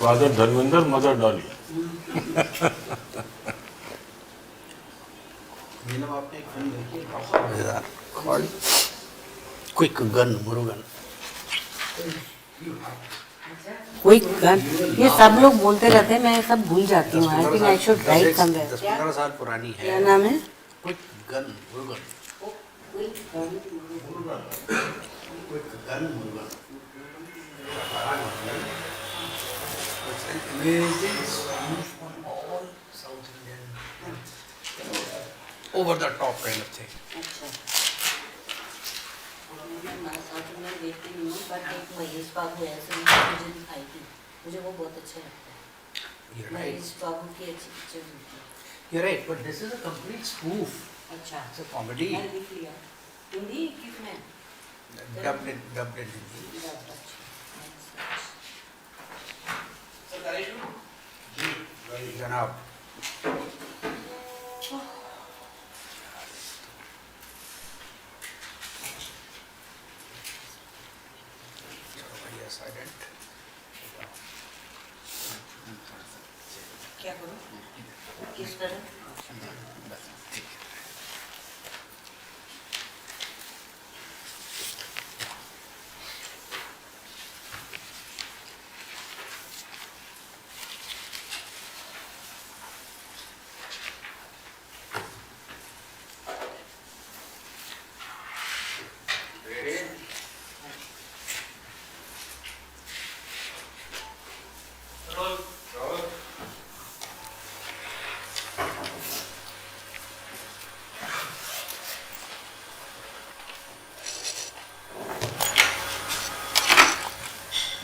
Father Dharminder, Mother Dolly. आपने एक film देखी है called Quick Gun, Murugan. Quick gun, ये सब लोग बोलते रहते हैं, मैं सब भूल जाती हूँ. I think I should write somewhere. 10-15 साल पुरानी है. क्या नाम है? Quick gun Murugan. Quick gun Murugan. Amazing smooth on all South Indian, over the top kind of thing. अच्छा. मैं साउथ इंडियन देखती नहीं हूँ, बट एक महेश बाबू है, मुझे दिखाई थी, मुझे वो बहुत अच्छा लगता है. महेश बाबू की अच्छी पिक्चर होती है. You're right, but this is a complete spoof. अच्छा. It's a comedy. मैंने देख लिया. हिंदी किसमें? Dubbed in Hindi. जनाब. Silent. क्या करूँ? किस तरह?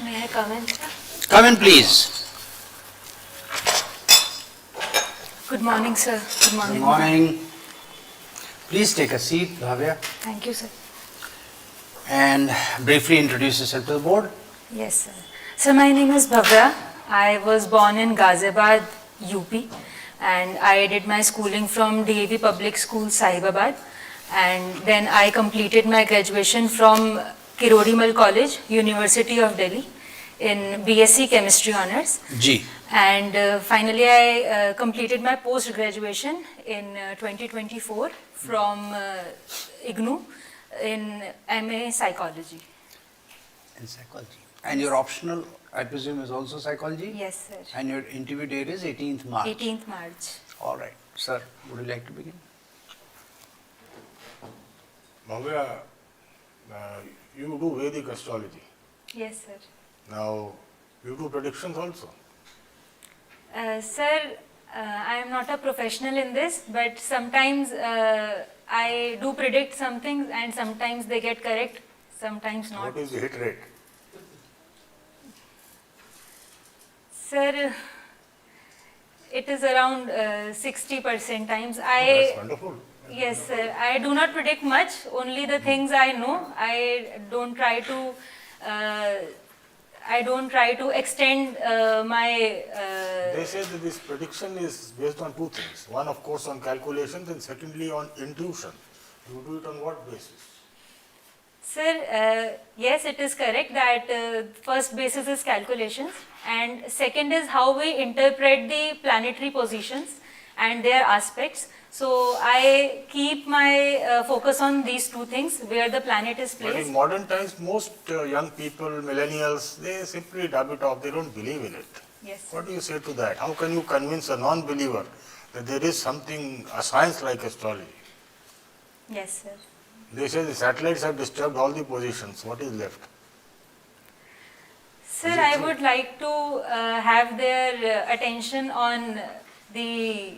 May I come in, sir? Come in, please. Good morning, sir. Good morning. Good morning. Please take a seat, Bhavya, Thank you, sir. and briefly introduce yourself to the board. Yes, sir. So my name is Bhavya. I was born in Ghaziabad, UP, and I did my schooling from DAV Public School, Sahibabad, and then I completed my graduation from Kirodimal College, University of Delhi, in BSc Chemistry Honours. G. And finally, I completed my post-graduation in 2024 from IGNU in MA Psychology. In psychology. And your optional, I presume, is also psychology? Yes, sir. And your interview date is 18th March. 18th March. All right. Sir, would you like to begin? Bhavya, you do Vedic astrology. Yes, sir. Now, you do predictions also. Sir, I am not a professional in this, but sometimes I do predict some things and sometimes they get correct, sometimes not. What is the hit rate? Sir, it is around 60% times. That's wonderful. Yes, sir. I do not predict much, only the things I know. I don't try to extend my. They say that this prediction is based on two things. One, of course, on calculations, and secondly, on intuition. You do it on what basis? Sir, yes, it is correct that first basis is calculations, and second is how we interpret the planetary positions and their aspects. So I keep my focus on these two things, where the planet is But placed. in modern times, most young people, millennials, they simply dub it off. They don't believe in it. Yes. What do you say to that? How can you convince a non-believer that there is something, a science like astrology? Yes, sir. They say the satellites have disturbed all the positions. What is left? Sir, Is it I true? would like to have their attention on the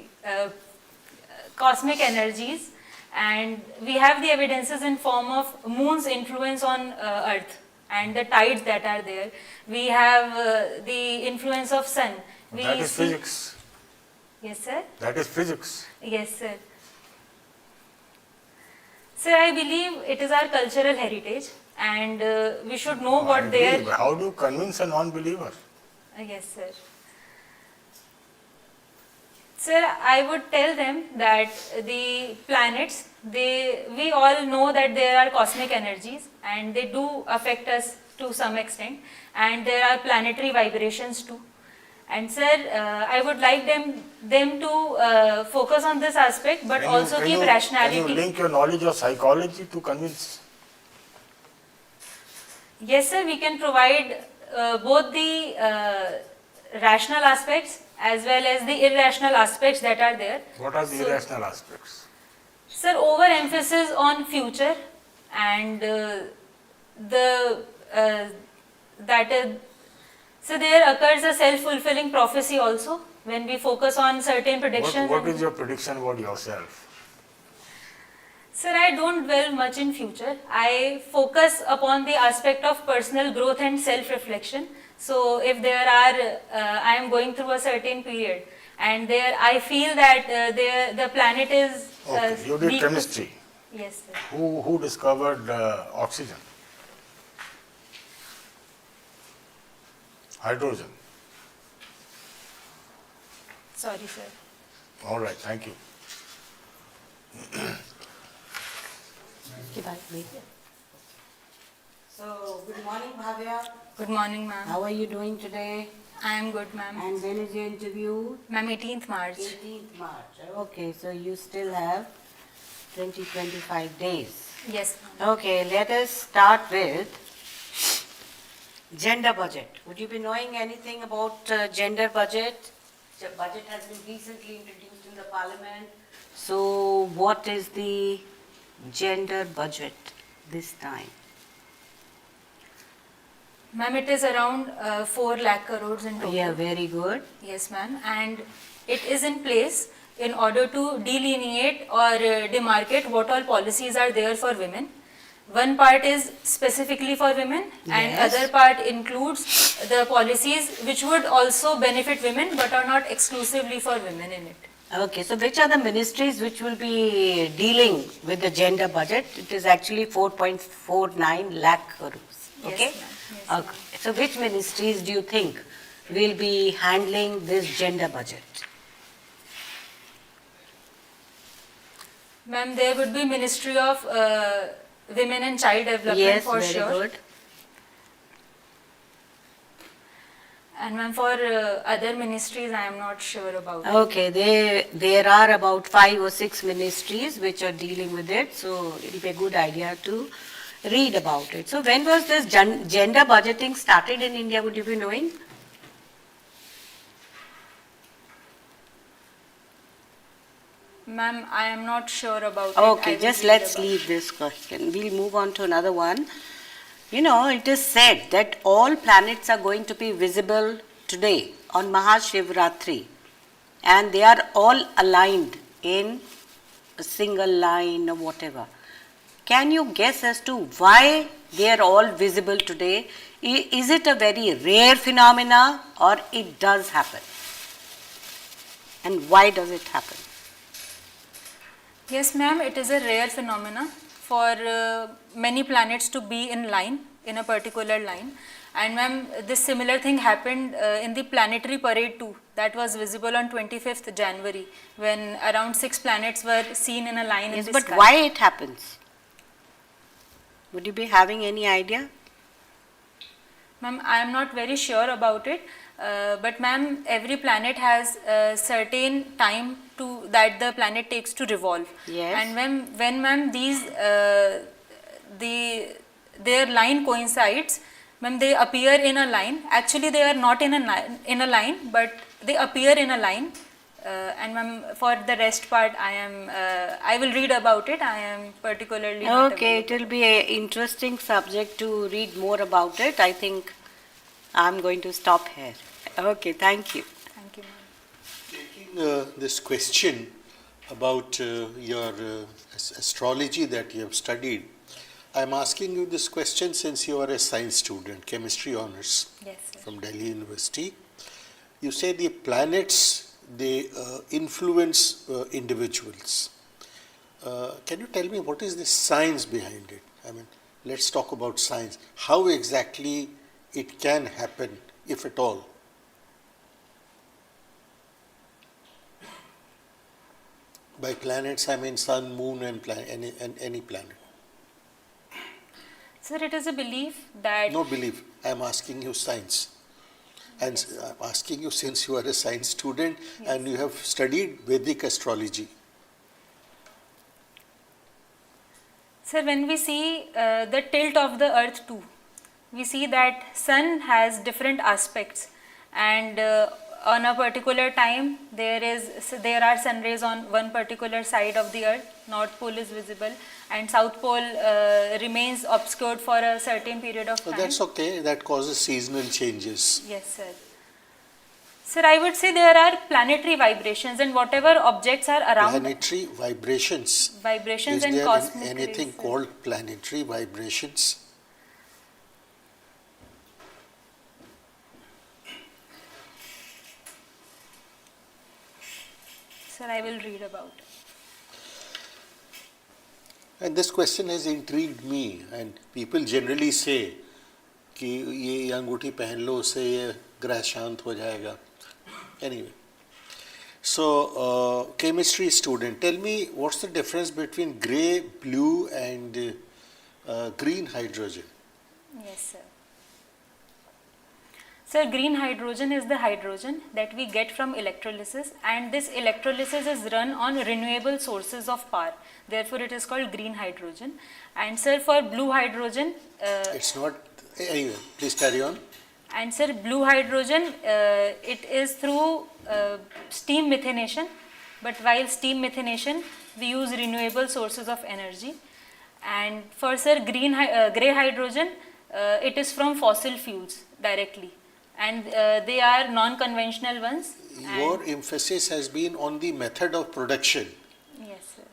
cosmic energies, and we have the evidences in form of moon's influence on earth and the tides that are there. We have the influence of sun. We That is see- physics. Yes, sir. That is physics. Yes, sir. Sir, I believe it is our cultural heritage, and we should know I what agree, their. but how do you convince a non-believer? Yes, sir. Sir, I would tell them that the planets, we all know that there are cosmic energies and they do affect us to some extent, and there are planetary vibrations too. And sir, I would like them to focus on this aspect, but also keep Can rationality. you link your knowledge of psychology to convince? Yes, sir, we can provide both the rational aspects as well as the irrational aspects that are there. What are the So- irrational aspects? Sir, overemphasis on future and the that is, so there occurs a self-fulfilling prophecy also when we focus on certain predictions. What and- is your prediction about yourself? Sir, I don't dwell much in future. I focus upon the aspect of personal growth and self-reflection. So if there are, I am going through a certain period and there I feel that the planet is Okay, you did weak. chemistry. Yes, sir. Who discovered oxygen? Hydrogen. Sorry, sir. All right, thank you. So, good morning, Bhavya. Good morning, ma'am. How are you doing today? I am good, ma'am. And when is your interview? Ma'am, 18th March. 18th March. Okay, so you still have 25 days. Yes, ma'am. Okay, let us start with gender budget. Would you be knowing anything about gender budget? The budget has been recently introduced in the parliament. So what is the gender budget this time? Ma'am, it is around 4 lakh crores in total. Yeah, very good. Yes, ma'am. And it is in place in order to delineate or demarcate what all policies are there for women. One part is specifically for women and Yes. other part includes the policies which would also benefit women but are not exclusively for women in it. Okay, so which are the ministries which will be dealing with the gender budget? It is actually 4.49 lakh crores. Yes, Okay? ma'am. Yes, ma'am. Okay. So which ministries do you think will be handling this gender budget? Ma'am, there would be Ministry of Women and Child Development Yes, for very sure. good. And ma'am, for other ministries, I am not sure about it. Okay, there are about 5 or 6 ministries which are dealing with it, so it'll be a good idea to read about it. So when was this gender budgeting started in India, would you be knowing? Ma'am, I am not sure about it. I Okay, will just read let's about leave this question. We'll move on to another one. You know, it is said that all planets are going to be visible today on Mahashivratri, and they are all aligned in a single line or whatever. Can you guess as to why they are all visible today? Is it a very rare phenomena or it does happen? And why does it happen? Yes, ma'am, it is a rare phenomena for many planets to be in line, in a particular line. And ma'am, this similar thing happened in the planetary parade too. That was visible on 25th January when around 6 planets were seen in a line in Yes, the but sky. why it happens? Would you be having any idea? Ma'am, I am not very sure about it, but ma'am, every planet has a certain time to that the planet takes to revolve. Yes. And when ma'am these their line coincides, ma'am, they appear in a line. Actually, they are not in a line, but they appear in a line. And ma'am, for the rest part, I will read about it. I am particularly not Okay, it available. will be an interesting subject to read more about it. I think I'm going to stop here. Okay, thank you. Thank you, ma'am. Taking this question about your astrology that you have studied, I'm asking you this question since you are a science student, chemistry honors Yes, sir. from Delhi University. You say the planets, they influence individuals. Can you tell me what is the science behind it? I mean, let's talk about science. How exactly it can happen, if at all? By planets, I mean sun, moon, and any planet. Sir, it is a belief that No belief. I am asking you science. And I'm asking you, since you are a science student and you have studied Vedic astrology. Sir, when we see the tilt of the earth too, we see that sun has different aspects, and on a particular time there are sun rays on one particular side of the earth, north pole is visible, and south pole remains obscured for a certain period of time. That's okay, that causes seasonal changes. Yes, sir. Sir, I would say there are planetary vibrations, and whatever objects are around. Planetary vibrations. Vibrations Is and there cosmic anything rays, sir. called planetary vibrations? Sir, I will read about it. And this question has intrigued me, and people generally say कि ये अंगूठी पहन लो उससे ये ग्रह शांत हो जाएगा. Anyway, so chemistry student, tell me what's the difference between grey, blue and green hydrogen? Yes, sir. Sir, green hydrogen is the hydrogen that we get from electrolysis, and this electrolysis is run on renewable sources of power. Therefore, it is called green hydrogen. And sir, for blue hydrogen, It's not, anyway, please carry on. and sir, blue hydrogen, it is through steam methanation, but while steam methanation, we use renewable sources of energy. And for sir, grey hydrogen, it is from fossil fuels directly, and they are non-conventional ones. Your emphasis has been on the method of production. Yes, sir.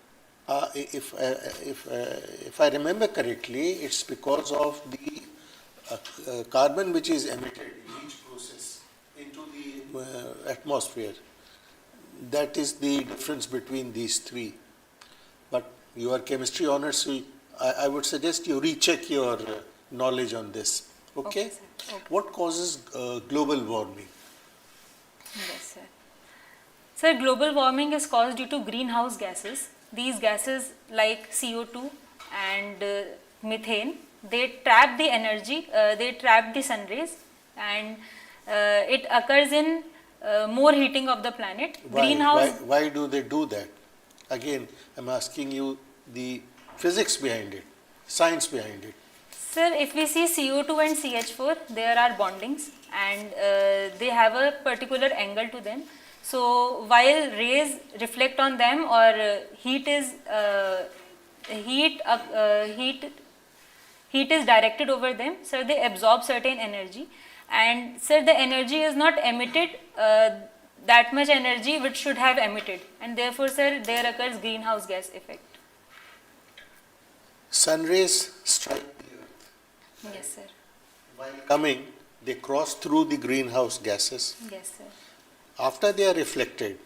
If I remember correctly, it's because of the carbon which is emitted in each process into the atmosphere. That is the difference between these three. But you are chemistry honors, so I would suggest you recheck your knowledge on this. Okay? Okay, sir. Okay. What causes global warming? Yes, sir. Sir, global warming is caused due to greenhouse gases. These gases like CO2 and methane, they trap the energy, they trap the sun rays, and it occurs in more heating of the planet. Why do they do that? Again, I'm asking you the physics behind it, science behind it. Sir, if we see CO2 and CH4, there are bondings, and they have a particular angle to them. So while rays reflect on them, or heat is directed over them, so they absorb certain energy, and sir, the energy is not emitted that much energy which should have emitted, and therefore sir, there occurs greenhouse gas effect. Sun rays strike the earth. Yes, sir. While coming, they cross through the greenhouse gases. Yes, sir. After they are reflected,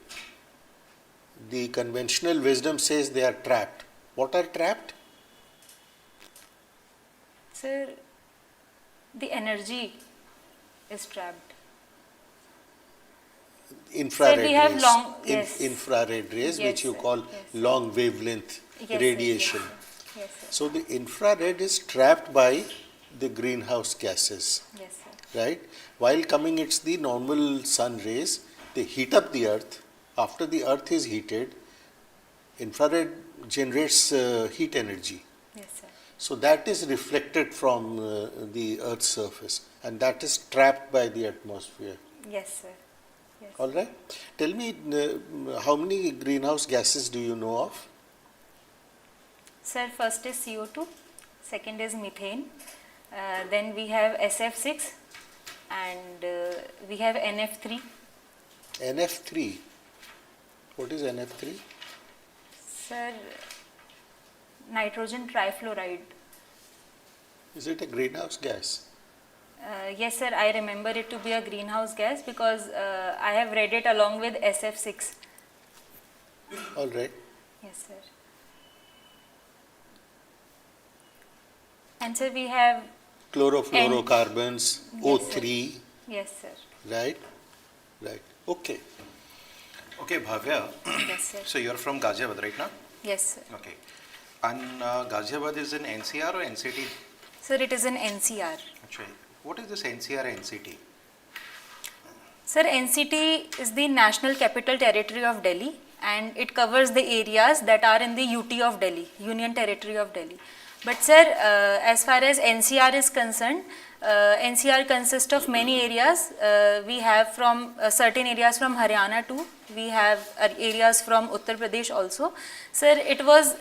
the conventional wisdom says they are trapped. What are trapped? Sir, the energy is trapped. Infrared Sir, we have rays. long- yes. Infrared rays, Yes, which you sir. call Yes. long wavelength Yes, sir. radiation. Yes, sir. Yes, sir. So the infrared is trapped by the greenhouse gases, Yes, sir. right? While coming, it's the normal sun rays. They heat up the earth. After the earth is heated, infrared generates heat energy. Yes, sir. So that is reflected from the earth's surface, and that is trapped by the atmosphere. Yes, sir. Yes. All right. Tell me, how many greenhouse gases do you know of? Sir, first is CO2, second is methane, then we have SF6, and we have NF3. NF3. What is NF3? Sir, nitrogen trifluoride. Is it a greenhouse gas? Yes, sir, I remember it to be a greenhouse gas because I have read it along with SF6. All right. Yes, sir. And sir, we have, Chlorofluorocarbons, Yes, O3, yes, sir. right? Right. Okay. Okay, Bhavya. Yes, sir. So you're from Ghaziabad right now? Yes, sir. Okay. And Ghaziabad is in NCR or NCT? Sir, it is an NCR. Actually, what is this NCR NCT? Sir, NCT is the National Capital Territory of Delhi, and it covers the areas that are in the UT of Delhi, Union Territory of Delhi. But sir, as far as NCR is concerned, NCR consists of many areas. We have from certain areas from Haryana too. We have areas from Uttar Pradesh also. Sir, it was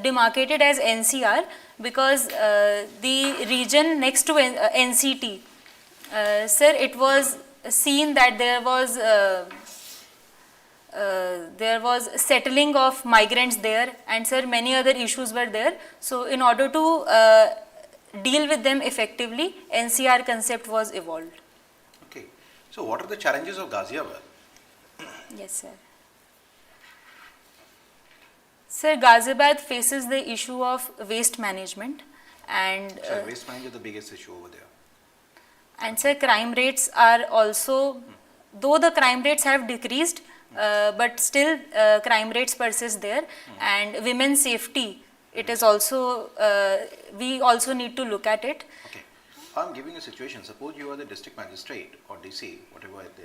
demarcated as NCR because the region next to NCT, sir, it was seen that there was settling of migrants there, and sir, many other issues were there. So in order to deal with them effectively, NCR concept was evolved. Okay. So what are the challenges of Ghaziabad? Yes, sir. Sir, Ghaziabad faces the issue of waste management, and So waste management is the biggest issue over there. and sir, crime rates are also, though the crime rates have decreased, but still crime rates persist there, and women's safety, it is also, we also need to look at it. Okay. I'm giving a situation. Suppose you are the district magistrate or DC, whatever they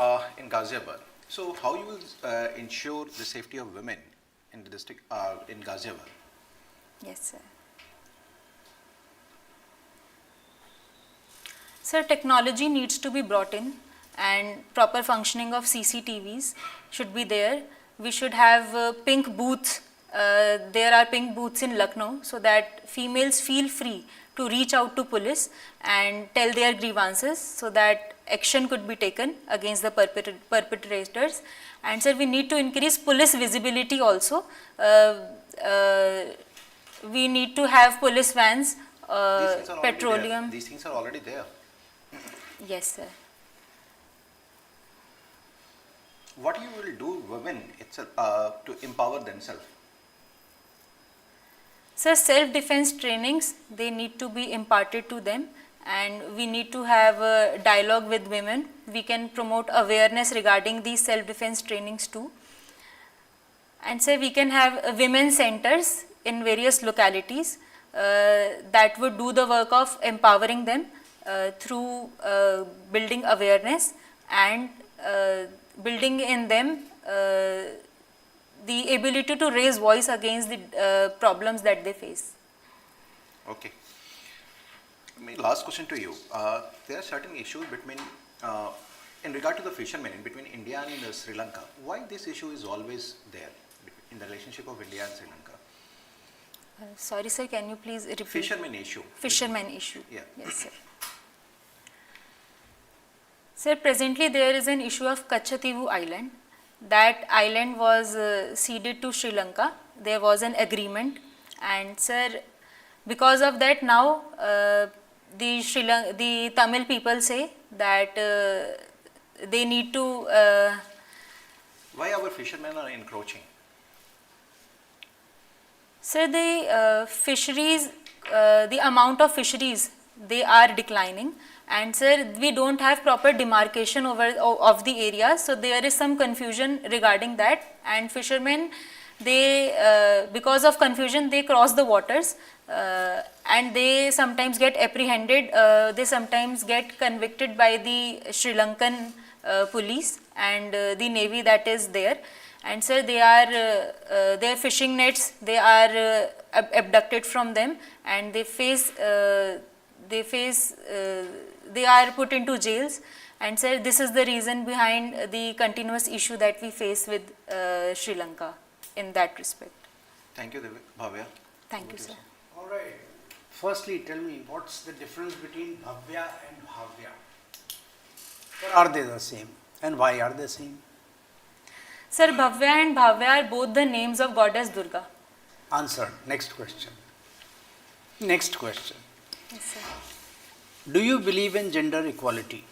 are, in Ghaziabad. So how you will ensure the safety of women in the district, in Ghaziabad? Yes, sir. Sir, technology needs to be brought in, and proper functioning of CCTVs should be there. We should have pink booths. There are pink booths in Lucknow, so that females feel free to reach out to police and tell their grievances, so that action could be taken against the perpetrators. And sir, we need to increase police visibility also. We need to have police vans, These things are already petroleum. there. These things are already there. Yes, sir. What you will do women itself to empower themselves? Sir, self-defense trainings, they need to be imparted to them, and we need to have a dialogue with women. We can promote awareness regarding these self-defense trainings too. And sir, we can have women centers in various localities that would do the work of empowering them through building awareness and building in them the ability to raise voice against the problems that they face. Okay. My last question to you. There are certain issues between, in regard to the fishermen between India and Sri Lanka. Why this issue is always there in the relationship of India and Sri Lanka? Sorry, sir, can you please repeat? Fishermen issue. Fishermen issue. Yeah. Yes, sir. Sir, presently there is an issue of Kachativu Island. That island was ceded to Sri Lanka. There was an agreement, and sir, because of that now the Tamil people say that they need to. Why our fishermen are encroaching? Sir, the fisheries, the amount of fisheries, they are declining, and sir, we don't have proper demarcation of the areas, so there is some confusion regarding that, and fishermen, they because of confusion they cross the waters, and they sometimes get apprehended, they sometimes get convicted by the Sri Lankan police and the navy that is there. And sir, they are their fishing nets, they are abducted from them, and they are put into jails. And sir, this is the reason behind the continuous issue that we face with Sri Lanka in that respect. Thank you, Bhavya. Thank you, sir. All right. Firstly, tell me what's the difference between Bhavya and Bhavya? Or are they the same? And why are they same? Sir, Bhavya and Bhavya are both the names of goddess Durga. Answered. Next question. Next question. Yes, sir. Do you believe in gender equality?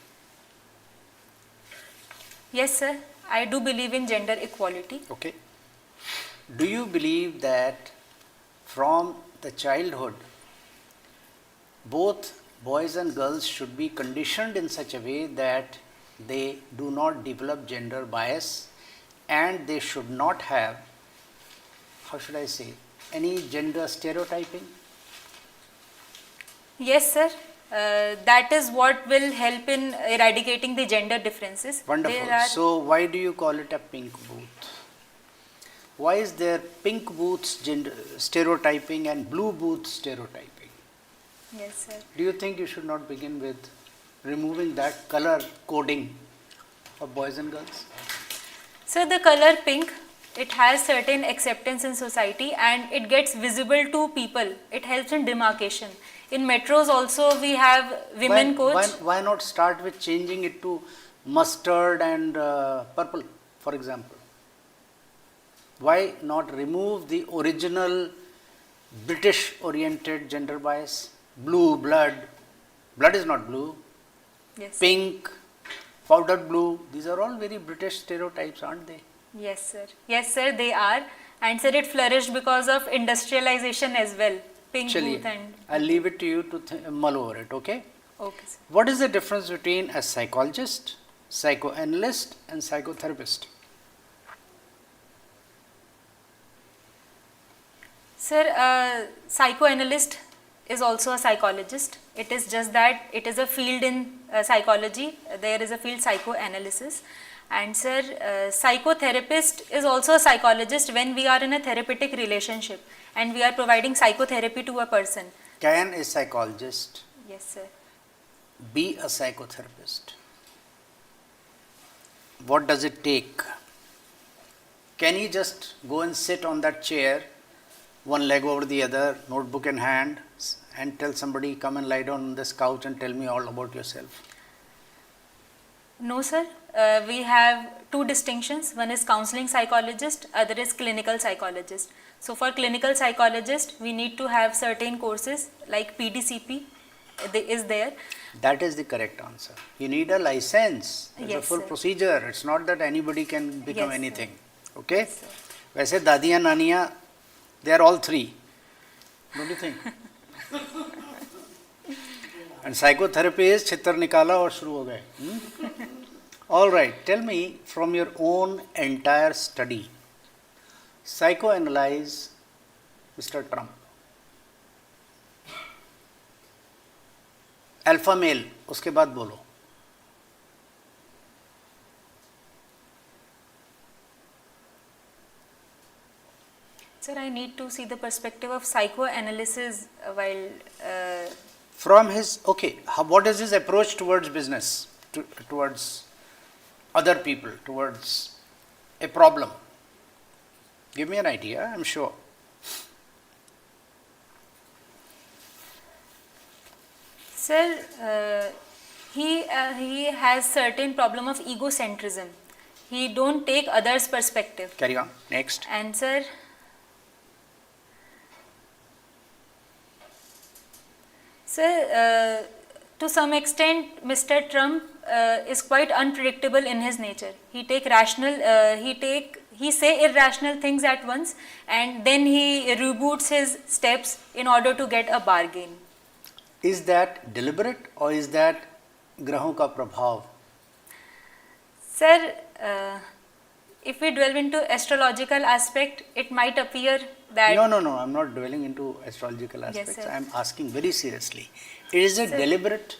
Yes, sir. I do believe in gender equality. Okay. Do you believe that from the childhood, both boys and girls should be conditioned in such a way that they do not develop gender bias and they should not have, how should I say, any gender stereotyping? Yes, sir. that is what will help in eradicating the gender differences. Wonderful. There are, So why do you call it a pink booth? Why is there pink booths gender stereotyping and blue booths stereotyping? yes, sir. Do you think you should not begin with removing that color coding of boys and girls? So the color pink, it has certain acceptance in society and it gets visible to people. It helps in demarcation. In metros also we have women coach. Why not start with changing it to mustard and purple, for example? Why not remove the original British oriented gender bias? Blue, blood is not blue. Yes. Pink, powdered blue, these are all very British stereotypes, aren't they? Yes, sir. Yes, sir, they are. And sir, it flourished because of industrialization as well. Pink booth and... I'll leave it to you to mull over it, okay? Okay, sir. What is the difference between a psychologist, psychoanalyst and psychotherapist? Sir, psychoanalyst is also a psychologist. It is just that it is a field in psychology. There is a field psychoanalysis. And sir, psychotherapist is also a psychologist when we are in a therapeutic relationship and we are providing psychotherapy to a person. Can a psychologist Yes, sir. be a psychotherapist? What does it take? Can he just go and sit on that chair, one leg over the other, notebook in hand, and tell somebody, come and lie down on this couch and tell me all about yourself? No, sir. We have two distinctions. One is counseling psychologist, other is clinical psychologist. So for clinical psychologist, we need to have certain courses like PDCP is there. That is the correct answer. You need a license. It's a Yes, full sir. procedure. It's not that anybody can become Yes, sir. anything. Okay? Yes, sir. वैसे दादियाँ नानियाँ, they are all three. Don't you think? And psychotherapy is छितर निकाला और शुरू हो गए. All right. Tell me from your own entire study, psychoanalyze Mr. Trump. Alpha male, उसके बाद बोलो. Sir, I need to see the perspective of psychoanalysis while From his, okay, what is his approach towards business, towards other people, towards a problem? Give me an idea, I'm sure. Sir, he has certain problem of egocentrism. He don't take others' perspective. Carry on. Next. And sir, to some extent, Mr. Trump is quite unpredictable in his nature. He say irrational things at once, and then he reboots his steps in order to get a bargain. Is that deliberate or is that grahon ka prabhav? Sir, if we delve into astrological aspect, it might appear that... No, I'm not dwelling into astrological aspects. sir. I'm asking very seriously. Is it deliberate?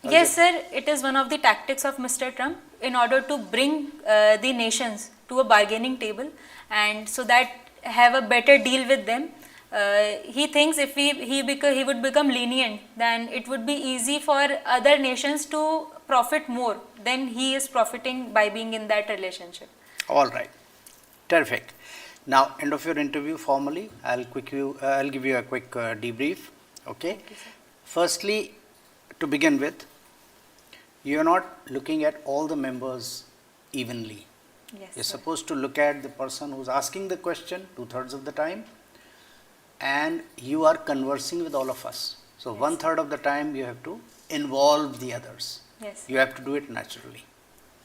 or Yes, is sir, it is one of the tactics of Mr. Trump in order to bring the nations to a bargaining table and so that have a better deal with them. He thinks if he would become lenient, then it would be easy for other nations to profit more than he is profiting by being in that relationship. All right. Terrific. Now, end of your interview formally, I'll give you a quick debrief. Okay. Firstly, to begin with, you are not looking at all the members evenly. Yes, You're sir. supposed to look at the person who's asking the question 2/3 of the time, and you are conversing with all of us. So 1/3 of the time you have to involve the others. Yes, You have to do it naturally.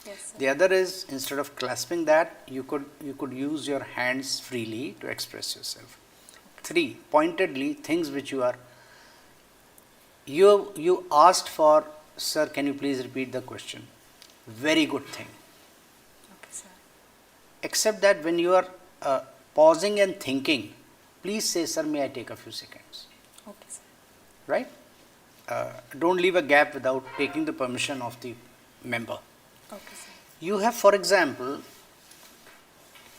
yes, sir. The other is, instead of clasping that, you could use your hands freely to express yourself. 3, pointedly, things which you asked for, sir, can you please repeat the question? Very good thing. Okay, sir. Except that when you are pausing and thinking, please say, sir, may I take a few seconds? Okay, sir. Right? don't leave a gap without taking the permission of the member. Okay, sir. You have, for example,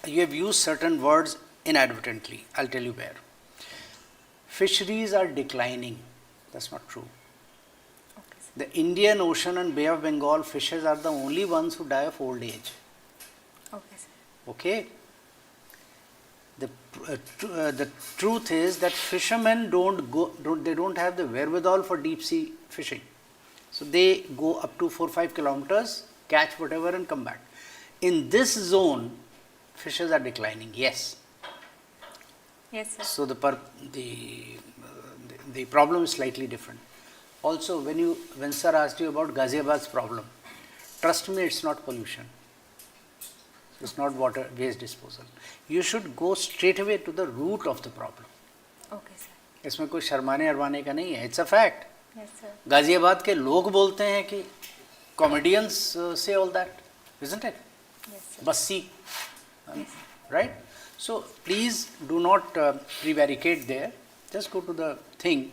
you have used certain words inadvertently. I'll tell you where. Fisheries are declining. That's not true. Okay, sir. The Indian Ocean and Bay of Bengal fishes are the only ones who die of old age. Okay, sir. Okay? The truth is that fishermen don't have the wherewithal for deep sea fishing. So they go up to 4-5 kilometers, catch whatever and come back. In this zone, fishes are declining, yes. Yes, sir. So the problem is slightly different. Also, when sir asked you about Ghaziabad's problem, trust me, it's not pollution. It's not water waste disposal. You should go straight away to the root of the problem. Okay, sir. इसमें कोई शर्माने अरमाने का नहीं है. It's a fact. Yes, sir. Ghaziabad के लोग बोलते हैं कि comedians say all that, isn't it? Yes, sir. Bassi, right? So please do not prevaricate there. Just go to the thing.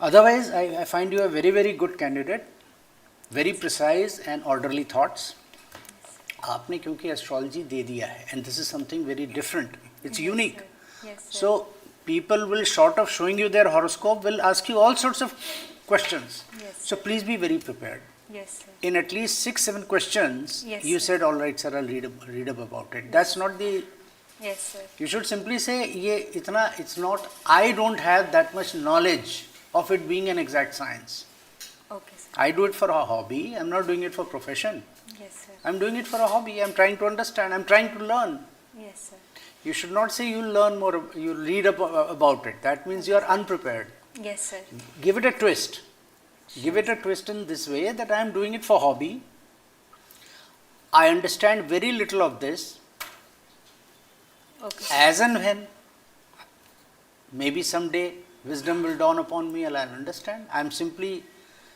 Otherwise, I find you a very, very good candidate, very precise and orderly thoughts. आपने क्योंकि astrology दे दिया है, and this is something very different. It's unique. Yes, sir. So people will, short of showing you their horoscope, will ask you all sorts of questions. Yes, So please be very prepared. Yes, sir. In at least 6-7 questions, Yes, you sir. said, all right, sir, I'll read up about it. That's not the. Yes, sir. You should simply say, it's not. I don't have that much knowledge of it being an exact science. Okay, sir. I do it for a hobby. I'm not doing it for profession. Yes, sir. I'm doing it for a hobby. I'm trying to understand. I'm trying to learn. Yes, sir. You should not say you'll learn more, you'll read about it. That means you are unprepared. Yes, sir. Give it a twist. Give it a twist in this way that I am doing it for hobby. I understand very little of this. Okay. As and when, maybe someday wisdom will dawn upon me and I'll understand. I'm simply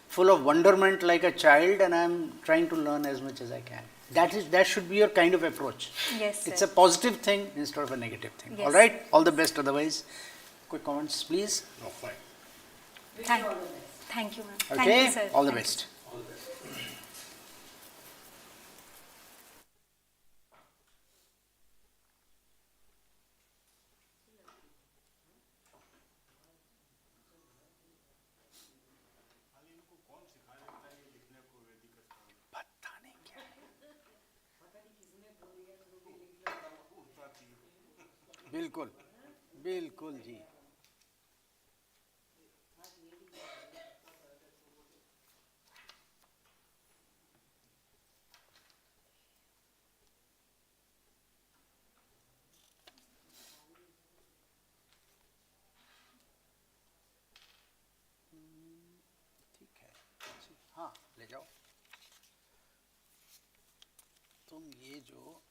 full of wonderment like a child and I'm trying to learn as much as I can. That should be your kind of approach. Yes, sir. It's a positive thing instead of a negative thing. Yes. All right? All the best otherwise. Quick comments, please. No, fine. Thank you, ma'am. Okay? Thank you, sir. All the Thank you. best. बिल्कुल बिल्कुल जी ठीक है हाँ ले जाओ तुम ये जो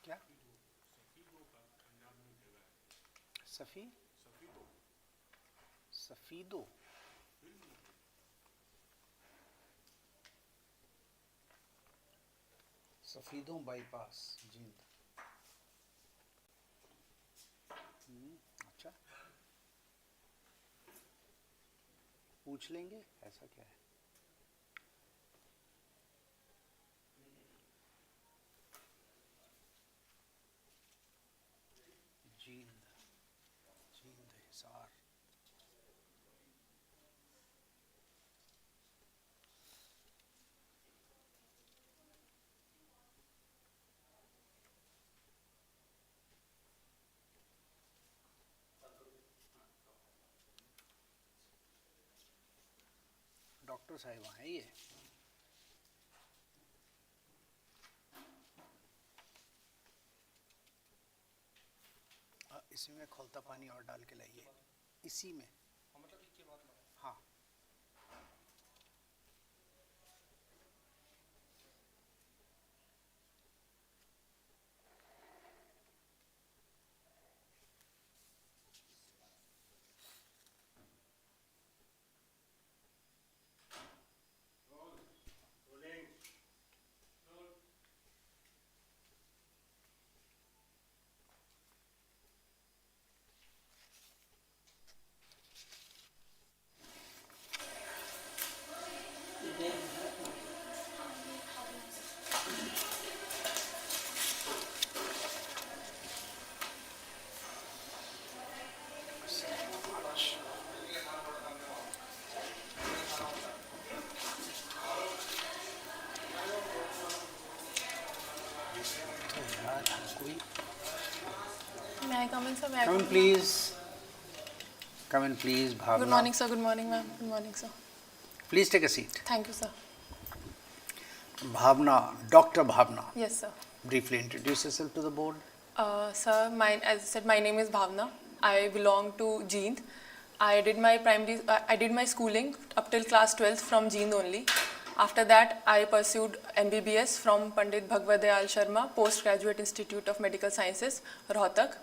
क्या सफीदो सफीदों बाईपास जींद अच्छा पूछ लेंगे ऐसा क्या है जींद जींद हिसार डॉक्टर साहिबा हैं ये इसी में खौलता पानी और डाल के लाइए इसी में हाँ May I come in, sir? May I Come in, in? please. Come in, please, Bhavna. Good morning, sir. Good morning, ma'am. Good morning, sir. Please take a seat. Thank you, sir. Bhavna, Dr. Bhavna. Yes, sir. Briefly introduce yourself to the board. Sir, as I said, my name is Bhavna. I belong to Jeend. I did my schooling up till class 12th from Jeend only. After that, I pursued MBBS from Pandit Bhagavad Dayal Sharma Postgraduate Institute of Medical Sciences, Rohtak.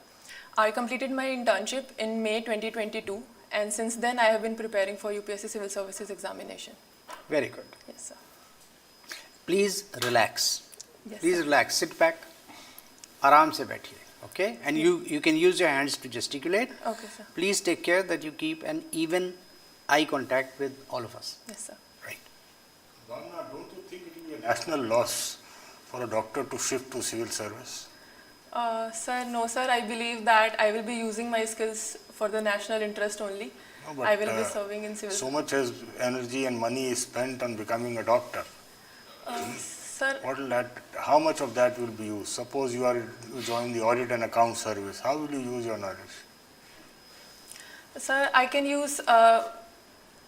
I completed my internship in May 2022, and since then I have been preparing for UPSC Civil Services examination. Very good. Yes, sir. Please relax. Yes, Please sir. relax. Sit back. आराम से बैठिए. Okay? And you can use your hands to gesticulate. Okay, sir. Please take care that you keep an even eye contact with all of us. Yes, sir. Right. Bhavna, don't you think it will be a national loss for a doctor to shift to civil service? Sir, no, sir. I believe that I will be using my skills for the national interest only. No, but, I will be serving in civil. So much as energy and money is spent on becoming a doctor. Sir, What will that? How much of that will be used? Suppose you join the audit and account service. How will you use your knowledge? sir, I can use. I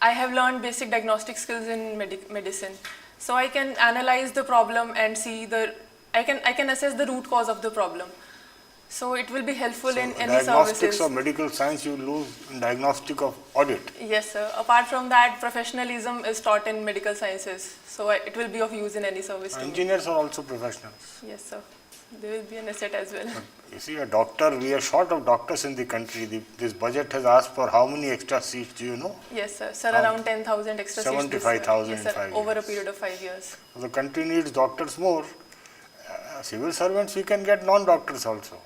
have learned basic diagnostic skills in medicine, so I can analyze the problem and see the. I can assess the root cause of the problem. So it will be helpful in any Diagnostics services. of medical science you lose in diagnostic of audit. Yes, sir. Apart from that, professionalism is taught in medical sciences, so it will be of use in any service. To me. Engineers are also professionals. Yes, sir. They will be an asset as well. You see, a doctor, we are short of doctors in the country. This budget has asked for how many extra seats, do you know? Yes, sir. Sir, around 10,000 extra seats. 75,000 Yes, in sir. 5 Over a years. period of 5 years. So the country needs doctors more. Civil servants, we can get non-doctors also.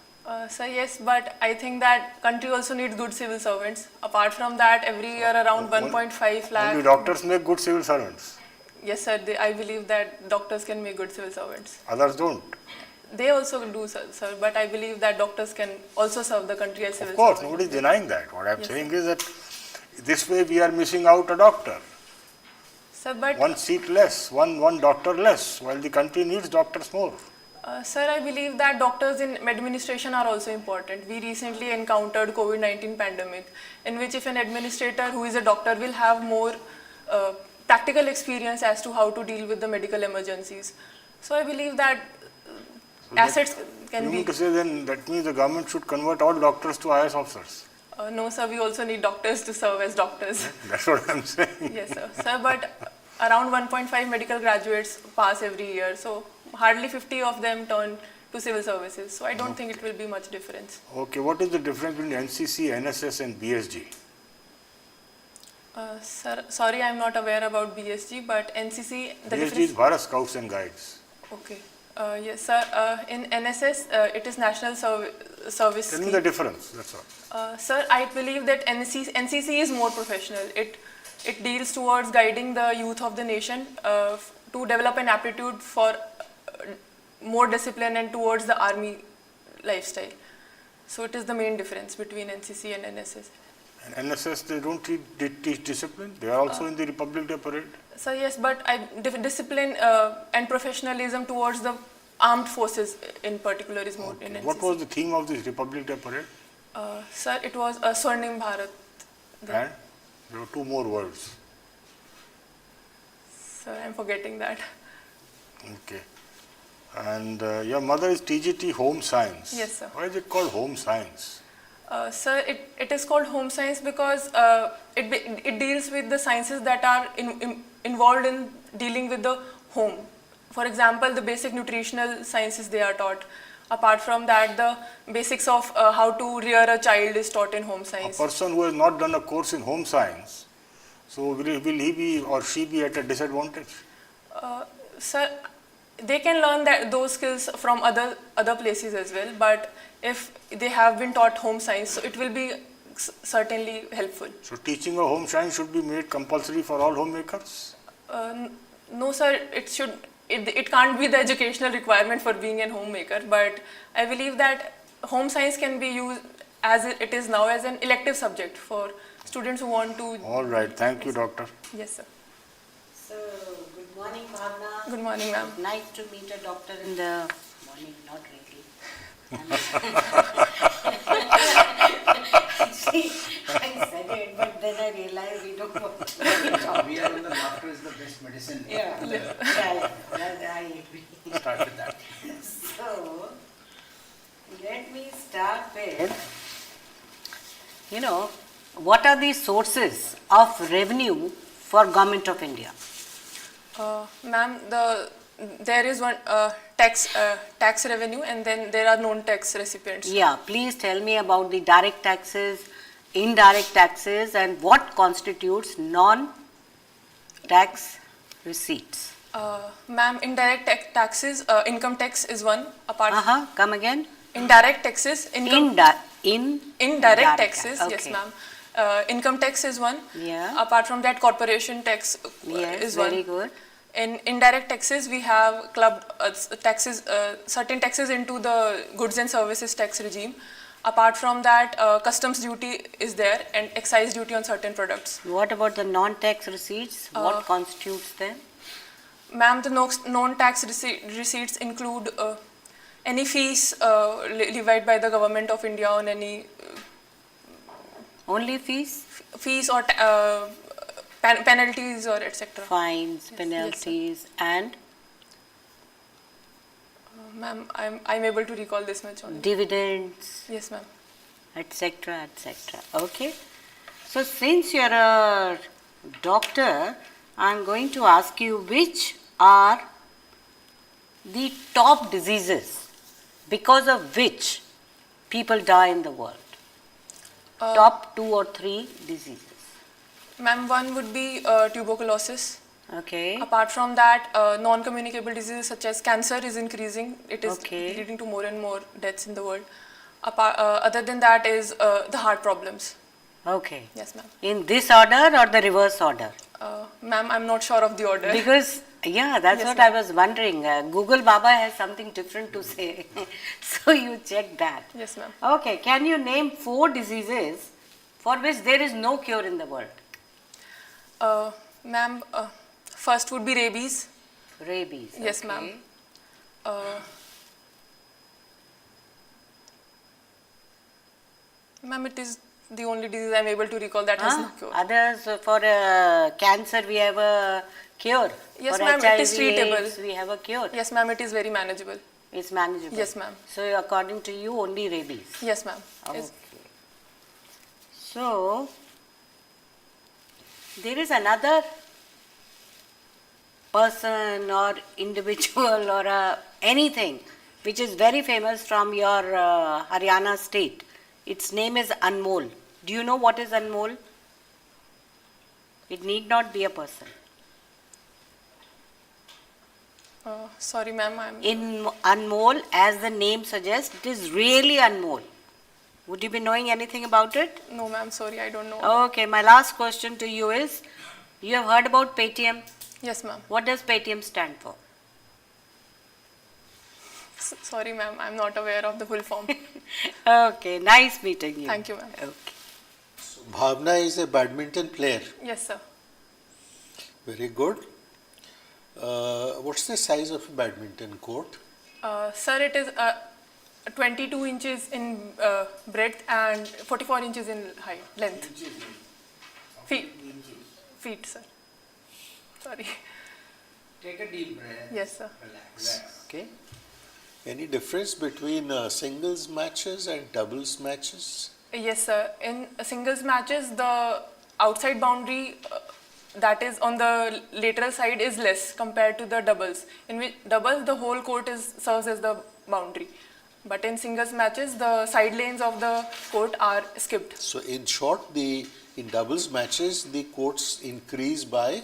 Sir, yes, but I think that country also needs good civil servants. Apart from that, every year around 1.5 lakh. Only doctors make good civil servants. Yes, sir. I believe that doctors can make good civil servants. Others don't. They also do, sir. But I believe that doctors can also serve the country as civil Of course, servants. nobody is denying that. What I am Yes, saying sir. is that this way we are missing out a doctor. Sir, but One seat less, one doctor less, while the country needs doctors more. Sir, I believe that doctors in administration are also important. We recently encountered COVID-19 pandemic, in which if an administrator who is a doctor will have more practical experience as to how to deal with the medical emergencies. So I believe that assets can You be. mean to say then that means the government should convert all doctors to IAS officers. No, sir, we also need doctors to serve as doctors. That's what I'm saying. Yes, sir. Sir, but around 1.5 medical graduates pass every year, so hardly 50 of them turn to civil services. So I don't think it will be much difference. Okay, what is the difference between NCC, NSS and BSG? Sir, sorry, I'm not aware about BSG, but NCC, the BSG difference. is Bharat Scouts and Guides. Okay. Yes, sir. In NSS, it is National Service Tell me Scheme. the difference, that's all. Sir, I believe that NCC is more professional. It deals towards guiding the youth of the nation to develop an aptitude for more discipline and towards the army lifestyle. So it is the main difference between NCC and NSS. And NSS, they don't teach discipline? They are also in the Republic Day parade? So yes, but discipline and professionalism towards the armed forces in particular is more in NCC. What was the theme of this Republic Day parade? Sir, it was Swarnim Bharat. And there were two more words. Sir, I'm forgetting that. Okay. And your mother is TGT Home Science. Yes, sir. Why is it called Home Science? Sir, it is called home science because it deals with the sciences that are involved in dealing with the home. For example, the basic nutritional sciences they are taught. Apart from that, the basics of how to rear a child is taught in home A science. person who has not done a course in Home Science, so will he be or she be at a disadvantage? Sir, they can learn those skills from other places as well, but if they have been taught home science, so it will be certainly helpful. So teaching of Home Science should be made compulsory for all homemakers? No, sir, it can't be the educational requirement for being a homemaker, but I believe that home science can be used as it is now as an elective subject for students who want to. All right, thank you, doctor. Yes, sir. So, good morning, Bhavna. Good morning, ma'am. Nice to meet a doctor in the morning, not really. See, I said it, but then I realized we don't want to talk. We are on the laughter is the best medicine. Yeah, that I agree. Start with that. So, let me start with, what are the sources of revenue for Government of India? Ma'am, there is one tax revenue, and then there are non-tax recipients. Yeah, please tell me about the direct taxes, indirect taxes, and what constitutes non-tax receipts. Ma'am, indirect taxes, income tax is one. Come again? Indirect taxes, indirect taxes, okay. yes, ma'am. Income tax is one. Yeah. Apart from that, corporation tax Yes, is one. very good. In indirect taxes, we have clubbed taxes, certain taxes into the goods and services tax regime. Apart from that, customs duty is there and excise duty on certain products. What about the non-tax receipts? What constitutes them? Ma'am, the non-tax receipts include any fees levied by the government of India on any Only fees? fees or penalties or etc. Fines, Yes, penalties, and Ma'am, I'm able to recall this much only. dividends, Yes, ma'am. etc., etc. Okay. So, since you're a doctor, I'm going to ask you which are the top diseases because of which people die in the world. Top 2 or 3 diseases. Ma'am, one would be tuberculosis. Okay. Apart from that, non-communicable diseases such as cancer is increasing. It is Okay. leading to more and more deaths in the world. Other than that is the heart problems. Okay. Yes, ma'am. In this order or the reverse order? Ma'am, I'm not sure of the order. Because, yeah, that's Yes, what ma'am. I was wondering. Google Baba has something different to say. So you check that. Yes, ma'am. Okay, can you name 4 diseases for which there is no cure in the world? Ma'am, first would be rabies. Rabies. Yes, okay. ma'am. Ma'am, it is the only disease I'm able to recall that has no cure. Others, for cancer, we have a cure. Yes, for ma'am, it HIV, is treatable. AIDS, we have a cure. Yes, ma'am, it is very manageable. It's manageable. Yes, ma'am. So, according to you, only rabies. Yes, ma'am. Okay. So, there is another person or individual or anything which is very famous from your Haryana state. Its name is Anmol. Do you know what is Anmol? It need not be a person. Sorry, ma'am, I'm. In Anmol, as the name suggests, it is really Anmol. Would you be knowing anything about it? No, ma'am, sorry, I don't know. Okay, my last question to you is, you have heard about Paytm. Yes, ma'am. What does Paytm stand for? Sorry, ma'am, I'm not aware of the full form. Okay, nice meeting you. Thank you, ma'am. Okay. Bhavna is a badminton player. Yes, sir. Very good. What's the size of a badminton court? Sir, it is 22 inches in breadth and 44 inches in height, length. Feet, sir. Sorry. Take a deep breath. Yes, sir. Relax. Okay. Any difference between singles matches and doubles matches? Yes, sir. In singles matches, the outside boundary that is on the lateral side is less compared to the doubles. In which doubles, the whole court serves as the boundary. But in singles matches, the side lanes of the court are skipped. So in short, in doubles matches, the courts increase by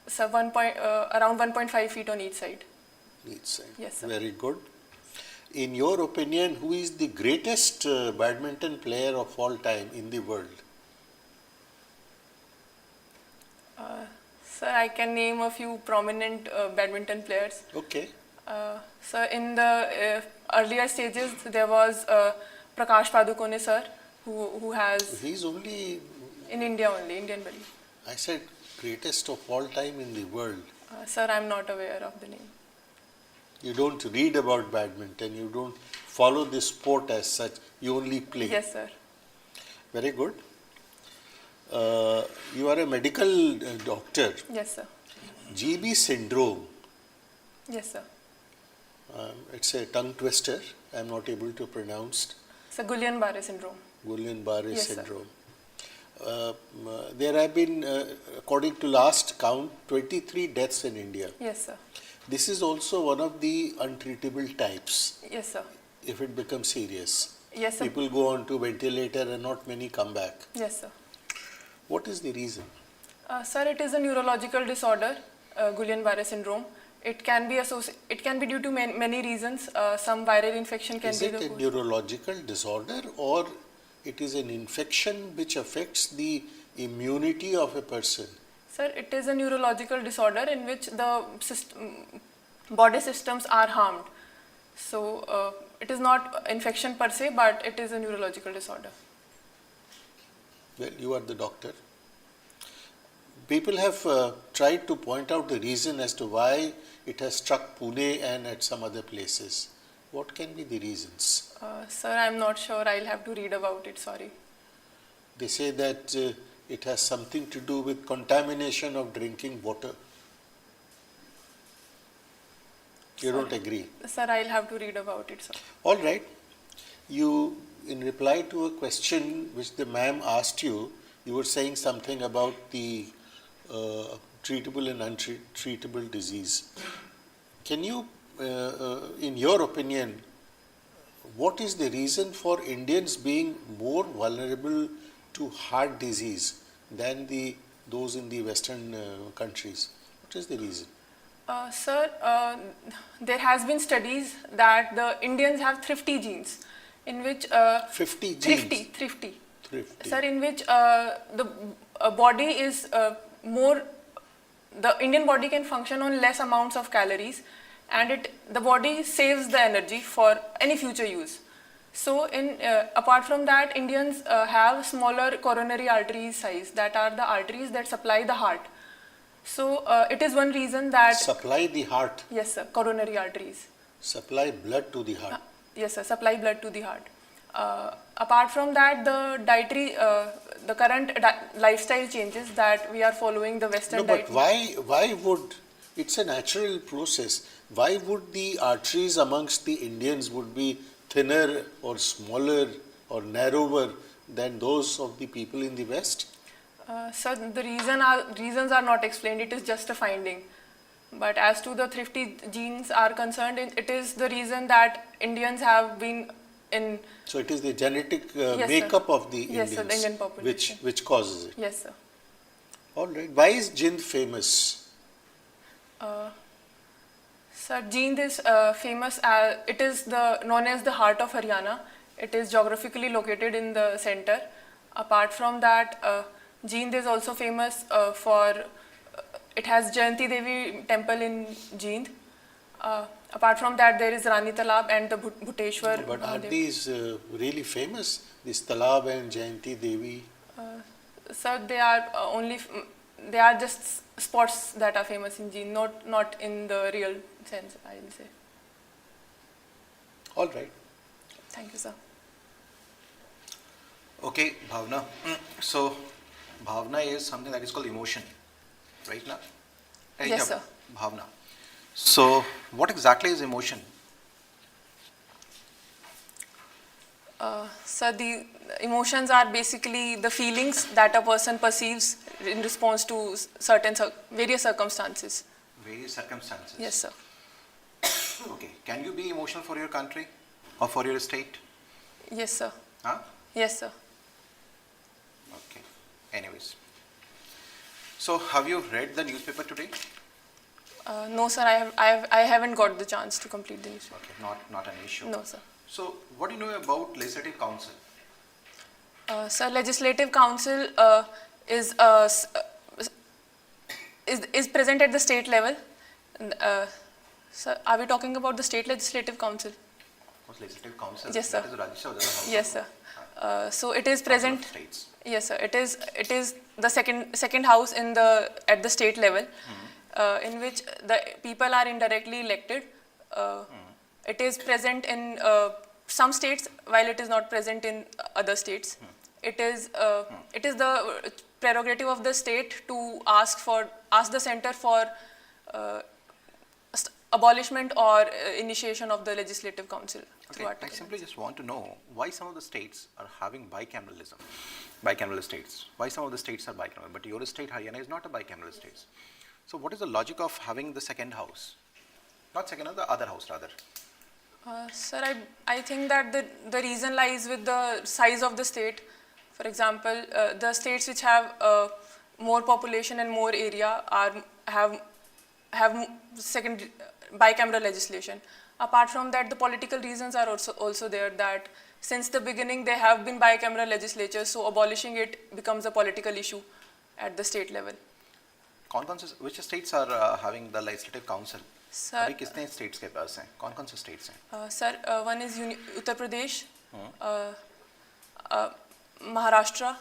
So around 1.5 feet on each side. each side. Yes, sir. Very good. In your opinion, who is the greatest badminton player of all time in the world? Sir, I can name a few prominent badminton players. Okay. So in the earlier stages, there was Prakash Padukone, sir, who has He's only, in India only, Indian belly. I said, greatest of all time in the world. Sir, I'm not aware of the name. You don't read about badminton, you don't follow the sport as such, you only play. Yes, sir. Very good. You are a medical doctor. Yes, sir. GB syndrome, Yes, sir. it's a tongue twister, I'm not able to pronounce. So Guillain-Barré syndrome. Guillain-Barré Yes, sir. syndrome. There have been, according to last count, 23 deaths in India. Yes, sir. This is also one of the untreatable types Yes, sir. if it becomes serious. Yes, sir. People go on to ventilator and not many come back. Yes, sir. What is the reason? Sir, it is a neurological disorder, Guillain-Barré syndrome. It can be due to many reasons. Some viral infection can Is be it the a cause. neurological disorder or it is an infection which affects the immunity of a person? Sir, it is a neurological disorder in which the body systems are harmed. So, it is not infection per se, but it is a neurological disorder. Well, you are the doctor. People have tried to point out the reason as to why it has struck Pune and at some other places. What can be the reasons? Sir, I am not sure. I'll have to read about it. Sorry. They say that it has something to do with contamination of drinking water. You don't agree? Sir, I'll have to read about it, sir. All right. You, in reply to a question which the ma'am asked you, you were saying something about the treatable and untreatable disease. Can you, in your opinion, what is the reason for Indians being more vulnerable to heart disease than those in the Western countries? What is the reason? Sir, there has been studies that the Indians have thrifty genes, in which 50 genes? thrifty. Thrifty. Sir, in which the body is the Indian body can function on less amounts of calories, and the body saves the energy for any future use. So, apart from that, Indians have smaller coronary artery size, that are the arteries that supply the heart. So, it is one reason that... Supply the heart. Yes, sir, coronary arteries. Supply blood to the heart. Yes, sir, supply blood to the heart. Apart from that, the dietary, the current lifestyle changes that we are following the Western No, diet. but why would, it's a natural process, why would the arteries amongst the Indians would be thinner or smaller or narrower than those of the people in the West? Sir, the reasons are not explained, it is just a finding. But as to the thrifty genes are concerned, it is the reason that Indians have been in... So it is the genetic Yes, makeup sir. of the Yes, Indians sir, the Indian population. which causes it. Yes, sir. All right. Why is Jind famous? Sir, Jind is famous as, it is known as the heart of Haryana. It is geographically located in the center. Apart from that, Jind is also famous for, it has Jayanti Devi temple in Jind. Apart from that, there is Rani Talab and the Bhuteshwar. But are Mahadev. these really famous? This Talab and Jayanti Devi? Sir, they are they are just spots that are famous in Jind, not in the real sense, I will say. All right. Thank you, sir. Okay, Bhavna. So, Bhavna is something that is called emotion, right now? Yes, sir. Bhavna. So, what exactly is emotion? So the emotions are basically the feelings that a person perceives in response to certain various circumstances. Various circumstances. Yes, sir. Okay. Can you be emotional for your country or for your state? Yes, sir. Huh? Yes, sir. Okay. Anyways. So, have you read the newspaper today? No, sir. I haven't got the chance to complete the news. Okay. Not an issue. No, sir. So, what do you know about Legislative Council? Sir, Legislative Council is present at the state level. Sir, are we talking about the state Legislative Council? What's Legislative Council? Yes, sir. That is the Rajya Sabha, the House Yes, of sir. So it is Council of present. States. Yes, sir. It is the second house at the state level, in which the people are indirectly elected it is present in some states while it is not present in other states. It is the prerogative of the state to ask the center for abolishment or initiation of the legislative council. Okay, I simply just want to know why some of the states are having bicameralism, bicameral states. Why some of the states are bicameral, but your state, Haryana, is not a bicameral state. So what is the logic of having the second house? Not second house, the other house rather. Sir, I think that the reason lies with the size of the state. For example, the states which have more population and more area have second bicameral legislation. Apart from that, the political reasons are also there, that since the beginning they have been bicameral legislatures, so abolishing it becomes a political issue at the state level. Which states are having the legislative council? Sir, अभी कितने states के पास हैं? कौन-कौन से states हैं? Sir, one is Uttar Pradesh, Maharashtra.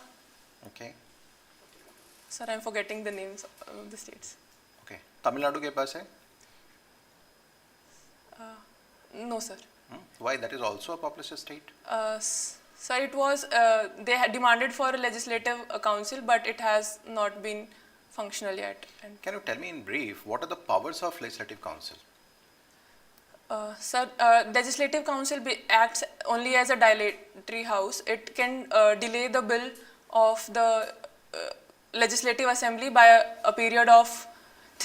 Okay. Sir, I'm forgetting the names of the states. Okay. Tamil Nadu के पास है? No, sir. Why? That is also a populous state. Sir, it was, they had demanded for a legislative council, but it has not been functional yet. And Can you tell me in brief what are the powers of legislative council? Sir, legislative council acts only as a dilatory house. It can delay the bill of the legislative assembly by a period of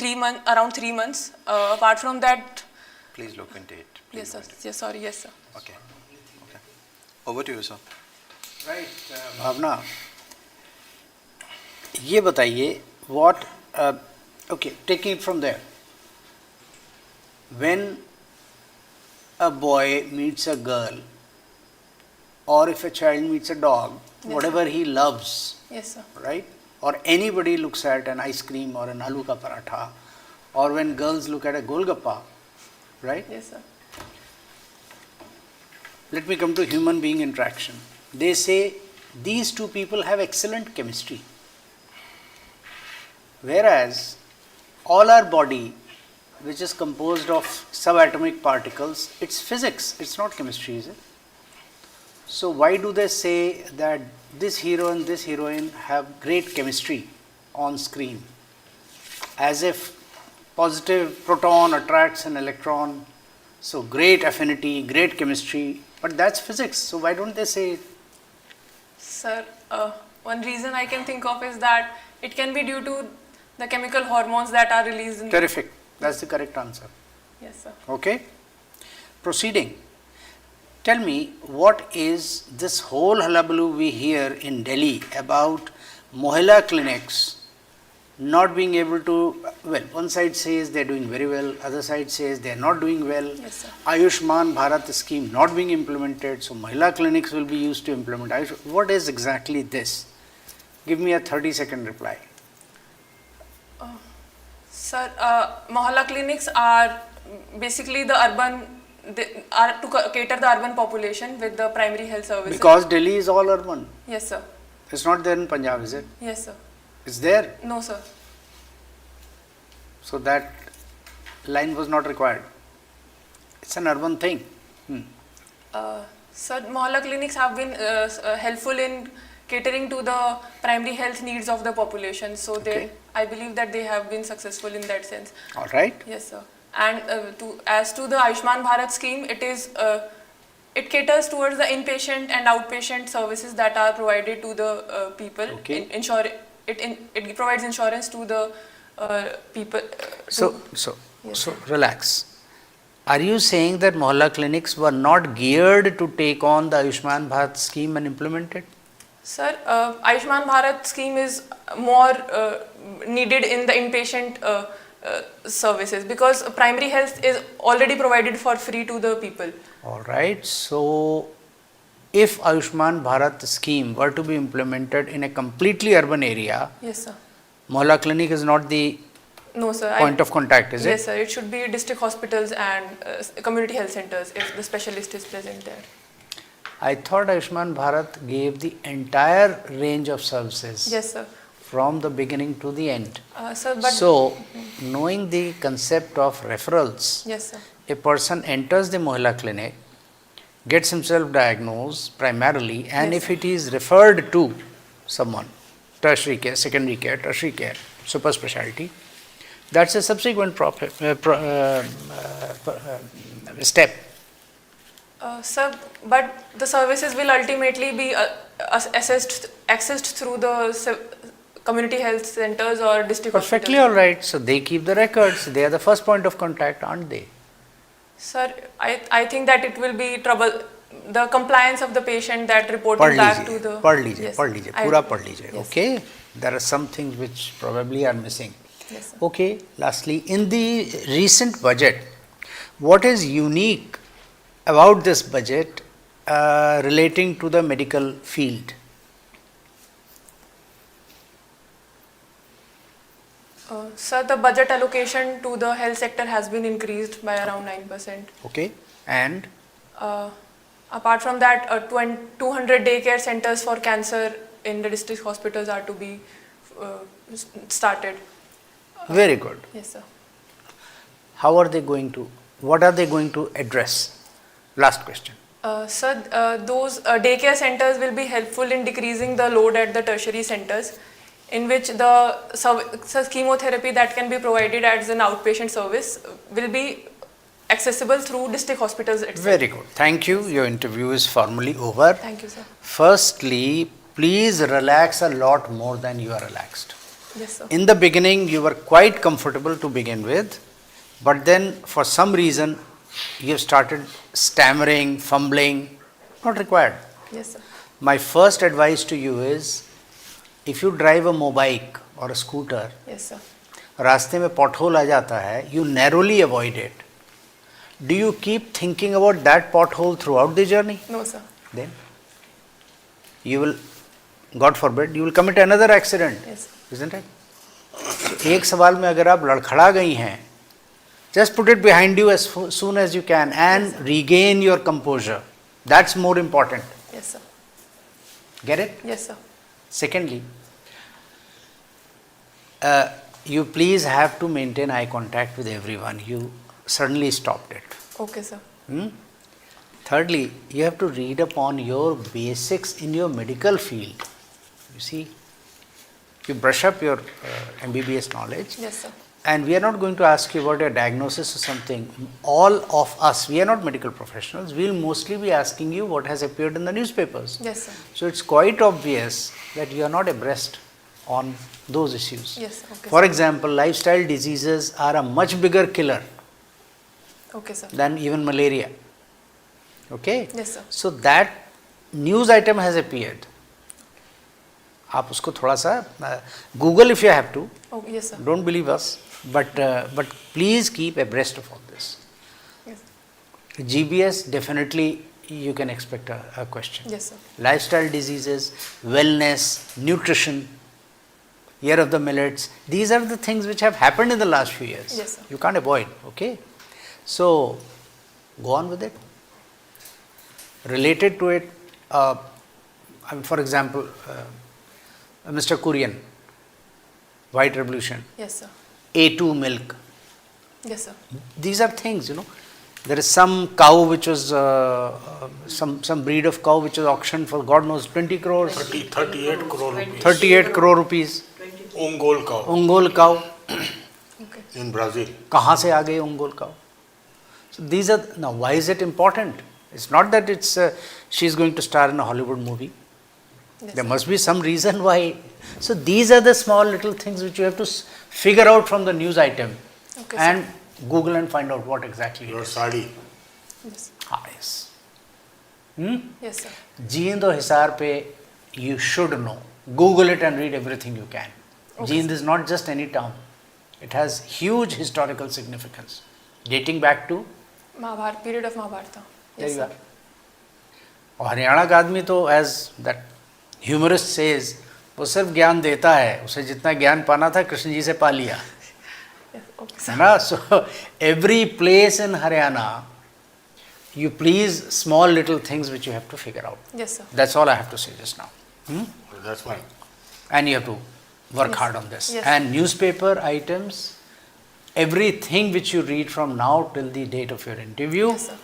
around 3 months. Apart from that, Please look into it. yes, sir. Yes, sorry, yes, sir. Okay. Okay. Over to you, sir. Right, भावना, ये बताइए what, okay, taking it from there. When a boy meets a girl, or if a child meets a dog, Yes, whatever he loves, Yes, sir. right? Or anybody looks at an ice cream or an aloo ka paratha, or when girls look at a golgappa, right? Yes, sir. Let me come to human being interaction. They say these two people have excellent chemistry. Whereas all our body, which is composed of subatomic particles, it's physics, it's not chemistry, is it? So why do they say that this hero and this heroine have great chemistry on screen? As if positive proton attracts an electron, so great affinity, great chemistry, but that's physics, so why don't they say it? Sir, one reason I can think of is that it can be due to the chemical hormones that are released in Terrific, that's the correct answer. Yes, sir. Okay, proceeding. Tell me, what is this whole hullabaloo we hear in Delhi about Mohila clinics not being able to, well, one side says they're doing very well, other side says they're not doing well. Yes, sir. Ayushman Bharat scheme not being implemented, so Mohila clinics will be used to implement Ayushman. What is exactly this? Give me a 30-second reply. Sir, Mohalla clinics are basically the urban, they are to cater the urban population with the primary health services. Because Delhi is all urban. Yes, sir. It's not there in Punjab, is it? Yes, sir. It's there. No, sir. So that line was not required. It's an urban thing. Sir, Mohalla clinics have been helpful in catering to the primary health needs of the population. So Okay. I believe that they have been successful in that sense. All right. Yes, sir. And as to the Ayushman Bharat scheme, it caters towards the inpatient and outpatient services that are provided to the people. Okay. It provides insurance to the people. So Yes. relax. Are you saying that Mohalla clinics were not geared to take on the Ayushman Bharat scheme and implement it? Sir, Ayushman Bharat scheme is more needed in the inpatient services because primary health is already provided for free to the people. All right. So if Ayushman Bharat scheme were to be implemented in a completely urban area, Yes, sir. Mohalla clinic is not the No, sir. point of contact, is it? Yes, sir. It should be district hospitals and community health centers if the specialist is present there. I thought Ayushman Bharat gave the entire range of services Yes, sir. from the beginning to the end. Sir, but So knowing the concept of referrals, Yes, sir. a person enters the Mohila clinic, gets himself diagnosed primarily, and Yes, if sir. it is referred to someone, tertiary care, secondary care, tertiary care, super specialty, that's a subsequent step. Sir, but the services will ultimately be accessed through the community health centers or district Perfectly hospitals. all right. So they keep the records. They are the first point of contact, aren't they? Sir, I think that it will be trouble. The compliance of the patient that reporting पढ़ back to लीजिए, the पढ़ लीजिए, Yes, पढ़ लीजिए, I- पूरा पढ़ लीजिए. yes, Okay, there are some things which probably are missing. Yes, sir. Okay, lastly, in the recent budget, what is unique about this budget relating to the medical field? Sir, the budget allocation to the health sector has been increased by around 9%. Okay, and Apart from that, 200 daycare centers for cancer in the district hospitals are to be started. very good. Yes, sir. How are they going to? What are they going to address? Last question. Sir, those daycare centers will be helpful in decreasing the load at the tertiary centers, in which the chemotherapy that can be provided as an outpatient service will be accessible through district hospitals itself. Very good. Thank you. Your interview is formally over. Thank you, sir. Firstly, please relax a lot more than you are relaxed. Yes, sir. In the beginning, you were quite comfortable to begin with, but then for some reason, you have started stammering, fumbling. Not required. Yes, sir. My first advice to you is, if you drive a mobike or a scooter, Yes, sir. रास्ते में pothole आ जाता है, you narrowly avoid it. Do you keep thinking about that pothole throughout the journey? No, sir. Then you will, God forbid, you will commit another accident, Yes. isn't it? So, एक सवाल में अगर आप लड़खड़ा गई हैं, just put it behind you as soon as you can and Yes, sir. regain your composure. That's more important. Yes, sir. Get it? Yes, sir. Secondly, you please have to maintain eye contact with everyone. You suddenly stopped it. Okay, sir. Thirdly, you have to read upon your basics in your medical field. You see, you brush up your MBBS knowledge. Yes, sir. And we are not going to ask you about your diagnosis or something. All of us, we are not medical professionals, we will mostly be asking you what has appeared in the newspapers. Yes, sir. So it's quite obvious that you are not abreast on those issues. Yes, sir. Okay, For sir. example, lifestyle diseases are a much bigger killer Okay, sir. than even malaria. Okay? Yes, sir. So that news item has appeared. आप उसको थोड़ा सा Google if you have to. Oh, yes, sir. Don't believe us, but please keep abreast of all this. Yes. GBS, definitely you can expect a question. Yes, sir. Lifestyle diseases, wellness, nutrition, year of the millets, these are the things which have happened in the last few years. Yes, sir. You can't avoid, okay? So, go on with it. Related to it, for example, Mr. Kurian, White Revolution, Yes, sir. A2 milk. Yes, sir. These are things, There is some cow which was, some breed of cow which was auctioned for God knows 20 crores, 38 crore rupees. 38 crore rupees. Ongol cow Ongol cow. Okay. in Brazil. कहाँ से आ गई ongol cow? So these are, now why is it important? It's not that it's, she's going to star in a Hollywood movie. Yes, There sir. must be some reason why. So these are the small little things which you have to figure out from the news item Okay, and Google and find out what exactly it Your is. sari. Yes. Yes. Yes, sir. Jind or Hisar pe, you should know. Google it and read everything you can. Okay, Jind is not just any town. It has huge historical significance, dating back to, Mahabharata, period of Mahabharata. there Yes, you sir. are. और हरियाणा का आदमी तो, as that humorist says, वो सिर्फ ज्ञान देता है, उसे जितना ज्ञान पाना था कृष्ण जी से पा लिया, Yes, okay, है sir. ना? So every place in Haryana, you please small little things which you have to figure out. Yes, sir. That's all I have to say just now. That's fine. And you have to work Yes. hard on this. Yes. And newspaper items, everything which you read from now till the date of your interview. Yes, sir.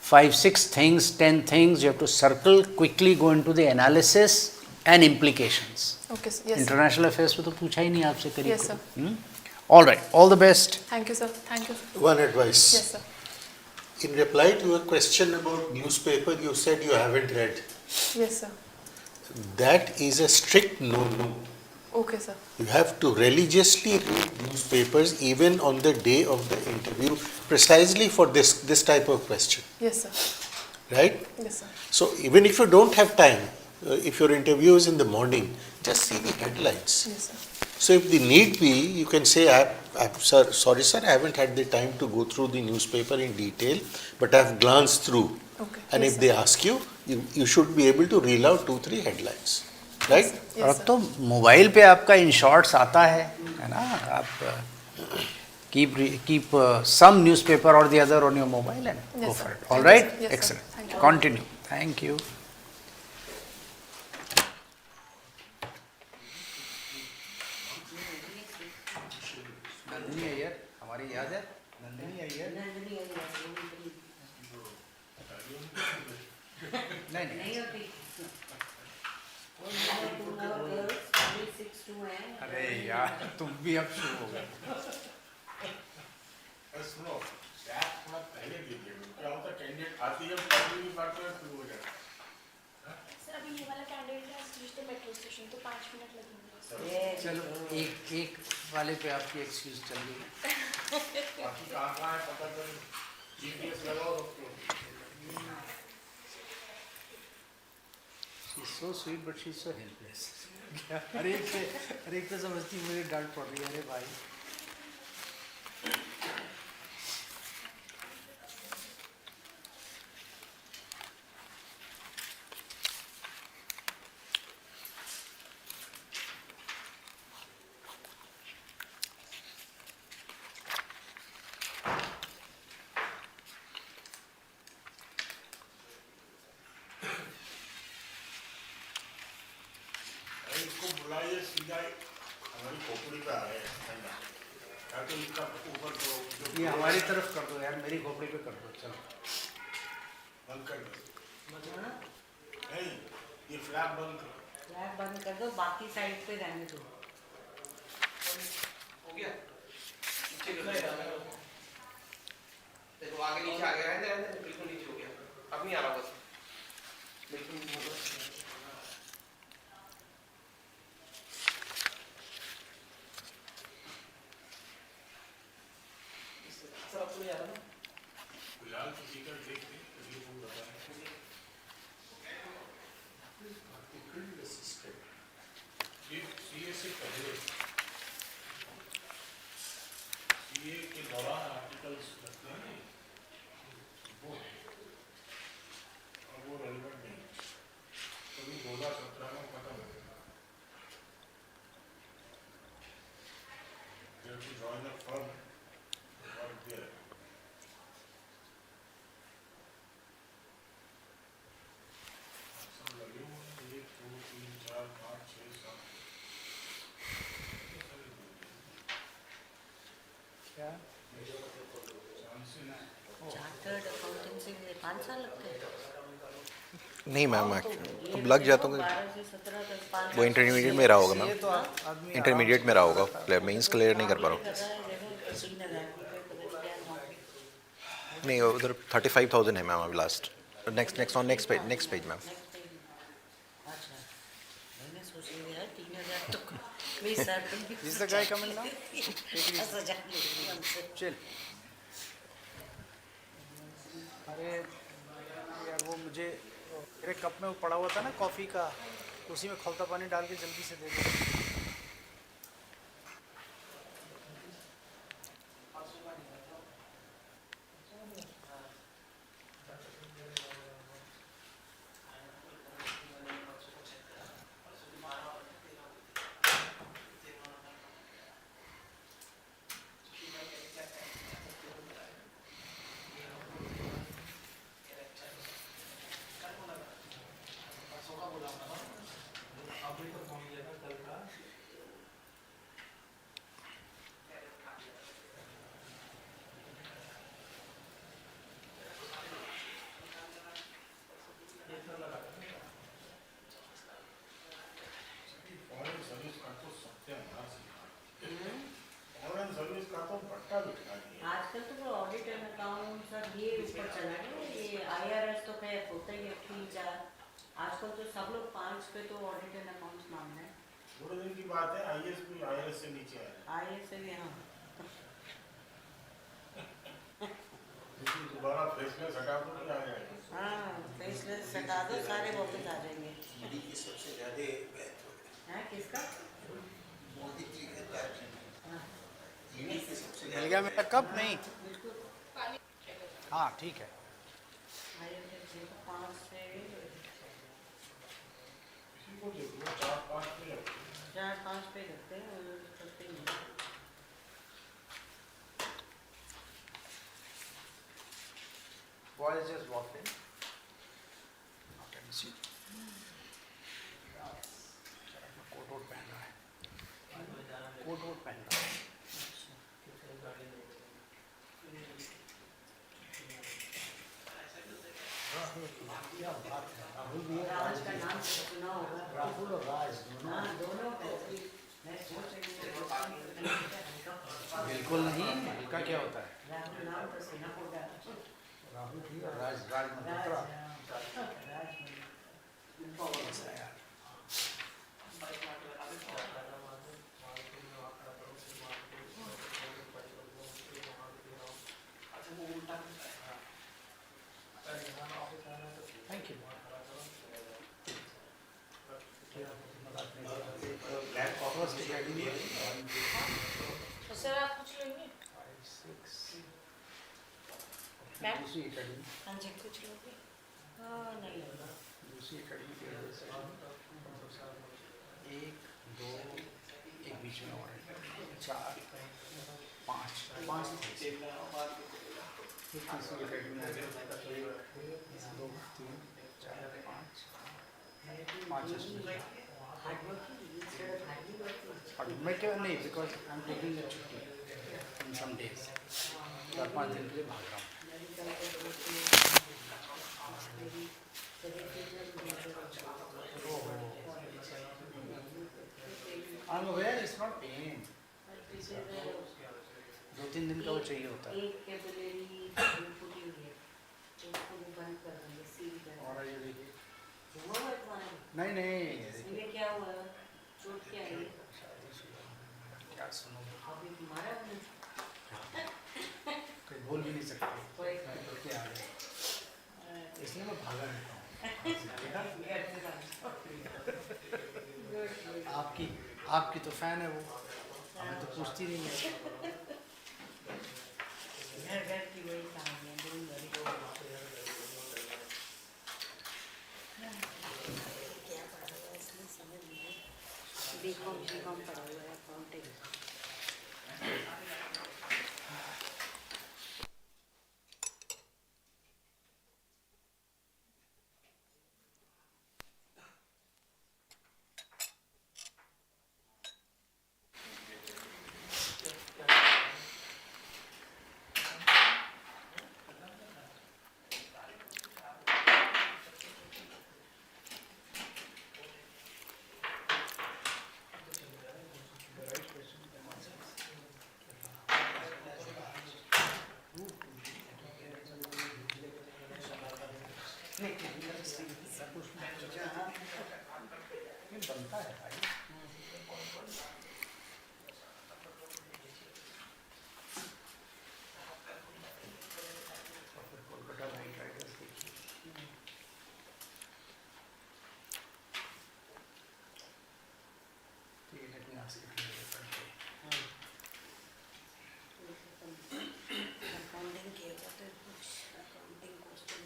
5, 6 things, 10 things you have to circle, quickly go into the analysis and implications. Okay, sir. Yes, sir. International affairs पे तो पूछा ही नहीं आपसे करीब Yes, sir. All right, all the best. Thank you, sir. Thank you, sir. One advice. Yes, sir. In reply to your question about newspaper, you said you haven't read. Yes, sir. That is a strict no-no. Okay, sir. You have to religiously read newspapers even on the day of the interview, precisely for this type of question, Yes, sir. right? Yes, sir. So even if you don't have time, if your interview is in the morning, just see the headlines. Yes, sir. So if the need be, you can say, sorry sir, I haven't had the time to go through the newspaper in detail, but I've glanced through. Okay. And Yes, if sir. they ask you, you should be able to reel out 2-3 headlines, right? और Yes, अब sir. तो mobile पे आपका in shorts आता है ना, आप keep some newspaper or the other on your mobile and Yes, go sir. for it. Thank All you, right? sir. Yes, sir. Excellent. Thank you. Continue. Thank you. Nandini Iyer हमारी याद है, नंदिनी अय्यर नहीं नहीं अरे यार तुम भी अब शुरू हो गए. सुनो, स्टैक थोड़ा पहले दीजिए, क्या होता है कैंडिडेट आती है पहले भी बात करना शुरू हो जाता है. सर अभी ये वाला कैंडिडेट है तो मेट्रो स्टेशन तो 5 मिनट लगेंगे. चलो एक वाले पे आपकी एक्सक्यूज चल गई. बाकी कहाँ है पता करो, GPS लगाओ रखो. She's so sweet but she's so helpless. हर एक तो समझती मुझे डांट पड़ रही है. अरे भाई इसको बुलाइए सीधा हमारी खोपड़ी पे आ रहे हैं ठंडा, या तो इसका ऊपर करो, जो ये हमारी तरफ कर दो यार, मेरी खोपड़ी पे कर दो. चलो बंद कर दो. नहीं, ये फ्लैप बंद करो. फ्लैग बंद कर दो, बाकी साइड पे रहने दो. हो गया देखो आगे नीचे आ गया है, बिल्कुल नीचे हो गया, अब नहीं आ रहा बस बिल्कुल. सर आपको नहीं आ रहा ना? फिलहाल तो सीकर देखते हैं, तकलीफ हो रहा है. ये CA से पहले, CA के दौरान आर्टिकल्स लगते हैं नहीं, वो और वो रेलिवेंट नहीं, कभी 2017 में खत्म हो गया. You have to join a firm, work there. सब लगे हुए हैं, 1 2 3 4 5 6 7. क्या चार्टर्ड अकाउंटेंसी में 5 साल लगते हैं. नहीं मैम, अब लग जाता हूँ. 12 से 17 तक 5 वो इंटरमीडिएट में रहा होगा ये मैम, तो आदमी इंटरमीडिएट में रहा होगा, मेंस क्लियर नहीं कर पा रहा हूँ. 3,000 नहीं उधर 35,000 है मैम अभी लास्ट. Next page ma'am. अच्छा, मैंने सोच लिया यार 3,000 तो मेरी सर पे Is the guy coming now? ऐसा जान लो. Chill. अरे यार वो मुझे मेरे कप में वो पड़ा हुआ था ना कॉफ़ी का, उसी में खौलता पानी डाल के जल्दी से दे दो. होता ही है 3-4, आजकल तो सब लोग 5 पे तो ऑडिट एंड अकाउंट्स मांग रहे हैं, थोड़े दिन की बात है, आईएएस भी आईएएस से नीचे आ रहे IAS से भी। हाँ, हैं। लेकिन दोबारा फ्रेशनेस हटा दो नहीं आ जाएगा। हाँ, फेसलेस हटा दो, सारे वापस आ जाएंगे। मोदी की सबसे ज़्यादा बैच हो गई। हैं, किसका? मोदी जी के बैच ईडी की सबसे मिल गया मेरा कप? नहीं, बिल्कुल। हाँ ठीक है। IFSC को 5 से किसी को देखो 4-5 पे लगते हैं। 4-5 पे लगते हैं, और करते ही नहीं। Boys just walked in. Okay, let me see. Coat वोट पहन रहा है, कोट वोट पहन रहा है। क्या बात है, राहुल भी है, राज का नाम तो सुना होगा। राहुल और राज दोनों। हाँ, दोनों ऐसे। मैं सोच रही हूँ बिल्कुल नहीं, हल्का क्या होता है? राहुल नाम तो सुना होगा। राहुल भी और Raj, Raj Malhotra. Thank you. First academy, तो सर आप कुछ लेंगे? 5, 6. मैम? दूसरी academy, हाँ जी, कुछ लोगे? हाँ, नहीं होगा। दूसरी academy के वजह से 1, 2, एक बीच में और 4, 5 थे। फिर तीसरी academy आ गई, 1, 2, 3, 4, 5 और मैं क्यों नहीं, because I am taking a छुट्टी इन सम डेज, 4-5 दिन के लिए भाग रहा हूँ। I am aware it's not pain, 2-3 दिन का वो चाहिए होता है। एक कैपिलरी फूटी हुई है, तो उसको भी बंद कर देंगे, सील कर और ये देखिए, देंगे। हुआ है तुम्हारा? नहीं नहीं, इसमें क्या हुआ? चोट क्या है? क्या सुनो, अभी मारा हमने। कोई बोल भी नहीं सकते, कोई क्या आ गया, इसलिए मैं भागा रहता हूँ। आपकी तो फैन है वो, हमें तो पूछती नहीं है। घर घर की वही कहानी है, डोंट वरी। क्या पढ़ा हुआ है इसमें समझ नहीं। बीकॉम पढ़ा हुआ है, अकाउंटिंग। बनता है भाई। कोलकाता नाइट राइडर्स देखिए, ठीक है, let me ask you accounting किया हुआ तो कुछ अकाउंटिंग क्वेश्चन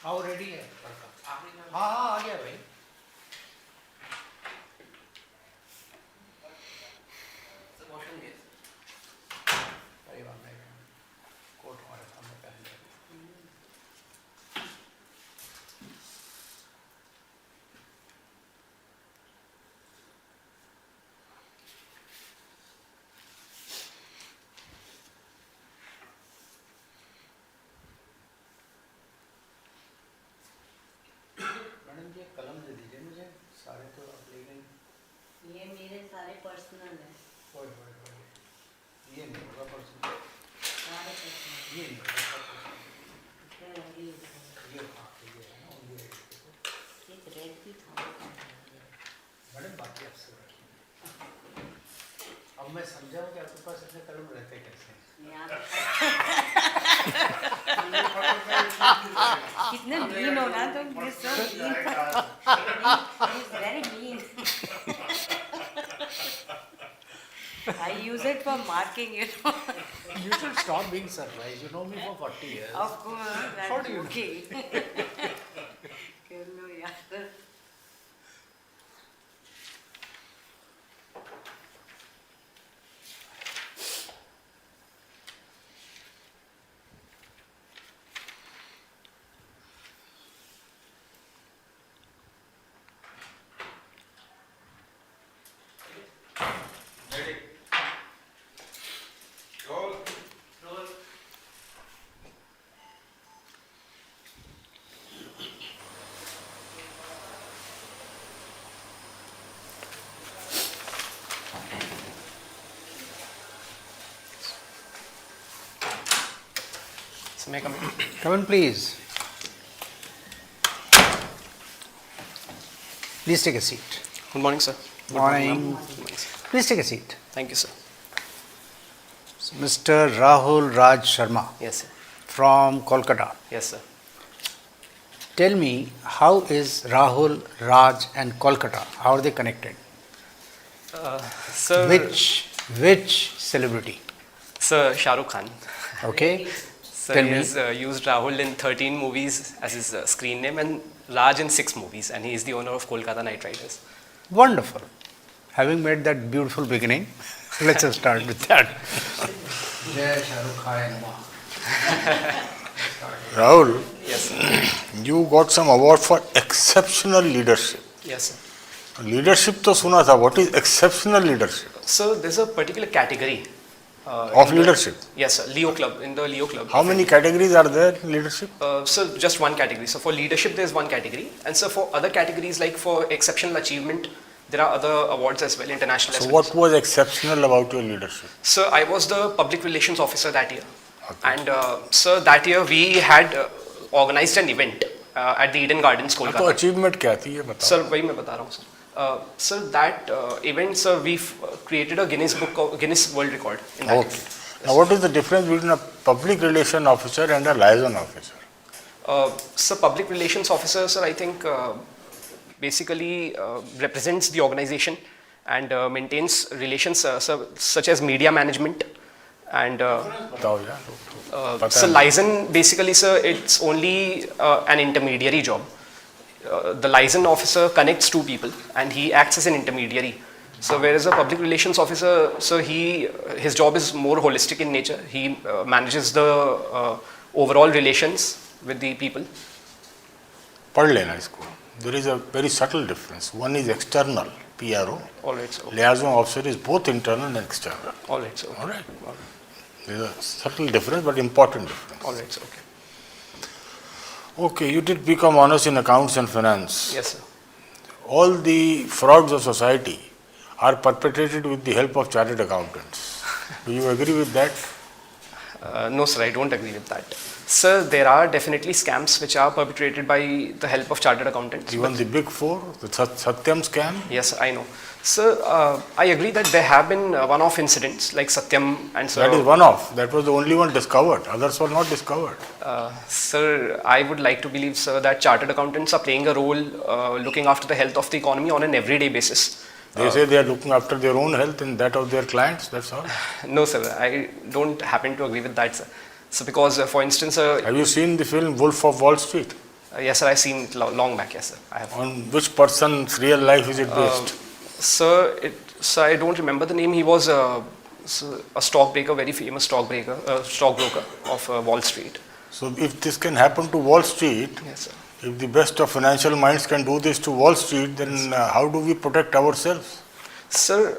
हाँ रेडी है लड़का, हाँ हाँ आ गया भाई। वॉशरूम गए सारे तो आप ले गए। ये मेरे सारे पर्सनल है, ओए ओए ओए, ये नहीं होगा पर्सनल, सारे पर्सनल। ये नहीं होगा पर्सनल, ये ये हाँ ये है ना, ये एक रेड भी था। मैडम बाकी आपसे रखिए। अब मैं समझा हूँ कि आपके पास इतने कलम रहते कैसे हैं। कितने मीन हो ना तुम, this so mean, very mean. I use it for marking, you know. You should stop being surprised. You know me for 40 years. Of course, How that's do you okay. कर लो यार। So may I come in? Come in, please. Please take a seat. Good morning, sir. Morning. ma'am. Good morning, sir. Please take a seat. Thank you, sir. Mr. Rahul Raj Sharma Yes, sir. from Kolkata. Yes, sir. Tell me, how is Rahul, Raj and Kolkata? How are they connected? Sir, Which celebrity? Sir Shah Rukh Khan. Okay. Sir, Tell he me. has used Rahul in 13 movies as his screen name and Raj in 6 movies, and he is the owner of Kolkata Knight Riders. Wonderful. Having made that beautiful beginning, let's just start with that. Jai Shah Rukh Khan. Rahul, Yes, sir. you got some award for exceptional leadership. Yes, sir. Leadership तो सुना था. What is exceptional leadership? So there's a particular category Of in the- leadership? Yes, sir. Leo Club, in the Leo Club. How many categories are there in leadership? So just one category. So for leadership, there's one category, and so for other categories like for exceptional achievement, there are other awards as well, international as So well. what was exceptional about your leadership? So I was the public relations officer that year, and so that year we had organized an event at the Eden Gardens, तो Kolkata. achievement क्या थी ये बताओ. Sir, वही मैं बता रहा हूँ sir. Sir, that event, sir, we created a Guinness World Record in that Okay. event. Now what is the difference between a public relation officer and a liaison officer? So public relations officer, sir, I think basically represents the organization and maintains relations such as media management and बताओ यार. पता so है. liaison basically, sir, it's only an intermediary job. The liaison officer connects two people and he acts as an intermediary. So whereas a public relations officer, so his job is more holistic in nature. He manages the overall relations with the people. पढ़ लेना इसको. There is a very subtle difference. One is external, PRO. All right, sir. Liaison officer is both internal and external. All right, sir. All right. There is a subtle difference but important difference. All right, sir. Okay. Okay, you did become honors in accounts and finance. Yes, sir. All the frauds of society are perpetrated with the help of chartered accountants. Do you agree with that? No, sir, I don't agree with that. Sir, there are definitely scams which are perpetrated by the help of chartered accountants. Even the big four, the Satyam scam? Yes, I know. Sir, I agree that there have been one-off incidents like Satyam and so. That is one off. That was the only one discovered. Others were not discovered. Sir, I would like to believe, sir, that chartered accountants are playing a role looking after the health of the economy on an everyday basis. They say they are looking after their own health and that of their clients, that's all. No, sir, I don't happen to agree with that, sir. So because, for instance, Have you seen the film Wolf of Wall Street? yes, sir, I've seen it long back, yes, sir. I have. On which person's real life is it based? Sir, I don't remember the name. He was a stockbroker, very famous stockbroker of Wall Street. So if this can happen to Wall Street, Yes, sir. if the best of financial minds can do this to Wall Street, then how do we protect ourselves? Sir,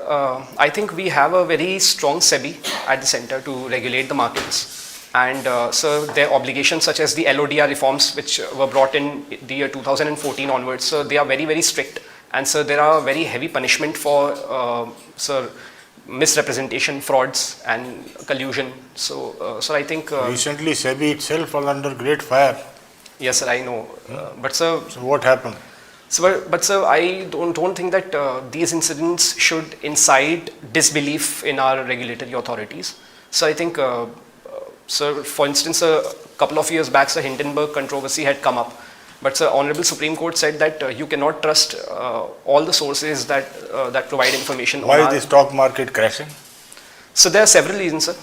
I think we have a very strong SEBI at the center to regulate the markets. And so their obligations such as the LODR reforms which were brought in the year 2014 onwards, so they are very, very strict And so there are very heavy punishment for sir, misrepresentation, frauds and collusion. So, I think Recently, SEBI itself was under great fire. yes, sir, I know. But sir, So what happened? so, but sir, I don't think that these incidents should incite disbelief in our regulatory authorities. So I think, sir, for instance, a couple of years back, the Hindenburg controversy had come up. But sir, Honorable Supreme Court said that you cannot trust all the sources that provide information. Why on is the stock market crashing? So there are several reasons, sir.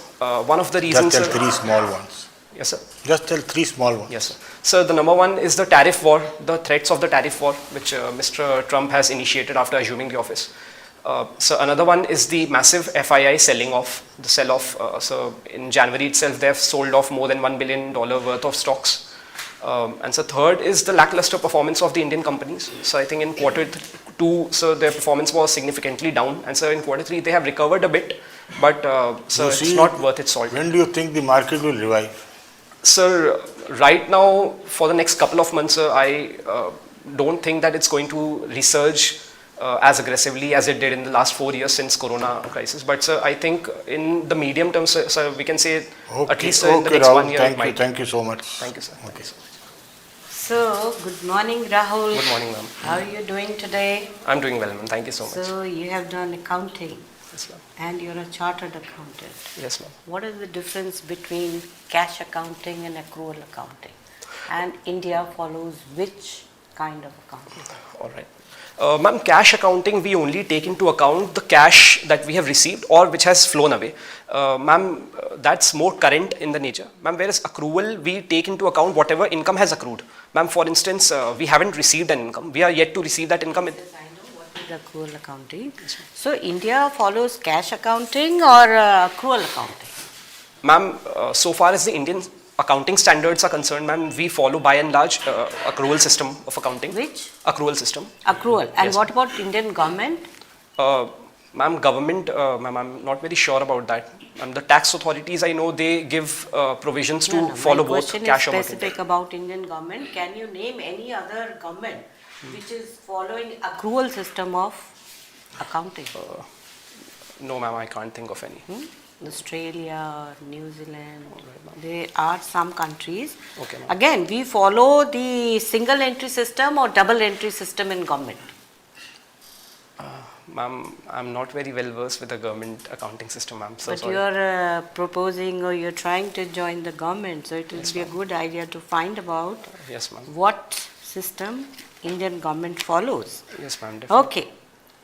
One of the reasons. Just tell three small ones. Yes, sir. Just tell three small ones. Yes, sir. So the number one is the tariff war, the threats of the tariff war, which Mr. Trump has initiated after assuming the office. So another one is the massive FII selling off, the sell-off. So in January itself, they have sold off more than $1 billion worth of stocks. And so third is the lackluster performance of the Indian companies. So I think in Q2, so their performance was significantly down. And so in Q3, they have recovered a bit, but so it's not worth its salt. When do you think the market will revive? Sir, right now, for the next couple of months, sir, I don't think that it's going to resurge as aggressively as it did in the last 4 years since Corona crisis. But sir, I think in the medium term, sir, we can say at least in the next Rahul, 1 year it thank you, might. thank you so much. Thank you, sir. Okay. So, good morning, Rahul. Good morning, ma'am. How are you doing today? I'm doing well, ma'am. Thank you so much. So, you have done accounting Yes, ma'am. and you're a chartered accountant. Yes, ma'am. What is the difference between cash accounting and accrual accounting? And India follows which kind of accounting? All right. Ma'am, cash accounting, we only take into account the cash that we have received or which has flown away. Ma'am, that's more current in the nature. Ma'am, whereas accrual, we take into account whatever income has accrued. Ma'am, for instance, we haven't received an income. We are yet to receive that income. Yes, I know what is accrual accounting. So, India follows cash accounting or accrual accounting? Ma'am, so far as the Indian accounting standards are concerned, ma'am, we follow by and large accrual system of accounting. Which? Accrual system. Accrual. And Yes. what about Indian government? Ma'am, government, ma'am, I'm not very sure about that. The tax authorities, I know they give provisions to follow both cash or My question market. is specific about Indian government. Can you name any other government which is following accrual system of accounting? No, ma'am, I can't think of any. Australia, New Zealand, there are some countries. Okay, ma'am. Again, we follow the single entry system or double entry system in government. Ma'am, I'm not very well versed with the government accounting system, ma'am. So But sorry. you're proposing or you're trying to join the government, so it will be a good idea to find about Yes, ma'am. what system Indian government follows. Yes, ma'am. Definitely. Okay.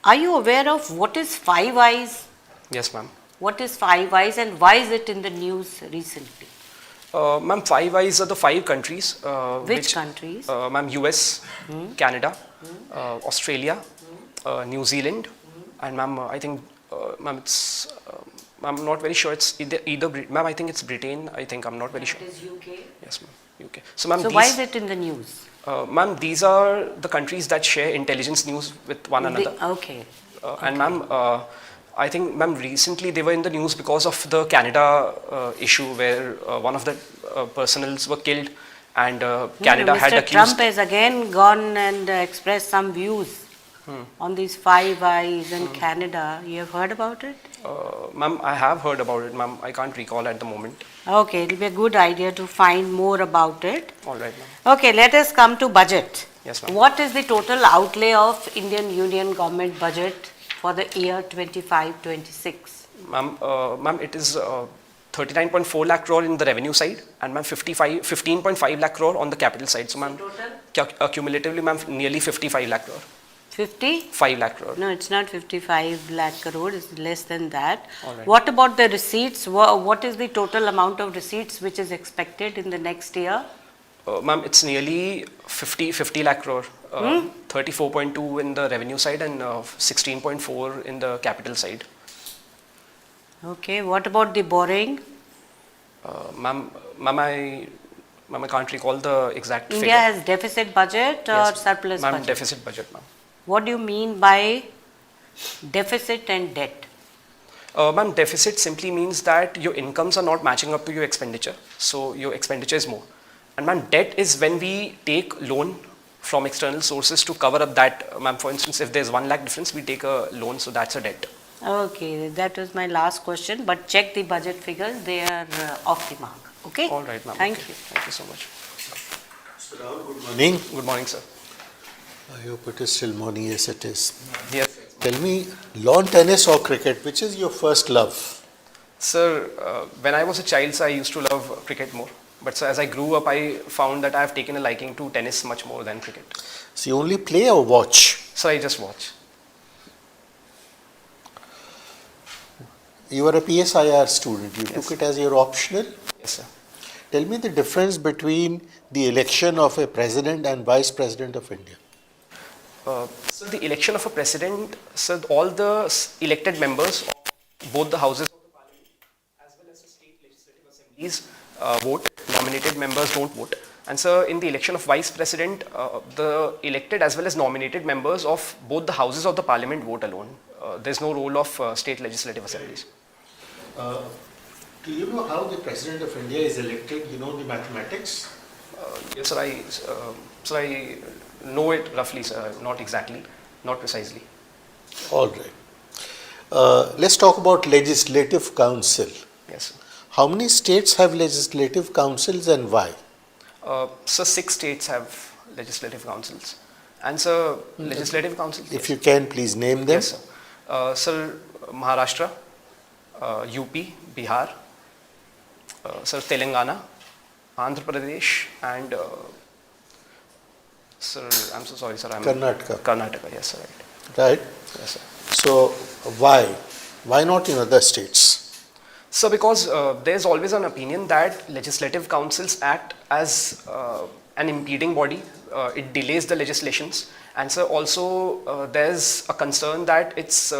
Are you aware of what is Five Eyes? Yes, ma'am. What is Five Eyes and why is it in the news recently? Ma'am, Five Eyes are the 5 countries. Which countries? Ma'am, US, Canada, Australia, New Zealand, and ma'am, I think, ma'am, it's, I'm not very sure. It's either ma'am, I think it's Britain. I think I'm not very sure. It is UK. Yes, ma'am. UK. So, ma'am, So why is it in the news? ma'am, these are the countries that share intelligence news with one another. Okay. And ma'am, I think, ma'am, recently they were in the news because of the Canada issue where one of the personals were killed and Canada had Mr. accused. Trump has again gone and expressed some views on these Five Eyes in Canada. You have heard about it? Ma'am, I have heard about it, ma'am. I can't recall at the moment. Okay, it will be a good idea to find more about it. All right, ma'am. Okay, let us come to budget. Yes, ma'am. What is the total outlay of Indian Union government budget for the year 25-26? Ma'am, it is 39.4 lakh crore in the revenue side and ma'am 15.5 lakh crore on the capital side. So ma'am, cumulatively, ma'am, nearly 55 lakh crore. 50? 5 lakh crore. No, it's not 55 lakh crore, it's less than that. All right. What about the receipts? What is the total amount of receipts which is expected in the next year? Ma'am, it's nearly 50 lakh crore. 34.2 in the revenue side and 16.4 in the capital side. Okay, what about the borrowing? Ma'am, I can't recall the exact India figure. has deficit budget or Yes, surplus ma'am, budget? deficit budget, ma'am. What do you mean by deficit and debt? Ma'am, deficit simply means that your incomes are not matching up to your expenditure. So your expenditure is more. And ma'am, debt is when we take loan from external sources to cover up that. Ma'am, for instance, if there's 1 lakh difference, we take a loan, so that's a debt. Okay, that was my last question, but check the budget figures, they are off the mark, okay? All right, ma'am. Thank Okay. you. Thank you so much. Mr. Rahul, good morning. Good morning, sir. I hope it is still morning. Yes, it is. Yes. Tell me, lawn tennis or cricket, which is your first love? Sir, when I was a child, sir, I used to love cricket more. But sir, as I grew up, I found that I have taken a liking to tennis much more than cricket. So you only play or watch? So I just watch. You are a PSIR student. You Yes. took it as your optional. Yes, sir. Tell me the difference between the election of a president and vice president of India. So the election of a president, so all the elected members of both the houses of the parliament as well as the state legislative assemblies vote. Nominated members don't vote. And so in the election of vice president, the elected as well as nominated members of both the houses of the parliament vote alone. There's no role of state legislative assemblies. Do you know how the president of India is elected? You know the mathematics? Yes, sir, I know it roughly, sir, not exactly, not precisely. All right. Let's talk about legislative council. Yes, sir. How many states have legislative councils and why? So 6 states have legislative councils. And so legislative councils. If you can, please name them. Yes, sir. Sir, Maharashtra, UP, Bihar, sir, Telangana, Andhra Pradesh, and sir, I'm so sorry, sir. Karnataka. Karnataka, yes, sir. Right. Right? Yes, sir. So why? Why not in other states? So because there's always an opinion that legislative councils act as an impeding body, it delays the legislations, and so also there's a concern that it's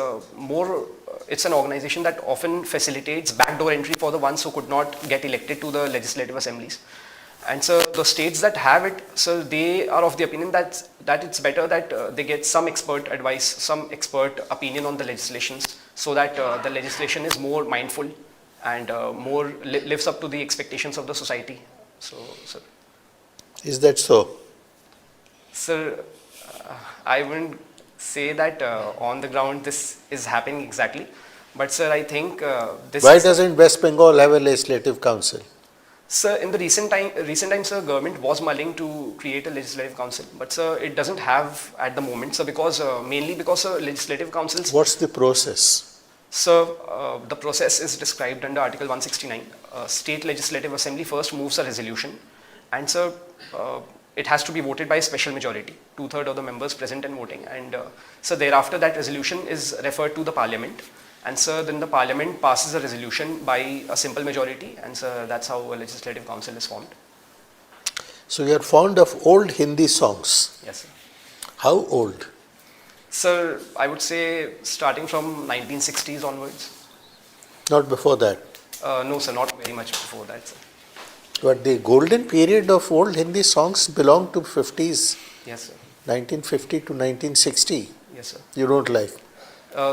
it's an organization that often facilitates backdoor entry for the ones who could not get elected to the legislative assemblies. And so the states that have it, so they are of the opinion that it's better that they get some expert advice, some expert opinion on the legislations, so that the legislation is more mindful and more lives up to the expectations of the society. So, sir. Is that so? Sir, I wouldn't say that on the ground this is happening exactly, but sir, I think this. Why doesn't West Bengal have a legislative council? Sir, in the recent time, sir, government was mulling to create a legislative council, but sir, it doesn't have at the moment, sir, because mainly because legislative councils. What's the process? So, the process is described under Article 169. State Legislative Assembly first moves a resolution, and so it has to be voted by a special majority, 2/3 of the members present and voting. And so thereafter that resolution is referred to the parliament, and so then the parliament passes a resolution by a simple majority, and so that's how a legislative council is formed. So you are fond of old Hindi songs. Yes, sir. How old? Sir, I would say starting from 1960s onwards. Not before that. No, sir, not very much before that, sir. But the golden period of old Hindi songs belong to 50s, Yes, sir. 1950 to 1960. Yes, sir. You don't like?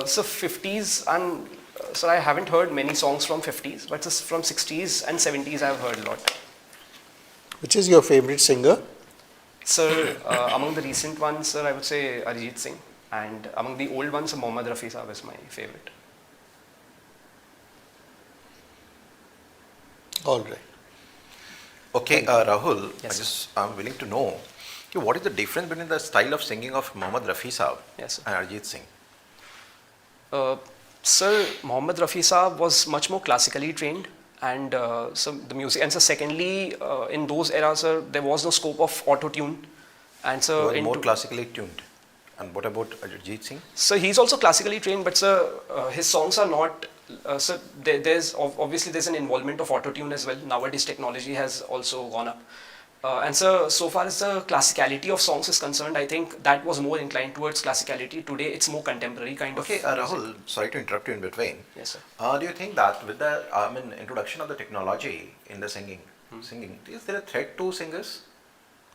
So 50s and sir, I haven't heard many songs from 50s, but just from 60s and 70s I've heard a lot. Which is your favorite singer? Sir, among the recent ones, sir, I would say Arijit Singh, and among the old ones, Mohammad Rafi Saab is my favorite. All right. Okay, Rahul, Yes, I'm willing to know, okay, what is the difference between the style of singing of Mohammad Rafi Saab Yes, sir. and Arjit Singh? Sir, Mohammad Rafi Saab was much more classically trained, and so the music. And so, secondly, in those eras, sir, there was no scope of auto tune, and so He was more into- classically tuned. And what about Arjit Singh? So he's also classically trained, but sir, his songs are not. So there's obviously there's an involvement of auto tune as well. Nowadays, technology has also gone up, and so far as the classicality of songs is concerned, I think that was more inclined towards classicality. Today, it's more contemporary kind of. Okay, music. Rahul, sorry to interrupt you in between. Yes, sir. Do you think that with the introduction of the technology in the singing, is there a threat to singers?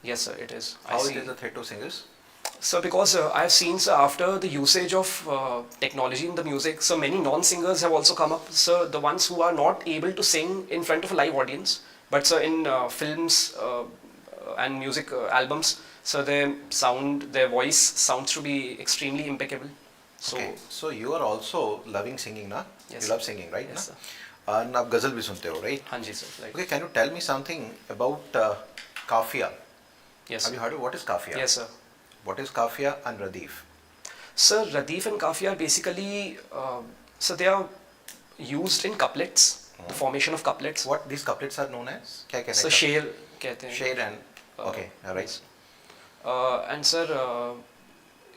Yes, sir. It is. How I it see. is a threat to singers? So because I've seen, sir, after the usage of technology in the music, so many non-singers have also come up. So the ones who are not able to sing in front of a live audience, but sir, in films and music albums, So their voice sounds to be extremely impeccable. So Okay. So you are also loving singing, na? Yes, You sir. love singing, right? Yes, na? sir. And आप गजल भी सुनते हो, right? हाँ जी sir, right. Okay, can you tell me something about kafiya? Yes. Have you heard of what is kafiya? Yes, sir. What is kafiya and radif? Sir, Radif and Kafiya are basically, so they are used in couplets, the formation of couplets. What these couplets are known as? क्या कहते So हैं? शेर कहते हैं. Shade and okay, all right. Yes. And sir,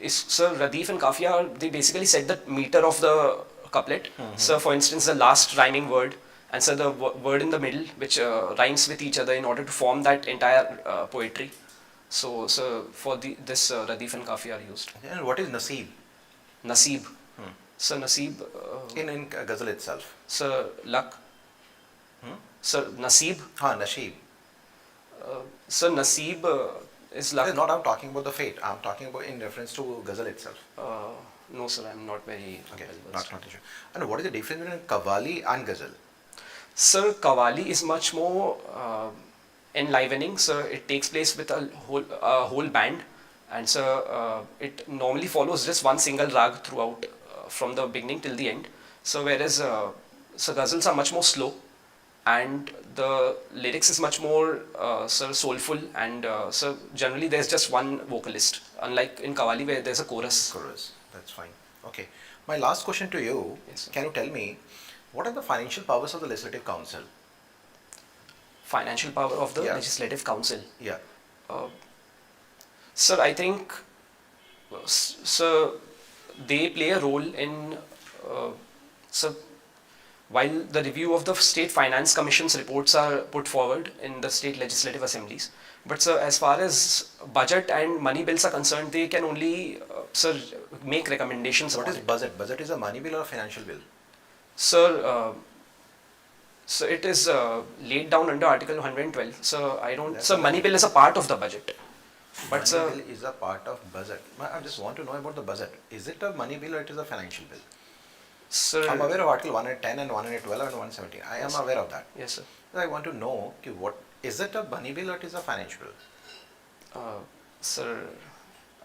sir, Radif and Kafiya, they basically set the meter of the couplet. So for instance, the last rhyming word, and so the word in the middle, which rhymes with each other in order to form that entire poetry. So for this Radif and Kafiya are used. And what is naseeb Naseeb. So Naseeb, in ghazal itself? sir, luck. Sir, Naseeb. हाँ, nasheeb. Sir, Naseeb is luck. Not I'm talking about the fate. I'm talking about in reference to ghazal itself. No, sir, I'm not very Okay, well versed. not sure. And what is the difference between qawwali and ghazal? Sir, Qawwali is much more enlivening. Sir, it takes place with a whole band, and sir, it normally follows just one single rag throughout, from the beginning till the end. So whereas so ghazals are much more slow, and the lyrics is much more sir, soulful, and so generally there's just one vocalist, unlike in Qawwali where there's a chorus. Chorus. That's fine. Okay. My last question to you. Yes, sir. Can you tell me what are the financial powers of the Legislative Council? Financial power of the Yeah. Legislative Council. Yeah. Sir, I think, sir, they play a role in, sir, while the review of the State Finance Commission's reports are put forward in the state legislative assemblies. But sir, as far as budget and money bills are concerned, they can only, sir, make recommendations. What on is it. budget? Budget is a money bill or a financial bill? Sir, so it is laid down under Article 112. So I don't. That's So a money bill is a part of the budget. But money sir, bill is a part of budget. I just want to know about the budget. Is it a money bill or it is a financial bill? sir. I'm aware of Article 110 and 112 and 117. I am aware of that. Yes, sir. I want to know what is it a money bill or it is a financial bill? Sir,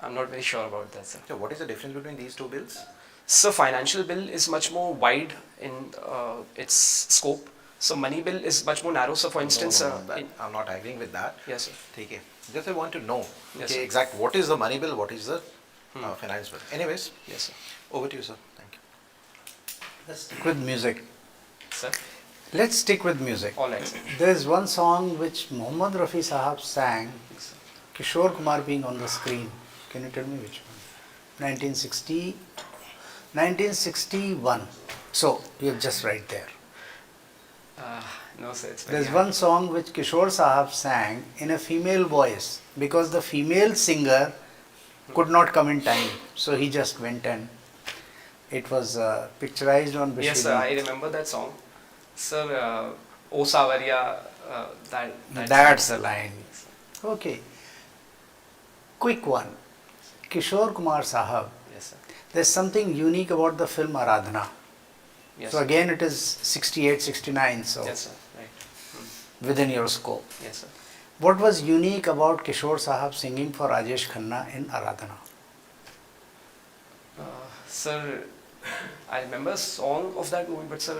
I'm not very sure about that, sir. So what is the difference between these two bills? So financial bill is much more wide in its scope. So money bill is much more narrow. So for instance, I'm not agreeing with that. yes, sir. Okay. Just I want to know Yes, okay, sir. exact what is the money bill, what is the finance bill. Anyways, Yes, sir. over to you, sir. Thank you. Let's stick with music. Sir. Let's stick with music. All right, sir. There is one song which Mohammad Rafi Sahab sang, Kishore Kumar being on the screen. Can you tell me which one? 1961. So, you're just right there. No, sir. It's very There's hard. one song which Kishore Sahab sang in a female voice because the female singer could not come in time. So he just went and it was picturized on Bashiri. Yes, sir. I remember that song. Sir, O Savaria, that That's the line. Okay. Quick one. Kishore Kumar Sahab. Yes, sir. There's something unique about the film Aradhana. Yes, So sir. again it is 68, 69, so Yes, sir. Right. within your scope. Yes, sir. What was unique about Kishore Sahab singing for Rajesh Khanna in Aradhana? Sir, I remember a song of that movie, but sir,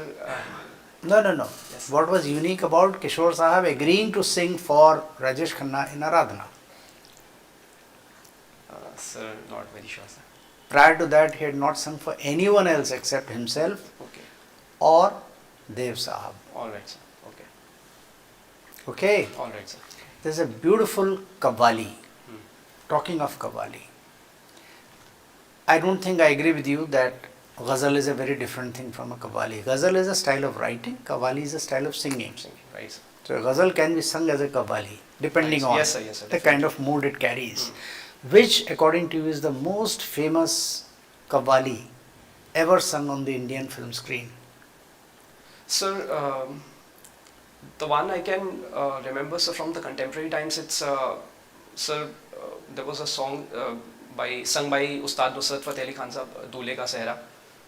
No. Yes. What was unique about Kishore Sahab agreeing to sing for Rajesh Khanna in Aradhana? sir, not very sure, sir. Prior to that, he had not sung for anyone else except himself Okay. or Dev Sahab. All right, sir. Okay. Okay, All right, sir. there's a beautiful Qawwali. Talking of Qawwali, I don't think I agree with you that Ghazal is a very different thing from a Qawwali. Ghazal is a style of writing, Qawwali is a style of singing. Right, sir. So a Ghazal can be sung as a Qawwali, depending Right. on Yes, sir, yes, sir, the kind of mood it carries. Which, according to you, is the most famous Qawwali ever sung on the Indian film screen? Sir, the one I can remember, sir, from the contemporary times, it's, sir, there was a song sung by Ustad Nusrat Fateh Ali Khan Sahab, Dule Ka Sehra.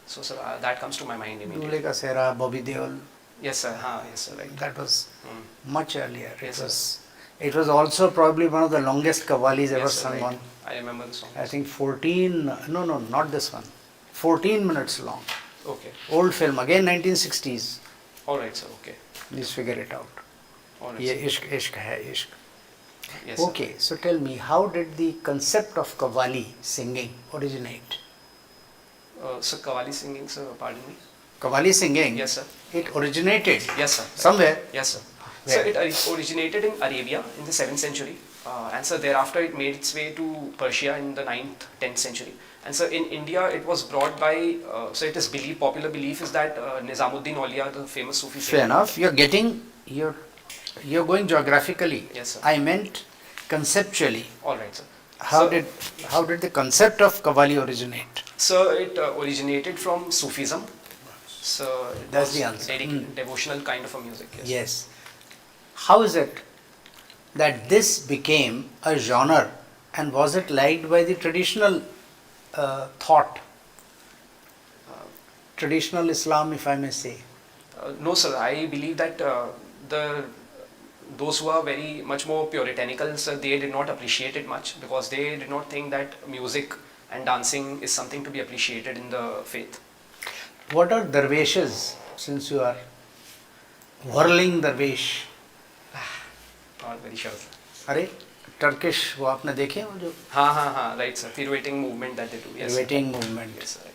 So, sir, that comes to my mind immediately. Dule Ka Sehra, Bobby Deol, Yes, sir. Yes, sir. Right. that was Hmm. much earlier. It Yes, was It was also probably one of the longest qawwalis ever Yes, sir, sung right. on. I remember the song. I think 14, no, no, not this one. 14 minutes long. Okay. Old film, again 1960s. All right, sir. Okay. Please figure it out. All right. Ye Sir. ishq, ishq hai, ishq. Yes, sir. Okay, so tell me, how did the concept of qawwali singing originate? So Qawwali singing, sir. Pardon me. Qawwali singing, Yes, sir. it originated Yes, sir. somewhere. Yes, sir. Where? So it originated in Arabia in the 7th century, and so thereafter it made its way to Persia in the 9th, 10th century. And so in India it was brought by, so it is popular belief is that Nizamuddin Auliya, the famous Sufi Fair saint. enough, you're going geographically. Yes, sir. I meant conceptually. All right, sir. How So- did the concept of qawwali originate? So it originated from Sufism. So it That's was the answer. devotional kind of a music. Yes. Yes. How is it that this became a genre, and was it liked by the traditional thought? Traditional Islam, if I may say. No, sir. I believe that those who are very much more puritanical, so they did not appreciate it much because they did not think that music and dancing is something to be appreciated in the faith. What are dervishes, since you are whirling dervish? Not very sure, sir. अरे Turkish वो आपने देखे हैं वो जो हाँ, right, sir. Pirouetting movement that they do. Yes, sir. pirouetting movement. Yes, sir, right.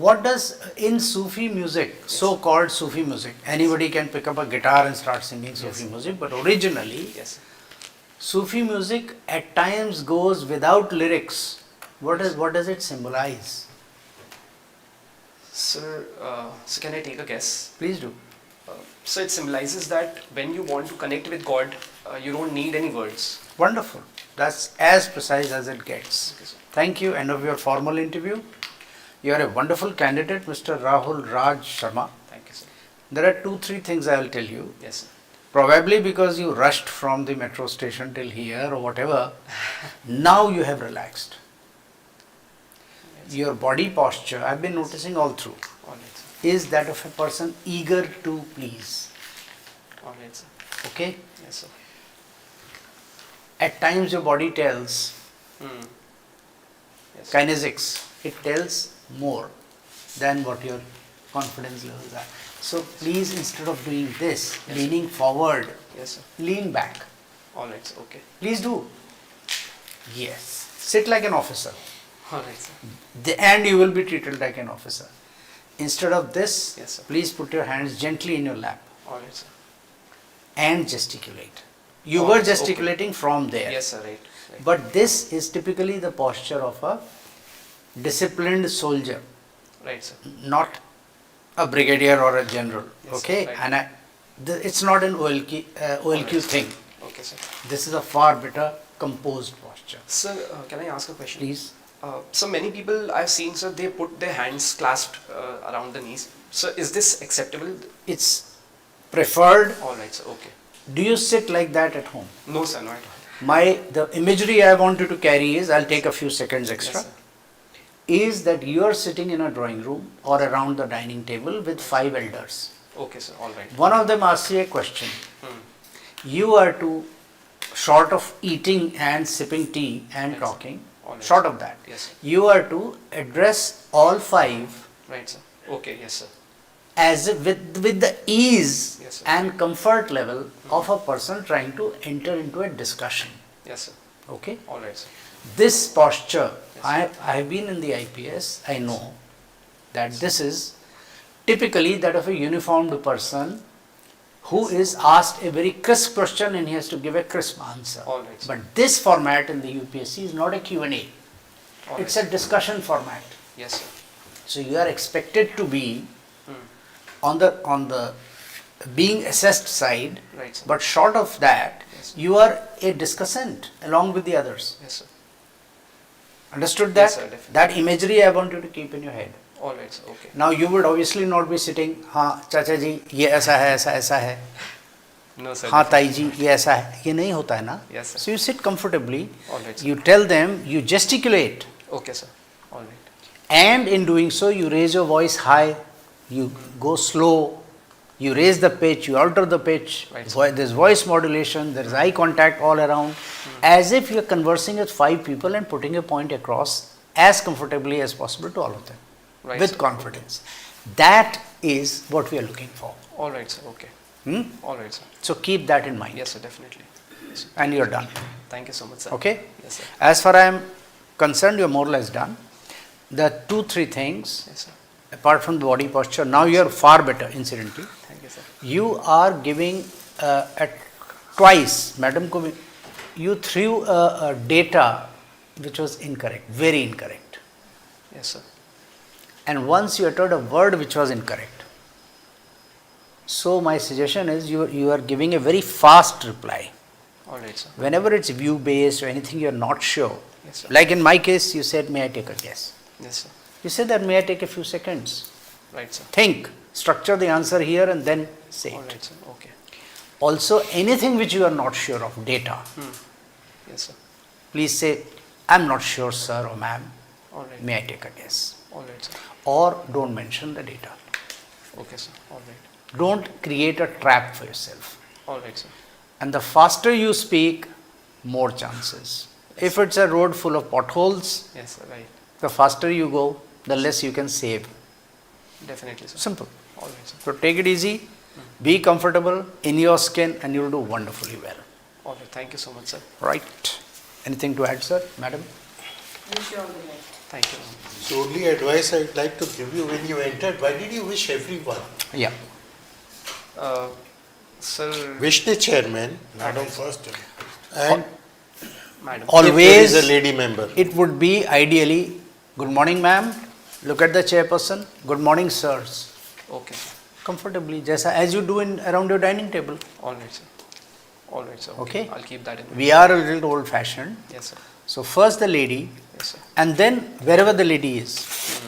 What does in Sufi music, so-called Sufi music, anybody can pick up a guitar and start singing Sufi music, but originally Yes. Sufi music at times goes without lyrics. What does it symbolize? Sir, so can I take a guess? Please do. So it symbolizes that when you want to connect with God, you don't need any words. Wonderful. That's as precise as it gets. Okay, sir. Thank you. End of your formal interview. You are a wonderful candidate, Mr. Rahul Raj Sharma. Thank you, sir. There are 2-3 things I will tell you. Yes, sir. Probably because you rushed from the metro station till here or whatever, now you have relaxed. Your body posture, I've been noticing all through, All right, sir. is that of a person eager to please. All right, sir. Okay? Yes, sir. At times your body tells Yes, sir. kinesics, it tells more than what your confidence levels are. So please, instead of doing this, Yes, leaning forward, Yes, sir. lean back. All right, sir. Okay. Please do. Yes. Sit like an officer. All right, sir. And you will be treated like an officer. Instead of this, Yes, sir. please put your hands gently in your lap All right, sir. and gesticulate. You Oh, were okay. gesticulating from there. Yes, sir. Right. Right. But this is typically the posture of a disciplined soldier, Right, sir. not a brigadier or a general. Yes, Okay? right. And it's not an OLQ thing. Okay, sir. This is a far better composed posture. Sir, can I ask a question? Please. So many people I've seen, sir, they put their hands clasped around the knees. So is this acceptable? It's preferred. All right, sir. Okay. Do you sit like that at home? No, sir, not at all. The imagery I want you to carry is, I'll take a few seconds extra, Yes, sir. is that you are sitting in a drawing room or around the dining table with 5 elders. Okay, sir. All right. One of them asks you a question. Hmm. You are to, short of eating and sipping tea and Right, sir. talking, All right, short sir. of that, Yes, sir. you are to address all 5 Right, sir. Okay, yes, sir. as if with the ease Yes, sir. and comfort level of a person trying to enter into a discussion. Yes, sir. Okay? All right, sir. This posture, Yes. I have been in the IPS, I know that this is typically that of a uniformed person who is asked a very crisp question and he has to give a crisp answer. All right, sir. But this format in the UPSC is not a Q&A, All it's right, a discussion format. yes, sir. So you are expected to be Hmm. on the being assessed side, Right, sir. but short of that, Yes, sir. you are a discussant along with the others. Yes, sir. Understood that? Yes, sir, definitely. That imagery I want you to keep in your head. All right, sir. Okay. Now you would obviously not be sitting, हाँ चाचा जी ये ऐसा है ऐसा ऐसा है, No, sir. हाँ ताई जी ये ऐसा है, ये नहीं होता है ना. Yes, sir. So you sit comfortably, All right, sir. you tell them, you gesticulate, Okay, sir. All right. and in doing so you raise your voice high, you go slow, You raise the pitch, you alter the pitch, Right, sir. there's voice modulation, there's eye contact all around, as if you're conversing with 5 people and putting a point across as comfortably as possible to all of them, Right, with sir. confidence. That is what we are looking for. All right, sir. Okay. All right, sir. So keep that in mind. Yes, sir. Definitely. Yes, sir. And you're done. Thank you so much, sir. Okay? Yes, sir. As far I am concerned, you're more or less done. The 2-3 things, Yes, sir. apart from the body posture, now you are far better, incidentally. Thank you, sir. You are giving at twice, madam, you threw a data which was incorrect, very incorrect. Yes, sir. And once you uttered a word which was incorrect. So my suggestion is you are giving a very fast reply. All right, sir. Whenever it's view based or anything you're not sure, Yes, sir. like in my case, you said, may I take a guess? Yes, sir. You said that, may I take a few seconds? Right, sir. Think, structure the answer here and then say All it. right, sir. Okay. Also, anything which you are not sure of, data, Yes, sir. please say, I'm not sure, sir or ma'am, All right. may I take a guess? All right, sir. Or don't mention the data. Okay, sir. All right. Don't create a trap for yourself. All right, sir. And the faster you speak, more chances. If it's a road full of potholes, Yes, sir. Right. the faster you go, the less you can save. Definitely, sir. Simple. All right, sir. So take it easy, be comfortable in your skin, and you'll do wonderfully well. All right. Thank you so much, sir. Right. Anything to add, sir, madam? Thank you. So only advice I'd like to give you, when you entered, why did you wish everyone? Yeah. Sir, Wish the chairman Madam first. and madam. if there Always, is a lady member. it would be ideally, good morning, ma'am. Look at the chairperson. Good morning, sirs. Okay, sir. Comfortably, just as you do in around your dining table. All right, sir. All right, sir. Okay. I'll keep that in mind. We are a little old-fashioned. Yes, sir. So first the lady, Yes, sir. and then wherever the lady is.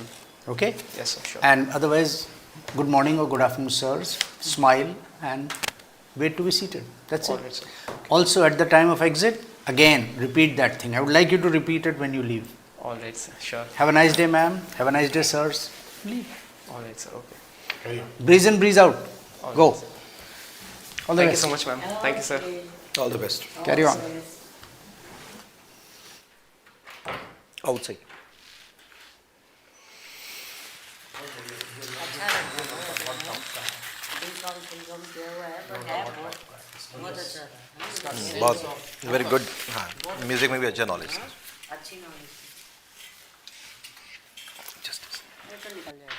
Okay. Yes, sir. Sure. And otherwise, good morning or good afternoon, sirs. Smile and wait to be seated. That's All it. right, sir. Also, at the time of exit, again repeat that thing. I would like you to repeat it when you leave. All right, sir. Sure. Have a nice day, ma'am. Have a nice day, sirs. Leave. All right, sir. Okay. Carry on. Breeze in, breeze out. All Go. right, sir. All the Thank you best. so much, ma'am. Thank you, sir. All the best. Carry on. Outside. बहुत very good हाँ music में भी अच्छा knowledge है अच्छी knowledge just ये तो निकल जाएगा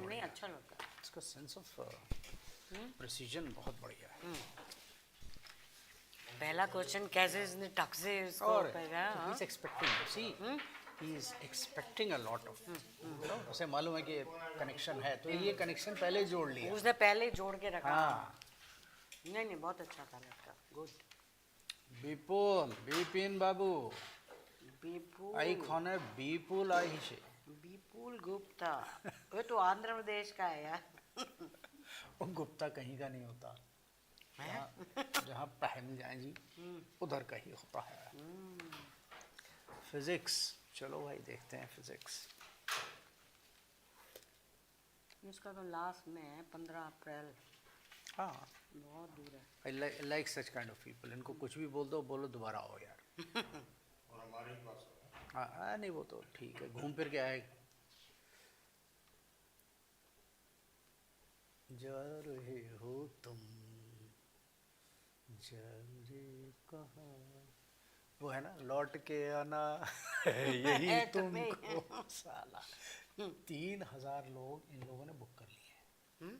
नहीं अच्छा लगता है इसका सेंस ऑफ प्रिसीजन बहुत बढ़िया है. पहला क्वेश्चन कैसे इसने टक से इसको और पहला he is expecting, see, he is expecting a lot of, उसे मालूम है कि कनेक्शन है, तो ये कनेक्शन पहले जोड़ लिया. उसने पहले ही जोड़ के रखा हाँ. नहीं नहीं बहुत अच्छा था लड़का गुड বিপুল, বিপিন বাবু, विपुल आई खाने বিপুল आहिशे. विपुल गुप्ता वो तो आंध्र प्रदेश का है यार वो गुप्ता कहीं का नहीं होता. जहाँ पहन जाए जी, उधर का ही होता है. फिजिक्स, चलो भाई देखते हैं फिजिक्स. इसका तो लास्ट में है 15 अप्रैल हाँ. बहुत दूर है I like such kind of people. इनको कुछ भी बोल दो, बोलो दोबारा आओ यार. हाँ नहीं वो तो ठीक है, घूम फिर के आए. जा रहे हो तुम, जाने कहाँ, वो है ना, लौट के आना यही तुमको. साला 3,000 लोग इन लोगों ने बुक कर लिए.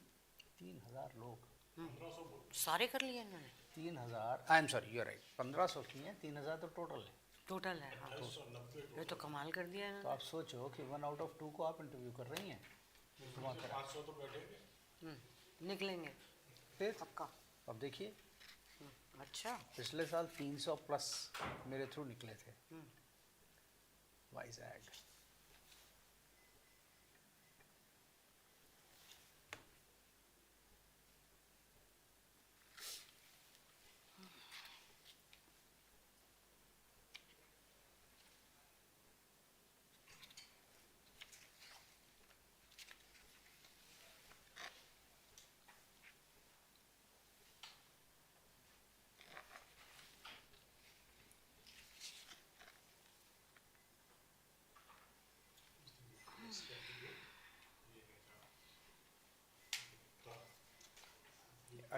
3,000 लोग. सारे कर लिए इन्होंने 3,000, I am sorry, you are right. 1,500 की है, 3,000 तो टोटल है. टोटल है हाँ ये तो कमाल कर दिया तो इन्होंने आप सोचो कि 1 आउट ऑफ 2 को आप इंटरव्यू कर रही हैं. निकलेंगे फिर पक्का अब देखिए, अच्छा पिछले साल 300 प्लस मेरे थ्रू निकले थे. वाइजैग.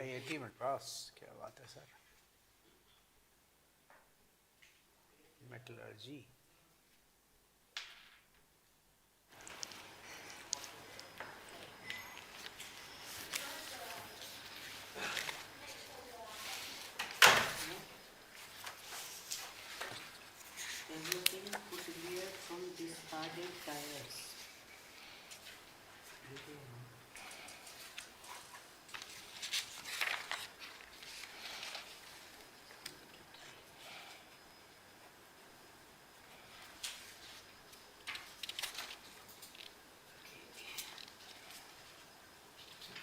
IIT Madras, क्या बात है sir. Metallurgy. Developing footwear from discarded tires.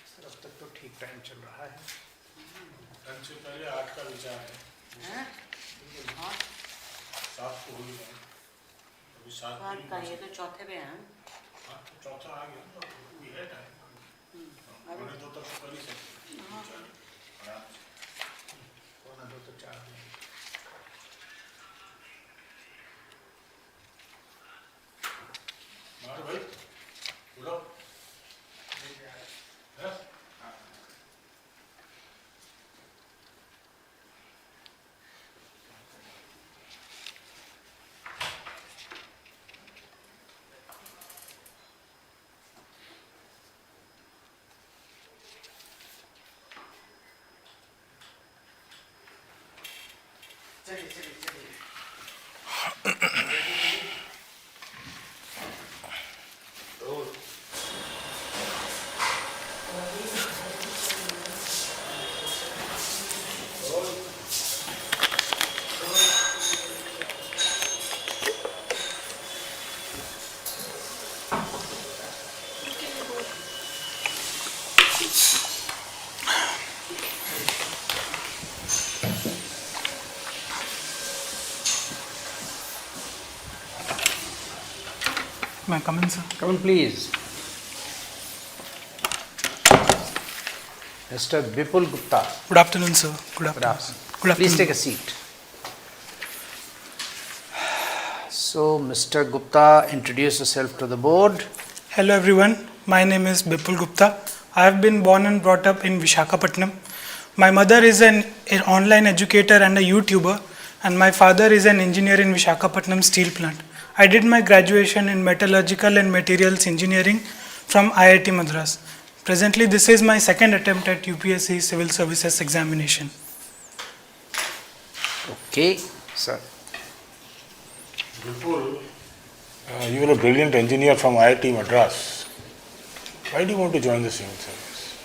Sir अब तक तो ठीक टाइम चल रहा है. ढंग से पहले 8 का विचार है. हैं? हाँ, 7 को हो ही गए. अभी 7 बात का ये तो चौथे पे हैं. हाँ, तो चौथा आ गया ना, we had time. पौने 2 तक तो कर ही सकते हैं. चलिए, आराम से. पौना 2 तो 4 में. मार भाई, उड़ो. हैं? May I come in, sir? Come on, please. Mr. Bipul Gupta. Good afternoon, sir. Good Good afternoon. afternoon. Good Please afternoon. take a seat. So, Mr. Gupta, introduce yourself to the board. Hello, everyone. My name is Bipul Gupta. I have been born and brought up in Vishakhapatnam. My mother is an online educator and a YouTuber, and my father is an engineer in Vishakhapatnam steel plant. I did my graduation in metallurgical and materials engineering from IIT Madras. Presently, this is my second attempt at UPSC Civil Services examination. Okay, sir. Vipul, you are a brilliant engineer from IIT Madras. Why do you want to join the civil service?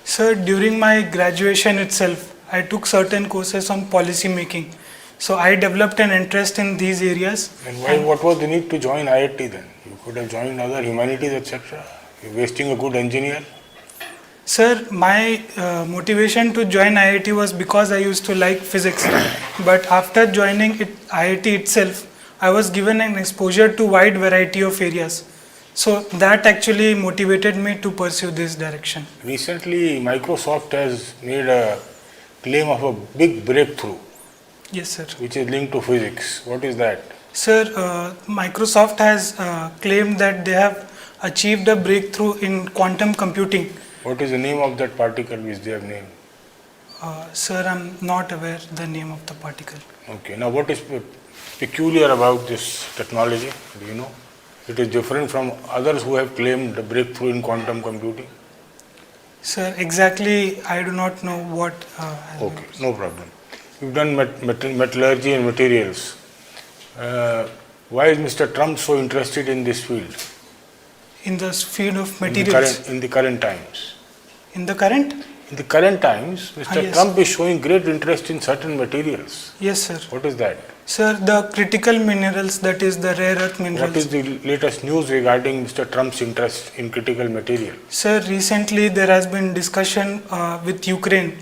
Sir, during my graduation itself, I took certain courses on policy making. So I developed an interest in these areas. And why? What was the need to join IIT then? You could have joined other humanities, etc. You're wasting a good engineer. Sir, my motivation to join IIT was because I used to like physics. But after joining IIT itself, I was given an exposure to wide variety of areas. So that actually motivated me to pursue this direction. Recently, Microsoft has made a claim of a big breakthrough, Yes, sir. which is linked to physics. What is that? Sir, Microsoft has claimed that they have achieved a breakthrough in quantum computing. What is the name of that particle which they have named? Sir, I'm not aware the name of the particle. Okay. Now, what is peculiar about this technology? Do you know? It is different from others who have claimed the breakthrough in quantum computing. Sir, exactly, I do not know what. Okay, no problem. You've done metallurgy and materials. Why is Mr. Trump so interested in this field? In the field of In materials. the current times. In the current? In the current times, Mr. Yes. Trump is showing great interest in certain materials. Yes, sir. What is that? Sir, the critical minerals, that is the rare earth minerals. What is the latest news regarding Mr. Trump's interest in critical material? Sir, recently there has been discussion with Ukraine,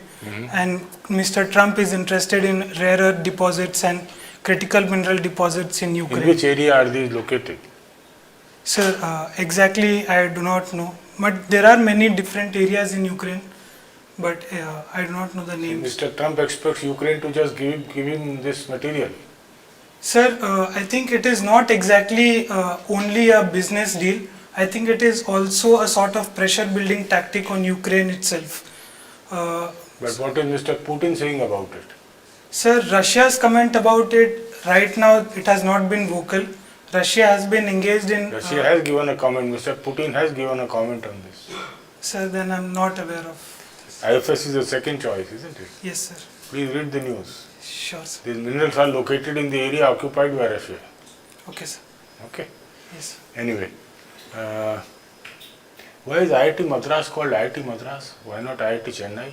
and Mr. Trump is interested in rare earth deposits and critical mineral deposits in In Ukraine. which area are these located? Sir, exactly I do not know, but there are many different areas in Ukraine, but I do not know the names. Mr. Trump expects Ukraine to just give him this material. Sir, I think it is not exactly only a business deal. I think it is also a sort of pressure building tactic on Ukraine itself. But what is Mr. Putin saying about it? Sir, Russia's comment about it right now, it has not been vocal. Russia has been engaged in. Russia has given a comment. Mr. Putin has given a comment on this. Sir, then I'm not aware of. IFS is the second choice, isn't it? Yes, sir. Please read the news. Sure, sir. These minerals are located in the area occupied by Russia. Okay, sir. Okay. Yes, sir. Anyway, why is IIT Madras called IIT Madras? Why not IIT Chennai?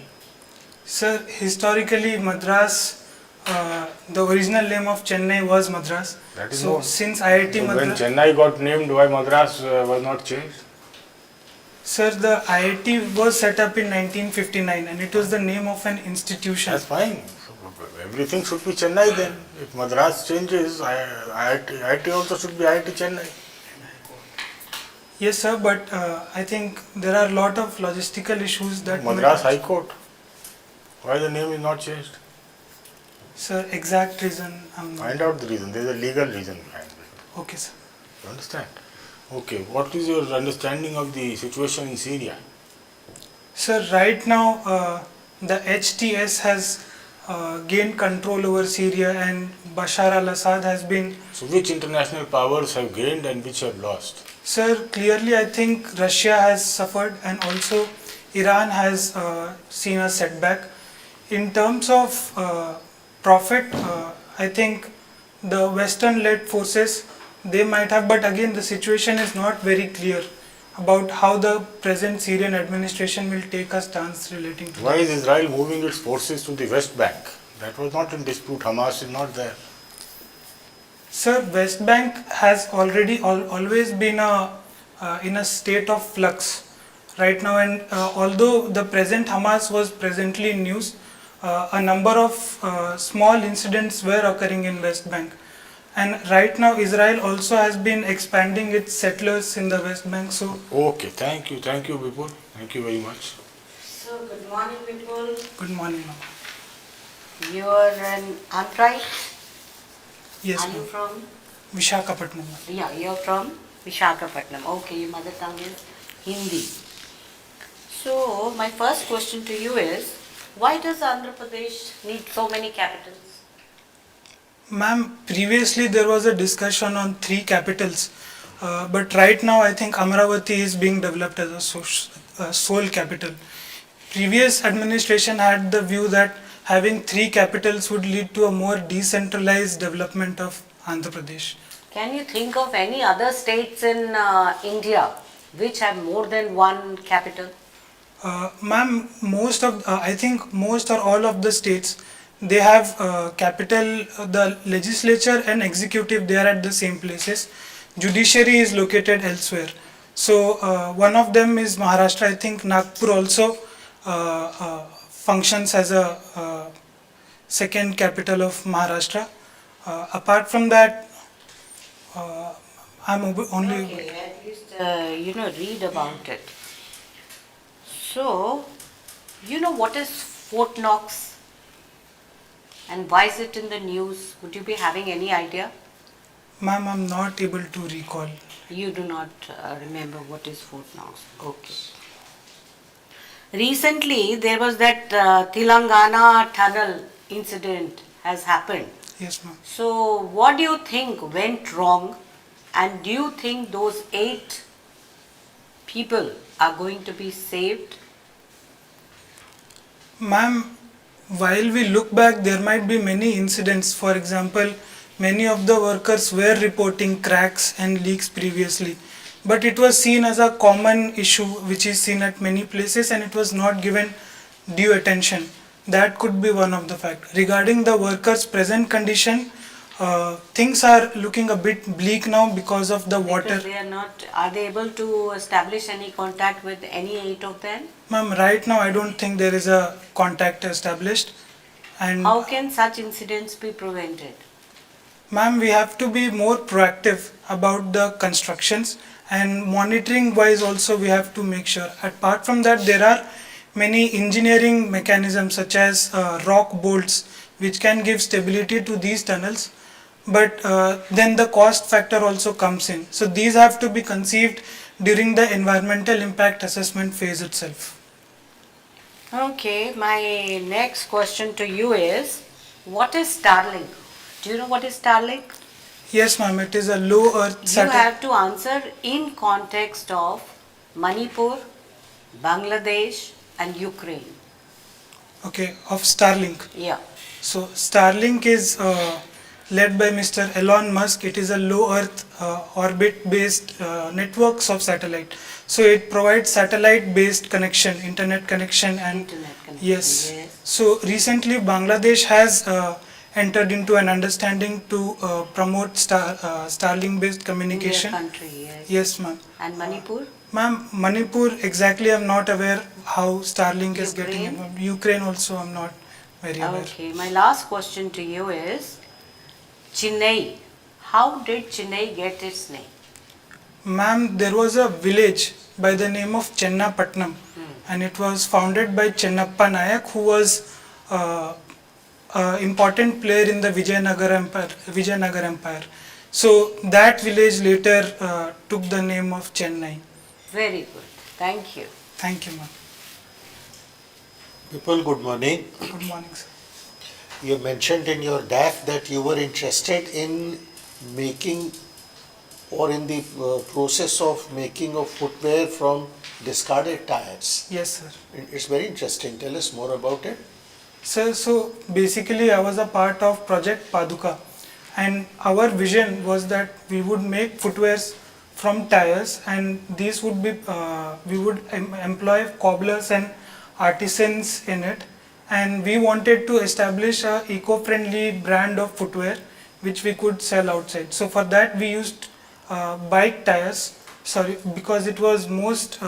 Sir, historically, Madras, the original name of Chennai was Madras. That is So, known. since IIT So when Madras. Chennai got named, why Madras was not changed? Sir, the IIT was set up in 1959 and it was the name of an institution. That's fine. So, everything should be Chennai then. If Madras changes, IIT also should be IIT Chennai. Yes, sir, but I think there are a lot of logistical issues that. Madras High Court. Why the name is not changed? Sir, exact reason I'm not. Find out the reason. There is a legal reason behind it. Okay, sir. You understand? Okay. What is your understanding of the situation in Syria? Sir, right now the HTS has gained control over Syria and Bashar al-Assad has been. So which international powers have gained and which have lost? Sir, clearly I think Russia has suffered and also Iran has seen a setback. In terms of profit, I think the Western-led forces, they might have, but again the situation is not very clear about how the present Syrian administration will take a stance relating to Why is Israel moving its forces to the West Bank? That was not in dispute. Hamas is not there. Sir, West Bank has already always been in a state of flux right now, and although the present Hamas was presently in news, a number of small incidents were occurring in West Bank. And right now Israel also has been expanding its settlers in the West Bank. So. Okay, thank you, Vipul. Thank you very much. So, good morning, people. Good morning, ma'am. You are an Onlyias? Yes, Are you ma'am. from? Vishakhapatnam, ma'am. Yeah, you're from Vishakhapatnam. Okay, your mother tongue is Hindi. So, my first question to you is, why does Andhra Pradesh need so many capitals? Ma'am, previously there was a discussion on 3 capitals, but right now I think Amravati is being developed as a sole capital. Previous administration had the view that having 3 capitals would lead to a more decentralized development of Andhra Pradesh. Can you think of any other states in India which have more than one capital? Ma'am, I think most or all of the states, they have capital, the legislature and executive, they are at the same places. Judiciary is located elsewhere. So one of them is Maharashtra. I think Nagpur also functions as a second capital of Maharashtra. Apart from that, I'm only. Okay, at least read about it. So, what is Fort Knox? And why is it in the news? Would you be having any idea? Ma'am, I'm not able to recall. You do not remember what is Fort Knox. Okay. Recently, there was that Telangana tunnel incident has happened. Yes, ma'am. So, what do you think went wrong? And do you think those 8 people are going to be saved? Ma'am, while we look back, there might be many incidents. For example, many of the workers were reporting cracks and leaks previously, but it was seen as a common issue which is seen at many places and it was not given due attention. That could be one of the factors. Regarding the workers' present condition, things are looking a bit bleak now because of the water. Because they are not, are they able to establish any contact with any 8 of them? Ma'am, right now I don't think there is a contact established. And How can such incidents be prevented? ma'am, we have to be more proactive about the constructions, and monitoring wise also we have to make sure. Apart from that, there are many engineering mechanisms such as rock bolts which can give stability to these tunnels, but then the cost factor also comes in. So these have to be conceived during the environmental impact assessment phase itself. Okay, my next question to you is, what is Starlink? Do you know what is Starlink? Yes, ma'am, it is a low Earth You satellite. have to answer in context of Manipur, Bangladesh and Ukraine. Okay, of Starlink. Yeah. So Starlink is led by Mr. Elon Musk. It is a low Earth orbit based networks of satellite. So it provides satellite based connection, internet connection and Internet connection, yes. yes. So recently Bangladesh has entered into an understanding to promote Starlink based In their communication. country, yes. Yes, ma'am. And Manipur? Ma'am, Manipur exactly I'm not aware how Starlink is getting Ukraine? involved. Ukraine also I'm not very aware. Okay, my last question to you is, Chennai. How did Chennai get its name? Ma'am, there was a village by the name of Chennapatnam and it was founded by Chennappa Nayak who was an important player in the Vijayanagar Empire. So that village later took the name of Chennai. Very good. Thank you. Thank you, ma'am. People, good morning. Good morning, sir. You mentioned in your DAF that you were interested in making or in the process of making of footwear from discarded tires. Yes, sir. It's very interesting. Tell us more about it. Sir, so basically I was a part of Project Paduka and our vision was that we would make footwears from tires and these would be, we would employ cobblers and artisans in it and we wanted to establish a eco-friendly brand of footwear which we could sell outside. So for that we used bike tires, because it was most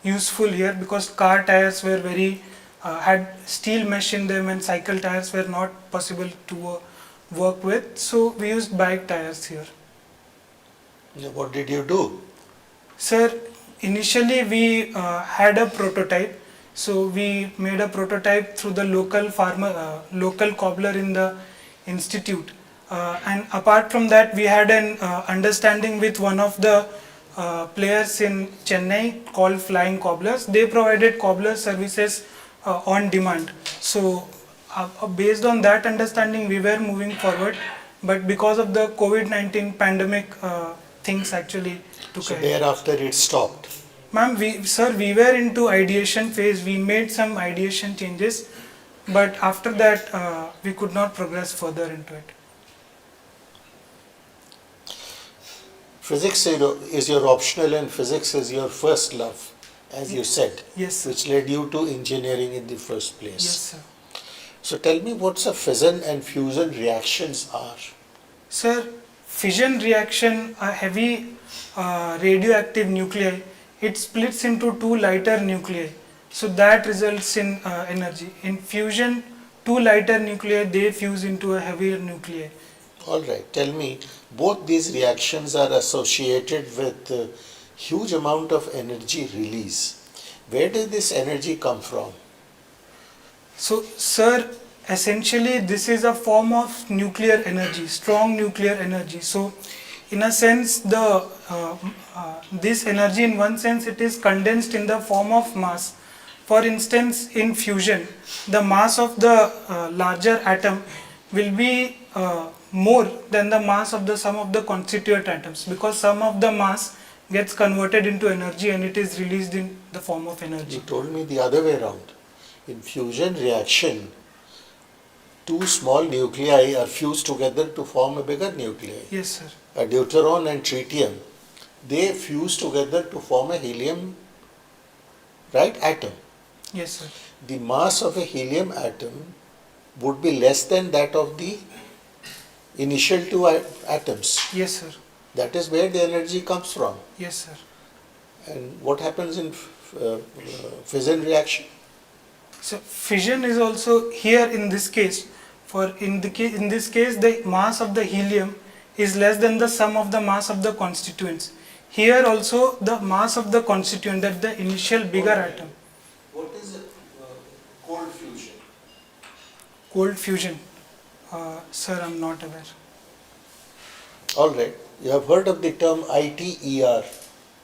useful here because car tires were very had steel mesh in them and cycle tires were not possible to work with, so we used bike tires here. What did you do? Sir, initially we had a prototype, so we made a prototype through the local farmer, local cobbler in the institute, and apart from that we had an understanding with one of the players in Chennai called Flying Cobblers. They provided cobbler services on demand. So based on that understanding we were moving forward, but because of the COVID-19 pandemic things actually took So a thereafter it stopped. Ma'am, we were into ideation phase. We made some ideation changes, but after that we could not progress further into it. Physics is your optional and physics is your first love, as you said, Yes, sir. which led you to engineering in the first place. Yes, sir. So tell me what's a fission and fusion reactions are. Sir, fission reaction, a heavy radioactive nuclei, it splits into two lighter nuclei. So that results in energy. In fusion, two lighter nuclei, they fuse into a heavier nuclei. All right, tell me, both these reactions are associated with huge amount of energy release. Where does this energy come from? So, sir, essentially this is a form of nuclear energy, strong nuclear energy. So, in a sense, this energy, in one sense, it is condensed in the form of mass. For instance, in fusion, the mass of the larger atom will be more than the mass of the sum of the constituent atoms, because sum of the mass gets converted into energy and it is released in the form of energy. You told me the other way around. In fusion reaction, two small nuclei are fused together to form a bigger nuclei. Yes, sir. A deuteron and tritium, they fuse together to form a helium, right, atom. Yes, sir. The mass of a helium atom would be less than that of the initial two atoms. Yes, sir. That is where the energy comes from. Yes, sir. And what happens in fission reaction? So fission is also here in this case. In this case, the mass of the helium is less than the sum of the mass of the constituents. Here also the mass of the constituent, that the initial bigger atom. What is cold fusion? Cold fusion. Sir, I am not aware. All right. You have heard of the term ITER.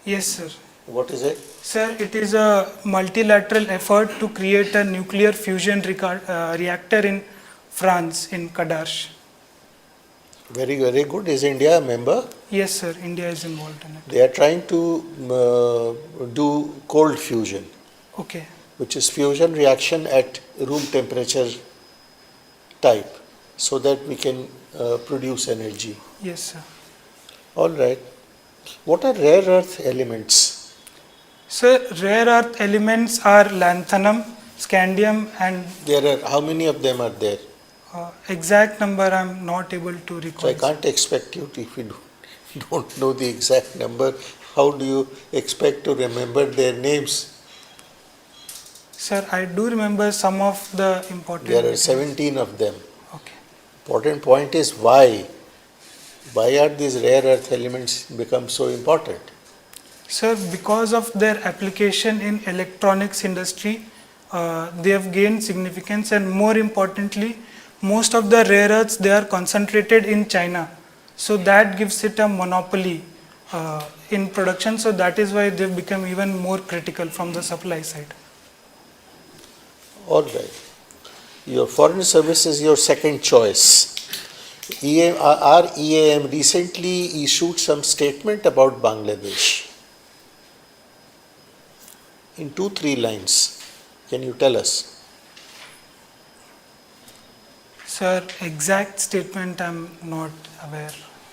Yes, sir. What is it? Sir, it is a multilateral effort to create a nuclear fusion reactor in France, in Kadarsh. Very, very good. Is India a member? Yes, sir, India is involved in it. They are trying to do cold fusion, Okay. which is fusion reaction at room temperature type, so that we can produce energy. Yes, sir. All right. What are rare earth elements? Sir, rare earth elements are lanthanum, scandium, and There are, how many of them are there? exact number I'm not able to So recall. I can't expect you to, if you don't know the exact number, how do you expect to remember their names? Sir, I do remember some of the important. There are details. 17 of them. Okay. Important point is why? Why are these rare earth elements become so important? Sir, because of their application in electronics industry, they have gained significance, and more importantly, most of the rare earths, they are concentrated in China. So that gives it a monopoly in production. So that is why they've become even more critical from the supply side. All right. Your foreign service is your second choice. Our EAM recently issued some statement about Bangladesh. In 2-3 lines, can you tell us? Sir, exact statement I'm not aware.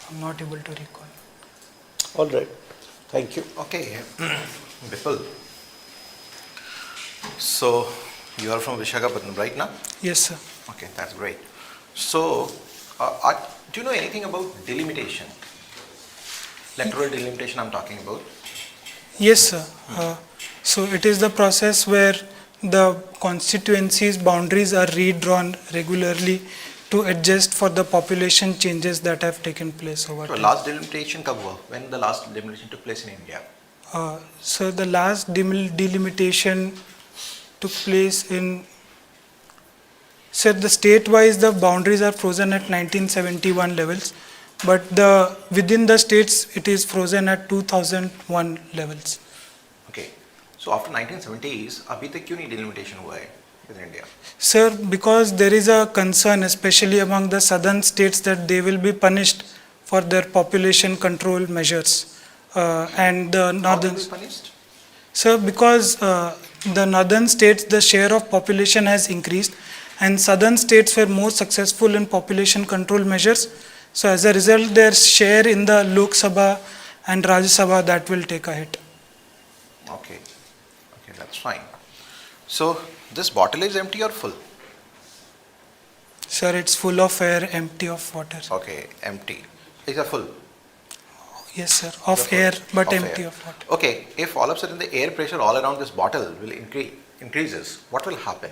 I'm not able to recall. All right. Thank you. Okay, Bipul. So you are from Visakhapatnam right now? Yes, sir. Okay, that's great. So, do you know anything about delimitation? Electoral delimitation I'm talking about. Yes, sir. So it is the process where the constituencies' boundaries are redrawn regularly to adjust for the population changes that have taken place over So time. last delimitation कब हुआ? When the last delimitation took place in India? So the last delimitation took place in, sir, the state-wise the boundaries are frozen at 1971 levels, but within the states it is frozen at 2001 levels. Okay. So after 1970s, अभी तक क्यों नहीं delimitation हुआ है in India? Sir, because there is a concern, especially among the southern states, that they will be punished for their population control measures, and the How northern. will be punished? Sir, because the northern states, the share of population has increased, and southern states were more successful in population control measures. So as a result, their share in the Lok Sabha and Rajya Sabha, that will take a hit. Okay. Okay, that's fine. So this bottle is empty or full? Sir, it's full of air, empty of water. Okay, empty. Is it full? Yes, sir, of Full. air, but Of empty air. of water. Okay, if all of a sudden the air pressure all around this bottle will increases, what will happen?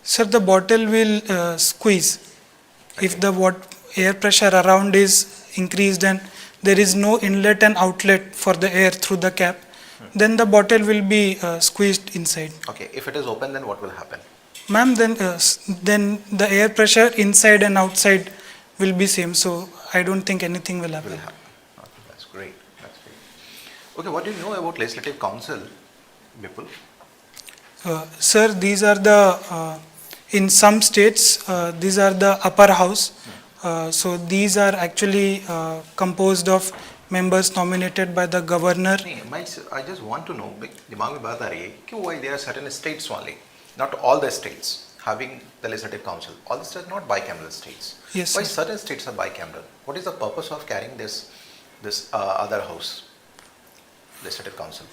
Sir, the bottle will squeeze. If the air pressure around is increased and there is no inlet and outlet for the air through the cap, then the bottle will be squeezed inside. Okay, if it is open, then what will happen? Ma'am, then the air pressure inside and outside will be same. So I don't think anything will happen. Okay, that's great. That's great. Okay, what do you know about Legislative Council, Bipul? Sir, these are the, in some states, these are the upper house. So these are actually composed of members nominated by the governor. I just want to know, दिमाग में बात आ रही है कि why there are certain states only, not all the states having the Legislative Council. All the states are not bicameral states. Yes, Why sir. certain states are bicameral? What is the purpose of carrying this other house, Legislative Council?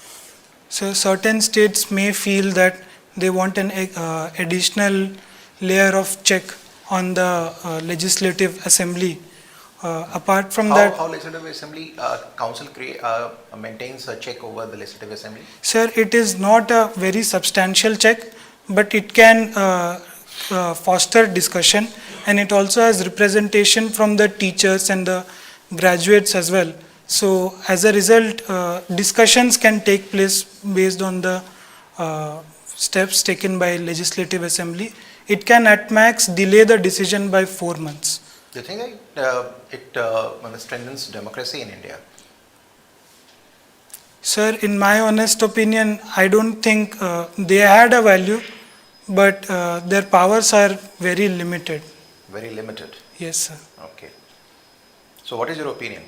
So certain states may feel that they want an additional layer of check on the legislative assembly. Apart from that, How Legislative Assembly Council maintains a check over the Legislative Assembly? sir, it is not a very substantial check, but it can foster discussion, and it also has representation from the teachers and the graduates as well. So as a result, discussions can take place based on the steps taken by Legislative Assembly. It can at max delay the decision by 4 months. Do you think it strengthens democracy in India? Sir, in my honest opinion, I don't think they had a value, but their powers are very limited. Very limited. Yes, sir. Okay. So what is your opinion?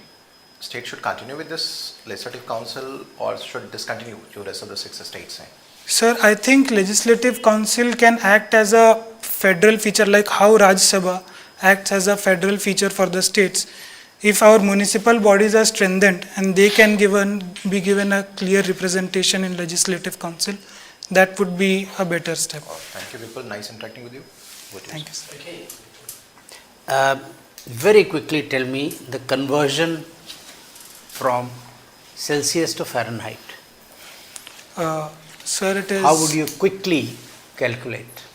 State should continue with this legislative council or should discontinue to rest of the 6 states? Sir, I think Legislative Council can act as a federal feature, like how Rajya Sabha acts as a federal feature for the states. If our municipal bodies are strengthened and they can be given a clear representation in Legislative Council, that would be a better step. Oh, thank you, people. Nice interacting with you. Thank you, sir. Very quickly tell me the conversion from Celsius to Fahrenheit. Sir, it is. How would you quickly calculate?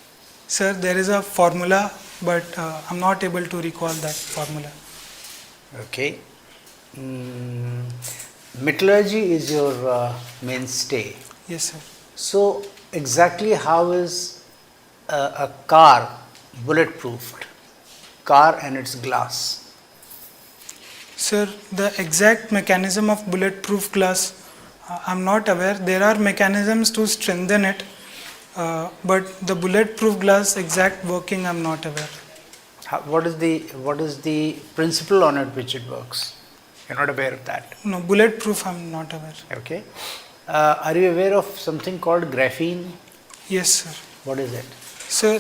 Sir, there is a formula, but I'm not able to recall that formula. Okay. Metallurgy is your mainstay. Yes, sir. So, exactly how is a car bulletproofed? Car and its glass. Sir, the exact mechanism of bulletproof glass, I'm not aware. There are mechanisms to strengthen it, but the bulletproof glass exact working, I'm not aware. What is the principle on it which it works? You're not aware of that. No, bulletproof, I'm not aware. Okay. Are you aware of something called graphene? Yes, sir. What is it? So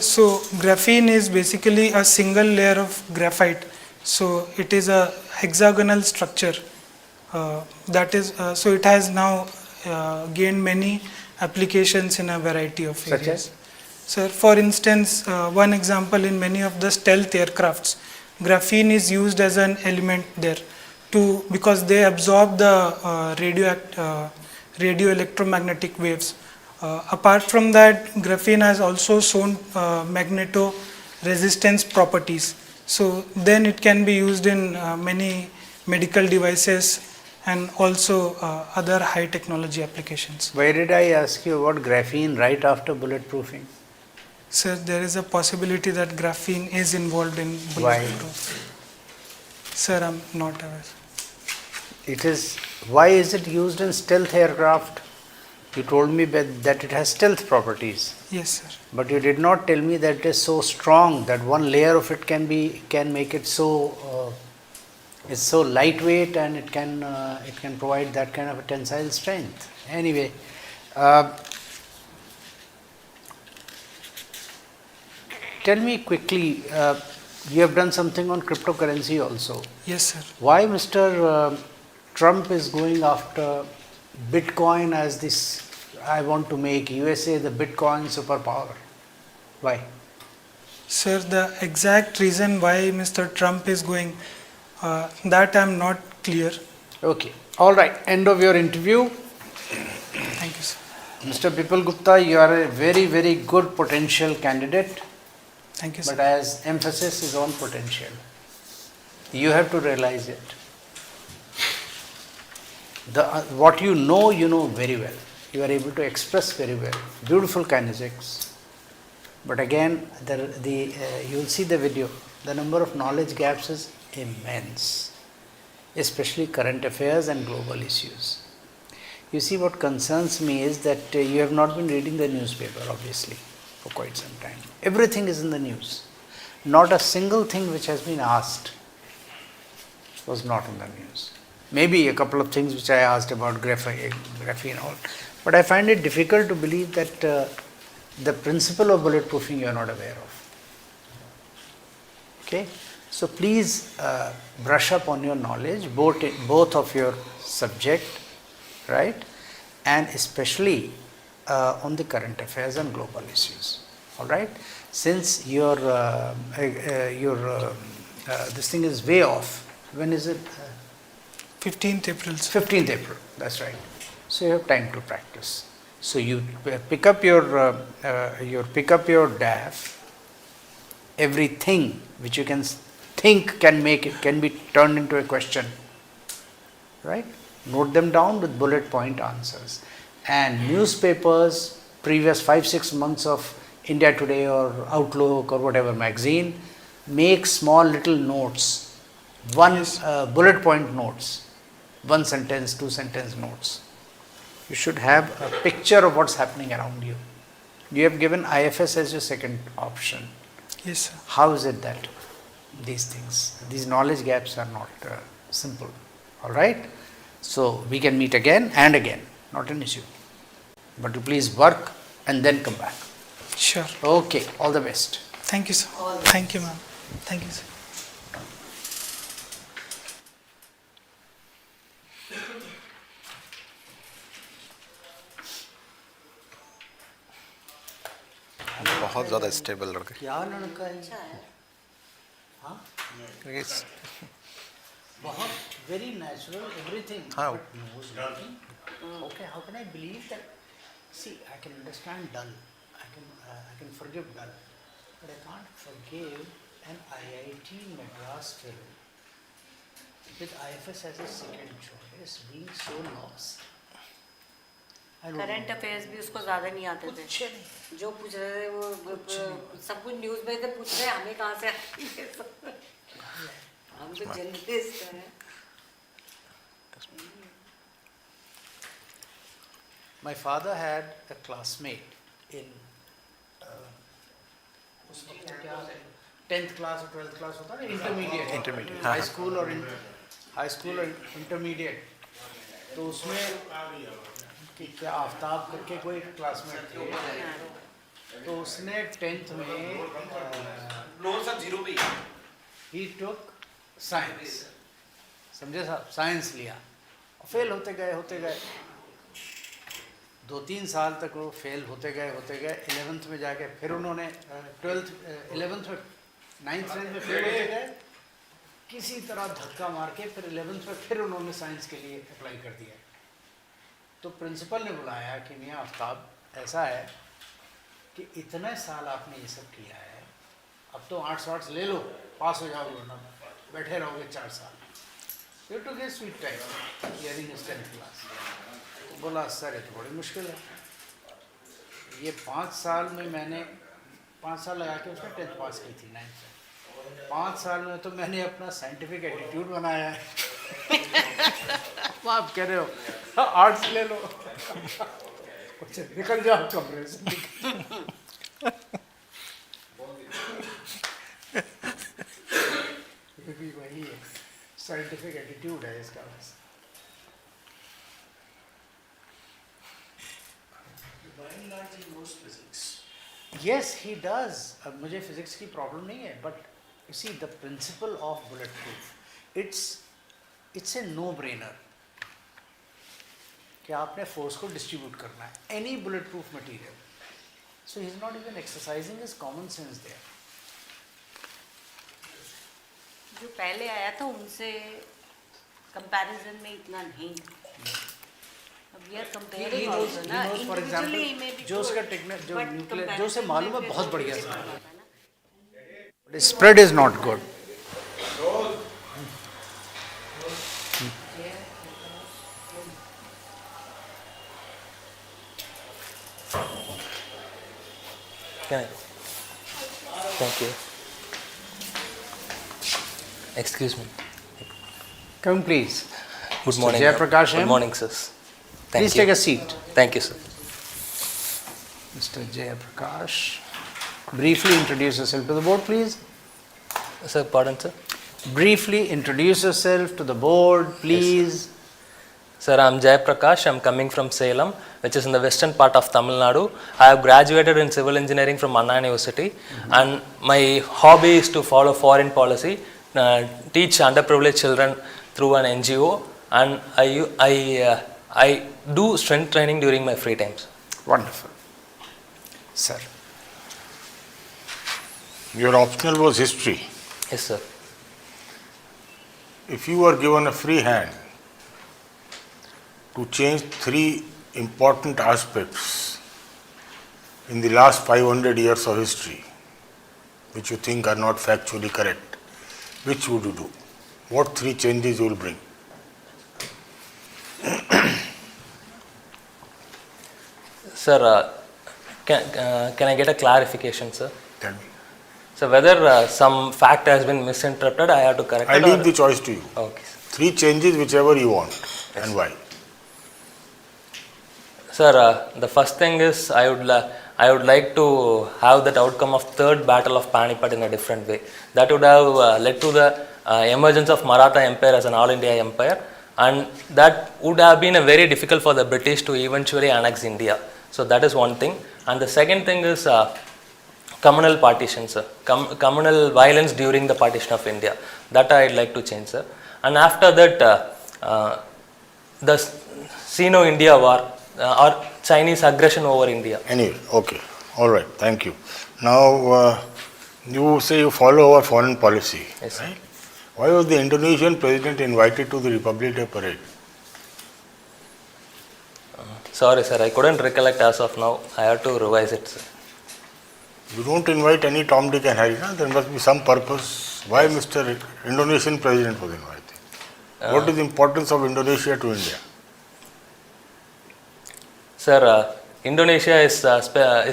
graphene is basically a single layer of graphite. So it is a hexagonal structure. So it has now gained many applications in a variety of areas. Such as? Sir, for instance, one example, in many of the stealth aircrafts, graphene is used as an element there because they absorb the radio electromagnetic waves. Apart from that, graphene has also shown magneto resistance properties. So then it can be used in many medical devices and also other high technology applications. Why did I ask you about graphene right after bulletproofing? Sir, there is a possibility that graphene is involved in Why? bulletproof. Sir, I'm not aware. Why is it used in stealth aircraft? You told me that it has stealth properties. Yes, sir. But you did not tell me that it is so strong that one layer of it can make it so it's so lightweight and it can provide that kind of a tensile strength. Anyway, tell me quickly. You have done something on cryptocurrency also. Yes, sir. Why Mr. Trump is going after Bitcoin as this? I want to make USA the Bitcoin superpower. Why? Sir, the exact reason why Mr. Trump is going, that I'm not clear. Okay. All right. End of your interview. Thank you, sir. Mr. Bipul Gupta, you are a very, very good potential candidate. Thank you, sir. But as emphasis is on potential. You have to realize it. What you know very well. You are able to express very well. Beautiful kinesics. But again, you will see the video. The number of knowledge gaps is immense, especially current affairs and global issues. You see, what concerns me is that you have not been reading the newspaper, obviously, for quite some time. Everything is in the news. Not a single thing which has been asked was not in the news. Maybe a couple of things which I asked about graphene and all. But I find it difficult to believe that the principle of bulletproofing you are not aware of. Okay? So please brush up on your knowledge, both of your subject, right? And especially on the current affairs and global issues. All right? Since this thing is way off. When is it? 15th April. 15th April, that's right. So you have time to practice. So you pick up your DAF. Everything which you can think can be turned into a question, right? Note them down with bullet point answers. And newspapers, previous 5-6 months of India Today or Outlook or whatever magazine, make small little notes, bullet point notes, 1 sentence, 2 sentence notes. You should have a picture of what's happening around you. You have given IFS as your second option. Yes, sir. How is it that these knowledge gaps are not simple? All right? So we can meet again and again, not an issue. But you please work and then come back. Sure. Okay, all the best. Thank you, sir. Thank you, ma'am. Thank you, sir. बहुत ज़्यादा stable लड़के क्या लड़का है? हाँ? बहुत very natural, everything. हाँ. But nose looking. Okay, how can I believe that? See, I can understand dull. I can forgive dull. But I can't forgive an IIT Madras fellow with IFS as a second choice being so lost. Current affairs भी उसको ज़्यादा नहीं आते थे, जो पूछ रहे थे वो सब कुछ न्यूज़ में थे, पूछ रहे हमें कहाँ से हम तो जर्नलिस्ट हैं. My father had a classmate in 10th class or 12th class होता है ना, intermediate, high school or intermediate. तो उसमें कि क्या आफ्ताब करके कोई क्लासमेट थे, तो उसने 10th में he took science, समझे साहब, साइंस लिया और फेल होते गए 2-3 साल तक वो फेल होते गए 11th में जाके फिर उन्होंने 11th में 9th में फेल होते गए, किसी तरह धक्का मार के फिर 11th में फिर उन्होंने साइंस के लिए अप्लाई कर दिया. तो प्रिंसिपल ने बुलाया कि मियाँ आफ्ताब, ऐसा है कि इतने साल आपने ये सब किया है, अब तो आर्ट्स ले लो, पास हो जाओगे, ना बैठे रहोगे 4 साल. You to get sweet time hearing his 10th class. तो बोला सर ये तो बड़ी मुश्किल है, ये 5 साल में मैंने 5 साल लगा के उसने 10th पास की थी 9th से. 5 साल में तो मैंने अपना साइंटिफिक एटीट्यूड बनाया है. आप कह रहे हो आर्ट्स ले लो, निकल जाओ कमरे से. वही है, साइंटिफिक एटीट्यूड है इसका. बस Yes, he does. अब मुझे फिजिक्स की प्रॉब्लम नहीं है, but you see the principle of bulletproof, it's a no-brainer कि आपने फोर्स को डिस्ट्रीब्यूट करना है, any bulletproof material. So he is not even exercising his common sense there. जो पहले आया था उनसे कंपैरिजन में इतना नहीं. We are comparing also ना, For example, individually may be जो उसका good, टेक्निक जो but न्यूक्लियर जो उसे comparison मालूम है में बहुत फिर बढ़िया उसको था, होता है ना. but his spread is not good. Can I? Thank you. Excuse me. Come please. Good Mr. morning. Jayaprakash Good M. morning, sir. Please take a seat. Thank you, sir. Mr. Jayaprakash, briefly introduce yourself to the board, please. Sir, pardon, sir. Briefly introduce yourself to the board, please. Sir, I'm Jayaprakash. I'm coming from Salem, which is in the western part of Tamil Nadu. I have graduated in civil engineering from Anna University, and my hobby is to follow foreign policy, teach underprivileged children through an NGO, and I do strength training during my free times. Wonderful. Sir. Your optional was history. Yes, sir. If you were given a free hand to change 3 important aspects in the last 500 years of history, which you think are not factually correct, which would you do? What 3 changes you will bring? Sir, can I get a clarification, sir? Tell me. So whether some fact has been misinterpreted, I have to correct I it? leave or- the choice to you. Okay, sir. 3 changes, whichever you want, and why. Sir, the first thing is I would like to have that outcome of third battle of Panipat in a different way. That would have led to the emergence of Maratha Empire as an all India empire, and that would have been a very difficult for the British to eventually annex India. So that is one thing. And the second thing is communal partition, sir. Communal violence during the partition of India. That I'd like to change, sir. And after that, the Sino-India war or Chinese aggression over India. Anyway, okay, all right, thank you. Now, you say you follow our foreign policy, Yes, sir. right? Why was the Indonesian president invited to the Republic Day parade? Sorry, sir, I couldn't recollect as of now. I have to revise it, sir. You don't invite any Tom, Dick and Harry, no? There must be some purpose. Why Mr. Indonesian president was invited? What is the importance of Indonesia to India? Sir, Indonesia is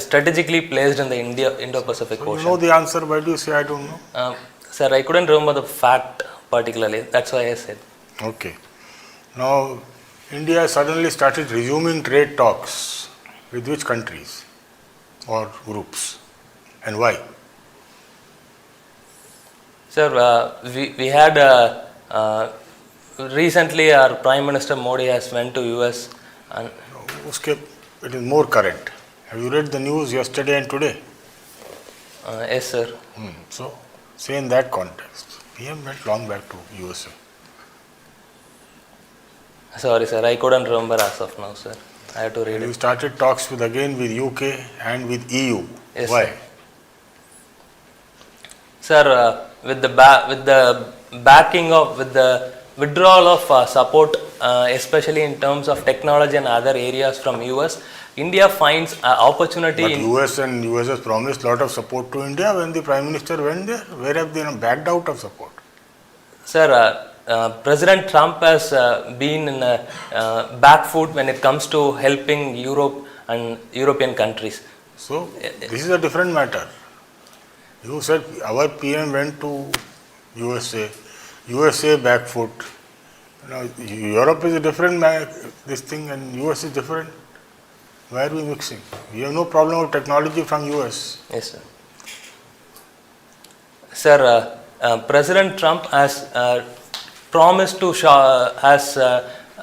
strategically placed in the Indo-Pacific So you Ocean. know the answer, why do you say I don't know? Sir, I couldn't remember the fact particularly. That's why I said. Okay. Now, India suddenly started resuming trade talks with which countries or groups, and why? Sir, we had recently our Prime Minister Modi has went to US and It is more current. Have you read the news yesterday and today? yes, sir. So, say in that context, PM went long back to USA. Sorry, sir, I couldn't remember as of now, sir. I have to read You it. started talks with UK and with EU. Yes, Why? sir. Sir, with the backing of, with the withdrawal of support, especially in terms of technology and other areas from US, India finds opportunity But in. US and US has promised lot of support to India when the Prime Minister went there. Where have they backed out of support? Sir, President Trump has been in a back foot when it comes to helping Europe and European countries. So, this is a different matter. You said our PM went to USA back foot. Now, Europe is a different this thing, and US is different. Why are we mixing? We have no problem with technology from US. Yes, sir. Sir, President Trump has promised to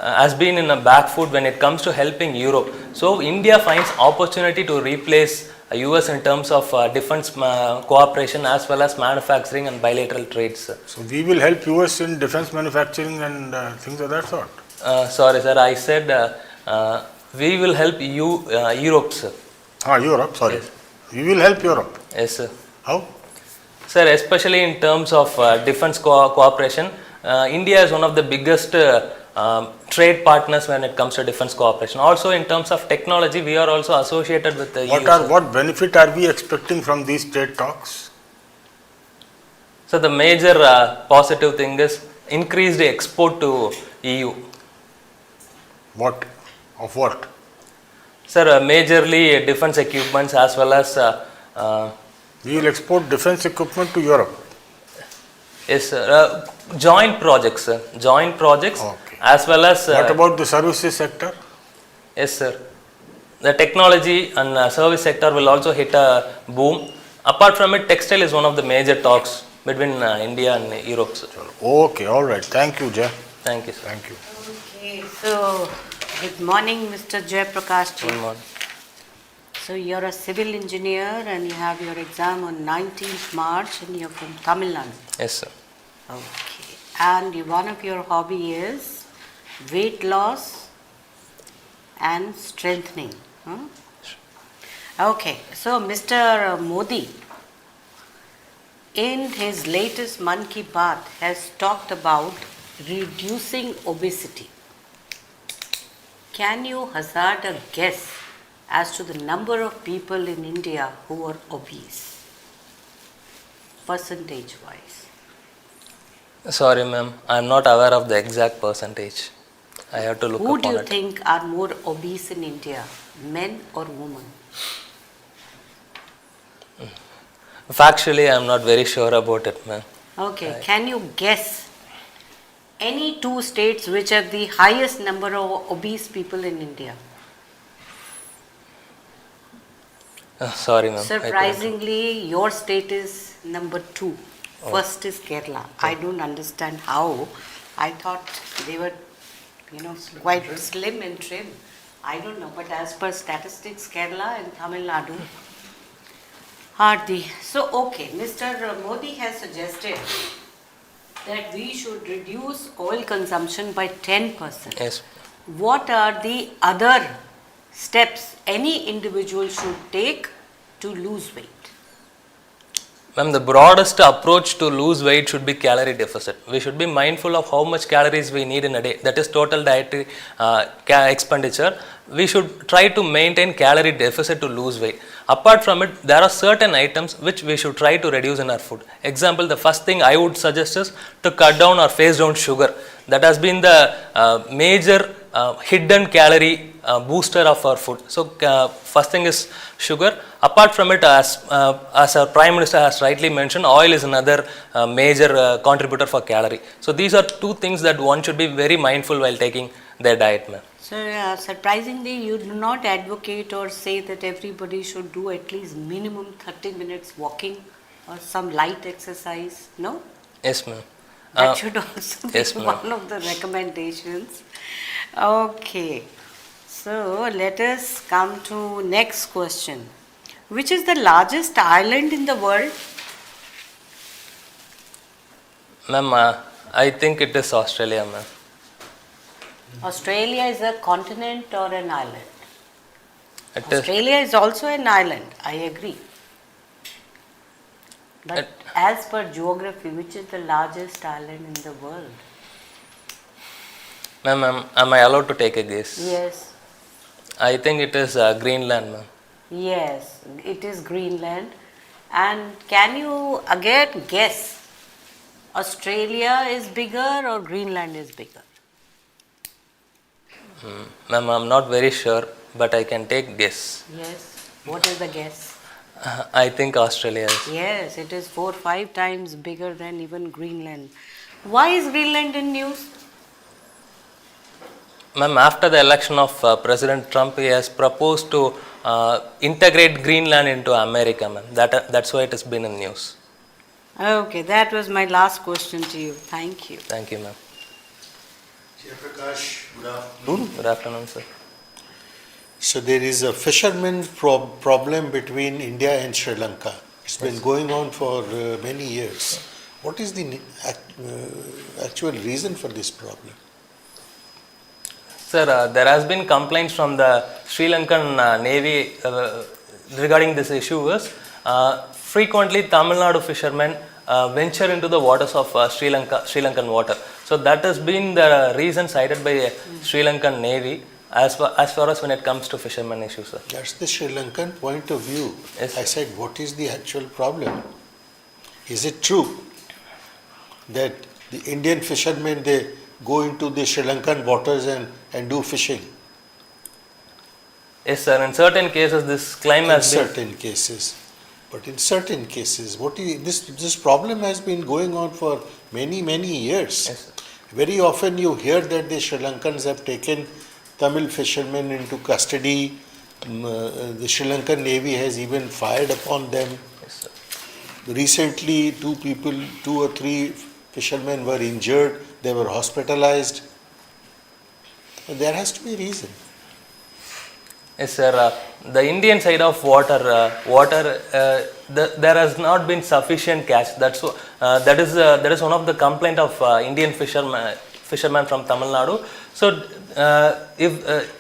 has been in a back foot when it comes to helping Europe. So India finds opportunity to replace US in terms of defense cooperation as well as manufacturing and bilateral trades, sir. So we will help US in defense manufacturing and things of that sort. Sorry, sir. I said we will help Europe, sir. Europe, sorry. Yes. We will help Europe. Yes, sir. How? Sir, especially in terms of defense cooperation, India is one of the biggest trade partners when it comes to defense cooperation. Also, in terms of technology, we are also associated with the EU. What benefit are we expecting from these trade talks? So, the major positive thing is increased export to EU. What? Of what? Sir, majorly defense equipments as well as we will export defense equipment to Europe. Yes, sir. Joint projects, sir. Joint projects as well as. What about the services sector? Yes, sir. The technology and service sector will also hit a boom. Apart from it, textile is one of the major talks between India and Europe, sir. Okay, all right. Thank you, Jay. Thank you, sir. Thank you. Okay, so good morning, Mr. Jay Prakash ji. Good morning. So you're a civil engineer and you have your exam on 19th March and you're from Tamil Nadu. Yes, sir. Okay, and one of your hobby is weight loss and strengthening. Huh? Okay, so Mr. Modi in his latest Mann Ki Baat has talked about reducing obesity. Can you hazard a guess as to the number of people in India who are obese, percentage wise? Sorry, ma'am. I am not aware of the exact percentage. I have to look Who upon do you it. think are more obese in India, men or women? Factually, I am not very sure about it, ma'am. Okay, can you guess any two states which have the highest number of obese people in India? Sorry, ma'am. I couldn't. Surprisingly, your state is number 2. Oh. First is Kerala. I don't understand how. I thought they were, quite slim and trim. I don't know, but as per statistics, Kerala and Tamil Nadu are the. So, okay, Mr. Modi has suggested that we should reduce oil consumption by 10%. Yes. What are the other steps any individual should take to lose weight? Ma'am, the broadest approach to lose weight should be calorie deficit. We should be mindful of how much calories we need in a day. That is total dietary expenditure. We should try to maintain calorie deficit to lose weight. Apart from it, there are certain items which we should try to reduce in our food. Example, the first thing I would suggest is to cut down or phase down sugar. That has been the major hidden calorie booster of our food. So first thing is sugar. Apart from it, as our Prime Minister has rightly mentioned, oil is another major contributor for calorie. So these are two things that one should be very mindful while taking their diet, ma'am. So surprisingly, you do not advocate or say that everybody should do at least minimum 30 minutes walking or some light exercise, no? Yes, ma'am. That should also be yes, ma'am. one of the recommendations. Okay, so let us come to next question. Which is the largest island in the world? Ma'am, I think it is Australia, ma'am. Australia is a continent or an island? It is. Australia is also an island, I agree. But as per geography, which is the largest island in the world? Ma'am, am I allowed to take a guess? Yes. I think it is Greenland, ma'am. Yes, it is Greenland. And can you again guess, Australia is bigger or Greenland is bigger? Ma'am, I'm not very sure, but I can take guess. Yes. What is the guess? I think Australia is. Yes, it is 4-5 times bigger than even Greenland. Why is Greenland in news? Ma'am, after the election of President Trump, he has proposed to integrate Greenland into America, ma'am. That's why it has been in news. Okay, that was my last question to you. Thank you. Thank you, ma'am. Prakash, good afternoon. Good afternoon, sir. So there is a fisherman problem between India and Sri Lanka. It's been going on for many years. What is the actual reason for this problem? Sir, there has been complaints from the Sri Lankan Navy regarding this issue. Frequently Tamil Nadu fishermen venture into the waters of Sri Lankan water. So that has been the reason cited by Sri Lankan Navy as far as when it comes to fishermen issues, sir. That's the Sri Lankan point of view. Yes, I said, what is the actual problem? Is it true that the Indian fishermen, they go into the Sri Lankan waters and do fishing? Yes, sir. In certain cases, this claim has been. In certain cases. But in certain cases, this problem has been going on for many, many years. Yes, sir. Very often you hear that the Sri Lankans have taken Tamil fishermen into custody. The Sri Lankan Navy has even fired upon them. Yes, sir. Recently, 2 or 3 fishermen were injured. They were hospitalized. There has to be a reason. Yes, sir. The Indian side of water, there has not been sufficient catch. That is one of the complaint of Indian fishermen from Tamil Nadu. So,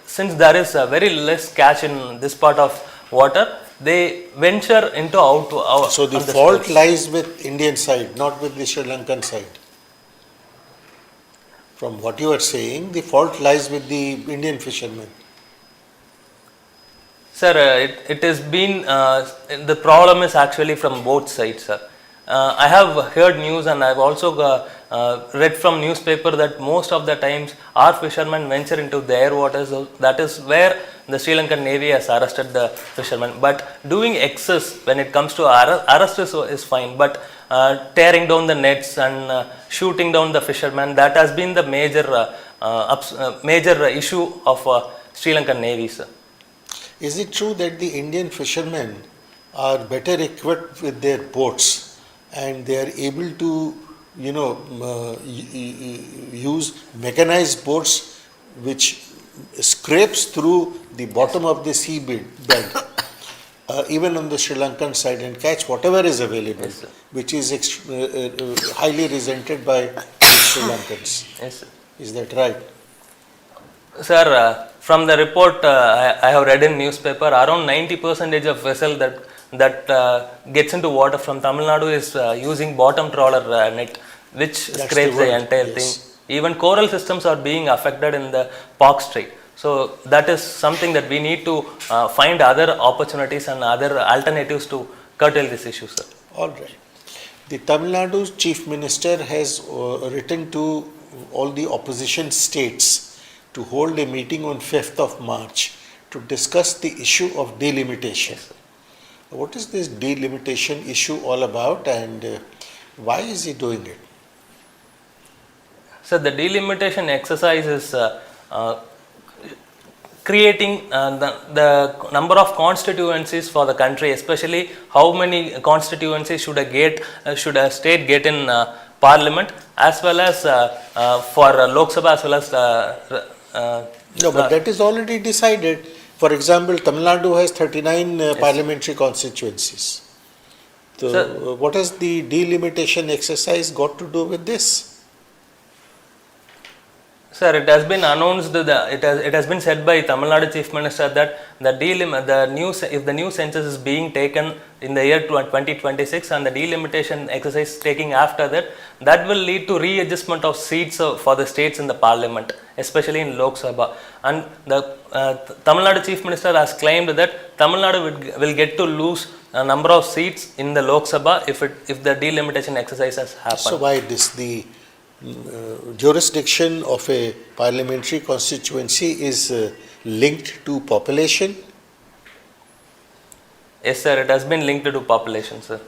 since there is very less catch in this part of water, they venture into out. So the fault lies with Indian side, not with the Sri Lankan side. From what you are saying, the fault lies with the Indian fishermen. Sir, it has been, the problem is actually from both sides, sir. I have heard news and I have also read from newspaper that most of the times our fishermen venture into their waters. That is where the Sri Lankan Navy has arrested the fishermen. But doing excess when it comes to arrest is fine. But tearing down the nets and shooting down the fishermen, that has been the major issue of Sri Lankan Navy, sir. is it true that the Indian fishermen are better equipped with their boats and they are able to, use mechanized boats which scrapes through the bottom of the sea bed, even on the Sri Lankan side, and catch whatever is available, Yes, sir. which is highly resented by the Sri Lankans. Yes, sir. Is that right? Sir, from the report I have read in newspaper, around 90% of vessel that gets into water from Tamil Nadu is using bottom trawler net, which That's scrapes the the word, entire yes. thing. Even coral systems are being affected in the Park Strait. So that is something that we need to find other opportunities and other alternatives to curtail this issue, sir. All right. The Tamil Nadu Chief Minister has written to all the opposition states to hold a meeting on 5th of March to discuss the issue of delimitation. What is this delimitation issue all about, and why is he doing it? So the delimitation exercise is creating the number of constituencies for the country, especially how many constituencies should a state get in parliament, as well as for Lok Sabha, as well as No, but that is already decided. For example, Tamil Nadu has 39 parliamentary constituencies. So, Sir. what has the delimitation exercise got to do with this? Sir, it has been announced it has been said by Tamil Nadu Chief Minister that if the new census is being taken in the year 2026 and the delimitation exercise taking after that will lead to readjustment of seats for the states in the parliament, especially in Lok Sabha. And the Tamil Nadu Chief Minister has claimed that Tamil Nadu will get to lose a number of seats in the Lok Sabha if the delimitation exercise has happened. So, why this? The jurisdiction of a parliamentary constituency is linked to population? Yes, sir, it has been linked to population, sir.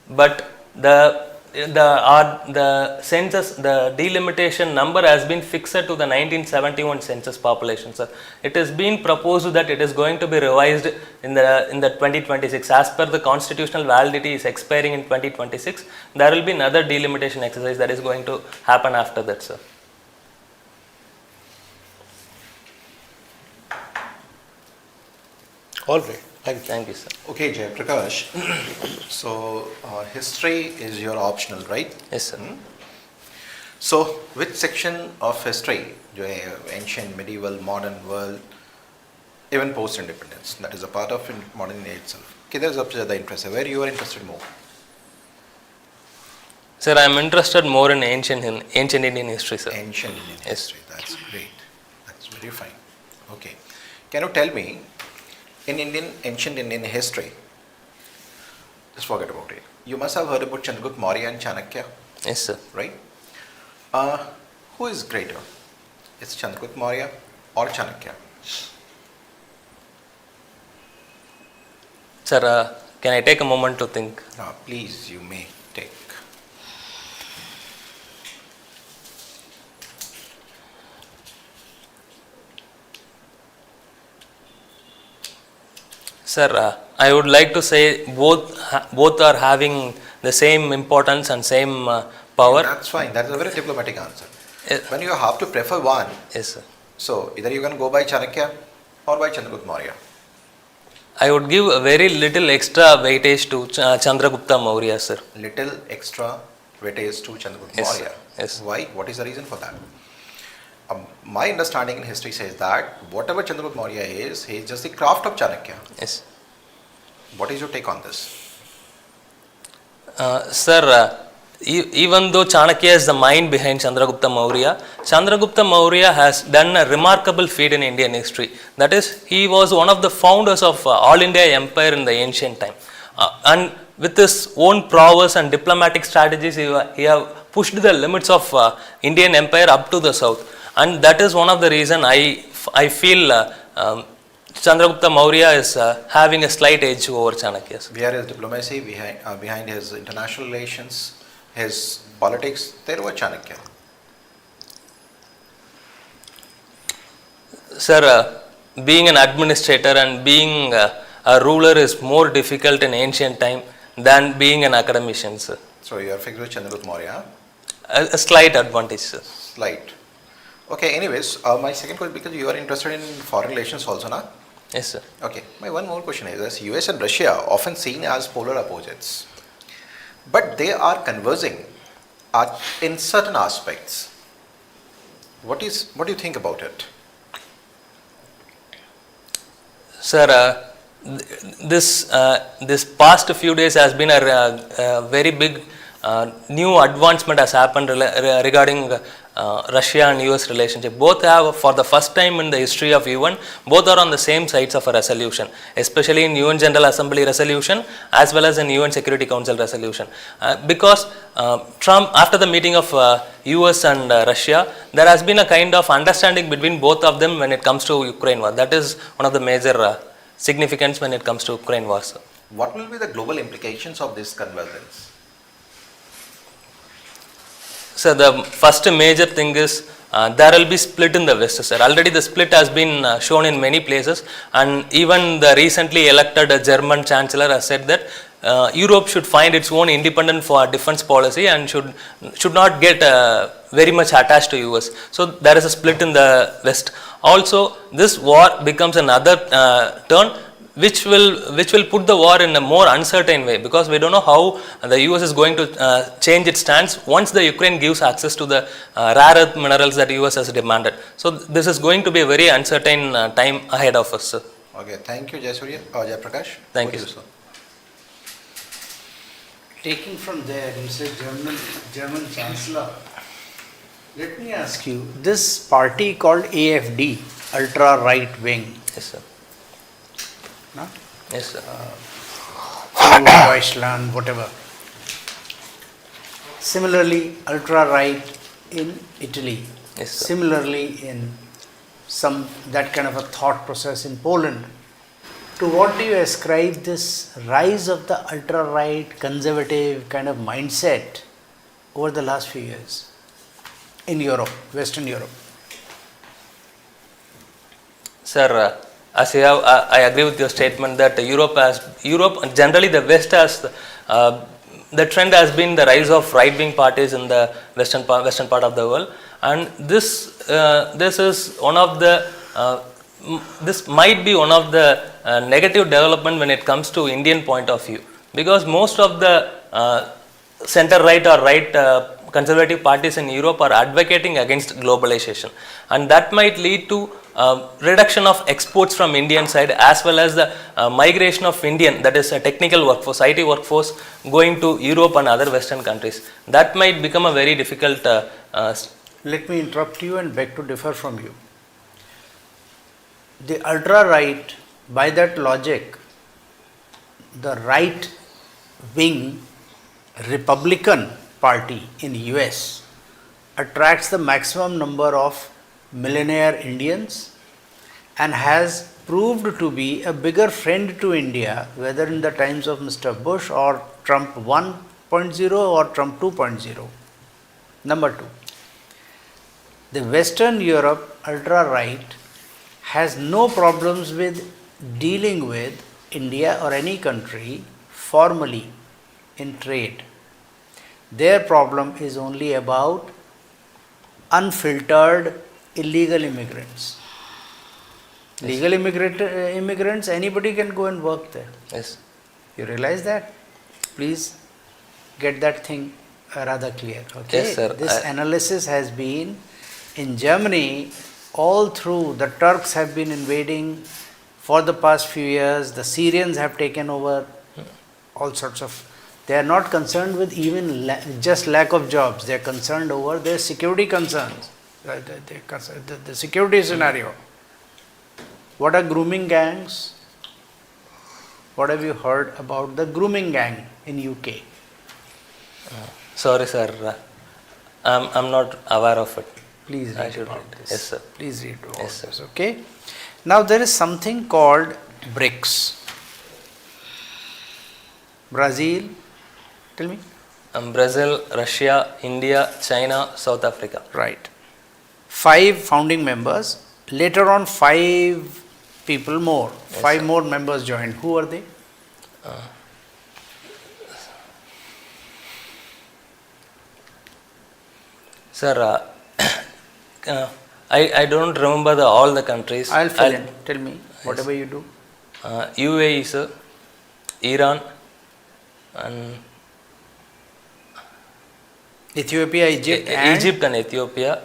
But the census, the delimitation number has been fixed to the 1971 census population, sir. It has been proposed that it is going to be revised in the 2026. As per the constitutional validity is expiring in 2026, there will be another delimitation exercise that is going to happen after that, sir. All right. Thank you. Thank you, sir. Okay, Jay Prakash. So, history is your optional, right? Yes, sir. So, which section of history, ancient, medieval, modern world, even post-independence, that is a part of modern India itself? Kidhar sabse zyada interest hai? Where you are interested more? Sir, I am interested more in ancient Indian history, sir. Ancient Indian Yes. history. That's great. That's very fine. Okay. Can you tell me, in ancient Indian history, just forget about it. You must have heard about Chandragupta Maurya and Chanakya, Yes, sir. right? Who is greater? Is Chandragupta Maurya or Chanakya? Sir, can I take a moment to think? Please, you may take. Sir, I would like to say both are having the same importance and same power. That's fine. That's a very diplomatic answer. Yes. When you have to prefer one, Yes, sir. so either you can go by Chanakya or by Chandragupta Maurya. I would give a very little extra weightage to Chandragupta Maurya, sir. Little extra weightage to Chandragupta Yes, Maurya. sir. Yes. Why? What is the reason for that? My understanding in history says that whatever Chandragupta Maurya is, he is just the craft of Chanakya. Yes. What is your take on this? Sir, even though Chanakya is the mind behind Chandragupta Maurya has done a remarkable feat in Indian history. That is, he was one of the founders of All India Empire in the ancient time. And with his own prowess and diplomatic strategies, he have pushed the limits of Indian Empire up to the south. And that is one of the reasons I feel Chandragupta Maurya is having a slight edge over Chanakya. Behind his diplomacy, behind his international relations, his politics, there was Chanakya. Sir, being an administrator and being a ruler is more difficult in ancient time than being an academician, sir. So you are fixed with Chandragupta Maurya? A slight advantage, sir. Slight. Okay, anyways, my second question, because you are interested in foreign relations also, na? Yes, sir. Okay, my one more question is this: US and Russia often seen as polar opposites, but they are conversing in certain aspects. What do you think about it? Sir, this past few days has been a very big new advancement has happened regarding Russia and US relationship. Both have, for the first time in the history of UN, both are on the same sides of a resolution, especially in UN General Assembly resolution as well as in UN Security Council resolution. Because Trump, after the meeting of US and Russia, there has been a kind of understanding between both of them when it comes to Ukraine war. That is one of the major significance when it comes to Ukraine war, sir. What will be the global implications of this convergence? So the first major thing is there will be split in the West, sir. Already the split has been shown in many places, and even the recently elected German Chancellor has said that Europe should find its own independent for defense policy and should not get very much attached to US. So there is a split in the West. Also, this war becomes another turn which will put the war in a more uncertain way, because we don't know how the US is going to change its stance once the Ukraine gives access to the rare earth minerals that US has demanded. So this is going to be a very uncertain time ahead of us, sir. Okay, thank you, Jayaprakash. Thank you, sir. Taking from there, you said German Chancellor. Let me ask you, this party called AFD, ultra right wing, Yes, sir. no? Yes, sir. Deutschland, whatever. Similarly, ultra right in Italy. Yes, sir. Similarly, in that kind of a thought process in Poland. To what do you ascribe this rise of the ultra right conservative kind of mindset over the last few years in Europe, Western Europe? Sir, as you have, I agree with your statement that Europe generally the West has the trend has been the rise of right-wing parties in the western part of the world, and this is one of the this might be one of the negative development when it comes to Indian point of view, because most of the center right or right conservative parties in Europe are advocating against globalization, and that might lead to reduction of exports from Indian side, as well as the migration of Indian, that is a technical workforce, IT workforce, going to Europe and other Western countries. That might become a very difficult. Let me interrupt you and beg to differ from you. The ultra right, by that logic, the right wing Republican Party in US attracts the maximum number of millionaire Indians and has proved to be a bigger friend to India, whether in the times of Mr. Bush or Trump 1.0 or Trump 2.0. Number two, the Western Europe ultra right has no problems with dealing with India or any country formally in trade. Their problem is only about unfiltered illegal immigrants. Yes. Legal immigrants, anybody can go and work there. Yes. You realize that? Please get that thing rather clear. Okay? Yes, sir. This analysis has been in Germany all through. The Turks have been invading for the past few years. The Syrians have taken over all sorts of. They are not concerned with even just lack of jobs. They are concerned over their security concerns, the security scenario. What are grooming gangs? What have you heard about the grooming gang in UK? Sorry, sir. I'm not aware of it. Please I read should about read. this. Yes, sir. Please read about Yes, sir. this. Okay. Now there is something called BRICS. Brazil. Tell me. Brazil, Russia, India, China, South Africa. Right. 5 founding members. Later on, 5 people more. Yes, 5 sir. more members joined. Who are they? Sir, I don't remember all the countries. I'll fill in. Tell me, whatever you do. UAE, sir, Iran, and Ethiopia, Egypt, and Egypt and Ethiopia.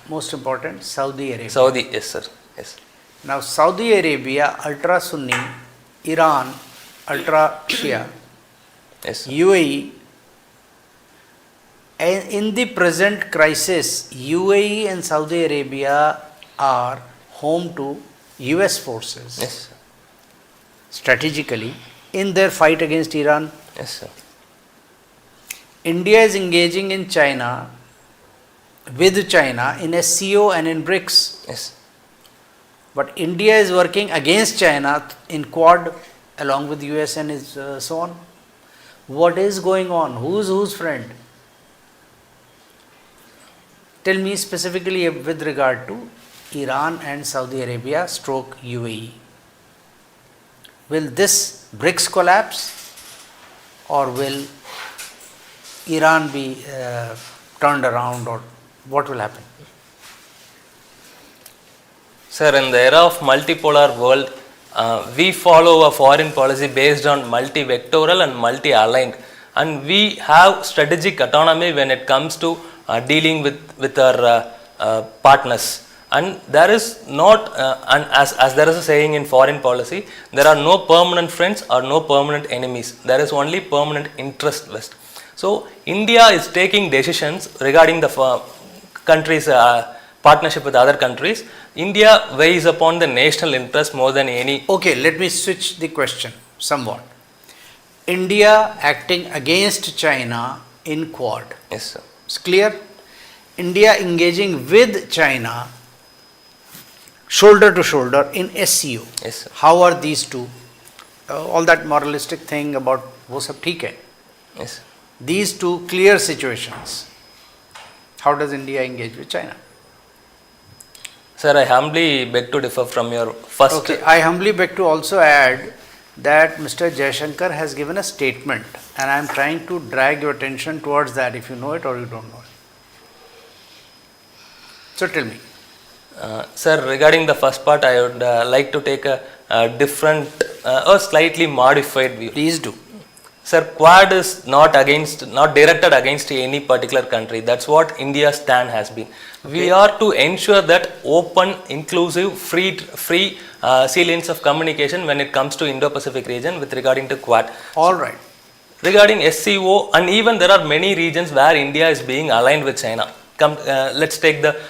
most important, Saudi Arabia. Saudi, yes, sir. Yes. Now, Saudi Arabia, ultra Sunni, Iran, ultra Shia, Yes, sir. UAE. And in the present crisis, UAE and Saudi Arabia are home to US forces Yes, sir. strategically in their fight against Iran. Yes, sir. India is engaging in China, with China in SCO and in BRICS. Yes. But India is working against China in Quad along with US and so on. What is going on? Who's whose friend? Tell me specifically with regard to Iran and Saudi Arabia stroke UAE. Will this BRICS collapse or will Iran be turned around, or what will happen? Sir, in the era of multipolar world, we follow a foreign policy based on multi-vectoral and multi-aligned, and we have strategic autonomy when it comes to dealing with our partners. And there is not, and as there is a saying in foreign policy, there are no permanent friends or no permanent enemies. There is only permanent interest list. So India is taking decisions regarding the countries' partnership with other countries. India weighs upon the national interest more than any. Okay, let me switch the question somewhat. India acting against China in Quad. Yes, sir. It's clear. India engaging with China shoulder to shoulder in SCO. Yes, sir. How are these two? All that moralistic thing about wo sab theek hai. Yes. These two clear situations. How does India engage with China? Sir, I humbly beg to differ from your first. Okay, I humbly beg to also add that Mr. Jaishankar has given a statement, and I am trying to drag your attention towards that, if you know it or you don't know it. So tell me. Sir, regarding the first part, I would like to take a different or slightly modified view. Please do. Sir, Quad is not directed against any particular country. That's what India's stand has been. Okay. We are to ensure that open, inclusive, free sea lanes of communication when it comes to Indo-Pacific region with regarding to Quad. All right. Regarding SCO, and even there are many regions where India is being aligned with China. Let's take the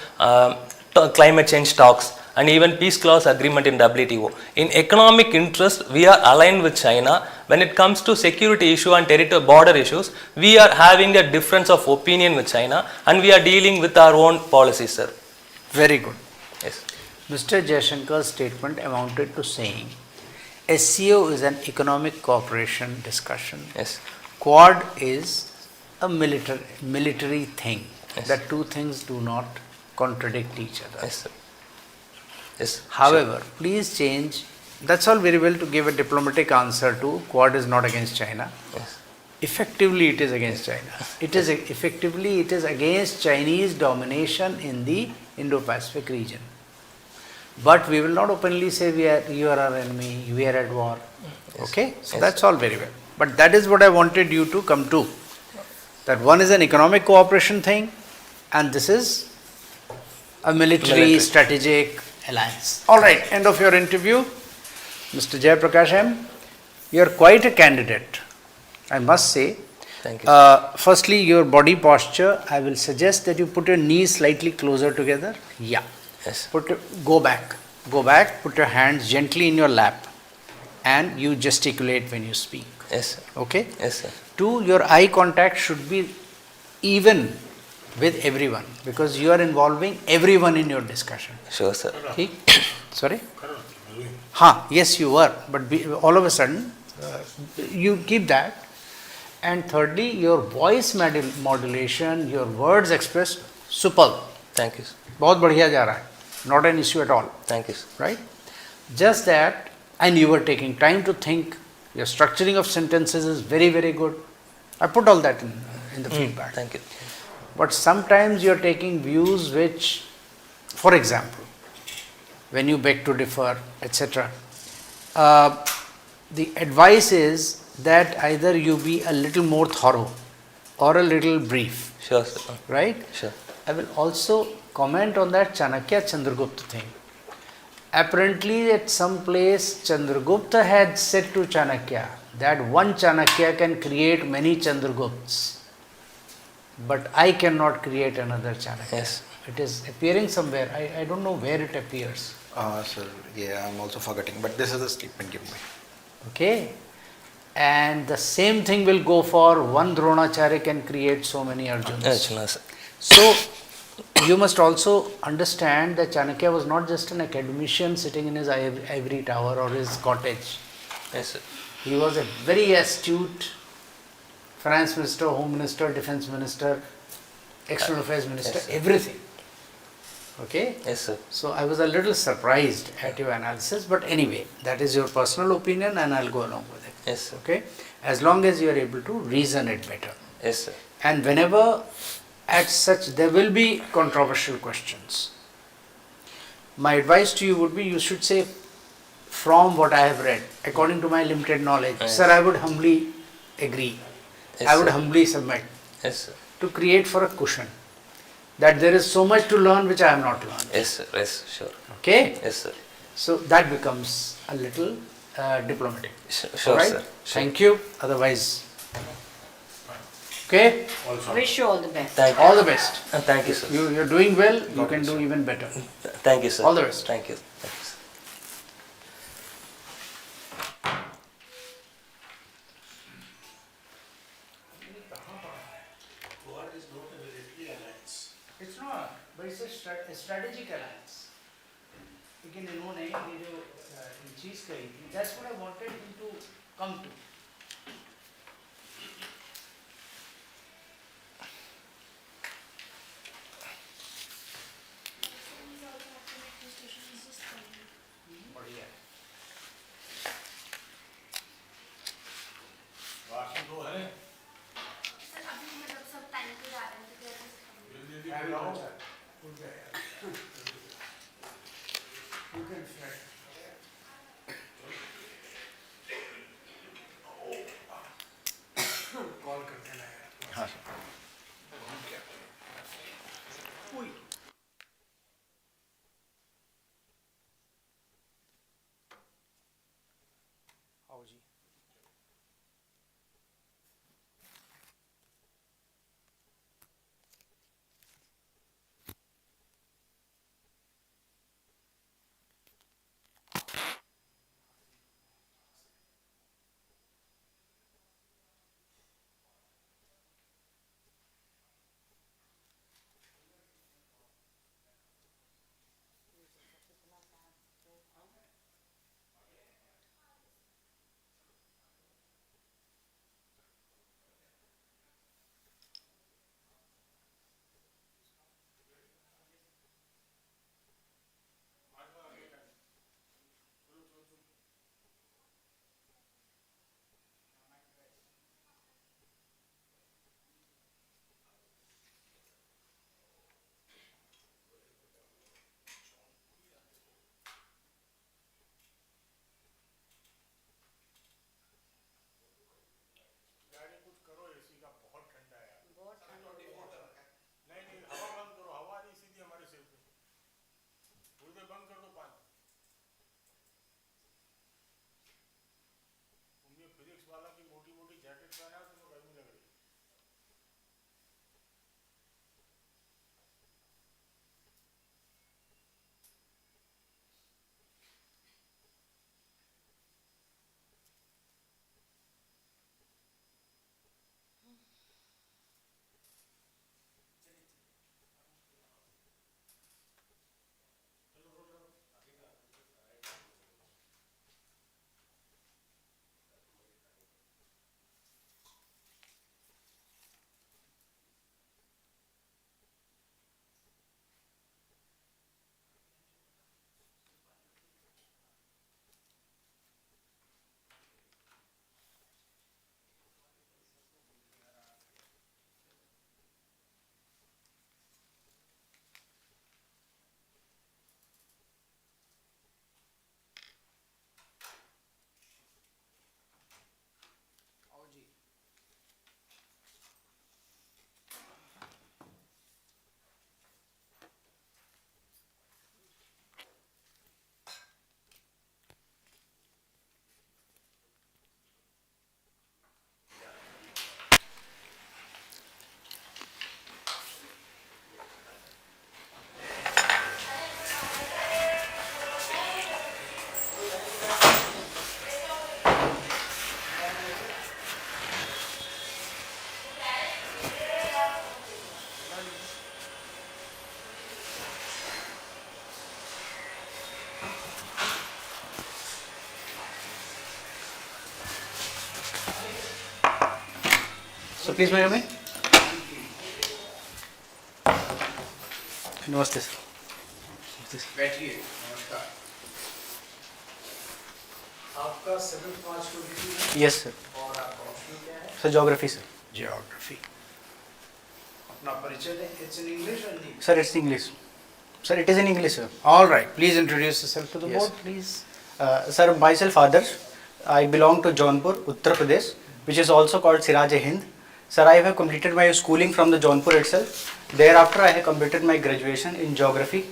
climate change talks and even peace clause agreement in WTO. In economic interest, we are aligned with China. When it comes to security issue and territorial border issues, we are having a difference of opinion with China, and we are dealing with our own policies, sir. Very good. Yes. Mr. Jaishankar's statement amounted to saying SCO is an economic cooperation discussion. Yes. Quad is a military thing. Yes. That two things do not contradict each other. Yes, sir. Yes. However, sure. Please change. That's all very well to give a diplomatic answer to Quad is not against China. Yes. Effectively, it is against China. It is effectively it is against Chinese domination in the Indo-Pacific region. But we will not openly say you are our enemy. We are at war. Yes. Okay, so yes. That's all very well. But that is what I wanted you to come to. That one is an economic cooperation thing, and this is a military strategic alliance. All right, end of your interview. Mr. Jayaprakash M, you are quite a candidate, I must say. Thank you. Firstly, your body posture, I will suggest that you put your knees slightly closer together. Yeah. Yes. Go back, put your hands gently in your lap, and you gesticulate when you speak. Yes, sir. Okay? Yes, sir. 2, your eye contact should be even with everyone, because you are involving everyone in your discussion. Sure, sir. Okay? Sorry? Yes, you were, but all of a sudden, you keep that. And thirdly, your voice modulation, your words expressed, superb. Thank you, sir. बहुत बढ़िया जा रहा है. Not an issue at all. Thank you, sir. Right? Just that, and you were taking time to think, your structuring of sentences is very, very good. I put all that in the feedback. Thank you. But sometimes you are taking views which, for example, when you beg to differ, etc., the advice is that either you be a little more thorough or a little brief, Sure, sir. right? Sure. I will also comment on that Chanakya Chandragupta thing. Apparently, at some place, Chandragupta had said to Chanakya that one Chanakya can create many Chandraguptas, but I cannot create another Chanakya. Yes. It is appearing somewhere. I don't know where it appears. Sir, yeah, I'm also forgetting, but this is the statement given by. Okay. And the same thing will go for one Dronacharya can create so many Arjunas. Arjuna, sir. So, you must also understand that Chanakya was not just an academician sitting in his ivory tower or his cottage. Yes, sir. He was a very astute finance minister, home minister, defense minister, external affairs minister, yes, sir. everything. Okay? Yes, sir. So I was a little surprised at your analysis, but anyway, that is your personal opinion and I'll go along with it. Yes, sir. Okay? As long as you are able to reason it better. Yes, sir. And whenever at such, there will be controversial questions. My advice to you would be, you should say, from what I have read, according to my limited knowledge, Yes. sir, I would humbly agree. Yes, I would sir. humbly submit Yes, sir. to create for a cushion that there is so much to learn which I have not learned. Yes, sir. Yes, sure. Okay? Yes, sir. So that becomes a little diplomatic. Sure, Alright? sir. Sure. Thank you. Otherwise, okay? Wish you all the best. Thank you. All the best. And thank you, sir. You're doing well. You can do even better. Thank you, sir. All the best. Thank you. Thank you, sir. It's not, but it's a strategic alliance. लेकिन इन्होंने ये जो चीज़ कही थी, that's what I wanted him to come to. बढ़िया. Sir अभी मतलब सब टाइम पे जा रहे हैं You can fret. So please may I come in? Namaste sir. बैठिए नमस्कार आपका 7th मार्च को ड्यूटी है Yes sir. और आपका ऑप्शन क्या है Sir, geography sir. जियोग्राफी अपना परिचय दें इट्स इन इंग्लिश और Hindi Sir, it's English. Sir, it is in English sir. All right please introduce yourself to the Yes. Board please Sir, myself Adarsh. I belong to Jaunpur, Uttar Pradesh, which is also called Siraj-e-Hind. Sir, I have completed my schooling from the Jaunpur itself. Thereafter, I have completed my graduation in geography.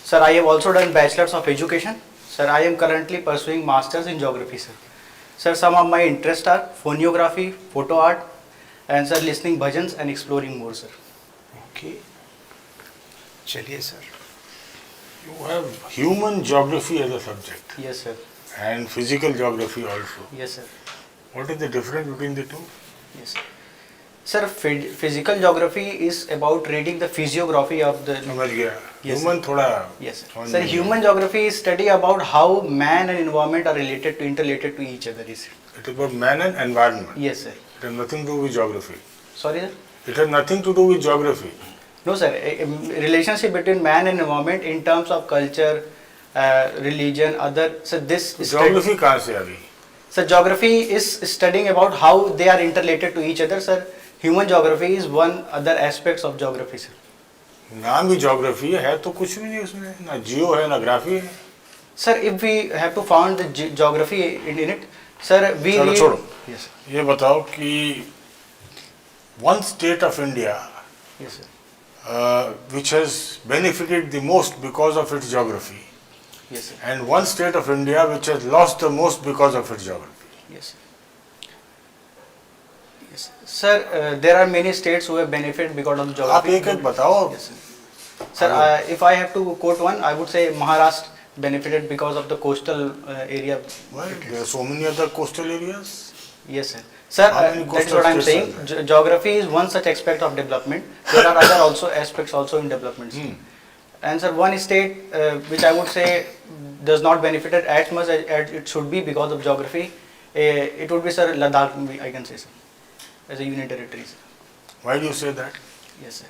Sir, I have also done bachelor's of education. Sir, I am currently pursuing masters in geography, sir. Sir, some of my interests are phoniography, photo art, and sir, listening bhajans and exploring more, sir. Okay चलिए sir you have human geography as a subject Yes, sir. and physical geography also. Yes, sir. What is the difference between the two? Yes. Sir, physical geography is about reading the physiography of the. समझ गया Yes, human थोड़ा Yes, sir. समझ Sir, नहीं human geography is study about how man and environment are interrelated to each other. Is आया. It is about man and environment. Yes, sir. It has nothing to do with geography. Sorry, sir. It has nothing to do with geography. No, sir. A relationship between man and environment in terms of culture, religion, other. So this. Geography कहाँ से आ गई? Sir, geography is studying about how they are interrelated to each other, sir. Human geography is one other aspects of geography, sir. नाम ही geography है तो कुछ भी नहीं उसमें ना जियो है ना ग्राफी है. Sir, if we have to found the geography in it, sir, we चलो read. छोड़ो. Yes, sir. ये बताओ कि one state of India Yes, sir. which has benefited the most because of its geography Yes, sir. and one state of India which has lost the most because of its geography. Yes, sir. Yes, sir. There are many states who have benefited because of आप geography. एक एक बताओ. Yes, sir. Sir, if I have to quote one, I would say Maharashtra benefited because of the coastal area. Why? There are so many other coastal areas. Yes, sir. Sir, How many that's coastal what I'm states saying. are there? Geography is one such aspect of development. There are other also aspects also in development. Sir. And sir, one state which I would say does not benefited as much as it should be because of geography, it would be sir Ladakh. I can say sir, as a union territory. Sir. Why do you say that? Yes, sir.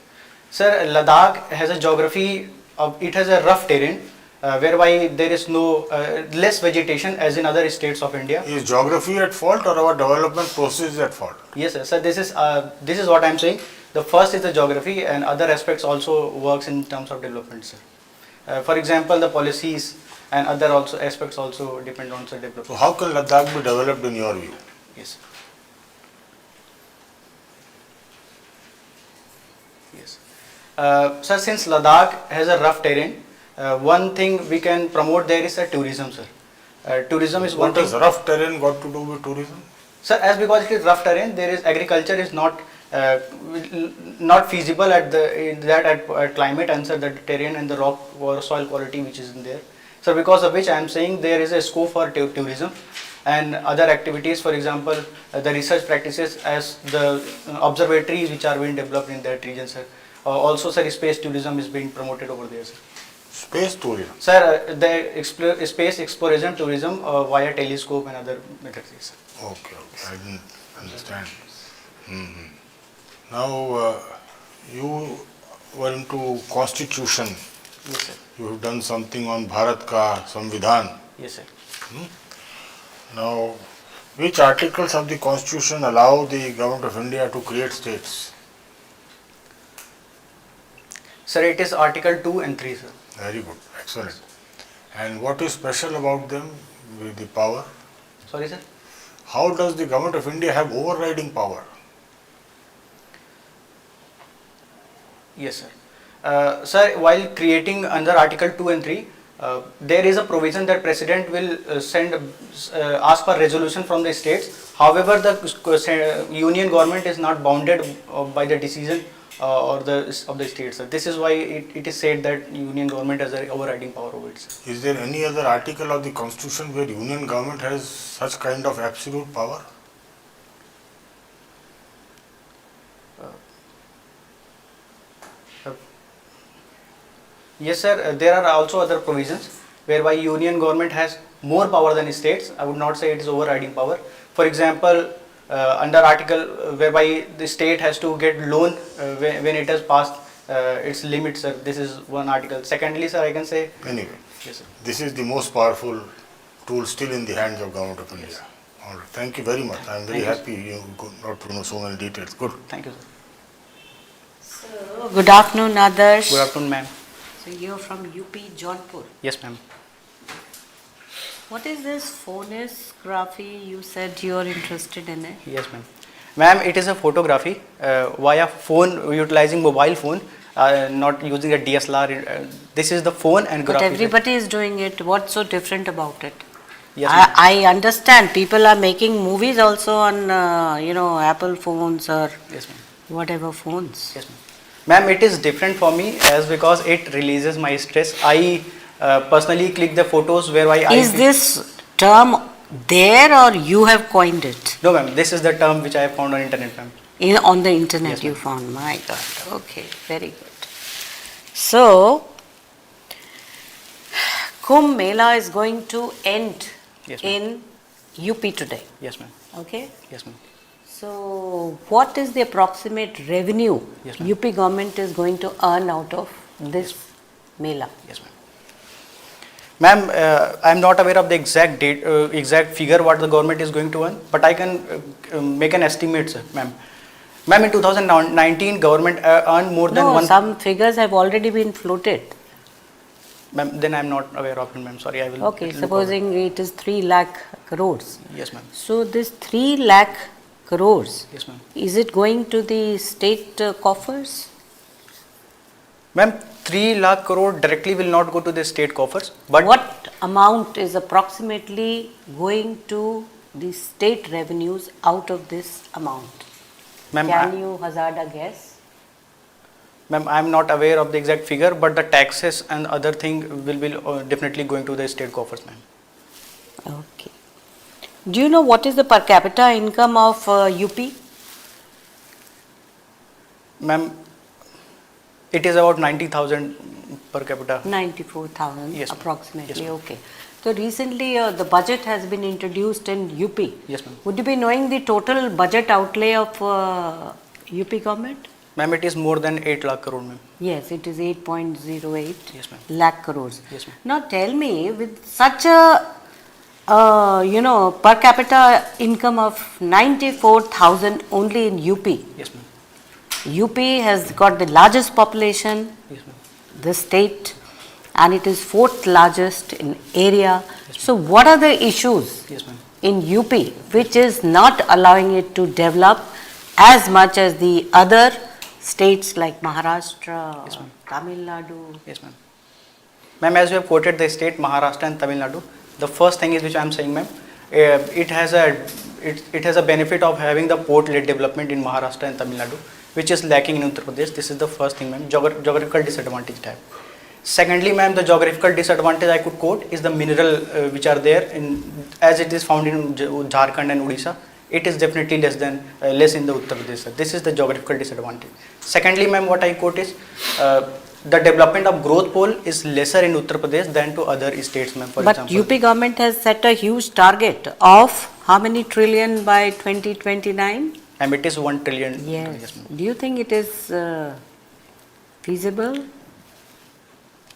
Sir, Ladakh has a geography of it has a rough terrain whereby there is no less vegetation as in other states of India. Is geography at fault or our development process is at fault? Yes, sir. Sir, this is what I am saying. The first is the geography, and other aspects also works in terms of development, sir. For example, the policies and other also aspects also depend on sir So development. how can Ladakh be developed in your view? Yes. Yes. Sir, since Ladakh has a rough terrain, one thing we can promote there is tourism, sir. Tourism is one What thing. has rough terrain got to do with tourism? Sir, as because it is rough terrain, there is agriculture is not feasible at at climate and sir, the terrain and the rock or soil quality which is in there. So because of which I am saying there is a scope for tourism and other activities. For example, the research practices as the observatories which are being developed in that region, sir. Also, sir, space tourism is being promoted over there, sir. Space tourism. Sir, the space exploration tourism via telescope and other methods, sir. Okay, I didn't understand. Now, you were into constitution. Yes, sir. You have done something on Bharat ka Samvidhan. Yes, sir. Now, which articles of the constitution allow the government of India to create states? Sir, it is Article 2 and 3, sir. Very good, excellent. And what is special about them with the power? Sorry, sir. How does the government of India have overriding power? Yes, sir. Sir, while creating under Article 2 and 3, there is a provision that President will ask for resolution from the states. However, the union government is not bounded by the decision of the states. Sir. This is why it is said that union government has an overriding power over it. Sir. Is there any other article of the constitution where union government has such kind of absolute power? Yes, sir. There are also other provisions whereby union government has more power than states. I would not say it is overriding power. For example, under article whereby the state has to get loan when it has passed its limits, sir. This is one article. Secondly, sir, I can say. Anyway, Yes, sir. this is the most powerful tool still in the hands of Government of India. All right. Thank you very much. I am very happy you got to know so many details. Good. Thank you, sir. So, good afternoon, Adarsh. Good afternoon, ma'am. So you're from UP Jaunpur. Yes, ma'am. What is this phonography? You said you're interested in it. Yes, ma'am. Ma'am, it is a photography via phone, utilizing mobile phone, not using a DSLR. This is the phone and But graphy. everybody is doing it. What's so different about it? Yes, ma'am. I understand people are making movies also on, Apple phones or Yes, ma'am. whatever phones. Yes, ma'am. Ma'am, it is different for me as because it releases my stress. I personally click the photos where Is this term there or you have coined it? No, ma'am. This is the term which I have found on internet, ma'am. On the internet Yes, you ma'am. found. My God. Okay, very good. So, Kumbh Mela is going to end Yes, ma'am. in UP today. Yes, ma'am. Okay. Yes, ma'am. So, what is the approximate revenue Yes, ma'am. UP government is going to earn out of this Mela? Yes, ma'am. Ma'am, I am not aware of the exact date, exact figure what the government is going to earn, but I can make an estimate, sir, ma'am. Ma'am, in 2019, government earned more than No, one. some figures have already been floated. Ma'am, then I am not aware of it, ma'am. Sorry, I will. Okay, look over supposing it is 3 lakh crores. it. Yes, ma'am. So, this 3 lakh crores, Yes, ma'am. is it going to the state coffers? Ma'am, 3 lakh crore directly will not go to the state coffers, but What amount is approximately going to the state revenues out of this amount? ma'am, Can you hazard a guess? ma'am, I am not aware of the exact figure, but the taxes and other thing will be definitely going to the state coffers, ma'am. Okay. Do you know what is the per capita income of UP? Ma'am, it is about 90,000 per capita. 94,000 Yes, ma'am. approximately. Yes, ma'am. Okay. So recently the budget has been introduced in UP. Yes, ma'am. Would you be knowing the total budget outlay of UP government? Ma'am, it is more than 8 lakh crore, ma'am. Yes, it is 8.08 Yes, ma'am. lakh crores. Yes, ma'am. Now tell me, with such a per capita income of 94,000 only in UP, Yes, ma'am. UP has got the largest population, Yes, ma'am. the state, and it is 4th largest in area. So what are the issues Yes, ma'am. in UP which is not allowing it to develop as much as the other states like Maharashtra, Yes, ma'am. Tamil Nadu? Yes, ma'am. Ma'am, as you have quoted the state Maharashtra and Tamil Nadu, the first thing is which I am saying, ma'am, it has a benefit of having the port-led development in Maharashtra and Tamil Nadu, which is lacking in Uttar Pradesh. This is the first thing, ma'am. Geographical disadvantage type. Secondly, ma'am, the geographical disadvantage I could quote is the mineral which are there as it is found in Jharkhand and Odisha. It is definitely less in the Uttar Pradesh, sir. This is the geographical disadvantage. Secondly, ma'am, what I quote is the development of growth pole is lesser in Uttar Pradesh than to other states, ma'am. For But example, UP government has set a huge target of how many trillion by 2029? and it is 1 trillion. Yes. ma'am. Do you think it is feasible?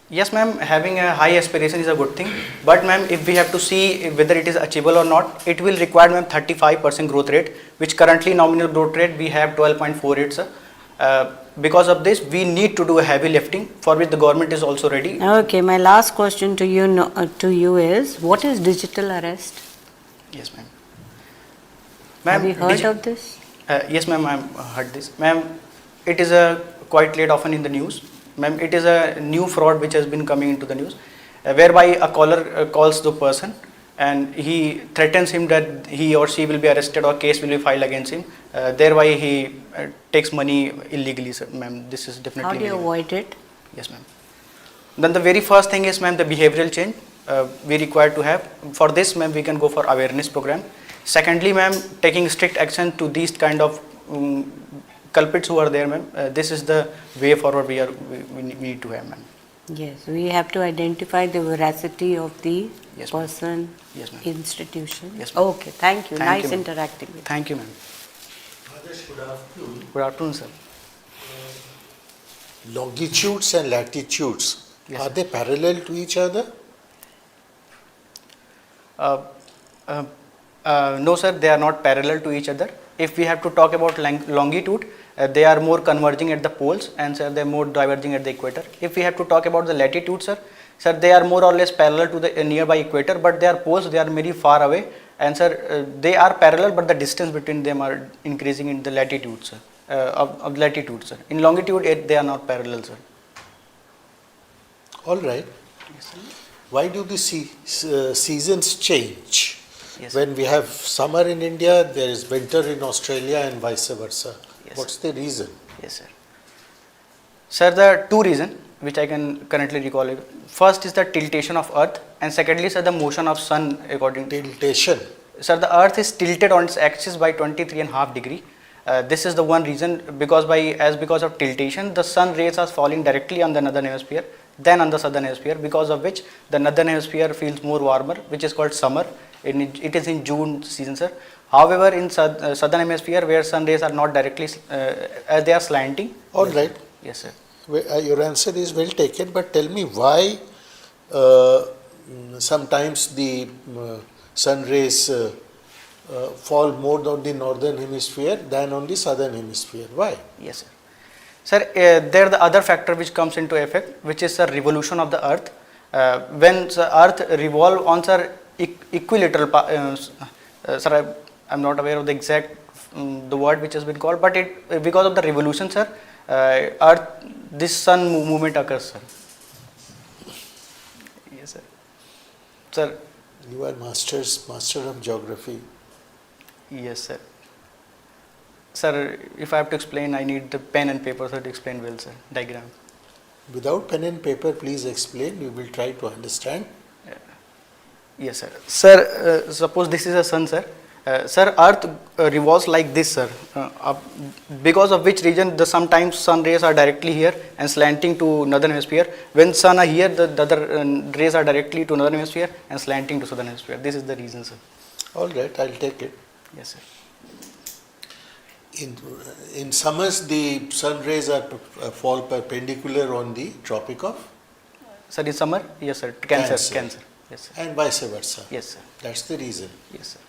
Yes, ma'am, having a high aspiration is a good thing. But, ma'am, if we have to see whether it is achievable or not, it will require, ma'am, 35% growth rate, which currently nominal growth rate we have 12.48, sir. Because of this, we need to do a heavy lifting for which the government is also ready. Okay, my last question to you is, what is digital arrest? Yes, ma'am. Have you heard of this? Yes, ma'am, I have heard this. Ma'am, it is quite late often in the news. Ma'am, it is a new fraud which has been coming into the news, whereby a caller calls the person and he threatens him that he or she will be arrested or case will be filed against him. Thereby he takes money illegally, sir. Ma'am, this is definitely How do you illegal. avoid it? Yes, ma'am. Then the very first thing is, ma'am, the behavioral change we require to have. For this, ma'am, we can go for awareness program. Secondly, ma'am, taking strict action to these kind of culprits who are there, ma'am. This is the way forward we need to have, ma'am. Yes, we have to identify the veracity of the Yes, ma'am. person, Yes, ma'am. institution. Yes, ma'am. Okay, thank you. Thank Nice you, ma'am. interacting with you. Thank you, ma'am. Good afternoon. Good afternoon, sir. Longitudes and latitudes, Yes, are sir. they parallel to each other? No, sir, they are not parallel to each other. If we have to talk about longitude, they are more converging at the poles, and sir, they are more diverging at the equator. If we have to talk about the latitude, sir, they are more or less parallel to the nearby equator, but they are poles, they are very far away, and sir, they are parallel, but the distance between them are increasing in the latitude, sir. Of latitude, sir. In longitude, they are not parallel, sir. All right. Why do the seasons change? Yes, When we have summer in India, there is winter in Australia and vice versa. Yes, What's the reason? Yes, sir. Sir, there are two reasons which I can currently recall. First is the tiltation of Earth, and secondly, sir, the motion of Sun according to Tiltation. Sir, the Earth is tilted on its axis by 23.5 degree. This is the one reason, because because of tiltation, the sun rays are falling directly on the northern hemisphere than on the southern hemisphere, because of which the northern hemisphere feels more warmer, which is called summer. It is in June season, sir. However, in southern hemisphere, where sun rays are not directly, as they are slanting. All right. Yes, sir. Your answer is well taken, but tell me why sometimes the sun rays fall more on the northern hemisphere than on the southern hemisphere. Why? Yes, sir. Sir, there the other factor which comes into effect, which is the revolution of the Earth. When the Earth revolve on equilateral, sir, I am not aware of the exact the word which has been called, but because of the revolution, sir, Earth, this sun movement occurs, sir. Yes, sir. Sir. You are master of geography. Yes, sir. Sir, if I have to explain, I need the pen and paper, sir, to explain well, sir. Diagram. Without pen and paper, please explain. We will try to understand. Yes, sir. Sir, suppose this is a sun, sir. Sir, Earth revolves like this, sir. Because of which reason sometimes sun rays are directly here and slanting to northern hemisphere. When sun are here, the other rays are directly to northern hemisphere and slanting to southern hemisphere. This is the reason, sir. All right, I'll take it. Yes, sir. In summers, the sun rays fall perpendicular on the Tropic of? Sir, in summer? Yes, sir. Cancer. Yes, sir. And vice versa? Yes, sir. That's the reason? Yes, sir.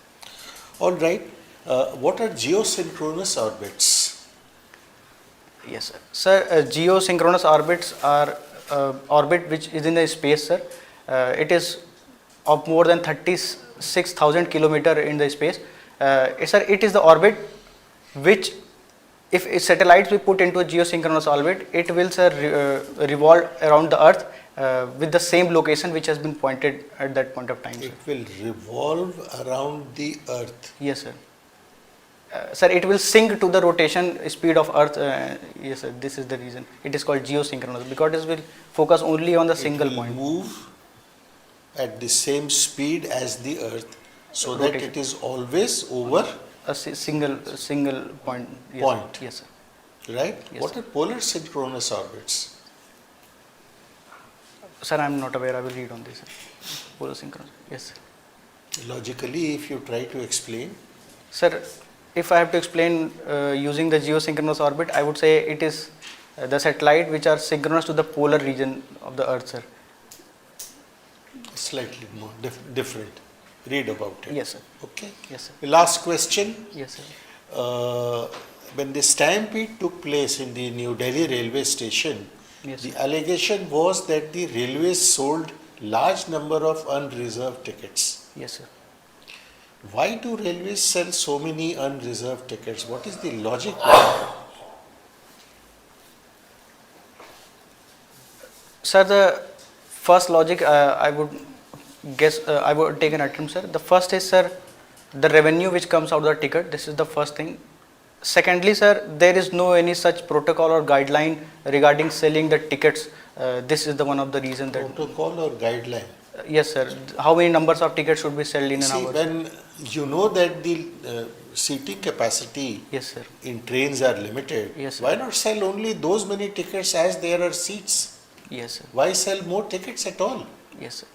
All right. What are geosynchronous orbits? Yes, sir. Sir, geosynchronous orbits are orbit which is in the space, sir. It is of more than 36,000 kilometer in the space. Sir, it is the orbit which, if satellites we put into a geosynchronous orbit, it will, sir, revolve around the Earth with the same location which has been pointed at that point of time. It will revolve around the Earth. Yes, sir. Sir, it will sync to the rotation speed of Earth. Yes, sir. This is the reason. It is called geosynchronous, because it will focus only on the single point. Move at the same speed as the Earth, so that it is always over a single point. Yes, point. Sir. Yes, sir. Right? Yes, What sir. are polar synchronous orbits? Sir, I am not aware. I will read on this. Sir. Polar synchronous. Yes, sir. Logically, if you try to explain. Sir, if I have to explain using the geosynchronous orbit, I would say it is the satellite which are synchronous to the polar region of the Earth, sir. Slightly more different. Read about it. Yes, sir. Okay. Yes, sir. The last question. Yes, sir. When the stampede took place in the New Delhi railway station, Yes, the sir. allegation was that the railways sold large number of unreserved tickets. Yes, sir. Why do railways sell so many unreserved tickets? What is the logic behind it? Sir, the first logic I would guess, I would take an attempt, sir. The first is, sir, the revenue which comes out of the ticket. This is the first thing. Secondly, sir, there is no any such protocol or guideline regarding selling the tickets. This is the one of the reason that. Protocol or guideline? Yes, sir. How many numbers of tickets should be sold in an hour? When you know that the seating capacity Yes, sir. in trains are limited, Yes, sir. why not sell only those many tickets as there are seats? Yes, sir. Why sell more tickets at all? Yes, sir.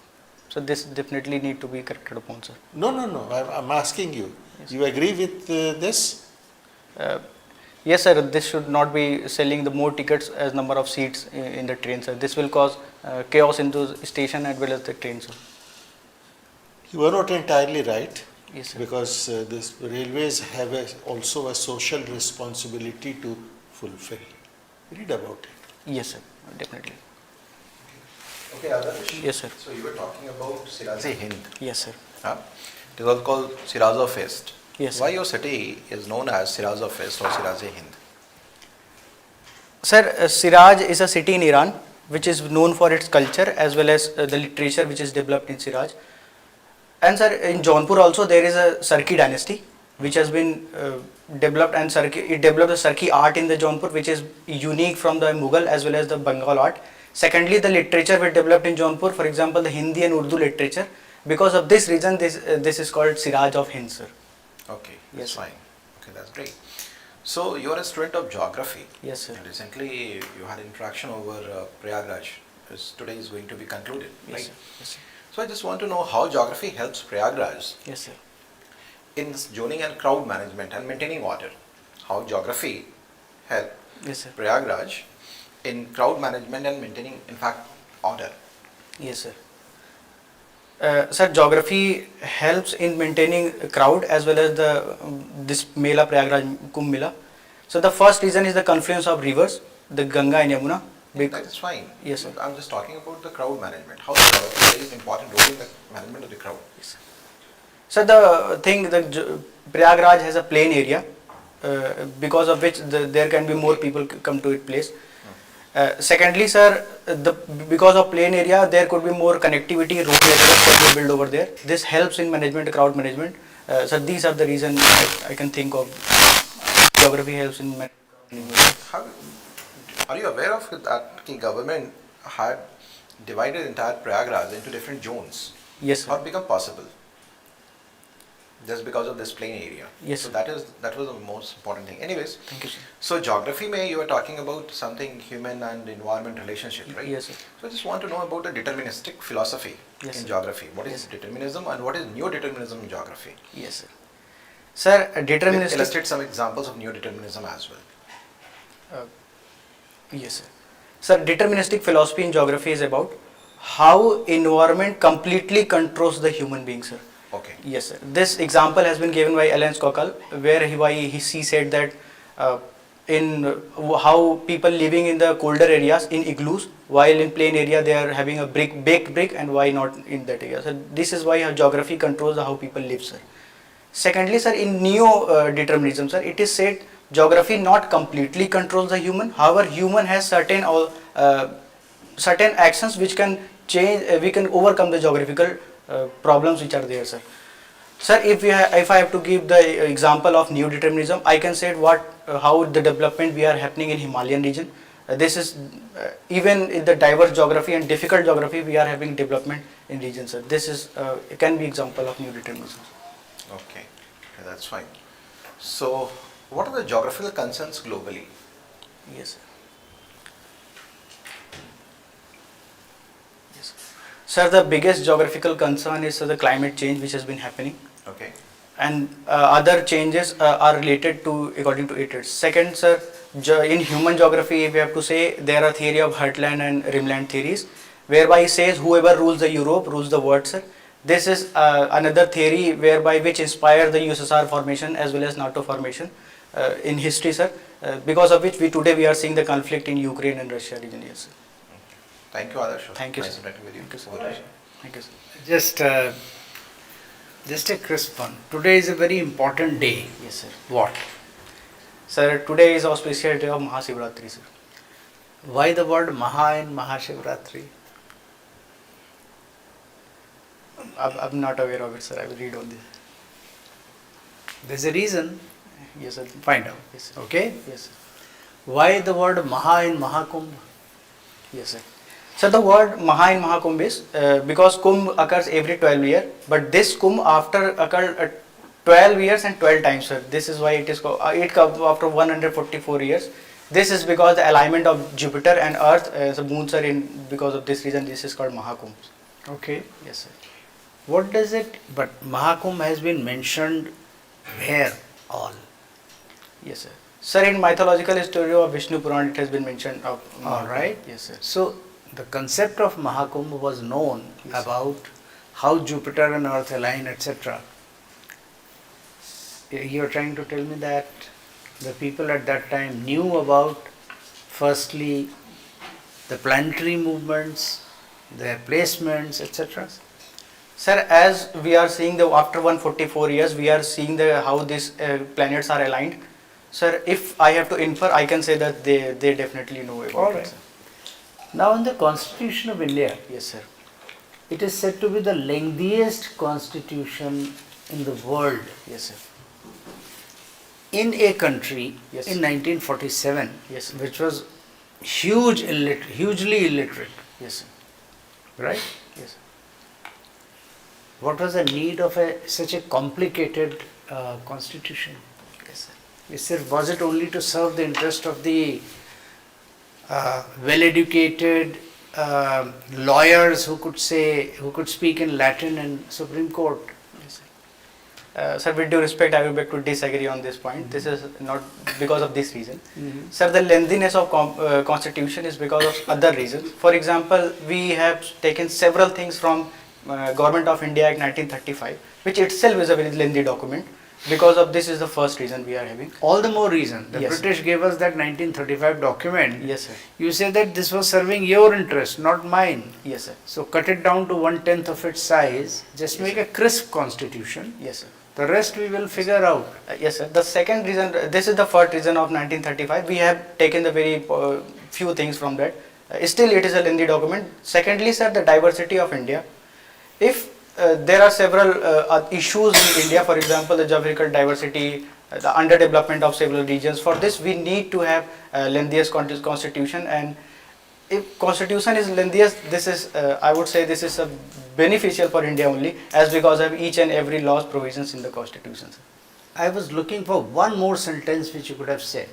So this definitely need to be corrected upon, sir. No, no, no. I'm asking you. You agree with this? Yes, sir. This should not be selling the more tickets as number of seats in the train, sir. This will cause chaos into the station as well as the train, sir. You are not entirely right. Yes, sir. Because this railways have also a social responsibility to fulfill. Read about it. Yes, sir. Definitely. Okay, Adarsh. Yes, sir. So you were talking about Siraje-Hind. Yes, sir. Huh? It is also called Siraza Fest. Yes, Why sir. your city is known as Siraza Fest or Siraje-Hind? Sir, Siraj is a city in Iran which is known for its culture as well as the literature which is developed in Siraj. And sir, in Jaunpur also there is a Sarki dynasty which has been developed, and it developed the Sarki art in the Jaunpur which is unique from the Mughal as well as the Bengal art. Secondly, the literature which developed in Jaunpur, for example, the Hindi and Urdu literature. Because of this reason, this is called Siraj of Hind, sir. Okay, that's Yes, sir. fine. Okay, that's great. So you are a student of geography. Yes, sir. And recently you had interaction over Prayagraj. Today is going to be concluded, Yes, right? sir. Yes, sir. So I just want to know how geography helps Prayagraj Yes, sir. in zoning and crowd management and maintaining order. How geography help Yes, sir. Prayagraj in crowd management and maintaining, in fact, order. Yes, sir. Sir, geography helps in maintaining a crowd as well as the this Mela Prayagraj Kumbh Mela. So the first reason is the confluence of rivers, the Ganga and Yamuna. That is fine. Yes, sir. I'm just talking about the crowd management. How geography plays an important role in the management of the crowd. So the thing, Prayagraj has a plain area because of which there can be more people come to its place. Secondly, sir, because of plain area, there could be more connectivity, road networks can be built over there. This helps in management, crowd management. So these are the reasons I can think of. Geography helps in management. Are you aware of that the government had divided entire Prayagraj into different zones? Yes, sir. How it become possible? Just because of this plain area. Yes, So sir. that was the most important thing. Anyways, Thank you, sir. so geography mein you were talking about something human and environment relationship, right? Yes, sir. So I just want to know about the deterministic philosophy Yes, in sir. geography. What is Yes, sir. determinism and what is neo-determinism in geography? Yes, sir. Sir, deterministic. Illustrate some examples of neo-determinism as well. Yes, sir. Sir, deterministic philosophy in geography is about how environment completely controls the human being, sir. Okay. Yes, sir. This example has been given by Alan Skokal, where he said that in how people living in the colder areas in igloos, while in plain area they are having a baked brick, and why not in that area. So this is why geography controls how people live, sir. Secondly, sir, in neo-determinism, sir, it is said geography not completely controls the human. However, human has certain actions which can change. We can overcome the geographical problems which are there, sir. Sir, if I have to give the example of neo-determinism, I can say how the development we are happening in Himalayan region. This is even in the diverse geography and difficult geography we are having development in region, sir. This is it can be example of neo-determinism. Okay, that's fine. So, what are the geographical concerns globally? Yes, sir. Yes, sir. The biggest geographical concern is the climate change which has been happening. Okay. And other changes are related to according to it. Second, sir, in human geography, if we have to say, there are theory of heartland and rimland theories, whereby it says whoever rules the Europe rules the world, sir. This is another theory whereby which inspired the USSR formation as well as NATO formation in history, sir. Because of which today we are seeing the conflict in Ukraine and Russia region. Yes, sir. Thank you, Adarsh. Thank you, Nice sir. interacting with you. Thank you, sir. Over. Thank you, sir. Just a crisp one. Today is a very important day. Yes, sir. What? Sir, today is auspicious day of Mahashivratri, sir. Why the word Maha in Mahashivratri? I'm not aware of it, sir. I will read on this. There's a reason. Yes, sir. Find out. Yes, sir. Okay? Yes, sir. Why the word Maha in Mahakumbh? Yes, sir. So the word Maha in Mahakumbh is because Kumbh occurs every 12 years, but this Kumbh occurred 12 years and 12 times, sir. This is why it is called, it comes after 144 years. This is because the alignment of Jupiter and Earth, the moons are in, because of this reason this is called Mahakumbh. Okay. Yes, sir. What does it, but Mahakumbh has been mentioned where all? Yes, sir. Sir, in mythological story of Vishnu Puran, it has been mentioned of All right. Yes, sir. So the concept of Mahakumbh was known about how Jupiter and Earth align, etc. You are trying to tell me that the people at that time knew about, firstly, the planetary movements, their placements, etc. Sir, as we are seeing the after 144 years, we are seeing the how these planets are aligned. Sir, if I have to infer, I can say that they definitely know about All it. right. Sir. Now in the Constitution of India, Yes, sir. it is said to be the lengthiest constitution in the world. Yes, sir. In a country Yes. in 1947, Yes, sir. which was hugely illiterate, Yes, sir. right? Yes, sir. What was the need of such a complicated constitution? Yes, sir. Was it only to serve the interest of the well-educated lawyers who could speak in Latin in Supreme Court? Yes, sir. Sir, with due respect, I will beg to disagree on this point. This is not because of this reason. Sir, the lengthiness of constitution is because of other reasons. For example, we have taken several things from Government of India Act 1935, which itself is a very lengthy document. Because of this is the first reason we are having. All the more reason. The Yes. British gave us that 1935 document. Yes, sir. You say that this was serving your interest, not mine. Yes, sir. So cut it down to 1/10 of its size. Just make a crisp constitution. Yes, sir. The rest we will figure out. Yes, sir. The second reason, this is the first reason of 1935. We have taken the very few things from that. Still, it is a lengthy document. Secondly, sir, the diversity of India. If there are several issues in India, for example, the geographical diversity, the underdevelopment of several regions. For this, we need to have lengthiest constitution, and if constitution is lengthiest, this is, I would say, this is a beneficial for India only, as because of each and every law's provisions in the constitution. I was looking for one more sentence which you could have said.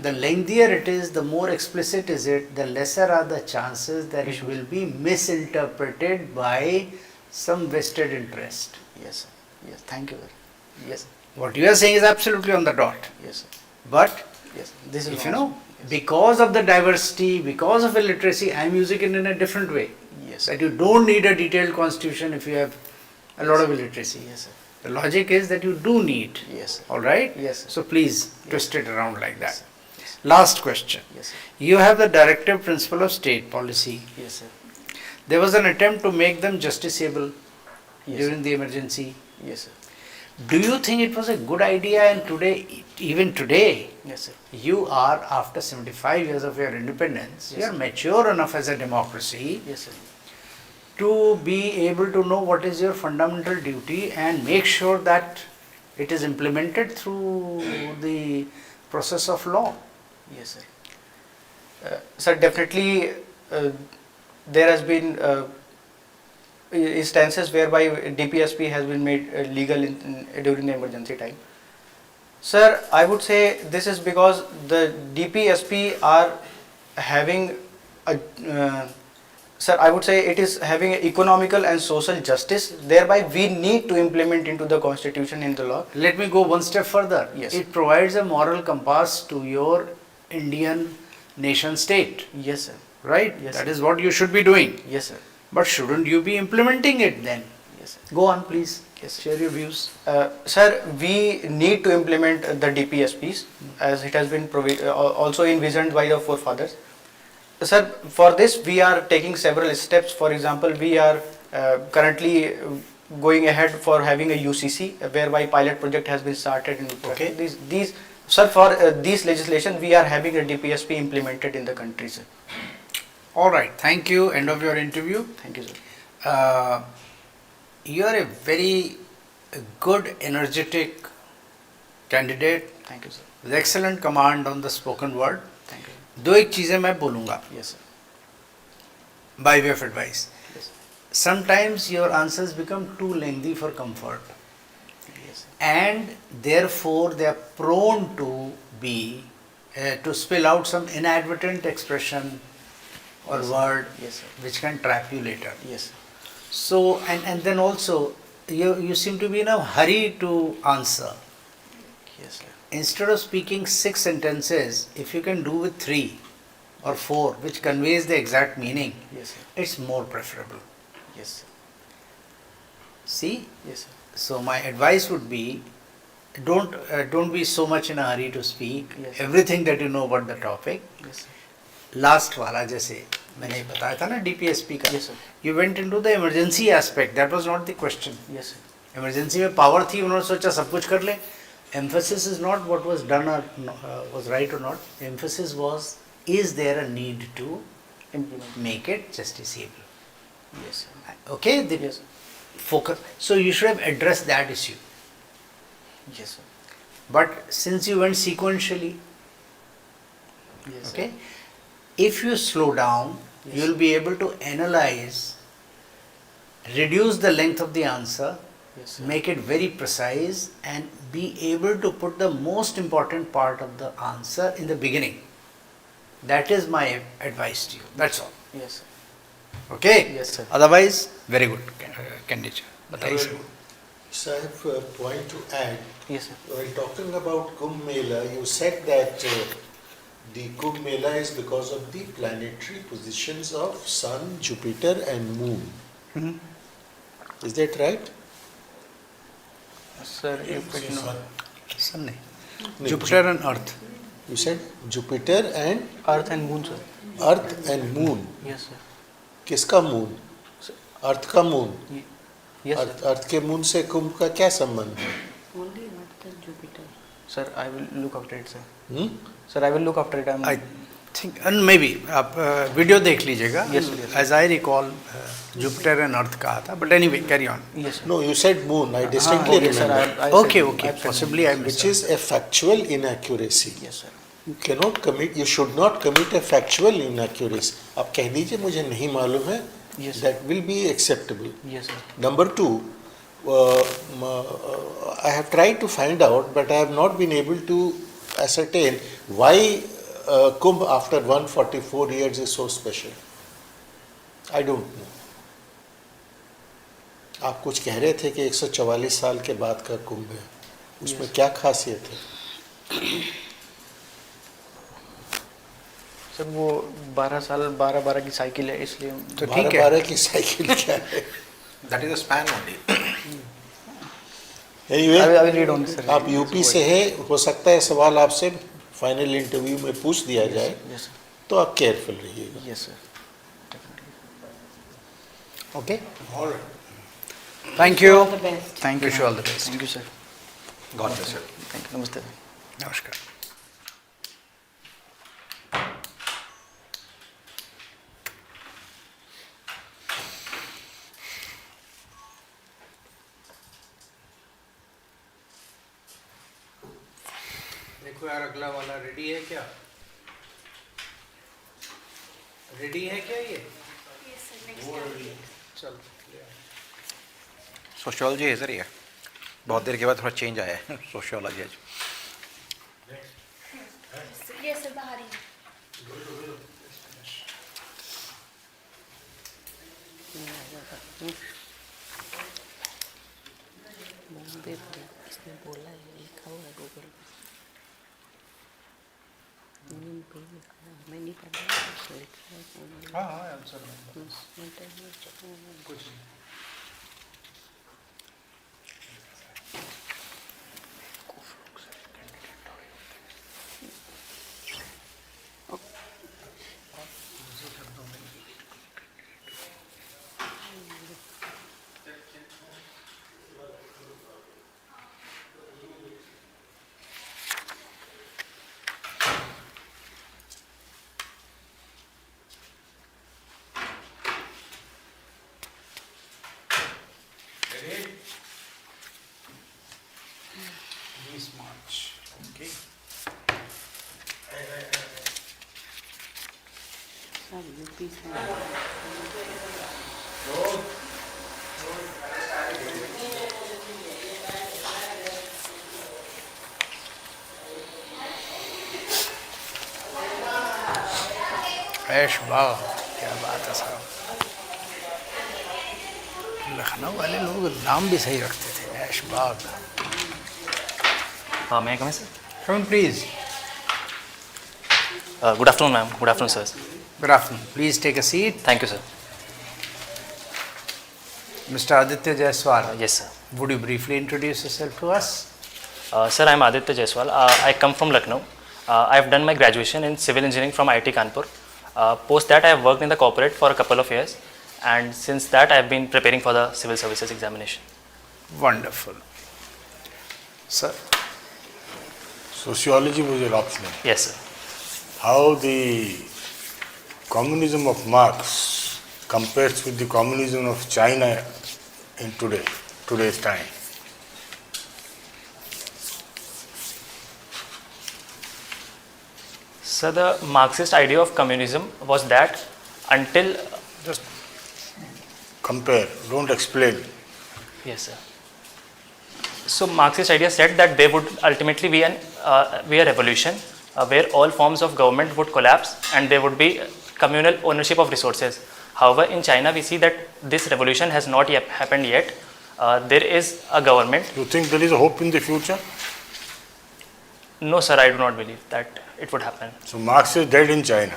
The lengthier it is, the more explicit is it, the lesser are the chances that it will be misinterpreted by some vested interest. Yes, sir. Yes, thank you, sir. Yes, sir. What you are saying is absolutely on the dot. Yes, sir. But Yes, this is if you also- know, because of the diversity, because of illiteracy, I am using it in a different way. Yes, That you don't need a detailed constitution if you have a lot of illiteracy. yes, sir. The logic is that you do need. Yes, sir. All right? Yes, sir. So please twist it around like that. Yes, sir. Yes, Last question. yes, sir. You have the directive principle of state policy. Yes, sir. There was an attempt to make them justiciable Yes, during the emergency. Yes, sir. Do you think it was a good idea? And today, even today, Yes, sir. you are, after 75 years of your independence, Yes, you are sir. mature enough as a democracy Yes, sir. to be able to know what is your fundamental duty and make sure that it is implemented through the process of law. Yes, sir. Sir, definitely there has been instances whereby DPSP has been made legal during the emergency time. Sir, I would say this is because the DPSP are having a sir, I would say it is having economical and social justice. Thereby, we need to implement into the constitution, in the law. Let me go one step further. Yes. It provides a moral compass to your Indian nation state, Yes, sir. right? Yes, That sir. is what you should be doing. Yes, sir. But shouldn't you be implementing it then? Yes, sir. Go on, please. Yes, Share your views. Sir, we need to implement the DPSPs as it has been also envisioned by the forefathers. Sir, for this we are taking several steps. For example, we are currently going ahead for having a UCC whereby pilot project has been started in Okay. these sir, for these legislation we are having a DPSP implemented in the country, sir. All right. Thank you. End of your interview. Thank you, sir. You are a very good, energetic candidate Thank you, sir. with excellent command on the spoken word. Thank you. दो एक चीज़ें मैं बोलूँगा Yes, sir. by way of advice. Yes, Sometimes your answers become too lengthy for comfort, yes, sir. and therefore they are prone to be to spill out some inadvertent expression or word Yes, sir. which can trap you later. Yes. So, and then also, you seem to be in a hurry to answer. Yes, sir. Instead of speaking 6 sentences, if you can do with 3 or 4, which conveys the exact meaning, Yes, sir. it's more preferable. Yes, sir. See? Yes, sir. So my advice would be, don't be so much in a hurry to speak Yes. everything that you know about the topic. Yes, sir. Last वाला जैसे मैंने बताया था ना DPSP का, Yes, sir. you went into the emergency aspect. That was not the question. Yes, sir. Emergency में power थी, उन्होंने सोचा सब कुछ कर ले. Emphasis is not what was done or was right or not. Emphasis was, is there a need to Implement. make it justiciable? Yes, sir. Okay, the Yes, sir. focus. So you should have addressed that issue. Yes, sir. But since you went sequentially, Yes, okay, if you slow down, Yes. you will be able to analyze, reduce the length of the answer, Yes, sir. make it very precise, and be able to put the most important part of the answer in the beginning. That is my advice to you. That's all. Yes, sir. Okay? Yes, sir. Otherwise, very good candidature. बताइए sir. So I have a point to add. Yes, sir. While talking about Kumbh Mela, you said that the Kumbh Mela is because of the planetary positions of Sun, Jupiter and Moon. Mhm. Is that right? Sir, if it no. Sun नहीं. No, Jupiter and Earth. You said Jupiter and Earth and Moon, sir. Earth and Moon. Yes, sir. किसका moon? अर्थ का moon. Yes, sir. अर्थ के moon से कुंभ का क्या संबंध है? Only Earth and Jupiter. Sir, I will look after it, sir. Hmm? Sir, I will look after it. I think, and maybe आप video देख लीजिएगा. Yes, sir, yes. As I recall, Jupiter and Earth कहा था. But anyway, carry on. Yes, sir. No, you said moon. I distinctly Okay, sir. remember. I Okay, said- okay. I said- Possibly I Which missed. is a factual inaccuracy. Yes, sir. You cannot commit. You should not commit a factual inaccuracy. आप कह दीजिए मुझे नहीं मालूम है. Yes, sir. That will be acceptable. Yes, sir. Number two, I have tried to find out, but I have not been able to ascertain why Kumbh after 144 years is so special. I don't know. आप कुछ कह रहे थे कि 144 साल के बाद का कुंभ है. उसमें क्या खासियत है? सर वो 12 साल 12 की साइकिल है इसलिए तो ठीक है. 12 की साइकिल क्या है? That is a span only. Anyway, I will read on, sir. आप यूपी से हैं, हो सकता है सवाल आपसे फाइनल इंटरव्यू में पूछ दिया जाए, Yes, sir. तो आप केयरफुल रहिएगा. Yes, sir. Okay. All right. Thank you. All the best. Thank you. Wish you all the best. Thank you, sir. God bless you. Thank you. Namaste. नमस्कार. देखो यार अगला वाला रेडी है क्या? रेडी है क्या ये? वो रेडी है. चलो. सोशियोलॉजी इधर ही है. बहुत देर के बाद थोड़ा चेंज आया है सोशियोलॉजी आज. ये सब बाहर ही बॉम्बे पे इसने बोला है, लिखा हुआ है गूगल पे. नीम पे लिखा है, मैं नहीं पढ़ा है, लिखा है. हाँ हाँ आंसर कुछ नहीं. March. Okay. सब यूपी से. ऐश बाग, क्या बात है साहब। लखनऊ वाले लोग नाम भी सही रखते थे, ऐश बाग। May I come in, sir? Come on, please. Good afternoon, ma'am. Good afternoon, sir. Good afternoon. Please take a seat. Thank you, sir. Mr. Aditya Jaiswal, Yes, sir. would you briefly introduce yourself to us? Sir, I am Aditya Jaiswal. I come from Lucknow. I have done my graduation in civil engineering from IIT Kanpur. Post that, I have worked in the corporate for a couple of years, and since that, I have been preparing for the civil services examination. Wonderful. Sir, Sociology was your optional. Yes, sir. How the communism of Marx compares with the communism of China in today's time? So the Marxist idea of communism was that until Just compare, don't explain. yes, sir. So Marxist idea said that there would ultimately be a revolution where all forms of government would collapse and there would be communal ownership of resources. However, in China we see that this revolution has not yet happened yet. There is a government. You think there is a hope in the future? No, sir, I do not believe that it would happen. So Marx is dead in China.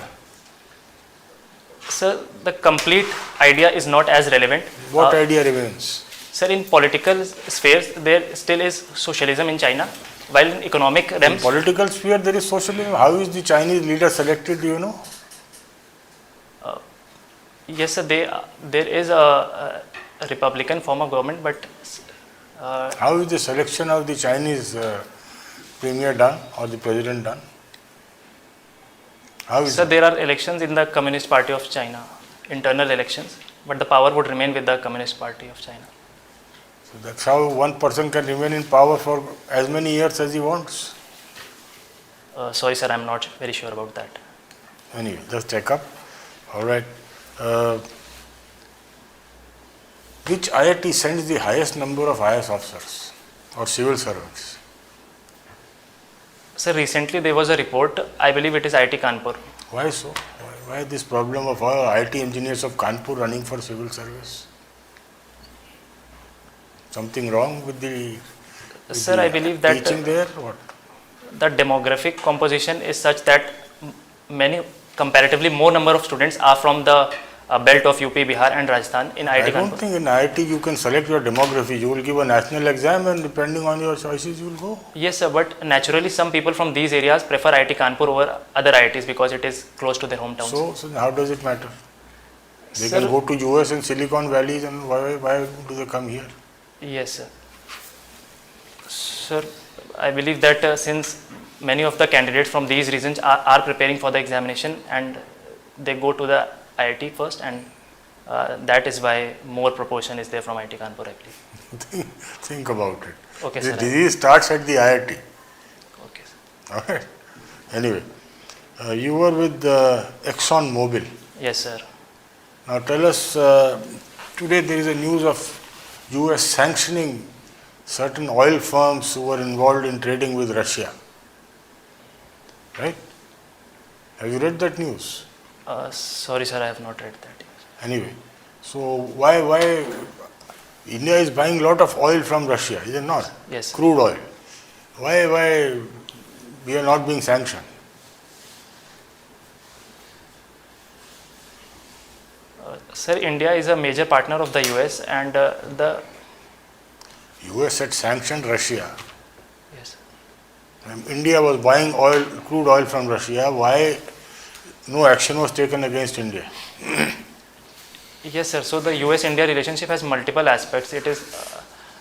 Sir, the complete idea is not as relevant. What idea remains? Sir, in political spheres, there still is socialism in China, while in economic In realms, political sphere there is socialism. How is the Chinese leader selected, do you know? yes, sir, there is a republican form of government, but How is the selection of the Chinese premier done or the president done? How is sir, it? there are elections in the Communist Party of China, internal elections, but the power would remain with the Communist Party of China. So that's how one person can remain in power for as many years as he wants. Sorry, sir, I am not very sure about that. Anyway, just check up. All right. Which IIT sends the highest number of IAS officers or civil servants? Sir, recently there was a report, I believe it is IIT Kanpur. Why so? Why this problem of all IIT engineers of Kanpur running for civil service? Something wrong with the Sir, I believe that teaching there? What? the demographic composition is such that comparatively more number of students are from the belt of UP, Bihar and Rajasthan in IIT I don't Kanpur. think in IIT you can select your demography. You will give a national exam and depending on your choices you will go. Yes, sir, but naturally some people from these areas prefer IIT Kanpur over other IITs because it is close to their hometowns. So how does it matter? They Sir, can go to US and Silicon Valleys, and why do they come here? yes, sir. Sir, I believe that since many of the candidates from these regions are preparing for the examination and they go to the IIT first, and that is why more proportion is there from IIT Kanpur, I believe. Think about it. Okay, The sir. disease starts at the IIT. Okay, sir. All right. Anyway, you were with Exxon Mobil. Yes, sir. Now tell us, today there is a news of US sanctioning certain oil firms who were involved in trading with Russia. Right? Have you read that news? Sorry, sir, I have not read that. Anyway, so why India is buying a lot of oil from Russia, is it not? Yes. Crude oil. Why we are not being sanctioned? Sir, India is a major partner of the US and the US had sanctioned Russia. yes. And India was buying crude oil from Russia. Why no action was taken against India? Yes, sir. So the US-India relationship has multiple aspects. It is,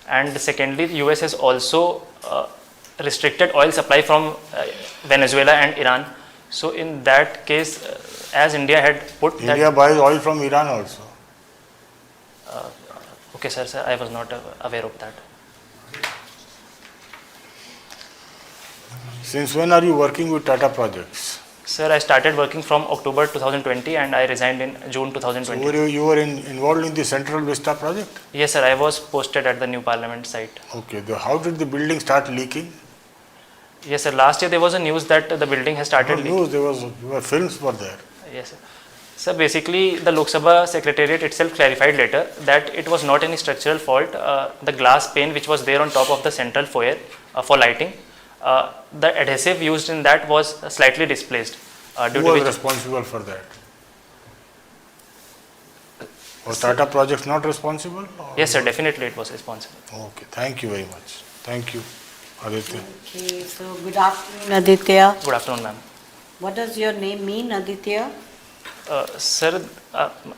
and secondly, the US has also restricted oil supply from Venezuela and Iran. So in that case, as India had put India buys oil from Iran also. okay, sir, I was not aware of that. Since when are you working with Tata Projects? Sir, I started working from October 2020 and I resigned in June So 2020. you were involved in the Central Vista project? Yes, sir, I was posted at the new parliament site. Okay. How did the building start leaking? Yes, sir. Last year there was a news that the building has started No news. There were films were there. Yes, sir. So basically, the Lok Sabha Secretariat itself clarified later that it was not any structural fault. The glass pane which was there on top of the central foyer for lighting, the adhesive used in that was slightly displaced. Due Who to was which, responsible for that? Was Tata Projects not responsible? or- yes, sir, definitely it was responsible. Okay, thank you very much. Thank you, Aditya. Okay, so good afternoon, Aditya. Good afternoon, ma'am. What does your name mean, Aditya? Sir,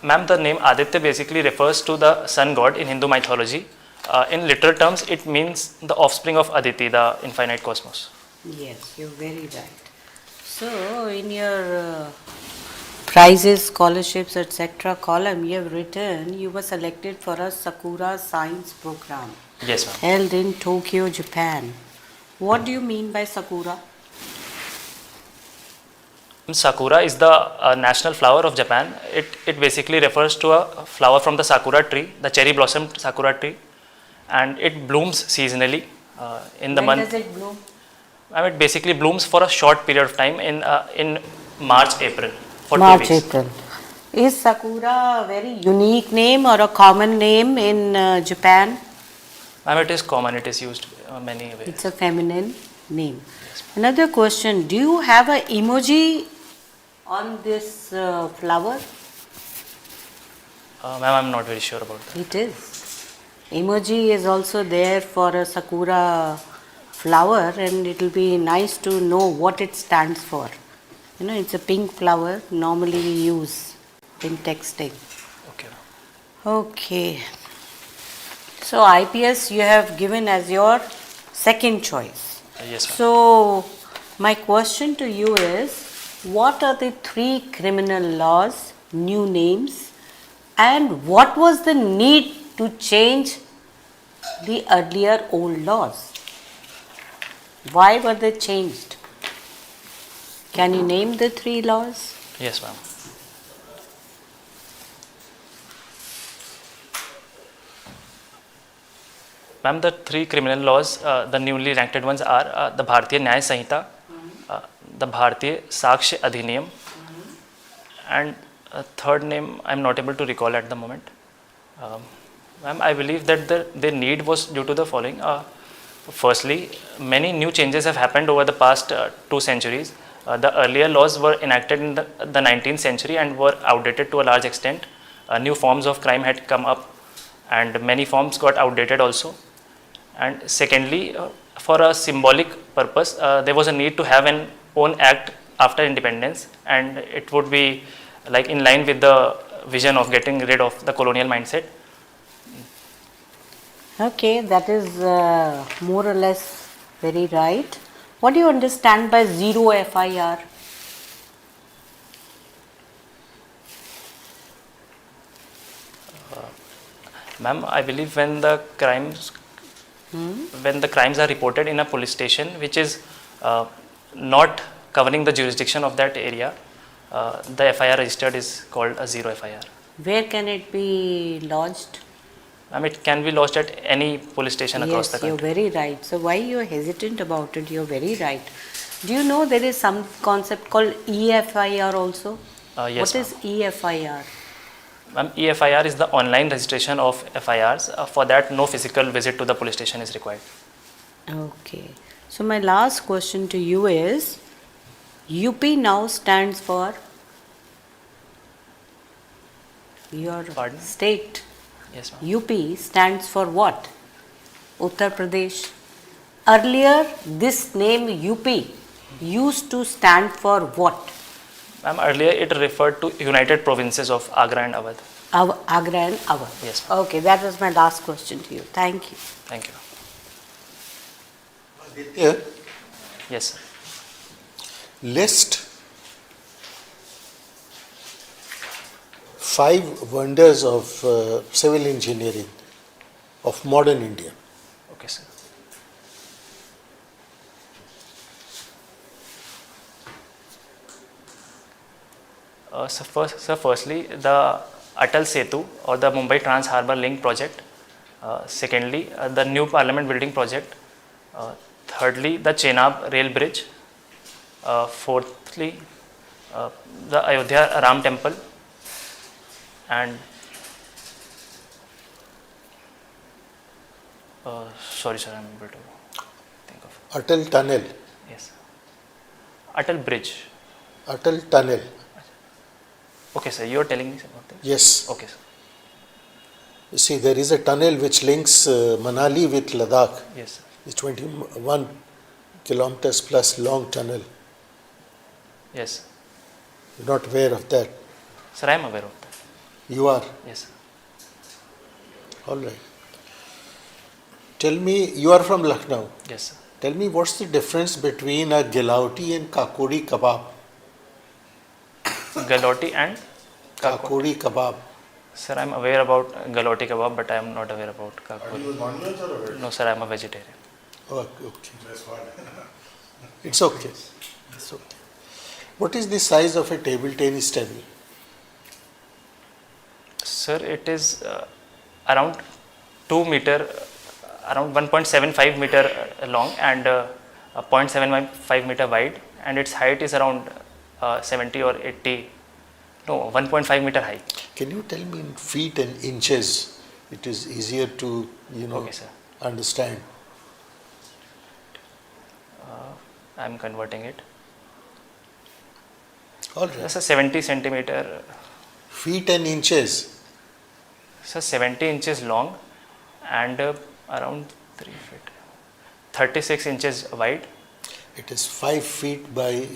ma'am, the name Aditya basically refers to the sun god in Hindu mythology. In literal terms, it means the offspring of Aditi, the infinite cosmos. Yes, you're very right. So, in your prizes, scholarships, etc. column, you have written you were selected for a Sakura Science program Yes, ma'am. held in Tokyo, Japan. What do you mean by Sakura? Sakura is the national flower of Japan. It basically refers to a flower from the sakura tree, the cherry blossom sakura tree, and it blooms seasonally in the When month. does it bloom? It basically blooms for a short period of time in March, April, for 2 March, weeks. April. Is Sakura a very unique name or a common name in Japan? It is common. It is used many ways. It's a feminine name. Another question, do you have an emoji on this flower? Ma'am, I'm not very sure about that. It is. Emoji is also there for a Sakura flower, and it will be nice to know what it stands for. You know, it's a pink flower, normally we use in texting. Okay. Okay. So IPS you have given as your second choice. Yes, ma'am. So my question to you is, what are the 3 criminal laws, new names, and what was the need to change the earlier old laws? Why were they changed? Can you name the 3 laws? Yes, ma'am. Ma'am, the 3 criminal laws, the newly enacted ones are the Bharatiya Nyaya Sanhita, the Bharatiya Sakshya Adhiniyam, and a third name I'm not able to recall at the moment. Ma'am, I believe that the need was due to the following. Firstly, many new changes have happened over the past 2 centuries. The earlier laws were enacted in the 19th century and were outdated to a large extent. New forms of crime had come up and many forms got outdated also. And secondly, for a symbolic purpose, there was a need to have an own act after independence, and it would be like in line with the vision of getting rid of the colonial mindset. Okay, that is more or less very right. What do you understand by zero FIR? Ma'am, I believe when the crimes are reported in a police station which is not covering the jurisdiction of that area, the FIR registered is called a zero FIR. Where can it be lodged? It can be lodged at any police station across the Yes, you're country. very right. So why you're hesitant about it? You're very right. Do you know there is some concept called EFIR also? Yes, What is EFIR? Ma'am, EFIR is the online registration of FIRs. For that, no physical visit to the police station is required. Okay. So my last question to you is, UP now stands for your Pardon? state. Yes, ma'am. UP stands for what? Uttar Pradesh. Earlier, this name UP used to stand for what? Ma'am, earlier it referred to United Provinces of Agra and Awadh. Agra and Awadh. Yes, ma'am. Okay, that was my last question to you. Thank you. Thank you. Aditya, Yes, sir. list 5 wonders of civil engineering of modern India. Okay, sir. Firstly, the Atal Setu or the Mumbai Trans Harbour Link project. Secondly, the new Parliament building project. Thirdly, the Chenab rail bridge. Fourthly, the Ayodhya Ram temple. and sorry sir, I'm able to think of. Atal Tunnel. Yes. Atal Bridge. Atal Tunnel. Okay sir, you are telling me about this? Yes. Okay sir. You see, there is a tunnel which links Manali with Ladakh. Yes sir. It's 21 kilometers plus long tunnel. Yes. You're not aware of that? Sir, I am aware of that. You are? Yes sir. All right. Tell me, you are from Lucknow. Yes sir. Tell me, what's the difference between a gilauti and kakori kebab? Galoti and Kakori kebab. Sir, I am aware about galoti kebab, but I am not aware about Are kakori. you non-veg or a veg? No sir, I am a vegetarian. Oh, okay. That's fine. It's okay. It's okay. What is the size of a table tennis table? Sir, it is around 2 meter, around 1.75 meter long and 0.75 meter wide, and its height is around 70 or 80, no, 1.5 meter high. Can you tell me in feet and inches? It is easier to, Okay, sir. understand. I am converting it. All right. That's a 70 centimeter. Feet and inches. So 70 inches long and around 3 feet, 36 inches wide. It is 5 feet by,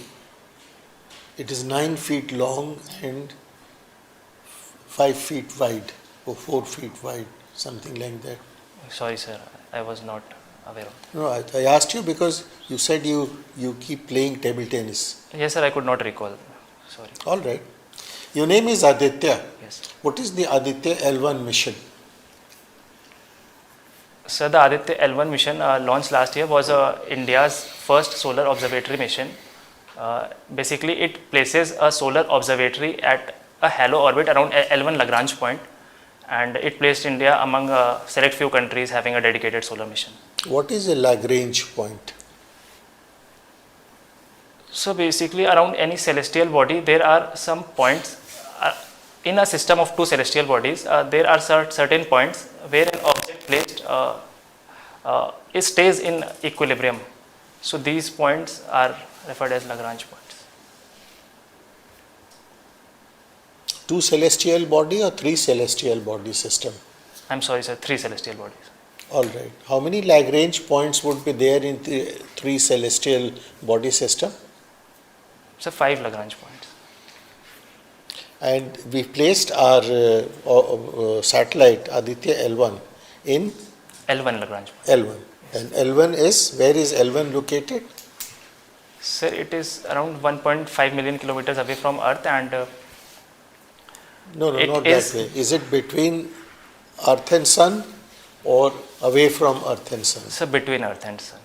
it is 9 feet long and 5 feet wide or 4 feet wide, something like that. Sorry sir, I was not aware of that. No, I asked you because you said you keep playing table tennis. Yes sir, I could not recall. Sorry. All right. Your name is Aditya. Yes. What is the Aditya L1 mission? Sir, the Aditya L1 mission launched last year was India's first solar observatory mission. Basically, it places a solar observatory at a halo orbit around L1 Lagrange point, and it placed India among a select few countries having a dedicated solar mission. What is a Lagrange point? So basically, around any celestial body, there are some points. In a system of two celestial bodies, there are certain points where an object placed it stays in equilibrium. So these points are referred as Lagrange points. Two celestial body or three celestial body system? I'm sorry, sir, 3 celestial bodies. All right. How many Lagrange points would be there in the three celestial body system? So 5 Lagrange points. And we placed our satellite Aditya L1 in L1 Lagrange point. L1. And L1 is, where is L1 located? Sir, it is around 1.5 million kilometers away from Earth, and No, it not is- that way. Is it between Earth and Sun or away from Earth and Sun? so between Earth and Sun.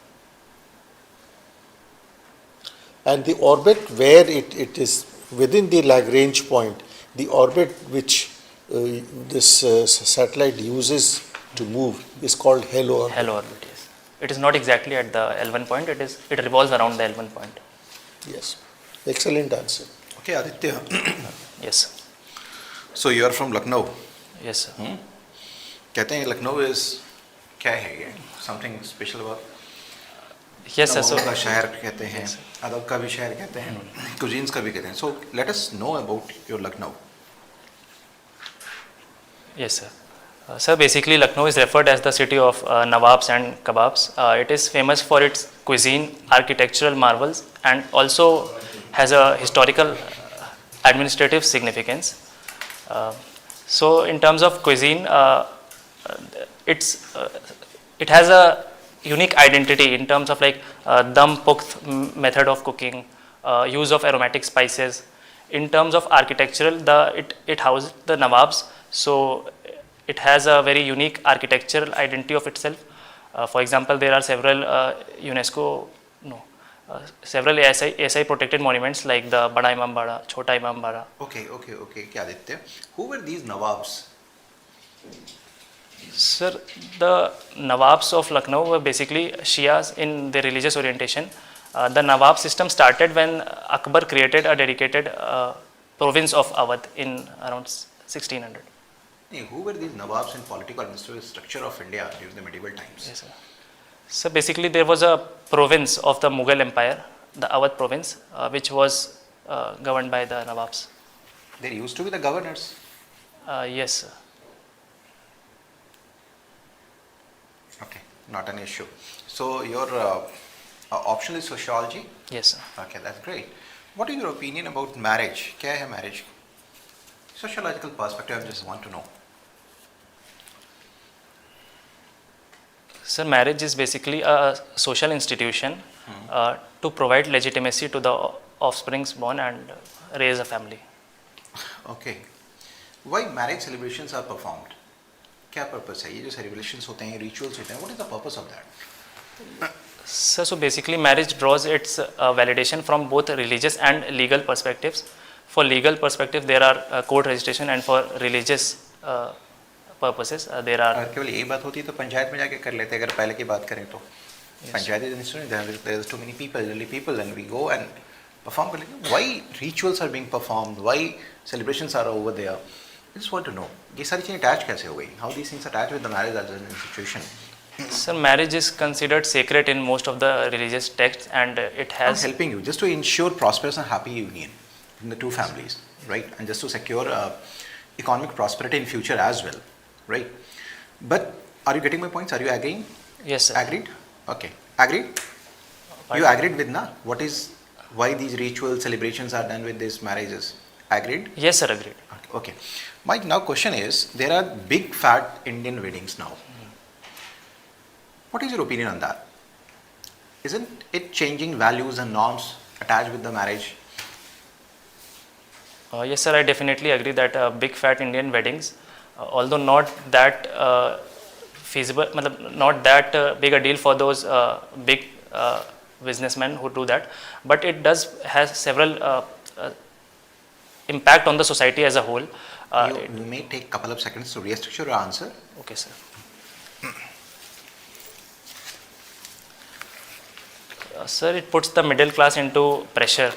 And the orbit where it is within the Lagrange point, the orbit which this satellite uses to move is called halo orbit. Halo orbit, yes. It is not exactly at the L1 point, it revolves around the L1 point. Yes. Excellent answer. Okay, Aditya. Yes. So you are from Lucknow. Yes, sir. कहते हैं Lucknow is क्या है ये? Something special about? Yes, sir. So, नवाबों का शहर कहते हैं, अदब का भी शहर कहते हैं, cuisines का भी कहते हैं. So let us know about your Lucknow. yes, sir. Sir, basically Lucknow is referred as the city of Nawabs and Kebabs. It is famous for its cuisine, architectural marvels, and also has a historical administrative significance. So in terms of cuisine, it has a unique identity in terms of like dum pukht method of cooking, use of aromatic spices. In terms of architectural, it houses the Nawabs, so it has a very unique architectural identity of itself. For example, there are several several ASI protected monuments like the Bada Imam Bara, Chota Imam Bara. Okay, Aditya. Who were these Nawabs? Sir, the Nawabs of Lucknow were basically Shias in their religious orientation. The Nawab system started when Akbar created a dedicated province of Awadh in around 1600. Who were these Nawabs in political and administrative structure of India during the medieval times? Yes, sir. So basically there was a province of the Mughal Empire, the Awadh province, which was governed by the Nawabs. There used to be the governors. Yes, sir. Okay, not an issue. So your option is sociology? Yes, sir. Okay, that's great. What is your opinion about marriage? क्या है marriage? Sociological perspective, I just want to know. So marriage is basically a social institution to provide legitimacy to the offsprings born and raise a family. Okay. Why marriage celebrations are performed? क्या purpose है? ये जो celebrations होते हैं, rituals होते हैं, what is the purpose of that? So basically marriage draws its validation from both religious and legal perspectives. For legal perspective there are court registration, and for religious purposes there are. अगर केवल यही बात होती तो पंचायत में जाके कर लेते, अगर पहले की बात करें तो panchayat institution there is too many people, elderly people, and we go and perform कर लेते. Why rituals are being performed? Why celebrations are over there? I just want to know. ये सारी चीजें attach कैसे हो गई? How these things attach with the marriage as an institution? So marriage is considered sacred in most of the religious texts, and it has. I'm helping you just to ensure prosperous and happy union in the two families, right? And just to secure economic prosperity in future as well, right? But are you getting my points? Are you agreeing? Yes, sir. Agreed? Okay. Agreed? You agreed with na? What is, why these ritual celebrations are done with these marriages? Agreed? Yes, sir, agreed. Okay. My now question is, there are big fat Indian weddings now. What is your opinion on that? Isn't it changing values and norms attached with the marriage? Yes, sir, I definitely agree that big fat Indian weddings, although not that feasible, not that big a deal for those big businessmen who do that, but it does has several impact on the society as a whole. You may take a couple of seconds to restructure your answer. Okay, sir. Sir, it puts the middle class into pressure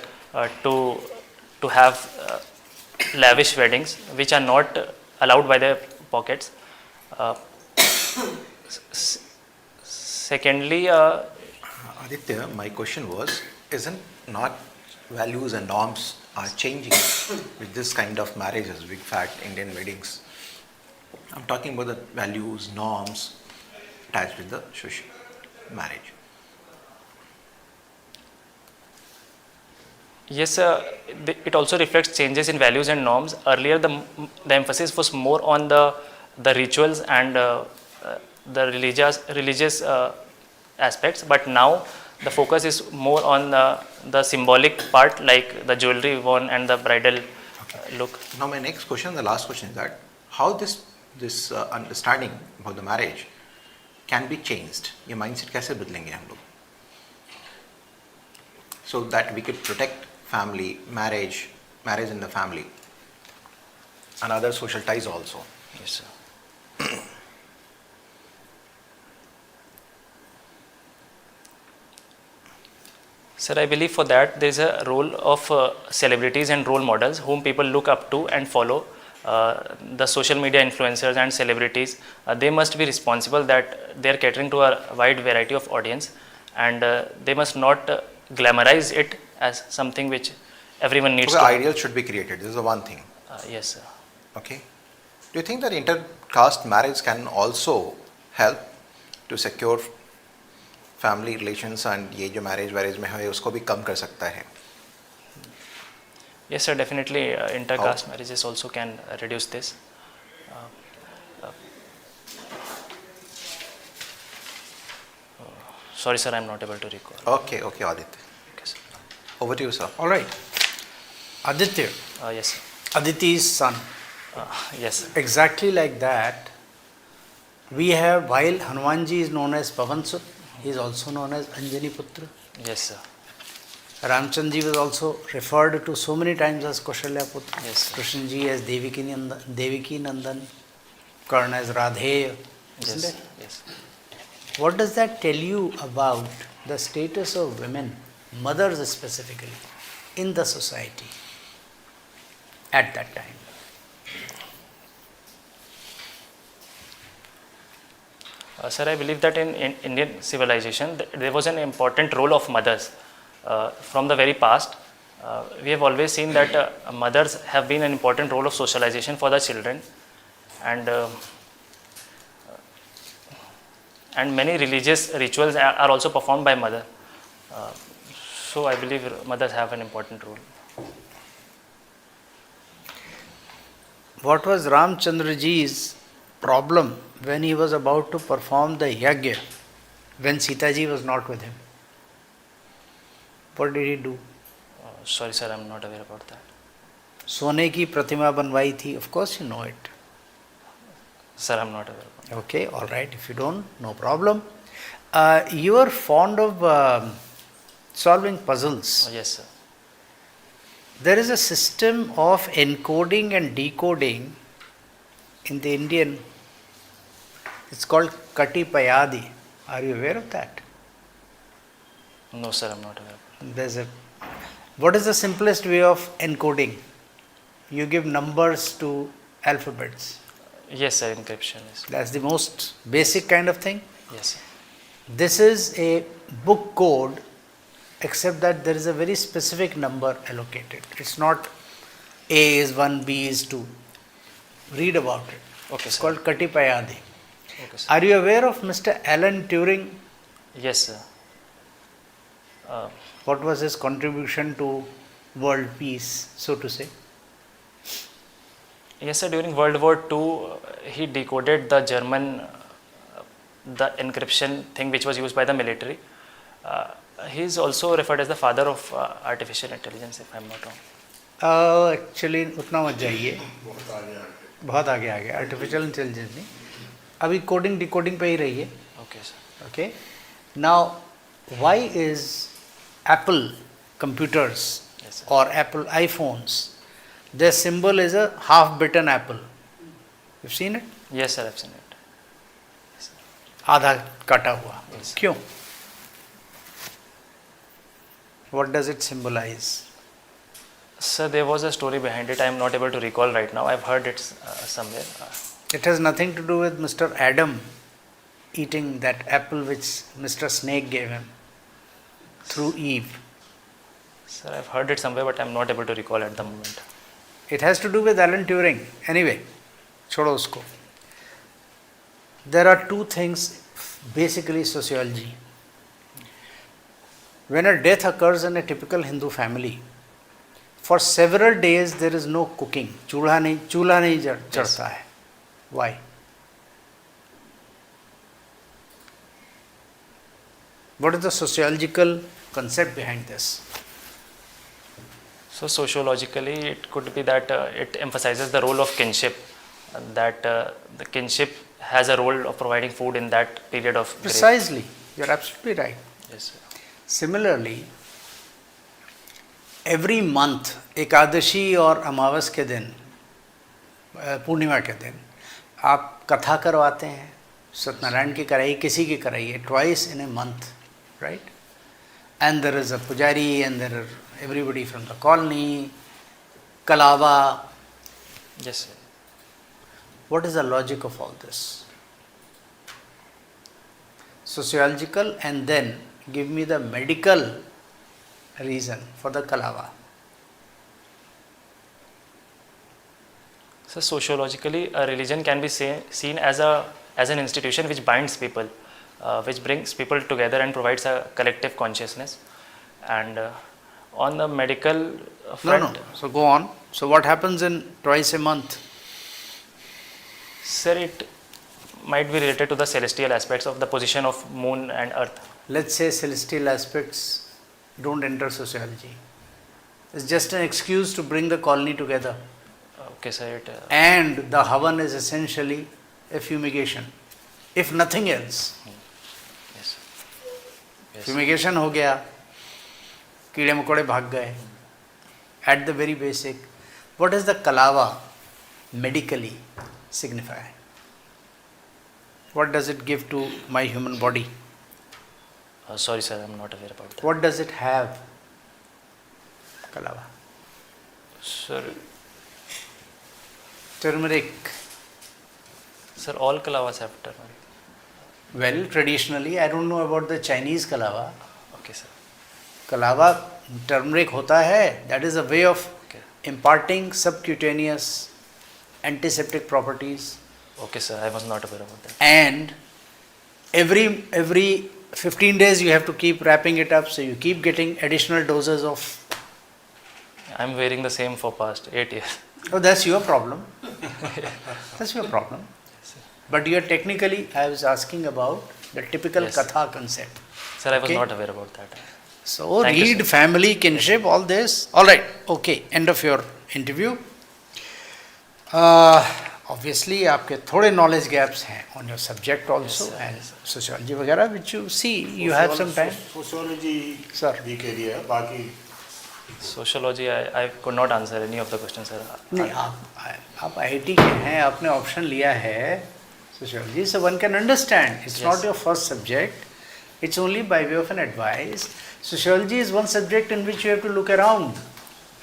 to have lavish weddings, which are not allowed by their pockets. Secondly, Aditya, my question was, isn't not values and norms are changing with this kind of marriages, big fat Indian weddings? I'm talking about the values, norms attached with the social marriage. yes, it also reflects changes in values and norms. Earlier, the emphasis was more on the rituals and the religious aspects, but now the focus is more on the symbolic part, like the jewelry worn and the bridal look. Now my next question, the last question is that how this understanding about the marriage can be changed? ये mindset कैसे बदलेंगे हम लोग? So that we could protect family, marriage in the family, and other social ties also. Yes, sir. Sir, I believe for that there is a role of celebrities and role models whom people look up to and follow. The social media influencers and celebrities, they must be responsible that they are catering to a wide variety of audience, and they must not glamorize it as something which everyone needs Okay, to. ideal should be created. This is the one thing. Yes, sir. Okay. Do you think that intercaste marriage can also help to secure family relations and ये जो marriage में है उसको भी कम कर सकता है? Yes, sir, definitely intercaste marriages also can reduce this. Sorry, sir, I am not able to recall. Okay, Aditya. Okay, sir. Over to you, sir. All right. Aditya, Yes, sir. Aditi's son. Yes, sir. Exactly like that, we have, while Hanumanji is known as Pavansut, he is also known as Anjani Putra. Yes, sir. Ramchandji was also referred to so many times as Kaushalya Putra. Yes, sir. Krishnaji as Devaki Nandan, Karna as Radheya. Isn't Yes, it? yes. What does that tell you about the status of women, mothers specifically, in the society at that time? Sir, I believe that in Indian civilization, there was an important role of mothers. From the very past, we have always seen that mothers have been an important role of socialization for the children, and many religious rituals are also performed by mother. So I believe mothers have an important role. What was Ramchandra ji's problem when he was about to perform the yagya, when Sita ji was not with him? What did he do? Sorry sir, I am not aware about that. सोने की प्रतिमा बनवाई थी. Of course you know it. Sir, I am not aware about that. Okay, all right. If you don't, no problem. You are fond of solving puzzles. Yes sir. There is a system of encoding and decoding in the Indian. It's called Kati Payadi. Are you aware of that? No sir, I am not aware. What is the simplest way of encoding? You give numbers to alphabets. Yes sir, encryption is. That's the most basic kind of thing. Yes sir. This is a book code, except that there is a very specific number allocated. It's not A is 1, B is 2. Read about it. Okay, it's sir. called Kati Payadi. Okay, sir. Are you aware of Mr. Alan Turing? Yes sir. What was his contribution to world peace, so to say? Yes sir, during World War II, he decoded the German, the encryption thing which was used by the military. He is also referred as the father of artificial intelligence, if I am not wrong. Actually, उतना मत जाइए, बहुत आगे आ गया. Artificial intelligence नहीं, अभी coding decoding पे ही रहिए. Okay sir. Okay. Now, why is Apple computers or Apple iPhones, their symbol is a half-bitten apple? You've seen it? Yes sir, I have seen it. आधा काटा हुआ. Yes. क्यों? What does it symbolize? Sir, there was a story behind it. I am not able to recall right now. I have heard it somewhere. It has nothing to do with Mr. Adam eating that apple which Mr. Snake gave him through Eve. Sir, I have heard it somewhere, but I am not able to recall at the moment. It has to do with Alan Turing. Anyway, छोड़ो उसको. There are two things, basically sociology. When a death occurs in a typical Hindu family, for several days there is no cooking. चूल्हा नहीं चढ़ता है. Why? What is the sociological concept behind this? So sociologically, it could be that it emphasizes the role of kinship, that the kinship has a role of providing food in that period of grief. Precisely, you are absolutely right. Yes, sir. Similarly, every month, Ekadashi और अमावस के दिन, पूर्णिमा के दिन, आप कथा करवाते हैं, सत्यनारायण की कराइए, किसी की कराइए, twice in a month, right? And there is a pujari, and there are everybody from the colony, Kalava. Yes, sir. What is the logic of all this? Sociological, and then give me the medical reason for the Kalava. So sociologically, a religion can be seen as an institution which binds people, which brings people together and provides a collective consciousness. And on the medical front, No. So go on. So what happens in twice a month? sir, it might be related to the celestial aspects of the position of moon and earth. Let's say celestial aspects don't enter sociology. It's just an excuse to bring the colony together. Okay, sir. And the Havan is essentially a fumigation, if nothing else. Yes. Yes. Fumigation हो गया, कीड़े मकोड़े भाग गए. At the very basic, what does the Kalava medically signify? What does it give to my human body? Sorry, sir, I am not aware about that. What does it have? Kalava. Sir, Turmeric. sir, all Kalavas have turmeric. Well, traditionally, I don't know about the Chinese kalava. Okay, sir. Kalava, turmeric hota hai, that is a way of imparting subcutaneous antiseptic properties. Okay, sir. I was not aware about that. And every 15 days you have to keep wrapping it up, so you keep getting additional doses of. I'm wearing the same for past 8 years. Oh, that's your problem. That's your problem. But you are technically, I was asking about the typical Yes. katha concept. Sir, I was Okay. not aware about that. So Thank you, read sir. family, kinship, all this. All right, okay, end of your interview. Obviously, आपके थोड़े knowledge gaps हैं on your subject also sir, and yes, sociology वगैरह, which you see, you have some time. Sociology Sir. weak area है, बाकी Sociology, I could not answer any of the questions, sir. नहीं, आप IIT के हैं, आपने option लिया है sociology, so one can understand. It's Yes. not your first subject. It's only by way of an advice. Sociology is one subject in which you have to look around.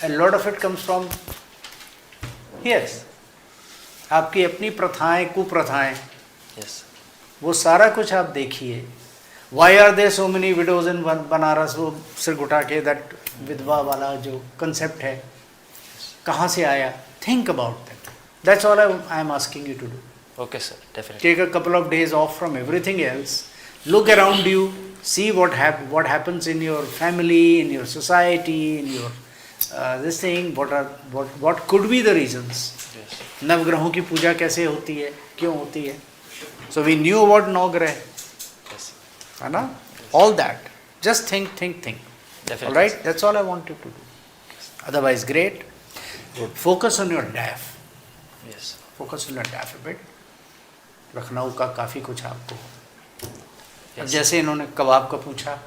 A lot of it comes from here. आपकी अपनी प्रथाएं, कुप्रथाएं, Yes. वो सारा कुछ आप देखिए. Why are there so many widows in Banaras? वो सिर घुटा के that विधवा वाला जो concept है, कहाँ से आया? Think about that. That's all I am asking you to do. Okay, sir. Definitely. Take a couple of days off from everything else. Look around you. See what happens in your family, in your society, in your this thing. What could be the reasons? Yes. नवग्रहों की पूजा कैसे होती है, क्यों होती है? So we knew about नवग्रह, Yes. है ना? All that. Just think. Definitely. All right. That's all I want you to do. Otherwise, great. Focus on your DAF. Yes. Focus on your DAF a bit. Lucknow का काफ़ी कुछ आपको. अब Yes. जैसे इन्होंने कबाब का पूछा.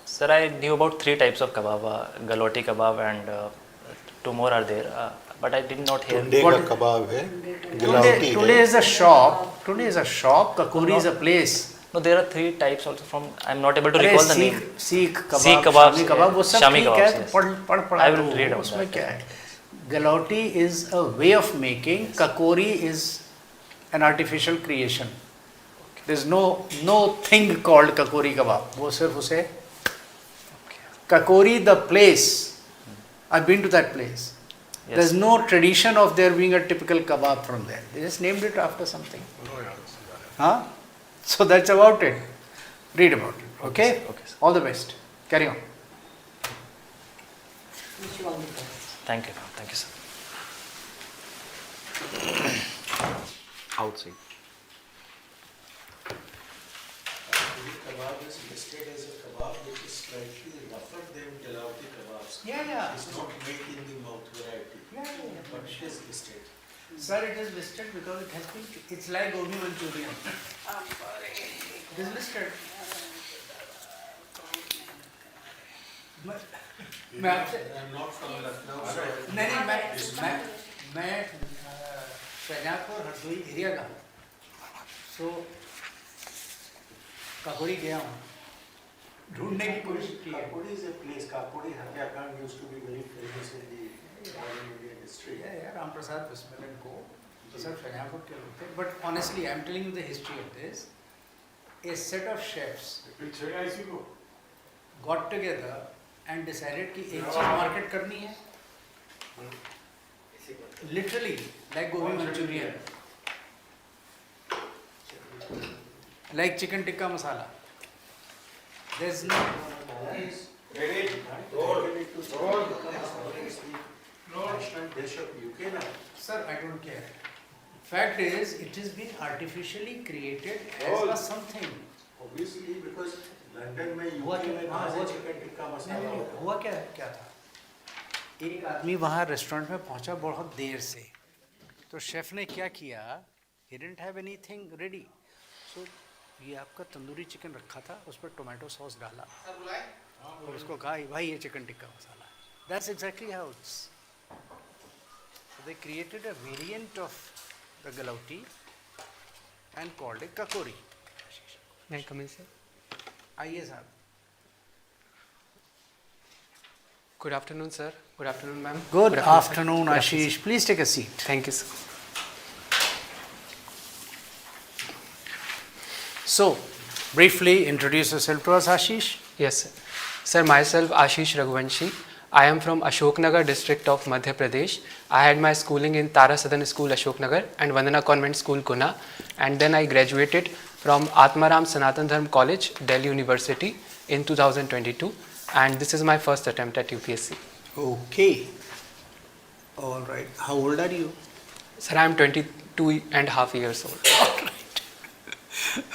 Sir, I knew about 3 types of kebab, galoti kebab and 2 more are there, but I did not hear. Tunday What- का कबाब है, गिलावटी Today है. is a shop. Kakuri is a place. No, there are 3 types also from, I'm not able to अरे recall the name. Sikh kebab, Sikh kebabs, Shami kebab, वो सब Shami ठीक kebabs, है. yes. पढ़ I will दो, read about उसमें that. क्या है? Galoti is a way of making. Kakori is an artificial creation. There's no thing called kakori kebab. वो सिर्फ उसे Kakori, the place. I've been to that place. Yes. There's no tradition of there being a typical kebab from there. They just named it after something. Huh? So that's about it. Read about it. Okay? Okay, sir. All the best. Carry on. Thank you, ma'am. Thank you, sir. Outside. Kebab is listed as a kebab which is slightly rougher than jalauti kebabs. Yeah. It's not made in the mouth variety. But it is listed. Sir, it is listed because it has been, it's like gobi Manchurian. It is listed. मैं आपसे I'm not from Lucknow, so नहीं मैं शहजहाँपुर Hardoi area का हूँ. सो काकोरी गया हूँ, ढूंढने की कोशिश की है. Kakuri is a place. Kakuri Hatyakan used to be very famous in the modern Indian history. Ram Prasad बिस्मिलन को सब शहजहाँपुर के लोग थे. But honestly, I am telling you the history of this. A set of chefs got together and decided कि एक चीज market करनी है. Literally, like gobi Manchurian, like chicken tikka masala. There's no. National dish of UK now. Sir, I don't care. Fact is, it has been artificially created as a something. Obviously, because London में हुआ UK क्या? में हाँ, कहाँ हुआ से chicken tikka masala नहीं, होता है? हुआ क्या था? एक आदमी वहाँ रेस्टोरेंट में पहुँचा बहुत देर से, तो शेफ ने क्या किया? He didn't have anything ready. So ये आपका तंदूरी चिकन रखा था, उस पर टोमेटो सॉस डाला और उसको कहा भाई ये chicken tikka masala. That's exactly how it's. So they created a variant of the galauti and called it kakori. May I come in, sir? आइए साहब. Good afternoon, sir. Good afternoon, ma'am. Good sir. afternoon, Good Ashish. Please take a seat. Thank you, sir. So, briefly introduce yourself to us, Ashish. Yes, sir. Sir, myself Ashish Raghuvanshi. I am from Ashoknagar district of Madhya Pradesh. I had my schooling in Tara Southern School, Ashoknagar, and Vandana Convent School, Guna. And then I graduated from Atmaram Sanatan Dharm College, Delhi University in 2022. And this is my first attempt at UPSC. Okay. All right. How old are you? Sir, I am 22 and a half years old.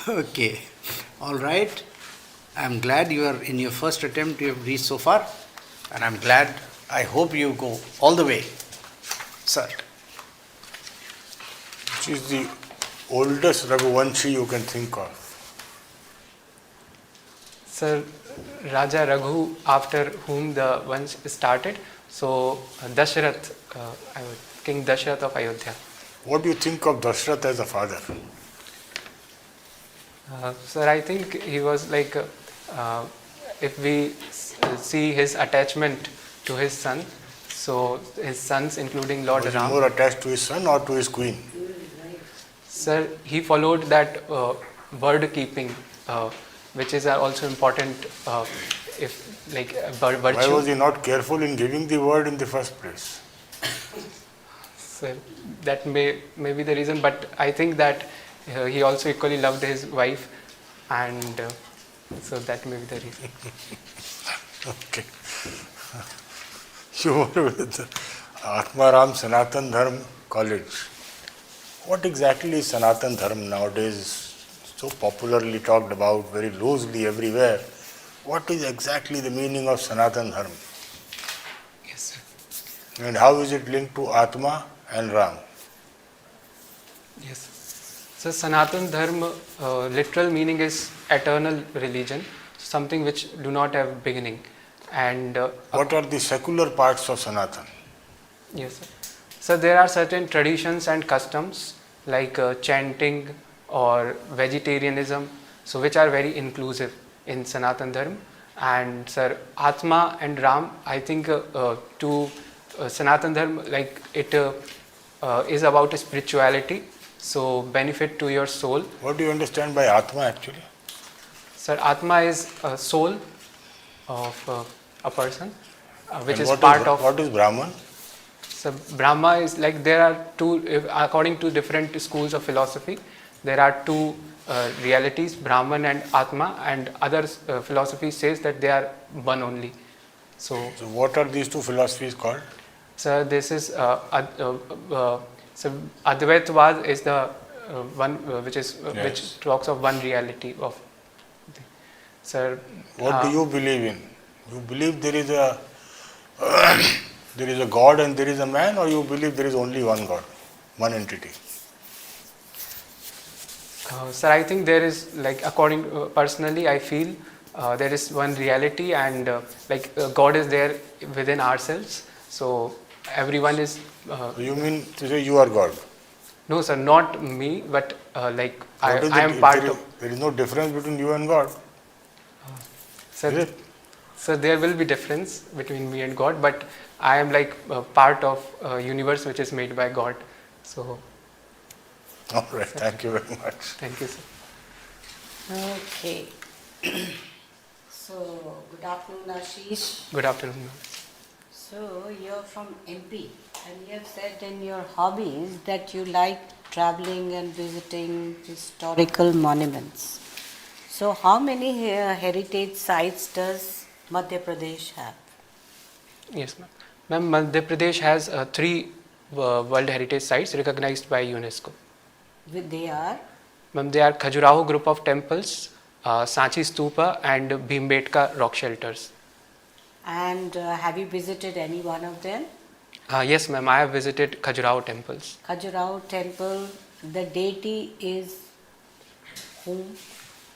Okay. All right. I'm glad you are in your first attempt, you have reached so far. And I'm glad, I hope you go all the way. Sir. Which is the oldest Raghuvanshi you can think of? Sir, Raja Raghu, after whom the Vansh started. So, Dashrath, King Dashrath of Ayodhya. What do you think of Dashrath as a father? Sir, I think he was like, if we see his attachment to his son, so his sons, including Lord Was he Ram. more attached to his son or to his queen? Sir, he followed that bird keeping, which is also important if like virtue. Why was he not careful in giving the word in the first place? Sir, that may be the reason, but I think that he also equally loved his wife, and so that may be the reason. Okay. You were with Atmaram Sanatan Dharm College. What exactly is Sanatan Dharm nowadays? So popularly talked about, very loosely everywhere. What is exactly the meaning of Sanatan Dharm? Yes, sir. And how is it linked to Atma and Ram? Yes. So Sanatan Dharma, literal meaning is eternal religion, something which do not have beginning. And what are the secular parts of Sanatan? Yes, sir. So there are certain traditions and customs like chanting or vegetarianism, so which are very inclusive in Sanatan Dharma. And sir, Atma and Ram, I think to Sanatan Dharma, like it is about spirituality, so benefit to your soul. What do you understand by Atma actually? Sir, Atma is a soul of a person, which And is part is, of. What is Brahman? So Brahma is like, there are two, according to different schools of philosophy, there are two realities, Brahman and Atma, and other philosophy says that they are one only. So what are these two philosophies called? So this is so Advaitavad is the one which is Yes. which talks of one reality of. Sir, what do you believe in? You believe there is a there is a God and there is a man, or you believe there is only one God, one entity? Sir, I think there is, like, according personally, I feel there is one reality, and God is there within ourselves. So everyone is. You mean to say you are God? No, sir, not me, but I am If part of. There is no difference between you and God. Sir, so there will be difference between me and God, but I am like part of a universe which is made by God. So. All right. Thank you very much. Thank you, sir. Okay. So, good afternoon, Ashish. Good afternoon, ma'am. So, you're from MP, and you have said in your hobbies that you like traveling and visiting historical monuments. So, how many heritage sites does Madhya Pradesh have? Yes, ma'am. Ma'am, Madhya Pradesh has 3 World Heritage Sites recognized by UNESCO. They are? Ma'am, they are Khajuraho group of temples, Sanchi Stupa, and Bhimbetka rock shelters. And have you visited any one of them? Yes, ma'am, I have visited Khajuraho temples. Khajuraho temple, the deity is whom?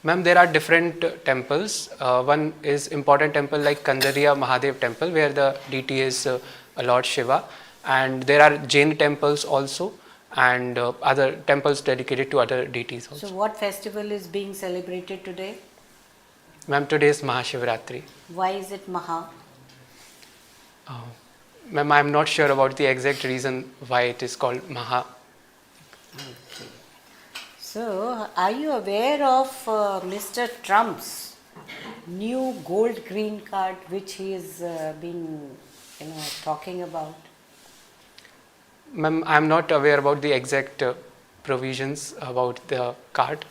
Ma'am, there are different temples. One is important temple like Kandariya Mahadev temple, where the deity is Lord Shiva. And there are Jain temples also, and other temples dedicated to other deities also. So what festival is being celebrated today? Ma'am, today is Mahashivratri. Why is it Maha? Ma'am, I am not sure about the exact reason why it is called Maha. Okay. So, are you aware of Mr. Trump's new gold green card, which he is been, talking about? Ma'am, I'm not aware about the exact provisions about the card.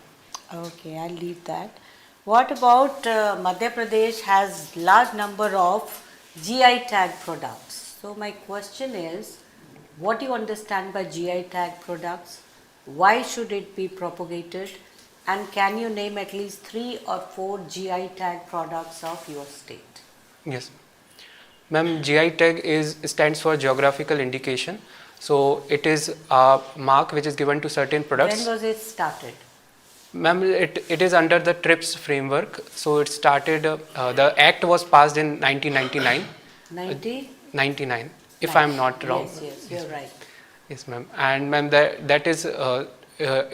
Okay, I'll leave that. What about Madhya Pradesh has large number of GI tag products. So my question is, what do you understand by GI tag products? Why should it be propagated? And can you name at least 3 or 4 GI tag products of your state? Yes. Ma'am, GI tag stands for geographical indication. So it is a mark which is given to certain products. When was it started? Ma'am, it is under the TRIPS framework. So it started, the act was passed in 1999. 99, if I am not wrong. Yes, you're right. Yes, ma'am. And ma'am, that is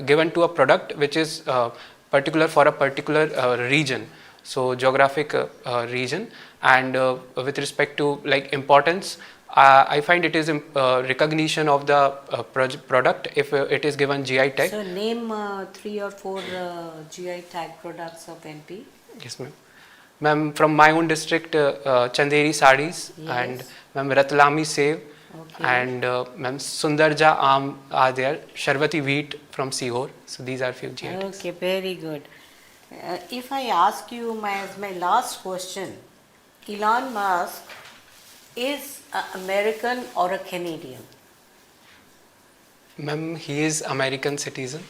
given to a product which is particular for a particular region. So geographic region, and with respect to like importance, I find it is recognition of the product if it is given GI tag. So name 3 or 4 GI tag products of MP. Yes, ma'am. Ma'am, from my own district, Chanderi sarees, and ma'am, Ratlami sev, and ma'am, Sundarja aam are there, Sharvati wheat from Sihor. So these are few GI tags. Okay, very good. If I ask you as my last question, Elon Musk is an American or a Canadian? Ma'am, he is American citizen.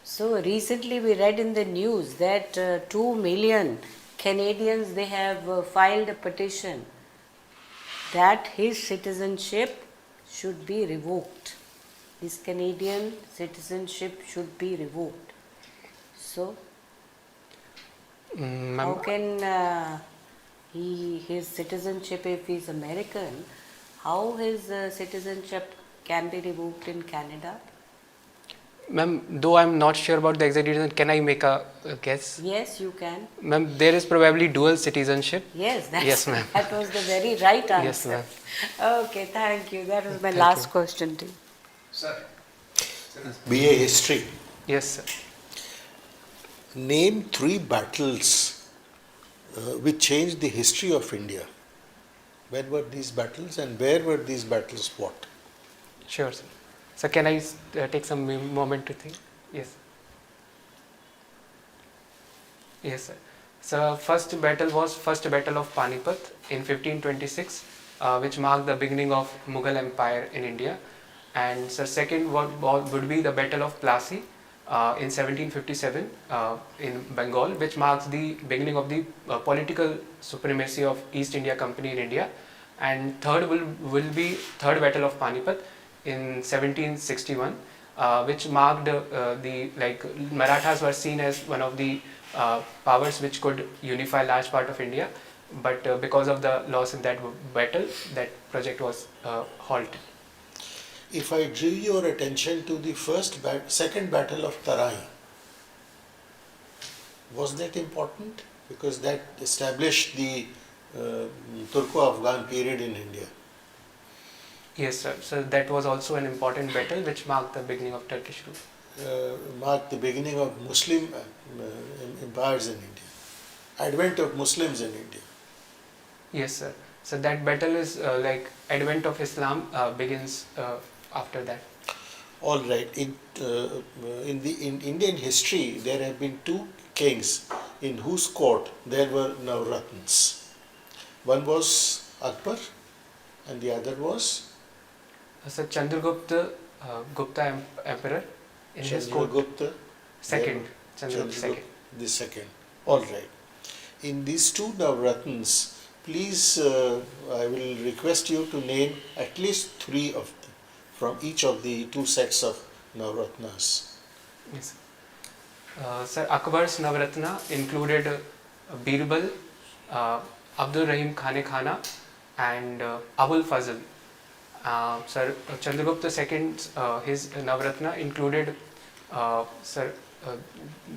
So recently we read in the news that 2 million Canadians, they have filed a petition that his citizenship should be revoked. His Canadian citizenship should be revoked. So how can his citizenship, if he is American, how his citizenship can be revoked in Canada? Ma'am, though I am not sure about the exact reason, can I make a guess? Yes, you can. Ma'am, there is probably dual citizenship. Yes, yes, ma'am. That was the very right answer. Yes, ma'am. Okay, thank you. That was my last question to you. Sir. BA History. Yes, sir. Name 3 battles which changed the history of India. When were these battles and where were these battles fought? Sure, sir. So can I take some moment to think? Yes. Yes, sir. So first battle was First Battle of Panipat in 1526, which marked the beginning of Mughal Empire in India. And so second would be the Battle of Plassey in 1757 in Bengal, which marks the beginning of the political supremacy of East India Company in India. And third will be Third Battle of Panipat in 1761, which marked the Marathas were seen as one of the powers which could unify large part of India, but because of the loss in that battle, that project was halted. If I drew your attention to the second battle of Tarai, was that important? Because that established the Turko-Afghan period in India. Yes, sir. So that was also an important battle which marked the beginning of Turkish rule. Marked the beginning of Muslim empires in India, advent of Muslims in India. Yes, sir. So that battle is like advent of Islam begins after that. All right. In Indian history, there have been 2 kings in whose court there were Navratnas. One was Akbar, and the other was So Chandragupta, Gupta emperor in his court. Chandragupta Second. Chandragupta second. The second. All right. In these 2 Navratnas, please, I will request you to name at least 3 of them from each of the 2 sets of Navratnas. Yes. Sir, Akbar's Navratna included Birbal, Abdul Rahim Khane Khana, and Abul Fazl. Sir, Chandragupta II, his Navratna included,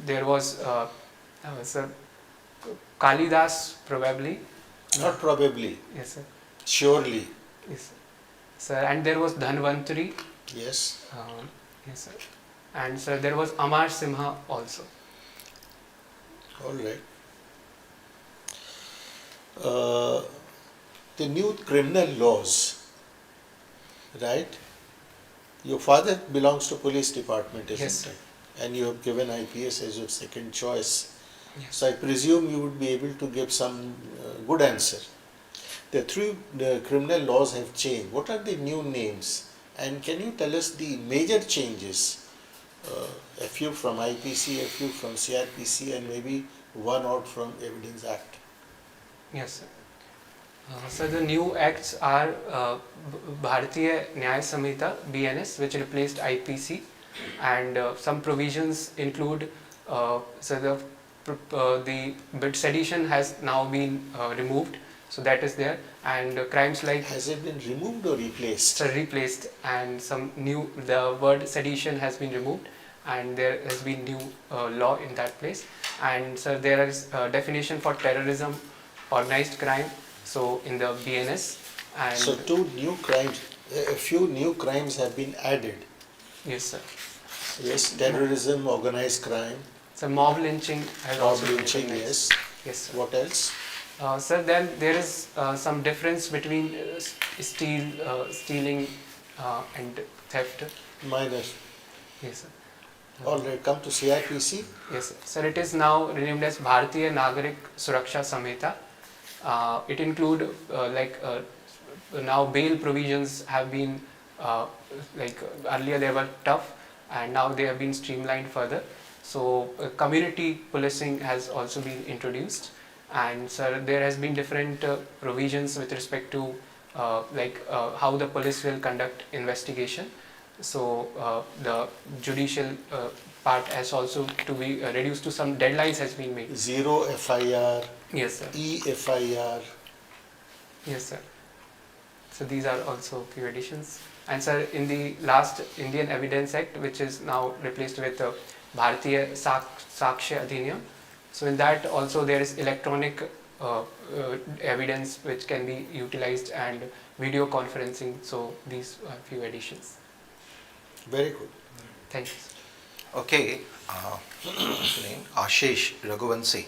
there was Sir Kalidas, probably. Not probably. Yes, sir. Surely. Yes, sir. And there was Dhanvantari. Yes. Yes, sir. and sir, there was Amar Simha also. All right. The new criminal laws, right? Your father belongs to police department, isn't Yes, sir. it? And you have given IPS as your second choice. Yes. So I presume you would be able to give some good answer. The criminal laws have changed. What are the new names? And can you tell us the major changes? A few from IPC, a few from CRPC, and maybe one out from Evidence Act. Yes, sir. So the new acts are Bharatiya Nyaya Samhita (BNS), which replaced IPC, and some provisions include the bit sedition has now been removed, so that is there, and crimes like Has it been removed or replaced? so replaced, and some new the word sedition has been removed, and there has been new law in that place, and so there is definition for terrorism, organized crime, so in the BNS, and So a few new crimes have been added. yes, sir. Yes, terrorism, organized crime, So mob lynching has also been lynching, recognized. yes. Yes, sir. What else? Sir, then there is some difference between stealing and theft. Minor. Yes, sir. All right, come to CIPC. Yes, sir. Sir, it is now renamed as Bharatiya Nagarik Suraksha Samhita. It include now bail provisions have been earlier they were tough, and now they have been streamlined further. So community policing has also been introduced, and sir, there has been different provisions with respect to how the police will conduct investigation. So the judicial part has also to be reduced to some deadlines has been made. Zero FIR, Yes, sir. EFIR. Yes, sir. So these are also few additions. And sir, in the last Indian Evidence Act, which is now replaced with Bharatiya Sakshya Adhiniyam, so in that also there is electronic evidence which can be utilized, and video conferencing. So these are few additions. Very good. Thank you, sir. Okay, what's your name? Ashish Raghuvanshi.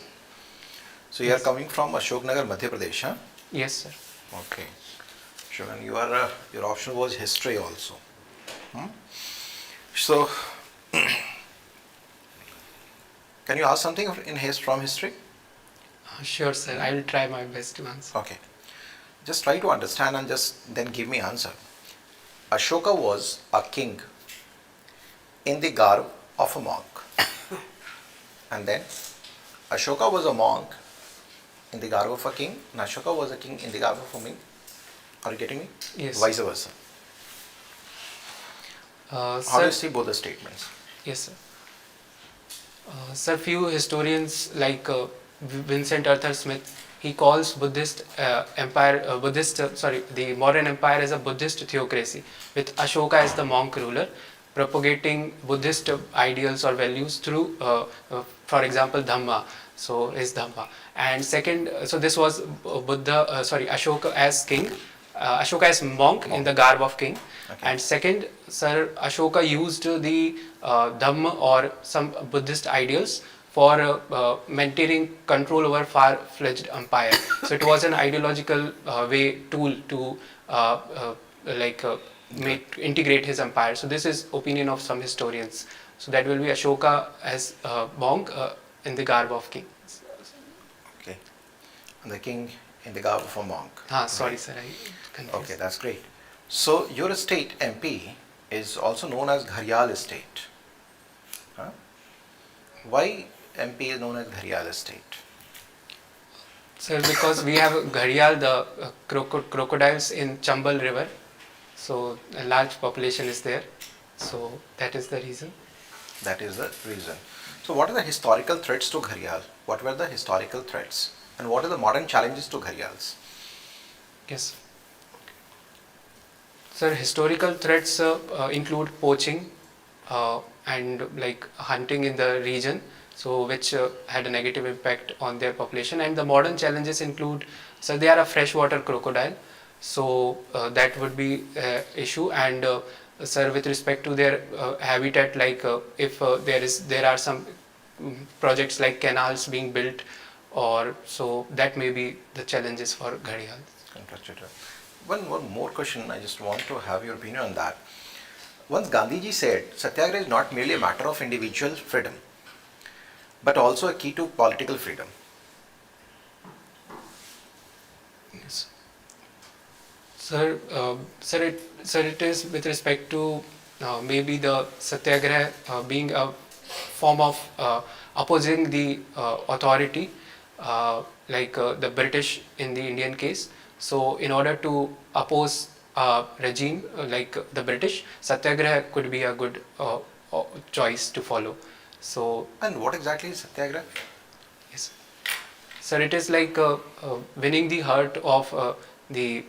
So you are coming from Ashoknagar, Madhya Pradesh, huh? Yes, sir. Okay. Sure, and you are your option was history also. So, can you ask something from history? Sure, sir. I will try my best to answer. Okay. Just try to understand and just then give me answer. Ashoka was a king in the garb of a monk. And then Ashoka was a monk in the garb of a king, and Ashoka was a king in the garb of a monk. Are you getting me? Yes. Vice versa. How do you see both the statements? Yes, sir. Sir, few historians like Vincent Arthur Smith, he calls Buddhist the modern empire as a Buddhist theocracy, with Ashoka as the monk ruler, propagating Buddhist ideals or values through, for example, Dhamma. So is Dhamma. And second, so this was Ashoka as king, Ashoka as monk in the garb of king. Okay. And second, sir, Ashoka used the Dhamma or some Buddhist ideals for maintaining control over far-fledged empire. So it was an ideological tool to integrate his empire. So this is opinion of some historians. So that will be Ashoka as monk in the garb of king. Okay. And the king in the garb of a monk. Sorry, right? Sir, I confused. Okay, that's great. So your state MP is also known as Gharyal state. Huh? Why MP is known as Gharyal state? Sir, because we have Gharyal, the crocodiles in Chambal river. So a large population is there. So that is the reason. That is the reason. So what are the historical threats to Gharyal? What were the historical threats? And what are the modern challenges to Gharyals? Yes. Sir, historical threats include poaching and like hunting in the region, so which had a negative impact on their population. And the modern challenges include, they are a freshwater crocodile, so that would be issue, and sir, with respect to their habitat, like if there are some projects like canals being built, or so that may be the challenges for gharial. Interesting. One more question, I just want to have your opinion on that. Once Gandhiji said, Satyagraha is not merely a matter of individual freedom, but also a key to political freedom. Yes. Sir, it is with respect to maybe the Satyagraha being a form of opposing the authority, like the British in the Indian case. So, in order to oppose regime like the British, Satyagraha could be a good choice to follow. So, and what exactly is Satyagraha? Yes, sir, it is like winning the heart of the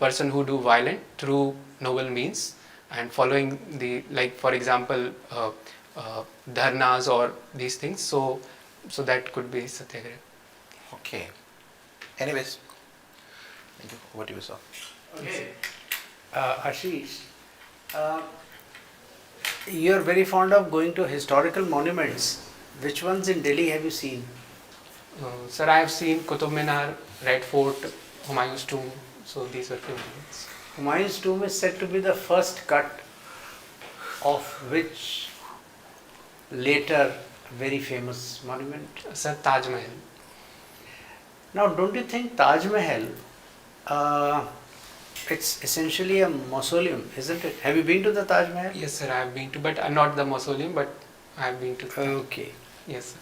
person who do violent through noble means, and following the, like for example, dharnas or these things. So that could be Satyagraha. Okay. Anyways, thank you. What you saw? Okay. Ashish, you're very fond of going to historical monuments. Which ones in Delhi have you seen? Sir, I have seen Qutub Minar, Red Fort, Humayun's tomb. So these are few monuments. Humayun's tomb is said to be the first cut of which later very famous monument? Sir, Taj Mahal. Now, don't you think Taj Mahal, it's essentially a mausoleum, isn't it? Have you been to the Taj Mahal? Yes, sir, I have been to, but not the mausoleum, but I have been to. Okay. Yes, sir.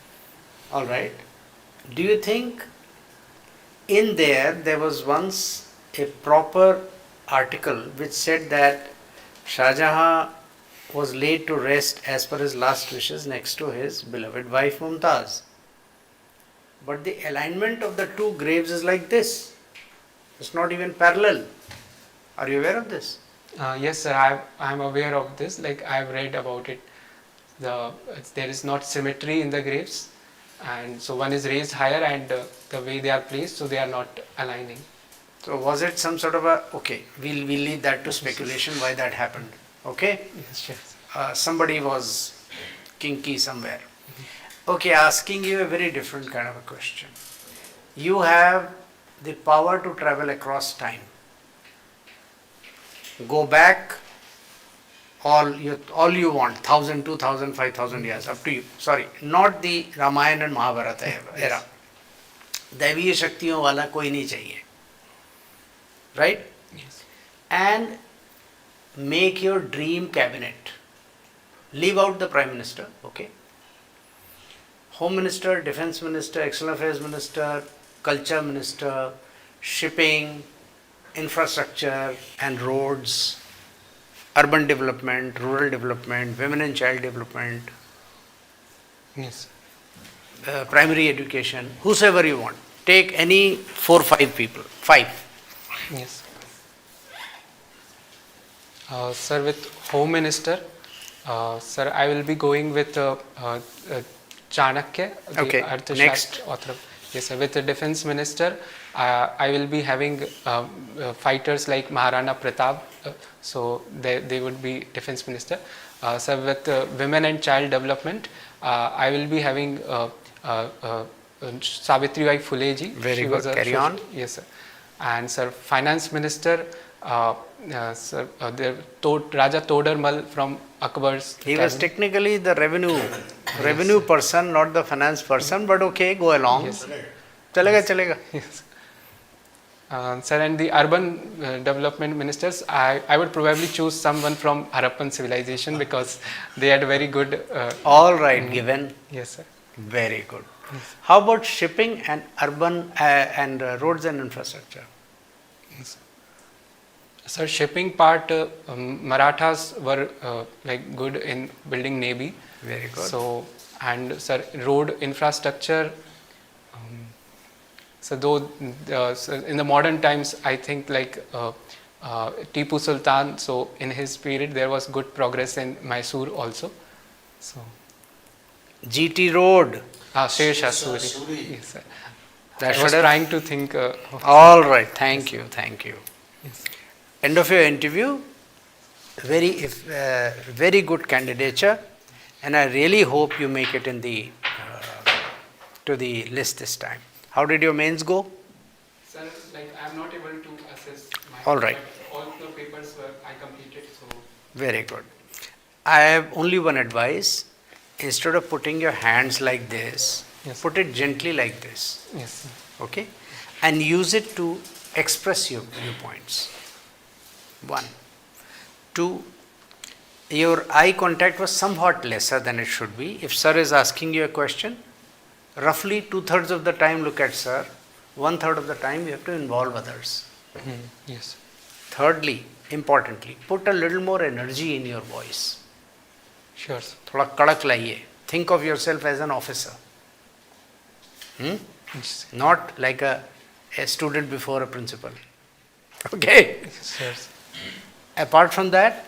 All right. Do you think in there was once a proper article which said that Shah Jahan was laid to rest as per his last wishes next to his beloved wife Mumtaz? But the alignment of the two graves is like this. It's not even parallel. Are you aware of this? Yes, sir, I am aware of this. Like I have read about it. There is not symmetry in the graves, and so one is raised higher, and the way they are placed, so they are not aligning. So was it some sort of a, okay, we'll leave that to speculation why that happened. Okay? Yes, sure. Somebody was kinky somewhere. Okay, asking you a very different kind of a question. You have the power to travel across time. Go back all you want, 1,000, 2,000, 5,000 years, up to you. Sorry, not the Ramayana and Mahabharata era. दैवीय शक्तियों वाला कोई नहीं चाहिए. Right? Yes. And make your dream cabinet. Leave out the Prime Minister, okay? Home Minister, Defense Minister, External Affairs Minister, Culture Minister, Shipping, Infrastructure and Roads, Urban Development, Rural Development, Women and Child Development, Yes. Primary Education, whosoever you want. Take any 4 or 5 people. 5. Yes. Sir, with Home Minister, sir, I will be going with Chanakya, the Okay, Arthashastra next. author. Yes, sir. With the Defense Minister, I will be having fighters like Maharana Pratap, so they would be Defense Minister. Sir, with Women and Child Development, I will be having Savitribai Phule ji. Very She good. was a Carry on. Yes, sir. And sir, Finance Minister, sir, Raja Todarmal from Akbar's. He was cabinet. technically the revenue person, not the finance person, but okay, go along. Yes. Chalega. Yes. Sir, and the urban development ministers, I would probably choose someone from Harappan civilization because they had very good. All right, given. Yes, sir. Very good. How about shipping and urban and roads and infrastructure? Yes. Sir, shipping part, Marathas were like good in building navy. Very good. So, and sir, road infrastructure. So though so in the modern times, I think like Tipu Sultan. So in his period, there was good progress in Mysore also. So GT Road. Sher Shah Suri. Yes, sir. That I was should have- trying to think. All right. Thank you. Yes. End of your interview. very good candidature, and I really hope you make it in the to the list this time. How did your mains go? Sir, like I'm not able to assess my All right. but all the papers were I completed, so Very good. I have only one advice. Instead of putting your hands like this, yes, put it gently like this. yes, sir. Okay? And use it to express your viewpoints. One. Two, your eye contact was somewhat lesser than it should be. If sir is asking you a question, roughly 2/3 of the time look at sir, 1/3 of the time you have to involve others. Yes. Thirdly, importantly, put a little more energy in your voice. Sure, sir. थोड़ा कड़क लाइए. Think of yourself as an officer. Yes. Not like a student before a principal. Okay? Yes. Apart from that,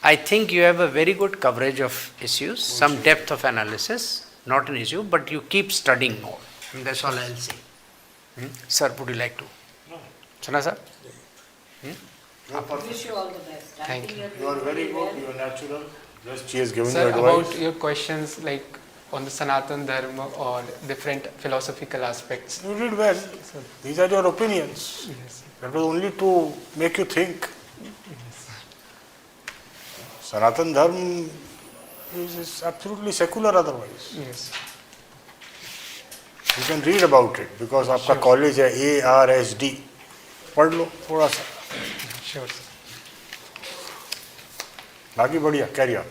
I think you have a very good coverage of issues, some depth of analysis, not an issue, but you keep studying more. And that's all I'll say. Sir, would you like to? No. Sana sir? Wish you all the best. Thank you. You are very good, you are natural. Just she has given Sir, you advice. about your questions like on the Sanatan Dharma or different philosophical aspects. You did well. These are your opinions. Yes. That was only to make you think. Sanatan Dharma is absolutely secular otherwise. Yes. You can read about it because आपका college है ARSD. पढ़ लो थोड़ा सा. Sure, sir. बाकी बढ़िया, carry on.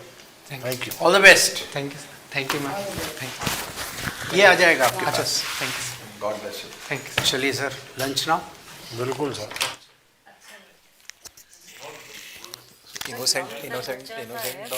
Thank you. All the best. Thank you, sir. Thank you, ma'am. Thank you. ये आ जाएगा आपके अच्छा, पास. thank you, sir. God bless you. Thank you, sir. चलिए सर, lunch now. बिल्कुल सर. Innocent और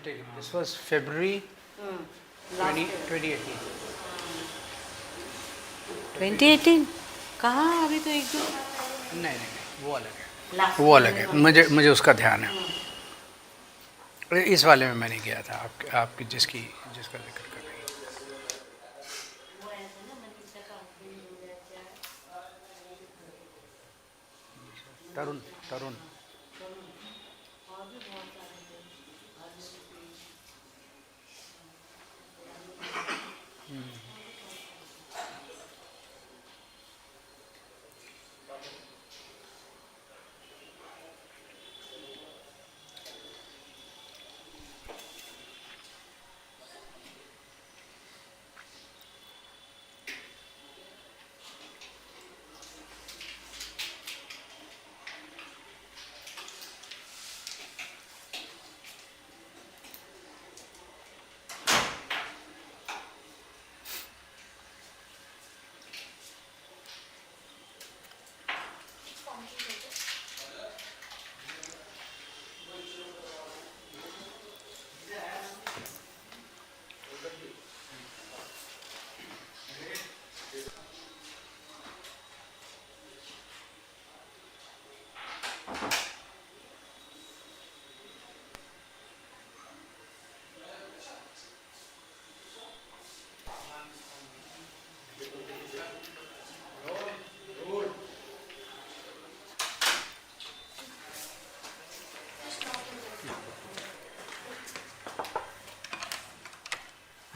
tell you. This was February 2018. 2018 कहाँ अभी तो एक दो नहीं, वो अलग है, वो अलग है, मुझे उसका ध्यान है। इस वाले में मैं नहीं गया था, आपकी जिसका जिक्र कर रही हैं। तरुण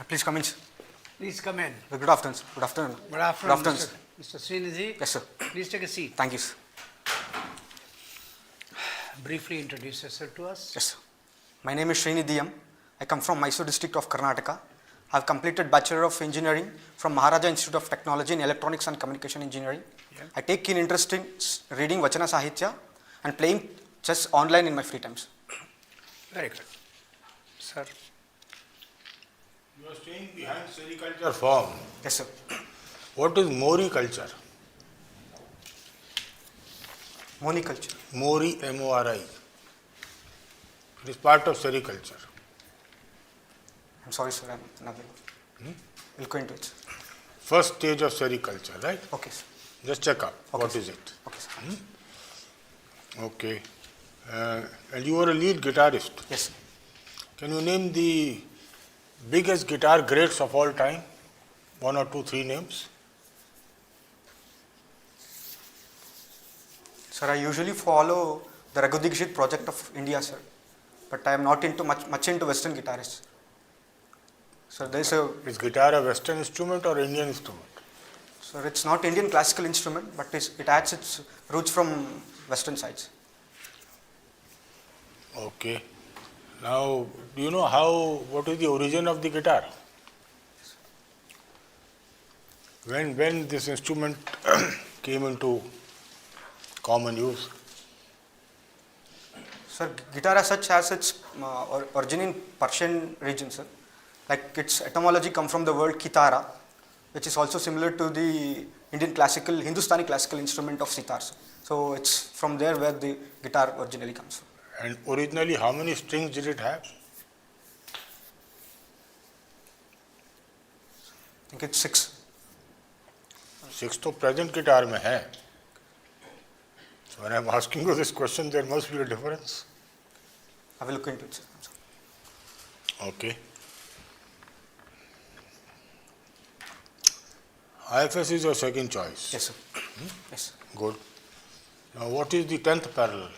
Please come in. Please come in. Good afternoon. Sir. Good afternoon. Good afternoon, Good afternoon. Mr. Srinidhi. Yes, sir. Please take a seat. Thank you, sir. Briefly introduce yourself to us. Yes, sir. My name is Srinidhi M. I come from Mysore district of Karnataka. I have completed Bachelor of Engineering from Maharaja Institute of Technology in Electronics and Communication Engineering. Yeah. I take keen interest in reading Vachana Sahitya and playing chess online in my free times. Very good. Sir. You are staying behind sericulture form. Yes, sir. What is Mori culture? Moni culture. Mori, M-O-R-I. It is part of sericulture. I'm sorry, sir. I'm not. We'll go into it, sir. First stage of sericulture, right? Okay, sir. Just check up. Okay, what sir. is it? Okay, sir. Okay. And you are a lead guitarist. Yes, sir. Can you name the biggest guitar greats of all time? One or two, three names? Sir, I usually follow the Raghu Dikshit project of India, sir. But I am not into much into Western guitarists. So there is a. Is guitar a Western instrument or Indian instrument? Sir, it's not Indian classical instrument, but it has its roots from Western sides. Okay. Now, do you know what is the origin of the guitar? When this instrument came into common use? Sir, guitar as such has its origin in Persian region, sir. Like its etymology come from the word kitara, which is also similar to the Hindustani classical instrument of sitar. Sir. So it's from there where the guitar originally comes from. And originally, how many strings did it have? I think it's 6. 6 to present guitar mein hai. So when I am asking you this question, there must be a difference. I will look into it, sir. Okay. IFS is your second choice. Yes, sir. Yes, sir. Good. Now, what is the 10th parallel?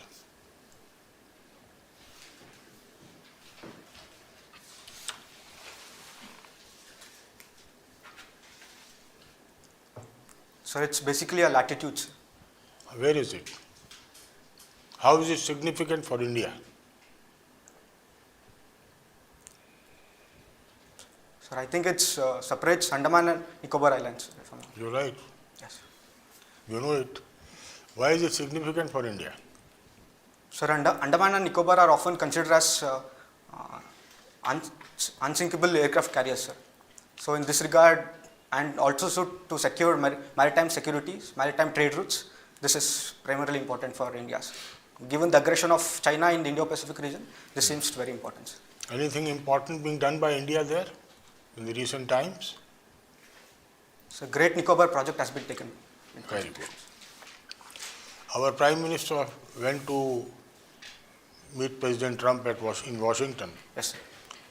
Sir, it's basically a latitude, sir. Where is it? How is it significant for India? Sir, I think it's separates Andaman and Nicobar Islands. You're right. Yes. You know it. Why is it significant for India? Sir, Andaman and Nicobar are often considered as unsinkable aircraft carriers, sir. So in this regard, and also so to secure maritime securities, maritime trade routes, this is primarily important for India, sir. Given the aggression of China in the Indo-Pacific region, this seems very important, sir. Anything important being done by India there in the recent times? So Great Nicobar project has been taken. Very good. Our Prime Minister went to meet President Trump in Washington. Yes, sir.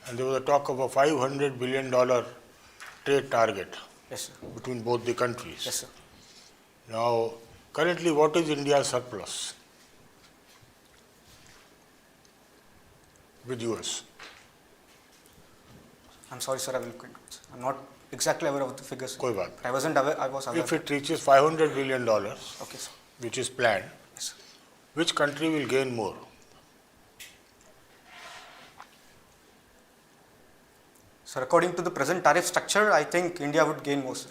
And there was a talk of a $500 billion trade target Yes, sir. between both the countries. Yes, sir. Now, currently, what is India's surplus with US? I'm sorry, sir, I will look into it. I'm not exactly aware of the figures. कोई बात I wasn't aware, I was aware. If it reaches $500 billion, Okay, sir. which is planned, Yes, sir. which country will gain more? Sir, according to the present tariff structure, I think India would gain more, sir.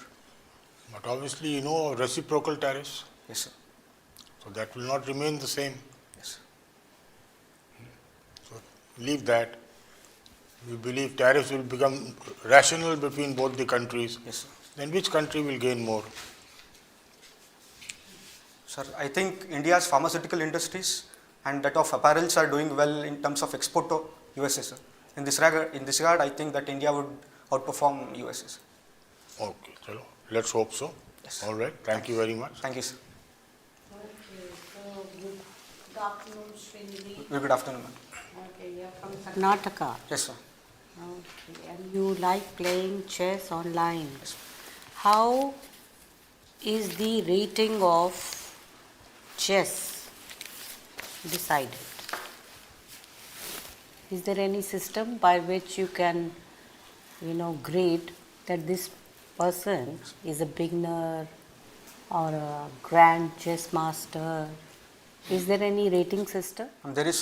But obviously, you know, reciprocal tariffs. Yes, sir. So that will not remain the same. Yes, sir. So leave that. We believe tariffs will become rational between both the countries. Yes, sir. Then which country will gain more? Sir, I think India's pharmaceutical industries and that of apparels are doing well in terms of export to USA, sir. In this regard, I think that India would outperform USA, sir. Okay, chalo. Let's hope so. Yes. All right. Thank you very much. Thank you, sir. Okay, so good afternoon, Srinidhi. Very good afternoon, ma'am. Okay, you're from Karnataka. Yes, sir. Okay, and you like playing chess online. Yes. How is the rating of chess decided? Is there any system by which you can, grade that this person is a beginner or a grand chess master? Is there any rating system? There is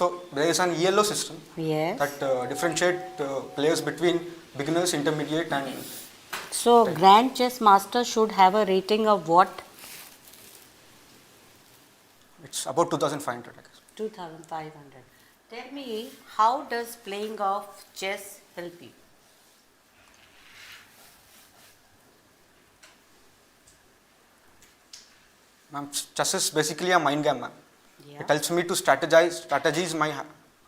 an ELO system Yes. that differentiate players between beginners, intermediate, and So, grand chess master should have a rating of what? it's about 2,500, I guess. 2500. Tell me, how does playing of chess help you? Ma'am, chess is basically a mind game, ma'am. Yeah. It helps me to strategize my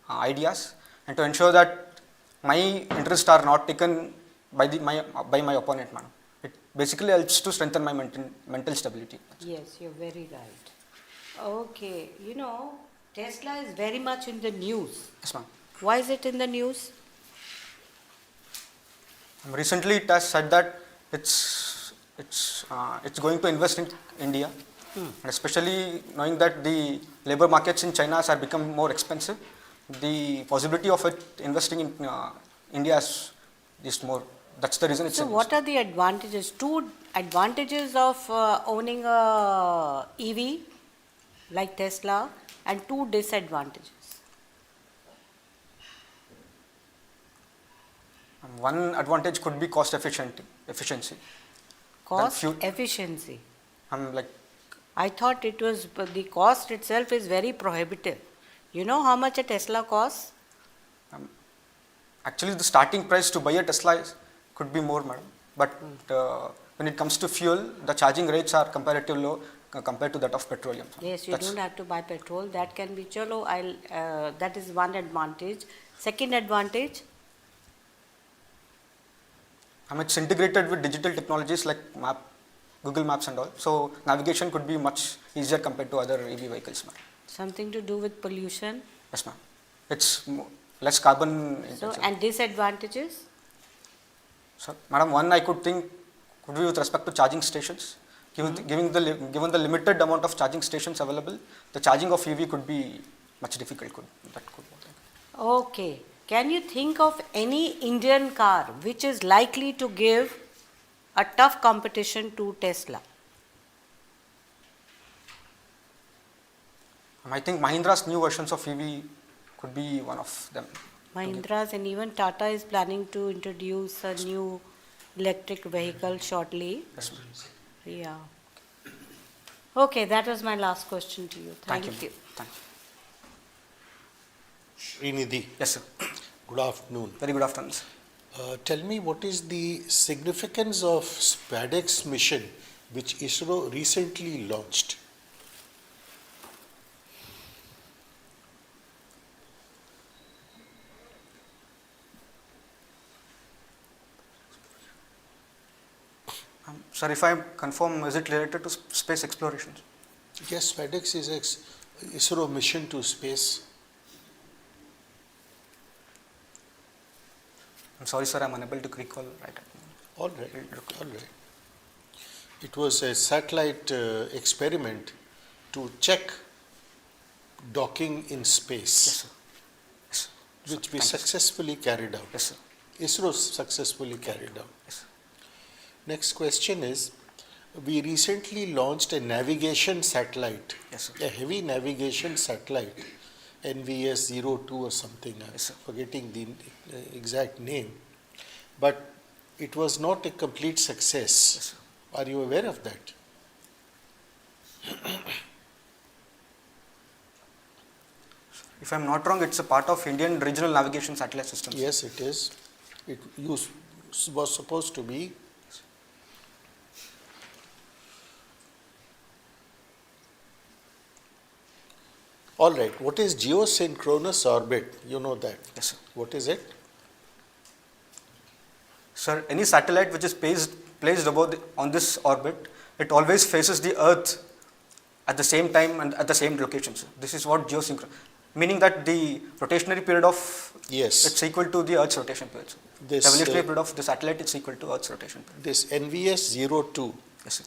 ideas and to ensure that my interests are not taken by my opponent, madam. It basically helps to strengthen my mental stability. Yes, you're very right. Okay, Tesla is very much in the news. Yes, ma'am. Why is it in the news? Recently, it has said that it's going to invest in India, and especially knowing that the labor markets in China have become more expensive, the possibility of it investing in India is more. That's the reason it's. So, what are the advantages? Two advantages of owning a EV like Tesla, and two disadvantages. One advantage could be cost efficiency. Cost efficiency. Like. I thought it was, but the cost itself is very prohibitive. You know how much a Tesla costs? Actually, the starting price to buy a Tesla could be more, madam. But when it comes to fuel, the charging rates are comparatively low compared to that of petroleum. Yes, you don't have to buy petrol. That can be chalo. That is one advantage. Second advantage. It's integrated with digital technologies like Google Maps and all. So navigation could be much easier compared to other EV vehicles, ma'am. Something to do with pollution. Yes, ma'am. It's less carbon intensive. So, and disadvantages? So, madam, one I could think could be with respect to charging stations. Given the limited amount of charging stations available, the charging of EV could be much difficult. Okay. Can you think of any Indian car which is likely to give a tough competition to Tesla? I think Mahindra's new versions of EV could be one of them. Mahindra's, and even Tata is planning to introduce a new electric vehicle shortly. Yes, ma'am. Yeah. Okay, that was my last question to you. Thank you. Thank you. Srinidhi. Yes, sir. Good afternoon. Very good afternoon, sir. Tell me, what is the significance of SPADEX mission which ISRO recently launched? Sir, if I confirm, is it related to space exploration? Yes, FedEx is ISRO mission to space. I'm sorry, sir, I'm unable to recall right now. All right, all right. It was a satellite experiment to check docking in space, Yes, which we Thank you, sir. successfully carried out. Yes, sir. ISRO successfully carried out. Yes. Next question is, we recently launched a navigation satellite, Yes, sir. a heavy navigation satellite, NVS-02 or something, I'm Yes, sir. forgetting the exact name, but it was not a complete success. Yes, sir. Are you aware of that? If I'm not wrong, it's a part of Indian Regional Navigation Satellite System. Yes, it is. It was supposed to be. All right, what is geosynchronous orbit? You know that. Yes, sir. What is it? Sir, any satellite which is placed above on this orbit, it always faces the Earth at the same time and at the same location. Sir. This is what geosynchronous, meaning that the rotationary period of it's equal to the Earth's rotation period. This, the evolutionary period of the satellite is equal to Earth's rotation period. This NVS-02, yes, sir.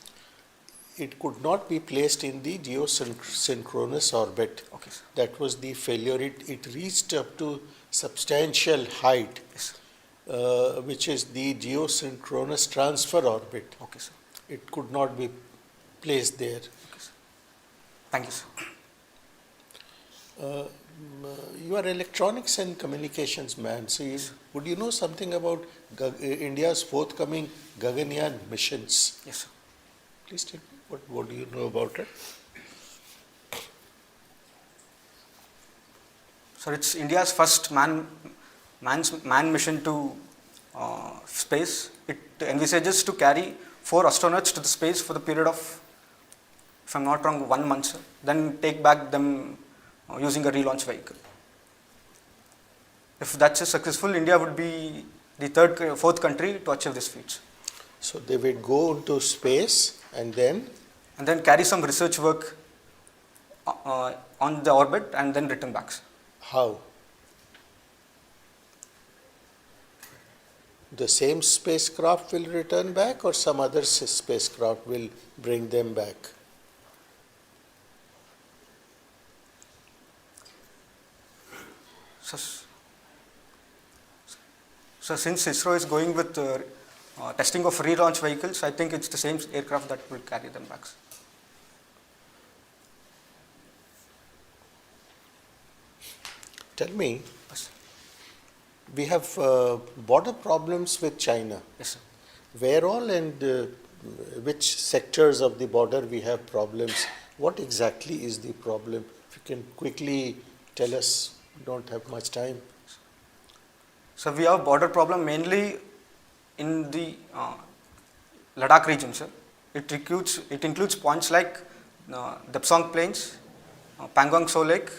It could not be placed in the geosynchronous orbit. Okay, sir. That was the failure. It reached up to substantial height, yes, which is the geosynchronous transfer orbit. Okay, sir. It could not be placed there. Okay, sir. Thank you, sir. You are electronics and communications man, so would you know something about India's forthcoming Gaganyaan missions? Yes, sir. Please tell me, what do you know about it? Sir, it's India's first man mission to space. It envisages to carry 4 astronauts to the space for the period of, if I'm not wrong, 1 month, sir. Then take back them using a relaunch vehicle. If that's successful, India would be the fourth country to achieve this feat. So they would go into space and then carry some research work on the orbit and then return back. How? The same spacecraft will return back or some other spacecraft will bring them back? So since ISRO is going with testing of relaunch vehicles, I think it's the same aircraft that will carry them back. Tell me, we have border problems with China. Yes, sir. Where all and which sectors of the border we have problems? What exactly is the problem? If you can quickly tell us, we don't have much time. So we have border problem mainly in the Ladakh region, sir. It includes points like Depsang Plains, Pangong Tso Lake.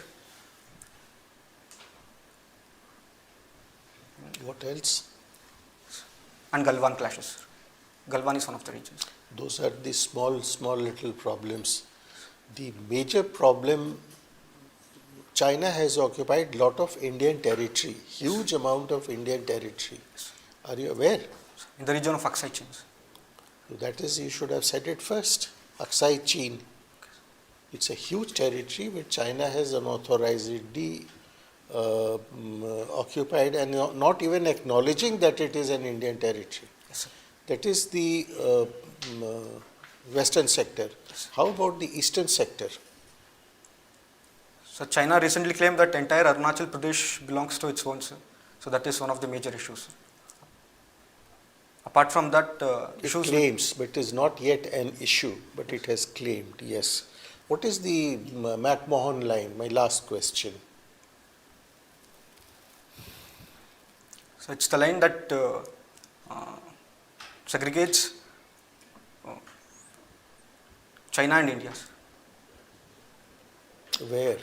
What else? And Galwan clashes. Galwan is one of the regions. Those are the small little problems. The major problem, China has occupied lot of Indian territory, huge amount of Indian territory. Are you aware? In the region of Aksai Chin. That is, you should have said it first. Aksai Chin. It's a huge territory which China has unauthorizedly occupied and not even acknowledging that it is an Indian territory. Yes, sir. That is the western sector. How about the eastern sector? So China recently claimed that entire Arunachal Pradesh belongs to its own, sir. So that is one of the major issues. Apart from that, it claims, but it is not yet an issue, but it has claimed, yes. What is the McMahon line? My last question. So it's the line that segregates China and India. Where?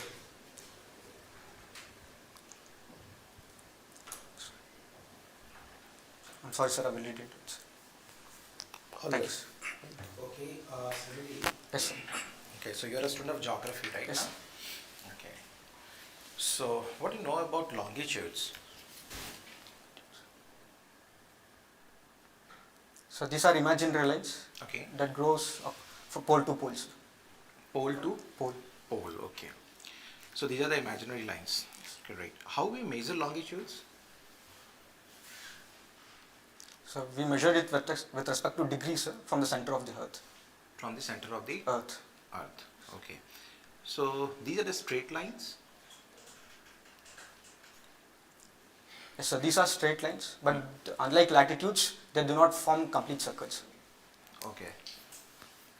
I'm sorry, sir, I will read it. All Thank right. you. Okay, Yes, sir. okay, so you're a student of geography, right? Yes, sir. Now? Okay. So, what do you know about longitudes? So these are imaginary lines Okay. that grows up from pole to pole, sir. Pole to Pole. pole, okay. So, these are the imaginary lines. Right. How we measure longitudes? So we measured it with respect to degrees, sir, from the center of the earth. From the center of the Earth. earth. Okay. So, these are the straight lines? Yes, so these are straight lines, but unlike latitudes, they do not form complete circles. Okay.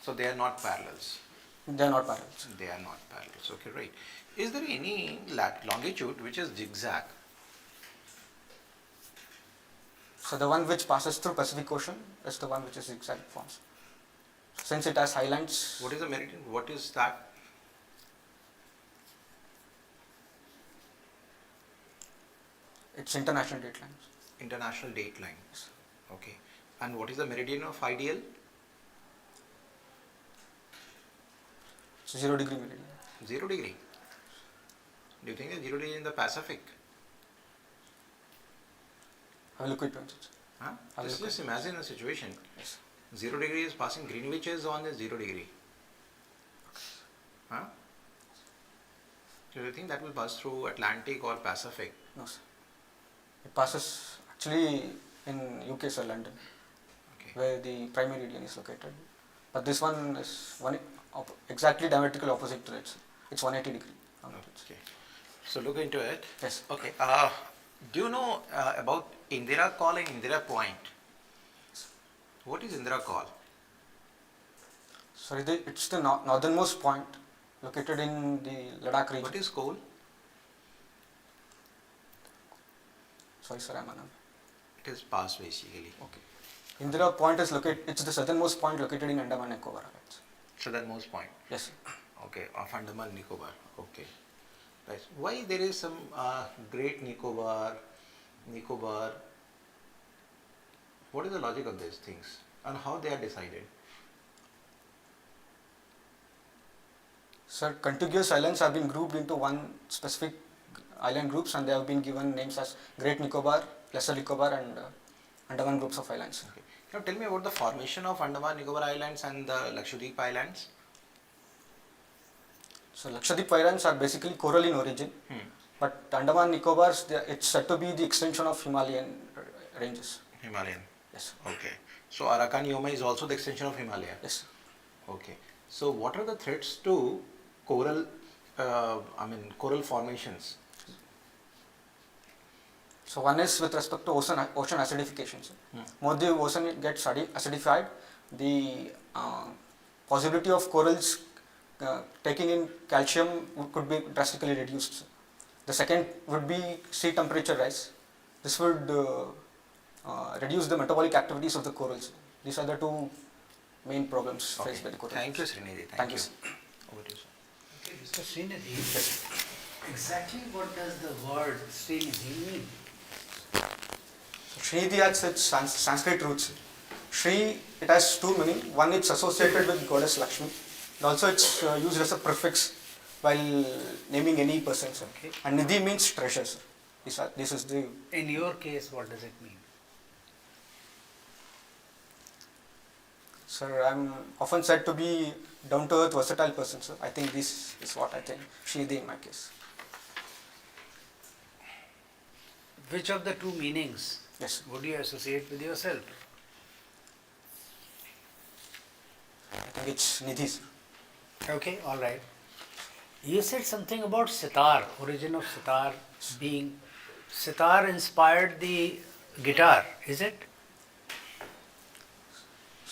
So, they are not parallels. They are not parallel. They are not parallels. Okay, right. Is there any longitude which is zigzag? So the one which passes through Pacific Ocean is the one which is zigzag forms. Since it has highlands. What is the meridian? What is that? It's international date lines. International date line. Okay. And what is the meridian of ideal? So 0 degree meridian. 0 degree. Do you think that 0 degree in the Pacific? I will look at it. Huh? I will Just, look just at it. imagine a situation. Yes. 0 degree is passing, Greenwich is on the 0 degree. Huh? Do you think that will pass through Atlantic or Pacific? No, sir. It passes actually in UK, sir, London, Okay. where the prime meridian is located. But this one is exactly diametrical opposite to it, sir. It's 180 degree. Okay. So look into it. Yes. Okay. Do you know about Indira Call and Indira Point? What is Indira Call? Sorry, it's the northernmost point located in the Ladakh region. What is coal? Sorry, sir, I'm unaware. It is pass basically. Okay. Indira Point is located, it's the southernmost point located in Andaman and Nicobar Islands. Southernmost point. Yes, sir. Okay, of Andaman Nicobar. Okay. Right. Why there is some Great Nicobar, Nicobar? What is the logic of these things and how they are decided? Sir, contiguous islands have been grouped into one specific island groups and they have been given names as Great Nicobar, Lesser Nicobar and Andaman groups of islands. Okay. Now tell me about the formation of Andaman Nicobar Islands and the Lakshadweep Islands. So Lakshadweep Islands are basically coral in origin, but Andaman Nicobars, it's said to be the extension of Himalayan ranges. Himalayan. Yes. Okay. So Arakan Yoma is also the extension of Himalaya. Yes. Okay. So what are the threats to coral? Coral formations. So one is with respect to ocean acidification. So more the ocean gets acidified, the possibility of corals taking in calcium could be drastically reduced. The second would be sea temperature rise. This would reduce the metabolic activities of the corals. These are the two main problems faced by the coral. Thank you, Srinidhi. Thank you. Over to you, sir. Okay, Mr. Srinidhi, exactly what does the word Srinidhi mean? Srinidhi has its Sanskrit roots. Shri, it has two meanings. One, it's associated with goddess Lakshmi. And also, it's used as a prefix while naming any person. Sir. Okay. And Nidhi means treasures. This is the. In your case, what does it mean? Sir, I'm often said to be down to earth, versatile person. Sir, I think this is what I think. Srinidhi in my case. Which of the two meanings Yes. would you associate with yourself? I think it's Nidhi. Sir. Okay, all right. You said something about sitar, origin of sitar being, sitar inspired the guitar, is it?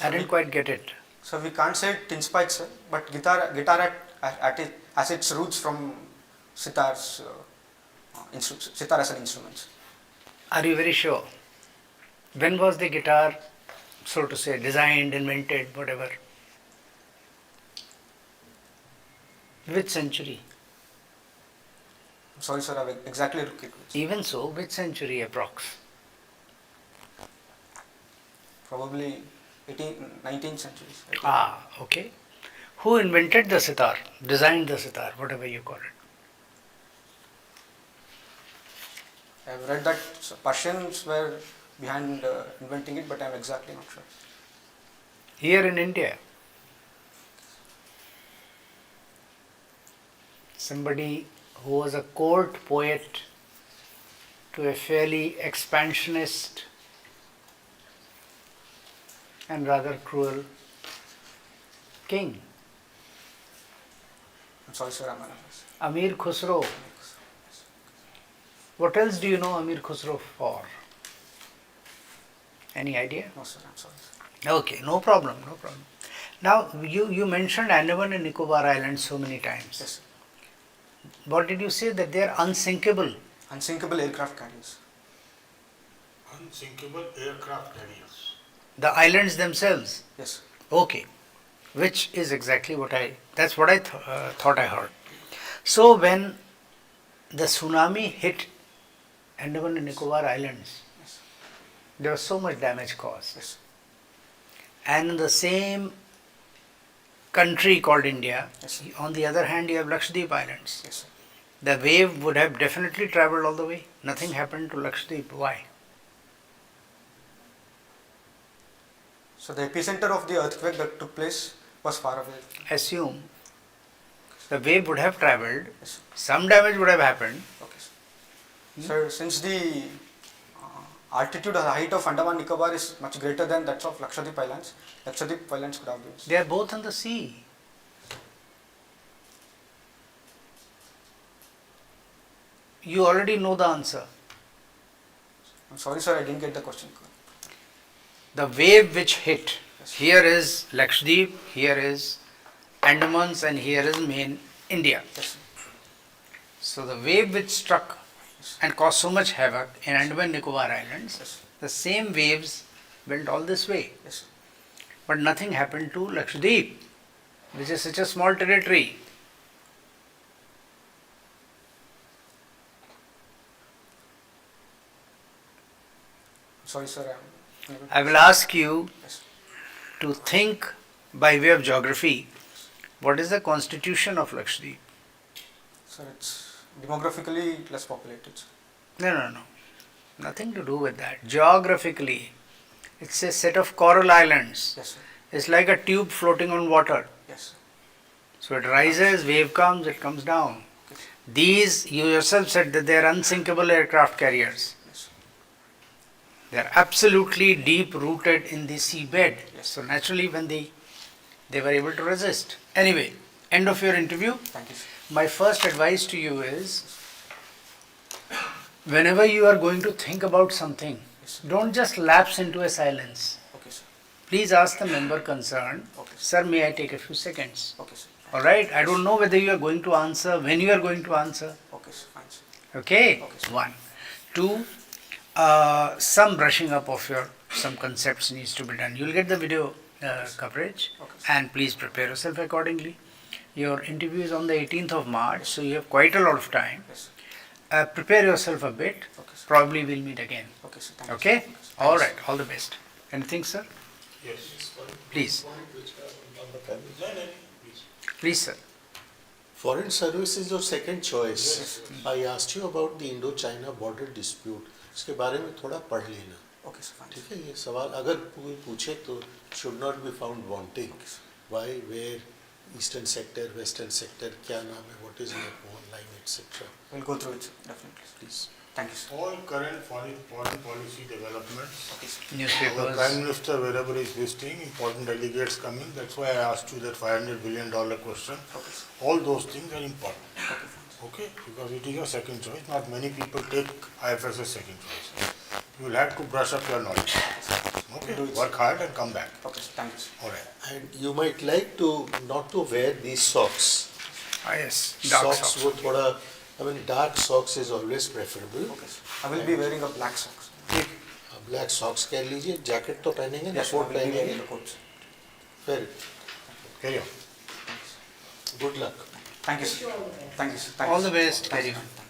I didn't quite get it. So we can't say it inspired, sir, but guitar has its roots from sitar's sitar as an instrument. Are you very sure? When was the guitar, so to say, designed, invented, whatever? Which century? Sorry, sir, I've exactly looked at it. Even so, which century approx? Probably 19th centuries. I think. Ah, okay. Who invented the sitar, designed the sitar, whatever you call it? I've read that Persians were behind inventing it, but I'm exactly not sure. Here in India, somebody who was a court poet to a fairly expansionist and rather cruel king, I'm sorry, sir, I'm unaware. Amir Khusro. What else do you know Amir Khusro for? Any idea? No, sir, I'm sorry. Okay, no problem, no problem. Now, you mentioned Andaman and Nicobar Islands so many times. Yes, sir. What did you say? That they are unsinkable? Unsinkable aircraft carriers. Unsinkable aircraft carriers. The islands themselves? Yes. Okay. Which is exactly what that's what I thought I heard. So when the tsunami hit Andaman and Nicobar Islands, Yes. there was so much damage caused. Yes. And in the same country called India, Yes. on the other hand you have Lakshadweep Islands. Yes, sir. The wave would have definitely travelled all the way. Nothing happened to Lakshadweep. Why? So the epicenter of the earthquake that took place was far away. Assume the wave would have travelled, Yes. some damage would have happened. Okay, sir. Sir, since the altitude or the height of Andaman Nicobar is much greater than that of Lakshadweep Islands could have been. They are both on the sea. You already know the answer. I'm sorry, sir, I didn't get the question. The wave which hit, Yes. here is Lakshadweep, here is Andamans, and here is main India. Yes. So the wave which struck and caused so much havoc in Andaman Nicobar Islands, Yes. the same waves went all this way. Yes. But nothing happened to Lakshadweep, which is such a small territory. Sorry, sir, I will ask you Yes. to think by way of geography, what is the constitution of Lakshadweep? Sir, it's demographically less populated. Sir. No. Nothing to do with that. Geographically, it's a set of coral islands. Yes, sir. It's like a tube floating on water. Yes, sir. So it rises, wave comes, it comes down. These, you yourself said that they are unsinkable aircraft carriers. Yes. They are absolutely deep rooted in the seabed. Yes. So naturally when they were able to resist. Anyway, end of your interview. Thank you, sir. My first advice to you is, whenever you are going to think about something, Yes, sir. don't just lapse into a silence. Okay, sir. Please ask the member concerned, Okay, sir, may I take a few seconds? Okay, sir. Alright, I don't know whether you are going to answer, when you are going to answer. Okay, sir. Fine, sir. Okay? Okay, sir. One. Two, some brushing up of some concepts needs to be done. You'll get the video coverage, Okay, sir. and please prepare yourself accordingly. Your interview is on the 18th of March, so you have quite a lot of time. Yes, sir. Prepare yourself a bit. Okay, sir. Probably we'll meet again. Okay, sir. Thank you, Okay? sir. Okay, sir. All Thank you, right. All the best. Anything, sir? Yes. Please. Please, sir. Foreign service is your second choice. I asked you about the Indo-China border dispute. इसके बारे में थोड़ा पढ़ लेना. sir. Okay, sir. Fine. ठीक है, ये सवाल अगर कोई पूछे तो should not be found wanting. Why, where, eastern sector, western sector, क्या नाम है, what is your phone line, etc. We'll go through it, sir. Definitely. Please. Thank you, sir. All current foreign policy developments. Okay, sir. Our Newspapers. Prime Minister, wherever is visiting, important delegates coming. That's why I asked you that $500 billion question. Okay, sir. All those things are important. Okay, fine. Okay? Because it is your second choice. Not many people take IFS as second choice. You will have to brush up your knowledge. Okay? Do it, Work hard and come back. Okay, sir. Thank you, sir. All right. And you might like to not to wear these socks. Ah, yes. Dark socks. वो थोड़ा, I mean, dark socks is always preferable. Okay, sir. I will be wearing a black socks. Black socks कह लीजिए, jacket तो पहनेंगे ना, Yes, sir. I coat will be पहनेंगे. wearing a coat, sir. Very Carry on. good luck. Thank you, sir. Thank you, sir. Thank All you, the sir. best. Thank Carry you, on. sir.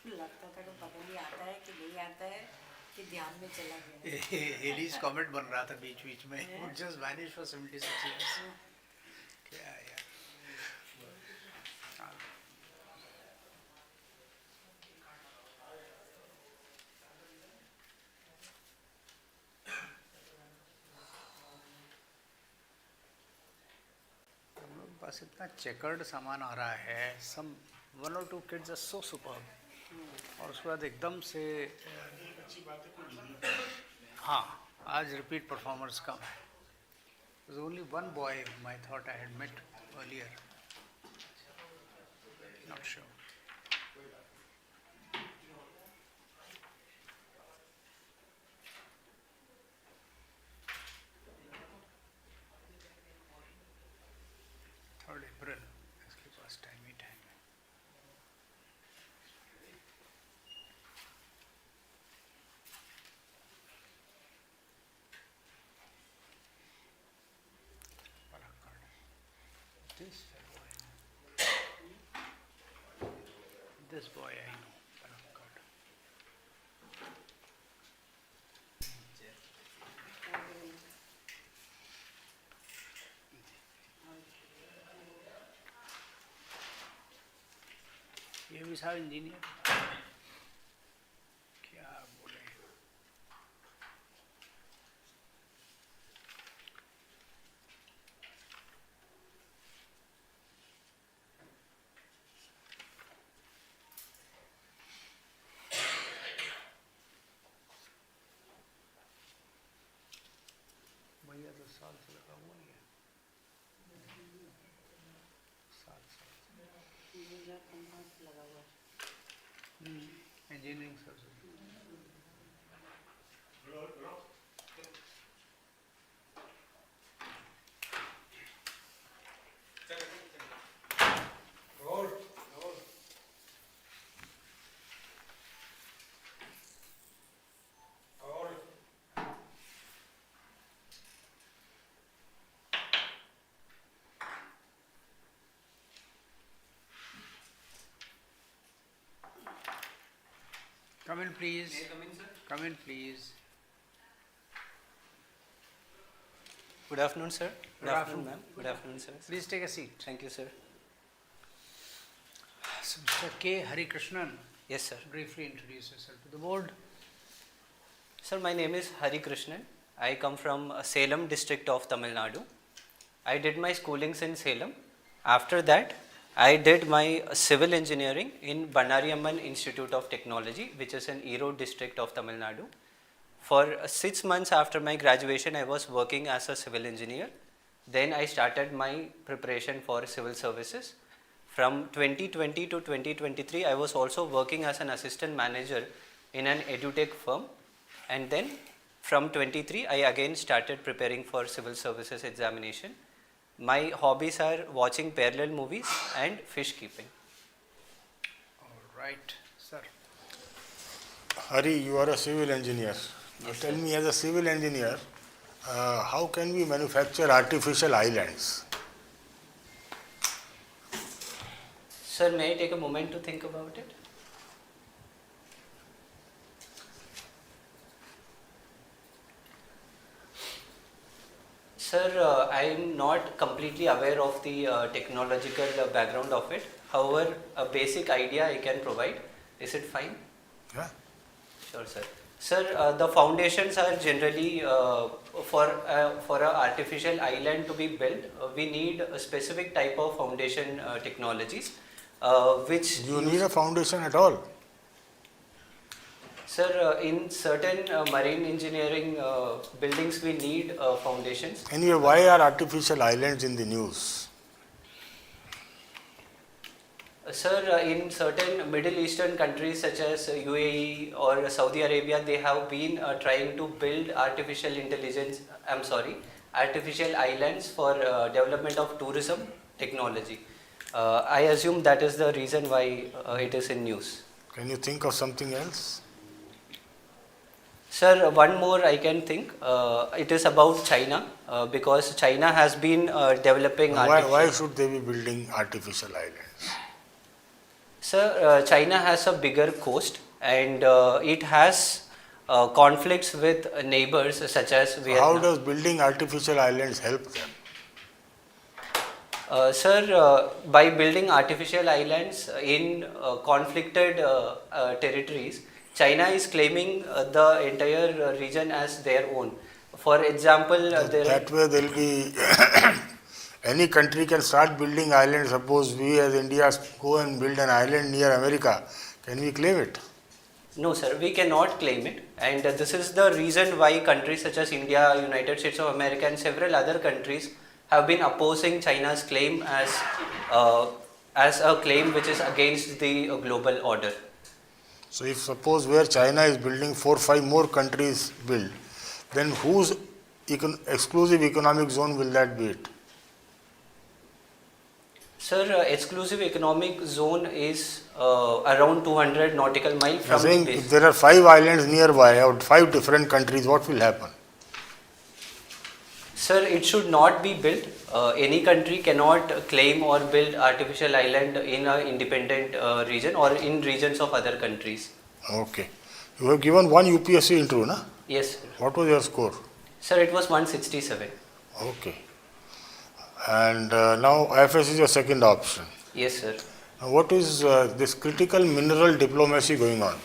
लगता था कि पता नहीं आता है कि नहीं आता है कि ध्यान में चला गया. एलीज कमेंट बन रहा था बीच बीच में. It just vanished for 76 years. क्या यार. हम लोग के पास इतना चेकर्ड सामान आ रहा है. Some 1 or 2 kids are so superb. और उसके बाद एकदम से हाँ, आज रिपीट परफॉर्मर्स कम है. There's only one boy whom I thought I had met earlier. Not sure. April, इसके पास टाइम ही टाइम है. This fellow I know. This boy I know. ये भी साहब इंजीनियर. क्या बोले. भैया तो 7 से लगा हुआ ही है. 7 साल लगा हुआ. Engineering sir. Come in, please. May I come in, sir? Come in, please. Good afternoon, sir. Good afternoon, ma'am. Good afternoon, sir. Please take a seat. Thank you, sir. So, Mr. K. Harikrishnan. Yes, sir. Briefly introduce yourself to the board. Sir, my name is Hari Krishnan. I come from Salem district of Tamil Nadu. I did my schoolings in Salem. After that, I did my civil engineering in Banariamman Institute of Technology, which is in Erode district of Tamil Nadu. For 6 months after my graduation, I was working as a civil engineer. Then I started my preparation for civil services. From 2020 to 2023, I was also working as an assistant manager in an edutech firm. And then from 23, I again started preparing for civil services examination. My hobbies are watching parallel movies and fish keeping. All right, sir. Hari, you are a civil engineer. Now Yes, tell sir. me, as a civil engineer, how can we manufacture artificial islands? Sir, may I take a moment to think about it? Sir, I am not completely aware of the technological background of it. However, a basic idea I can provide. Is it fine? Yeah. Sure, sir. Sir, the foundations are generally for an artificial island to be built. We need a specific type of foundation technologies, which Do you need a foundation at all? Sir, in certain marine engineering buildings, we need foundations. Anyway, why are artificial islands in the news? Sir, in certain Middle Eastern countries such as UAE or Saudi Arabia, they have been trying to build artificial islands for development of tourism technology. I assume that is the reason why it is in news. Can you think of something else? Sir, one more I can think. It is about China because China has been developing Why should they be building artificial islands? Sir, China has a bigger coast and it has conflicts with neighbors such as How Vietnam. does building artificial islands help them? Sir, by building artificial islands in conflicted territories, China is claiming the entire region as their own. For example, That way there will be any country can start building islands. Suppose we as India go and build an island near America, can we claim it? No, sir, we cannot claim it, and this is the reason why countries such as India, United States of America, and several other countries have been opposing China's claim as a claim which is against the global order. So if suppose where China is building 4 or 5 more countries build, then whose exclusive economic zone will that be it? Sir, exclusive economic zone is around 200 nautical mile from the saying base. if there are 5 islands nearby or 5 different countries, what will happen? Sir, it should not be built. Any country cannot claim or build artificial island in an independent region or in regions of other countries. Okay. You have given one UPSC interview, na? Yes, sir. What was your score? Sir, it was 167. Okay. And now IFS is your second option. Yes, sir. Now what is this critical mineral diplomacy going on?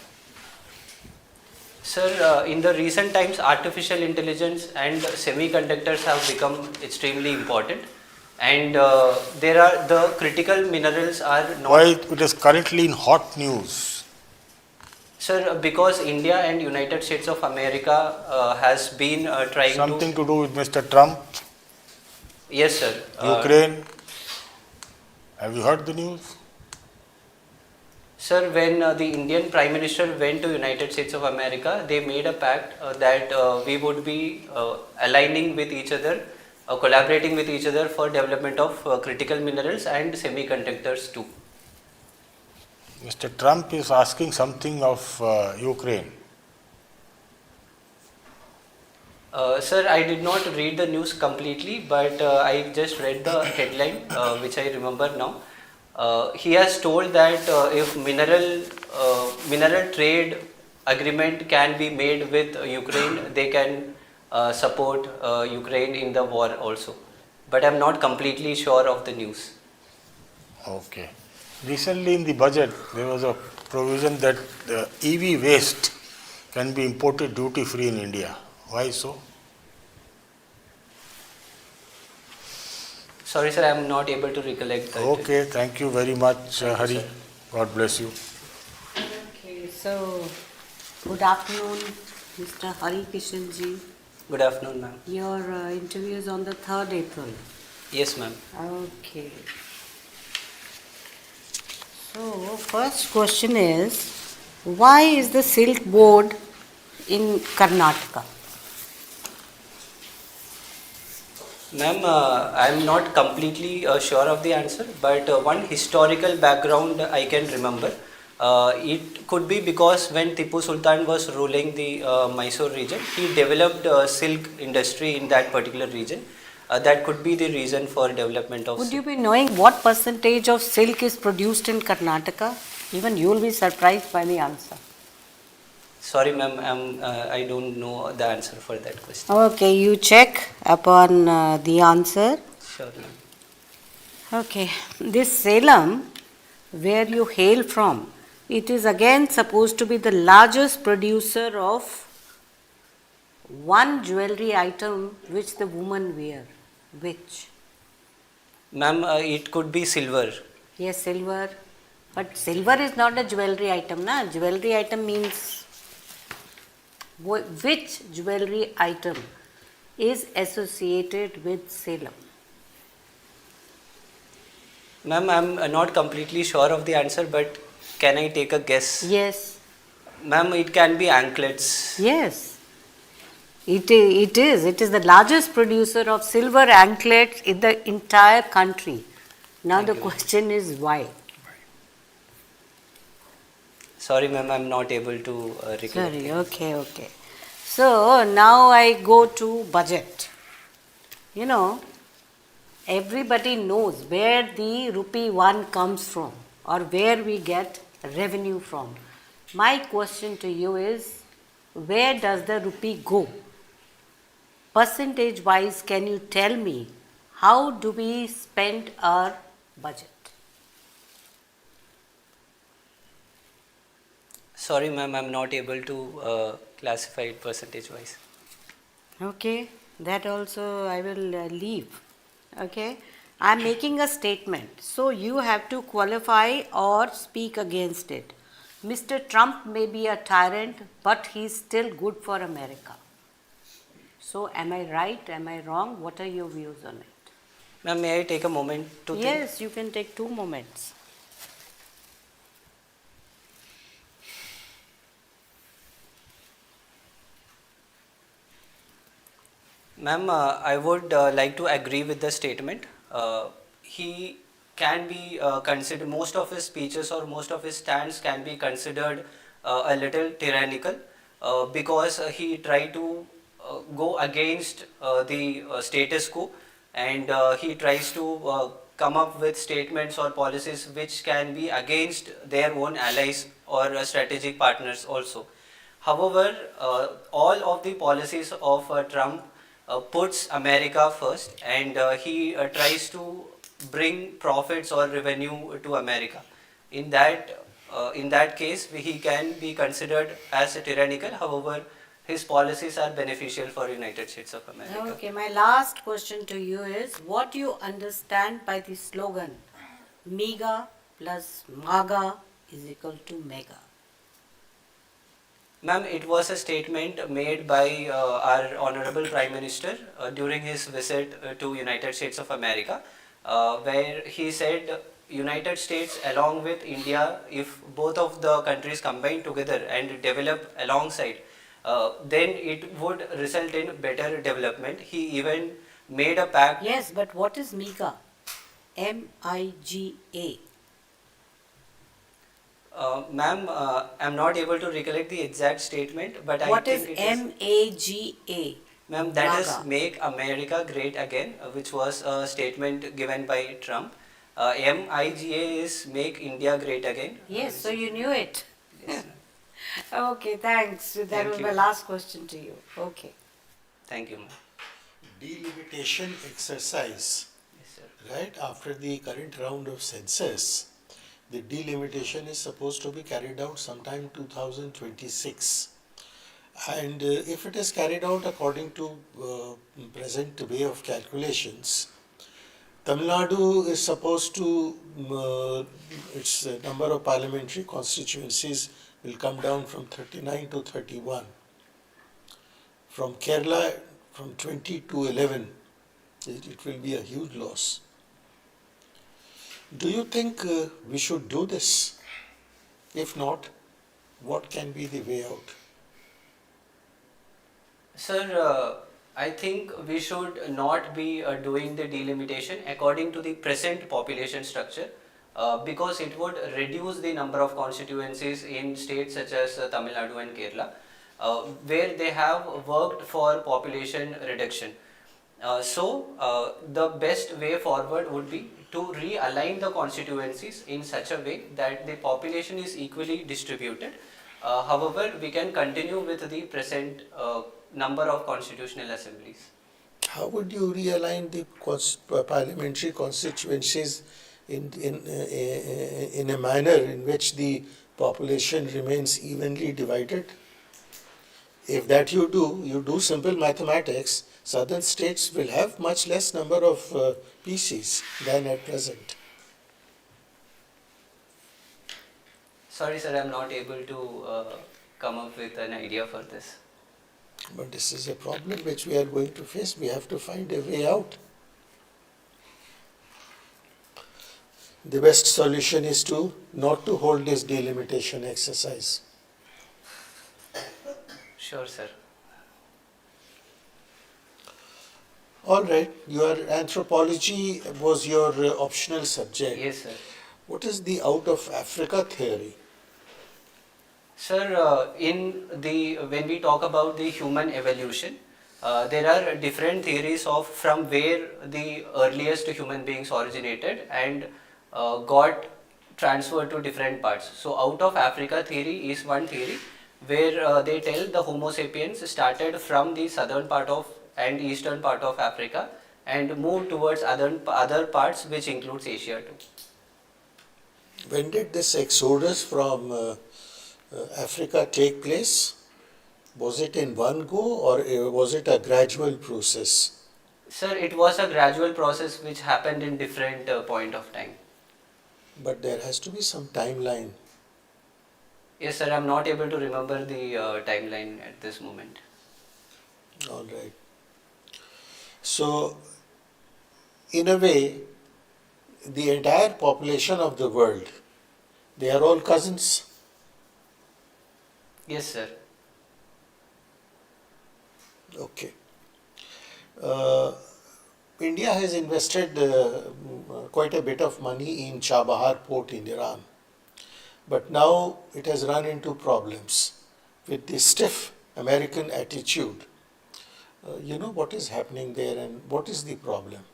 Sir, in the recent times, artificial intelligence and semiconductors have become extremely important, and the critical minerals are not. Why it is currently in hot news? Sir, because India and United States of America has been trying Something to do with Mr. Trump? Yes, sir. Ukraine? Have you heard the news? Sir, when the Indian Prime Minister went to United States of America, they made a pact that we would be aligning with each other, collaborating with each other for development of critical minerals and semiconductors too. Mr. Trump is asking something of Ukraine. Sir, I did not read the news completely, but I just read the headline, which I remember now. He has told that if mineral trade agreement can be made with Ukraine, they can support Ukraine in the war also. But I am not completely sure of the news. Okay. Recently in the budget, there was a provision that EV waste can be imported duty free in India. Why so? Sorry, sir, I am not able to recollect that. Okay, thank you very much, Hari. God bless you. Okay, so good afternoon, Mr. Hari Kishan ji. Good afternoon, ma'am. Your interview is on the 3rd April. Yes, ma'am. Okay. So, first question is, why is the silk board in Karnataka? Ma'am, I am not completely sure of the answer, but one historical background I can remember. It could be because when Tipu Sultan was ruling the Mysore region, he developed silk industry in that particular region. That could be the reason for development of Would silk. you be knowing what percentage of silk is produced in Karnataka? Even you will be surprised by the answer. Sorry, ma'am, I don't know the answer for that question. Okay, you check upon the answer. Sure, ma'am. Okay, this Salem, where you hail from, it is again supposed to be the largest producer of one jewelry item which the woman wear. Which? Ma'am, it could be silver. Yes, silver. But silver is not a jewelry item, na? Jewelry item means which jewelry item is associated with Salem? Ma'am, I'm not completely sure of the answer, but can I take a guess? Yes. Ma'am, it can be anklets. Yes. It is. It is the largest producer of silver anklets in the entire country. Now the question is why? Sorry, ma'am, I'm not able to recollect. Sorry, okay. So now I go to budget. You know, everybody knows where the rupee 1 comes from. or where we get revenue from. My question to you is, where does the rupee go? Percentage wise, can you tell me how do we spend our budget? Sorry, ma'am, I'm not able to classify it percentage wise. Okay, that also I will leave. Okay, I'm making a statement, so you have to qualify or speak against it. Mr. Trump may be a tyrant, but he's still good for America. So, am I right? Am I wrong? What are your views on it? Ma'am, may I take a moment to think? Yes, you can take 2 moments. Ma'am, I would like to agree with the statement. He can be considered, most of his speeches or most of his stands can be considered a little tyrannical because he tried to go against the status quo, and he tries to come up with statements or policies which can be against their own allies or strategic partners also. However, all of the policies of Trump puts America first, and he tries to bring profits or revenue to America. In that case, he can be considered as a tyrannical. However, his policies are beneficial for United States of America. Okay, my last question to you is, what do you understand by the slogan MEGA plus MAGA is equal to mega? Ma'am, it was a statement made by our Honorable Prime Minister during his visit to United States of America, where he said United States along with India, if both of the countries combine together and develop alongside, then it would result in better development. He even made a pact. Yes, but what is MEGA? M-I-G-A. Ma'am, I'm not able to recollect the exact statement, but What I think is it is M-A-G-A? Ma'am, that is MAGA. Make America Great Again, which was a statement given by Trump. MIGA is Make India Great Again. Yes, so you knew it. Okay, thanks. That Thank was you. my last question to you. Okay. Thank you, ma'am. Delimitation exercise, Yes, sir. right after the current round of census, the delimitation is supposed to be carried out sometime 2026. And if it is carried out according to present way of calculations, Tamil Nadu is supposed to, its number of parliamentary constituencies will come down from 39 to 31. From Kerala, from 20 to 11, it will be a huge loss. Do you think we should do this? If not, what can be the way out? Sir, I think we should not be doing the delimitation according to the present population structure because it would reduce the number of constituencies in states such as Tamil Nadu and Kerala where they have worked for population reduction. So, the best way forward would be to realign the constituencies in such a way that the population is equally distributed. However, we can continue with the present number of constitutional assemblies. How would you realign the parliamentary constituencies in a manner in which the population remains evenly divided? If that you do simple mathematics, southern states will have much less number of PCs than at present. Sorry, sir, I am not able to come up with an idea for this. But this is a problem which we are going to face. We have to find a way out. The best solution is to not to hold this delimitation exercise. Sure, sir. All right, your anthropology was your optional subject. Yes, sir. What is the out of Africa theory? Sir, when we talk about the human evolution, there are different theories of from where the earliest human beings originated and got transferred to different parts. So out of Africa theory is one theory where they tell the Homo sapiens started from the southern part of and eastern part of Africa and moved towards other parts which includes Asia too. When did this exodus from Africa take place? Was it in one go or was it a gradual process? Sir, it was a gradual process which happened in different point of time. But there has to be some timeline. Yes, sir, I'm not able to remember the timeline at this moment. All right. So, in a way, the entire population of the world, they are all cousins. Yes, sir. Okay. India has invested quite a bit of money in Chabahar port in Iran. But now it has run into problems with the stiff American attitude. You know what is happening there and what is the problem?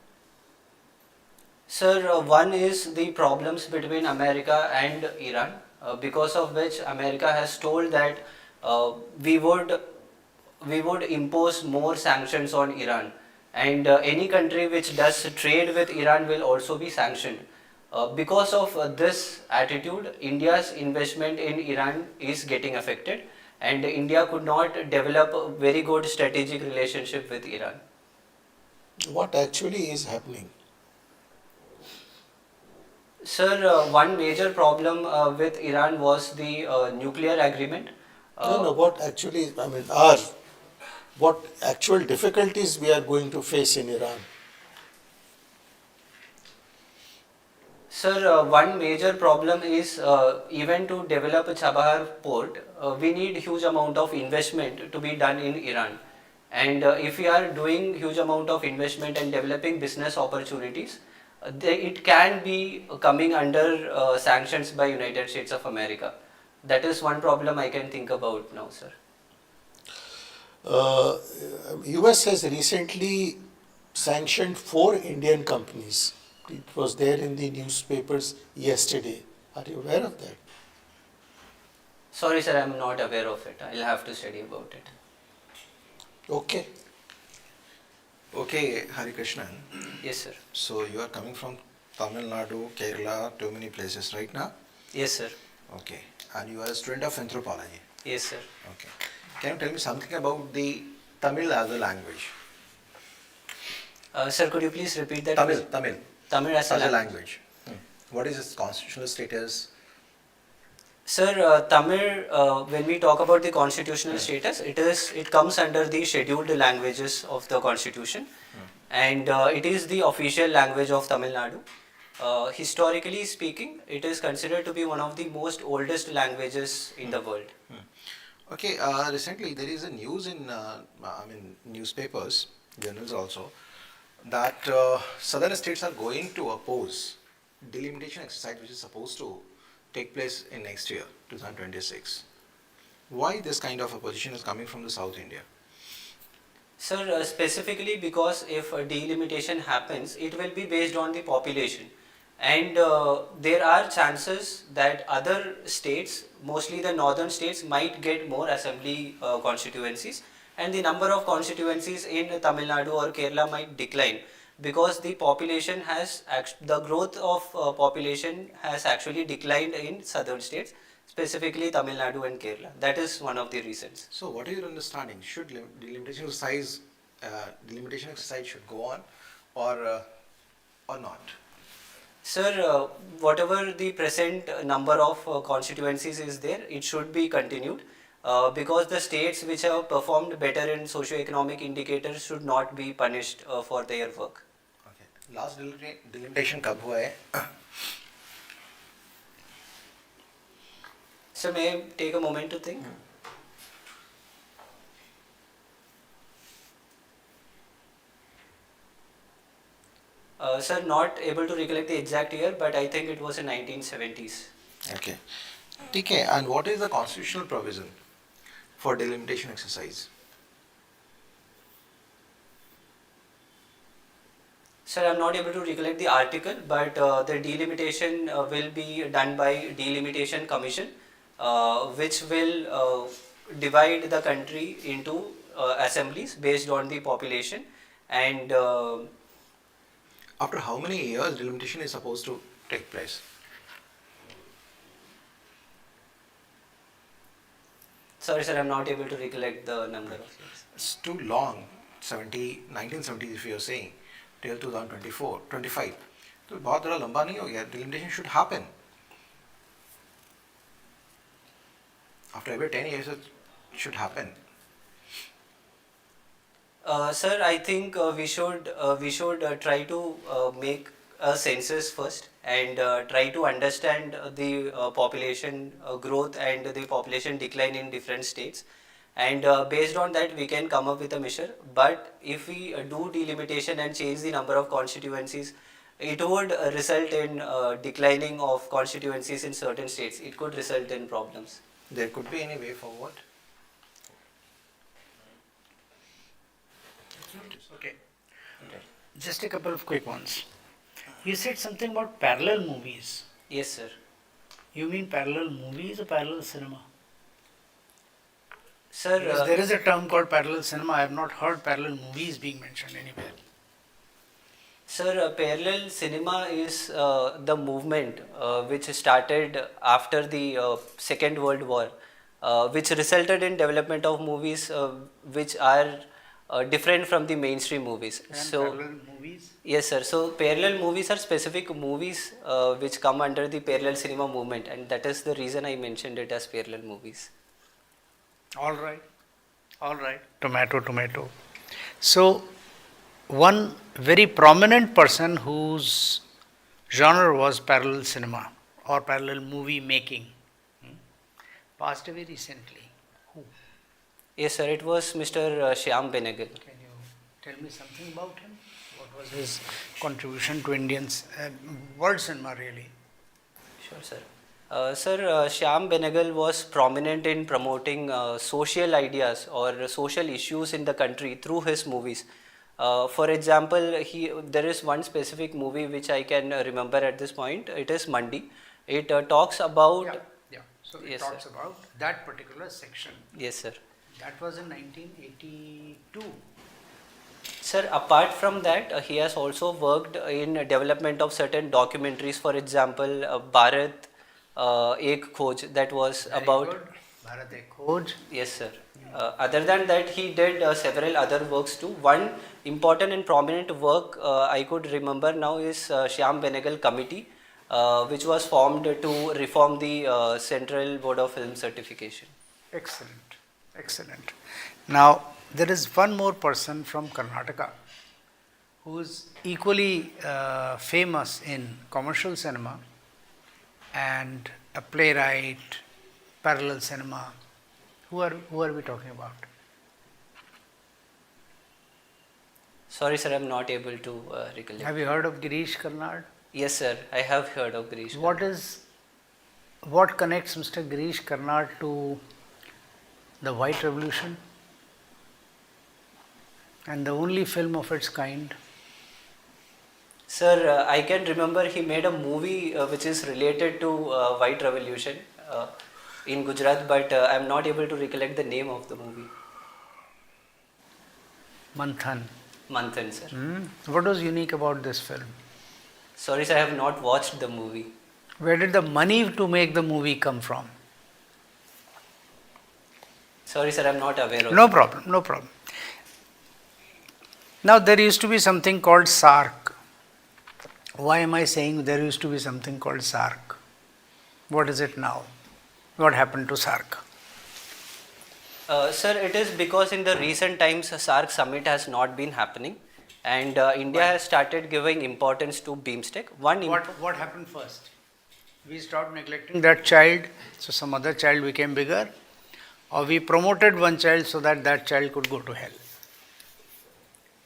Sir, one is the problems between America and Iran, because of which America has told that we would impose more sanctions on Iran, and any country which does trade with Iran will also be sanctioned. Because of this attitude, India's investment in Iran is getting affected, and India could not develop a very good strategic relationship with Iran. What actually is happening? Sir, one major problem with Iran was the nuclear agreement. What actually, what actual difficulties we are going to face in Iran? Sir, one major problem is even to develop a Chabahar port, we need huge amount of investment to be done in Iran. And if we are doing huge amount of investment and developing business opportunities, it can be coming under sanctions by United States of America. That is one problem I can think about now, sir. US has recently sanctioned 4 Indian companies. It was there in the newspapers yesterday. Are you aware of that? Sorry, sir, I am not aware of it. I'll have to study about it. Okay. Okay, Hari Krishnan. Yes, sir. So you are coming from Tamil Nadu, Kerala, too many places right now? Yes, sir. Okay. And you are a student of anthropology? Yes, sir. Okay. Can you tell me something about the Tamil as a language? Sir, could you please repeat that? Tamil as a language. What is its constitutional status? Sir, Tamil, when we talk about the constitutional status, it comes under the scheduled languages of the constitution, and it is the official language of Tamil Nadu. Historically speaking, it is considered to be one of the most oldest languages in the world. Okay, recently there is a news in newspapers, journals also, that southern states are going to oppose delimitation exercise which is supposed to take place in next year, 2026. Why this kind of opposition is coming from the South India? Sir, specifically because if a delimitation happens, it will be based on the population. And there are chances that other states, mostly the northern states, might get more assembly constituencies, and the number of constituencies in Tamil Nadu or Kerala might decline because the population the growth of population has actually declined in southern states, specifically Tamil Nadu and Kerala. That is one of the reasons. So what is your understanding? Should delimitation exercise should go on or not? Sir, whatever the present number of constituencies is there, it should be continued because the states which have performed better in socio-economic indicators should not be punished for their work. Okay. Last delimitation कब हुआ है? Sir, may I take a moment to think? Sir, not able to recollect the exact year, but I think it was in 1970s. Okay. Okay. And what is the constitutional provision for delimitation exercise? Sir, I'm not able to recollect the article, but the delimitation will be done by Delimitation Commission, which will divide the country into assemblies based on the population, and After how many years delimitation is supposed to take place? sorry sir, I'm not able to recollect the number of years. It's too long. 1970 if you are saying till 2024 25 तो बहुत ज़्यादा लंबा नहीं हो गया. Delimitation should happen after every 10 years. It should happen. Sir, I think we should try to make a census first and try to understand the population growth and the population decline in different states, and based on that we can come up with a measure. But if we do delimitation and change the number of constituencies, it would result in declining of constituencies in certain states. It could result in problems. There could be any way forward. Okay. Just a couple of quick ones. You said something about parallel movies. Yes, sir. You mean parallel movies or parallel cinema? Sir, Because there is a term called parallel cinema. I have not heard parallel movies being mentioned anywhere. Sir, parallel cinema is the movement which started after the Second World War, which resulted in development of movies which are different from the mainstream movies. And parallel movies? Yes, sir. So parallel movies are specific movies which come under the parallel cinema movement, and that is the reason I mentioned it as parallel movies. All right. All right. Tomato, tomato. So, one very prominent person whose genre was parallel cinema or parallel movie making passed away recently. Who? Yes, sir. It was Mr. Shyam Benegal. Can you tell me something about him? What was his contribution to Indians, world cinema really? Sure, sir. Sir, Shyam Benegal was prominent in promoting social ideas or social issues in the country through his movies. For example, there is one specific movie which I can remember at this point. It is Mandi. It talks about... Yeah. So it Yes, talks sir. about that particular section. Yes, sir. That was in 1982. Sir, apart from that, he has also worked in development of certain documentaries. For example, Bharat Ek Khoj, that was Very about... good. Bharat Ek Khoj. Yes, sir. Other than that, he did several other works too. One important and prominent work I could remember now is Shyam Benegal Committee, which was formed to reform the Central Board of Film Certification. Excellent. Excellent. Now, there is one more person from Karnataka who is equally famous in commercial cinema and a playwright, parallel cinema. Who are we talking about? Sorry, sir, I am not able to recollect. Have you heard of Girish Karnad? Yes, sir, I have heard of Girish. What connects Mr. Girish Karnad to the White Revolution and the only film of its kind? Sir, I can remember he made a movie which is related to White Revolution in Gujarat, but I am not able to recollect the name of the movie. Manthan. Manthan, sir. What was unique about this film? Sorry, sir, I have not watched the movie. Where did the money to make the movie come from? Sorry, sir, I am not aware of No problem, no problem. Now, there used to be something called SARC. Why am I saying there used to be something called SARC? What is it now? What happened to SARC? Sir, it is because in the recent times SARC summit has not been happening, and India has started giving importance to BIMSTEC. What happened first? We stopped neglecting that child, so some other child became bigger, or we promoted one child so that that child could go to hell?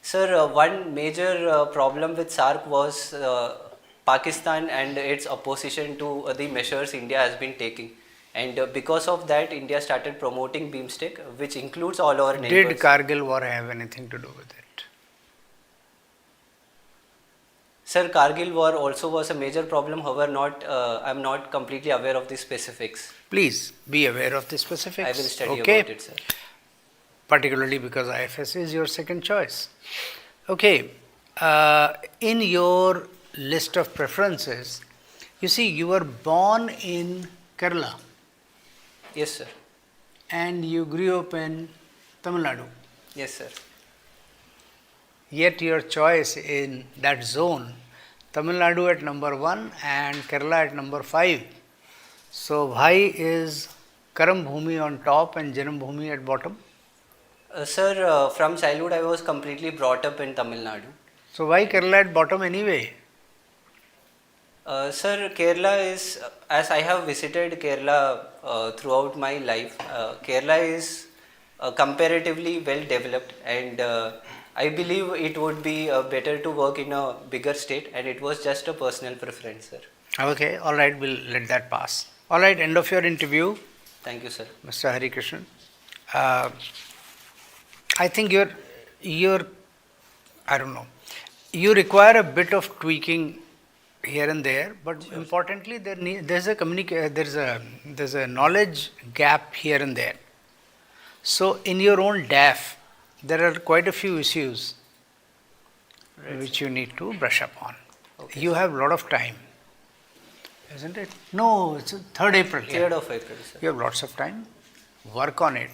Sir, one major problem with SARC was Pakistan and its opposition to the measures India has been taking. And because of that, India started promoting BIMSTEC, which includes all our neighbors. Did Kargil war have anything to do with it? Sir, Kargil war also was a major problem. However, I'm not completely aware of the specifics. Please be aware of the specifics. I will study okay? about it, sir. Particularly because IFS is your second choice. Okay, in your list of preferences, you see you were born in Kerala Yes, sir. and you grew up in Tamil Nadu. Yes, sir. Yet your choice in that zone, Tamil Nadu at number 1 and Kerala at number 5. So why is Karam Bhumi on top and Janam Bhumi at bottom? Sir, from childhood I was completely brought up in Tamil Nadu. So why Kerala at bottom anyway? Sir, Kerala is, as I have visited Kerala throughout my life, Kerala is comparatively well developed, and I believe it would be better to work in a bigger state, and it was just a personal preference, sir. Okay, all right, we'll let that pass. All right, end of your interview. Thank you, sir. Mr. Hari Krishnan. I think you're, I don't know, you require a bit of tweaking here and there, but importantly, there's a knowledge gap here and there. So in your own DAF, there are quite a few issues which you need to brush up on. Okay. You have a lot of time, isn't it? No, it's 3rd April. 3rd of April, sir. You have lots of time. Work on it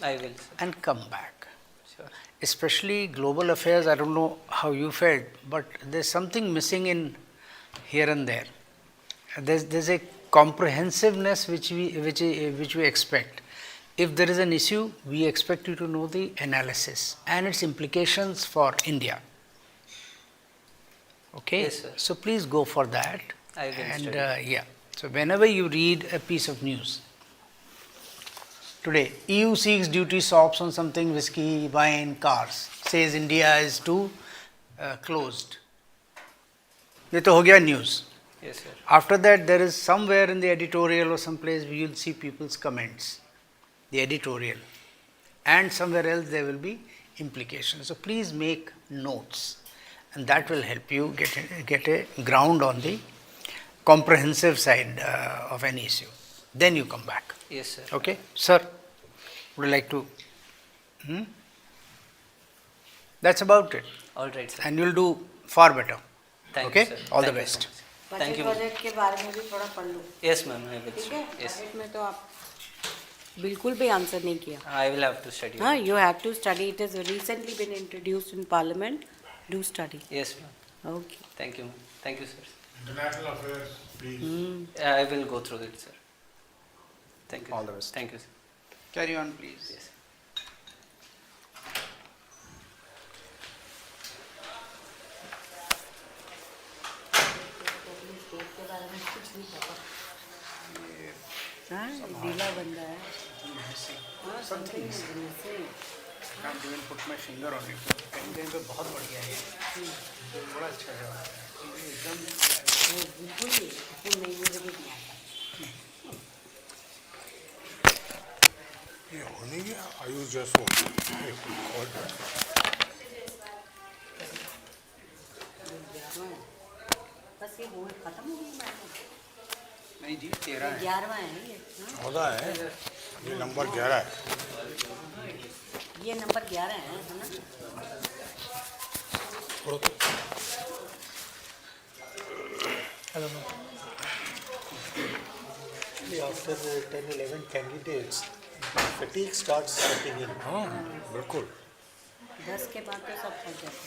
I will, sir. and come back. Sure. Especially global affairs, I don't know how you felt, but there's something missing in here and there. There's a comprehensiveness which we expect. If there is an issue, we expect you to know the analysis and its implications for India. Okay? Yes, sir. So please go for that. I will and study. yeah. So whenever you read a piece of news, today, EU seeks duty stops on something, whiskey, wine, cars, says India is too closed. ये तो हो गया news. Yes, sir. After that, there is somewhere in the editorial or someplace you will see people's comments, the editorial, and somewhere else there will be implications. So please make notes, and that will help you get a ground on the comprehensive side of any issue. Then you come back. Yes, sir. Okay, sir, would you like to? That's about it. All right, sir. And you'll do far better. Thank Okay, you, sir. all the Thank you best. so much. Thank you. Budget के बारे में भी थोड़ा पढ़ लो. Yes, ma'am. I will. ठीक है? Yes. Budget में तो आप बिल्कुल भी आंसर नहीं किया. I will have to study. हाँ, you have to study. It has recently been introduced in Parliament. Do study. Yes, ma'am. Okay. Thank you, ma'am. Thank you, sir. International affairs, please. I will go through it, sir. Thank you. All the best. Thank you, sir. Carry on, please. Yes. हाँ, ढीला बंदा है. Something is missing. Can't even put my finger on it. कहीं पे बहुत बढ़िया है. बड़ा अच्छा जवाब है. एकदम बिल्कुल ही. इसमें नहीं मुझे भी नहीं आता. ये होने गया आयुष जसवंत बस ये वो खत्म हो गई. नहीं जी 13 है. 11वां है ये. 14 है ये नंबर 11 है ये नंबर 11 है ना. Hello. After 10-11 candidates, fatigue starts setting in. हाँ बिल्कुल 10 के बाद तो सब फट जाते.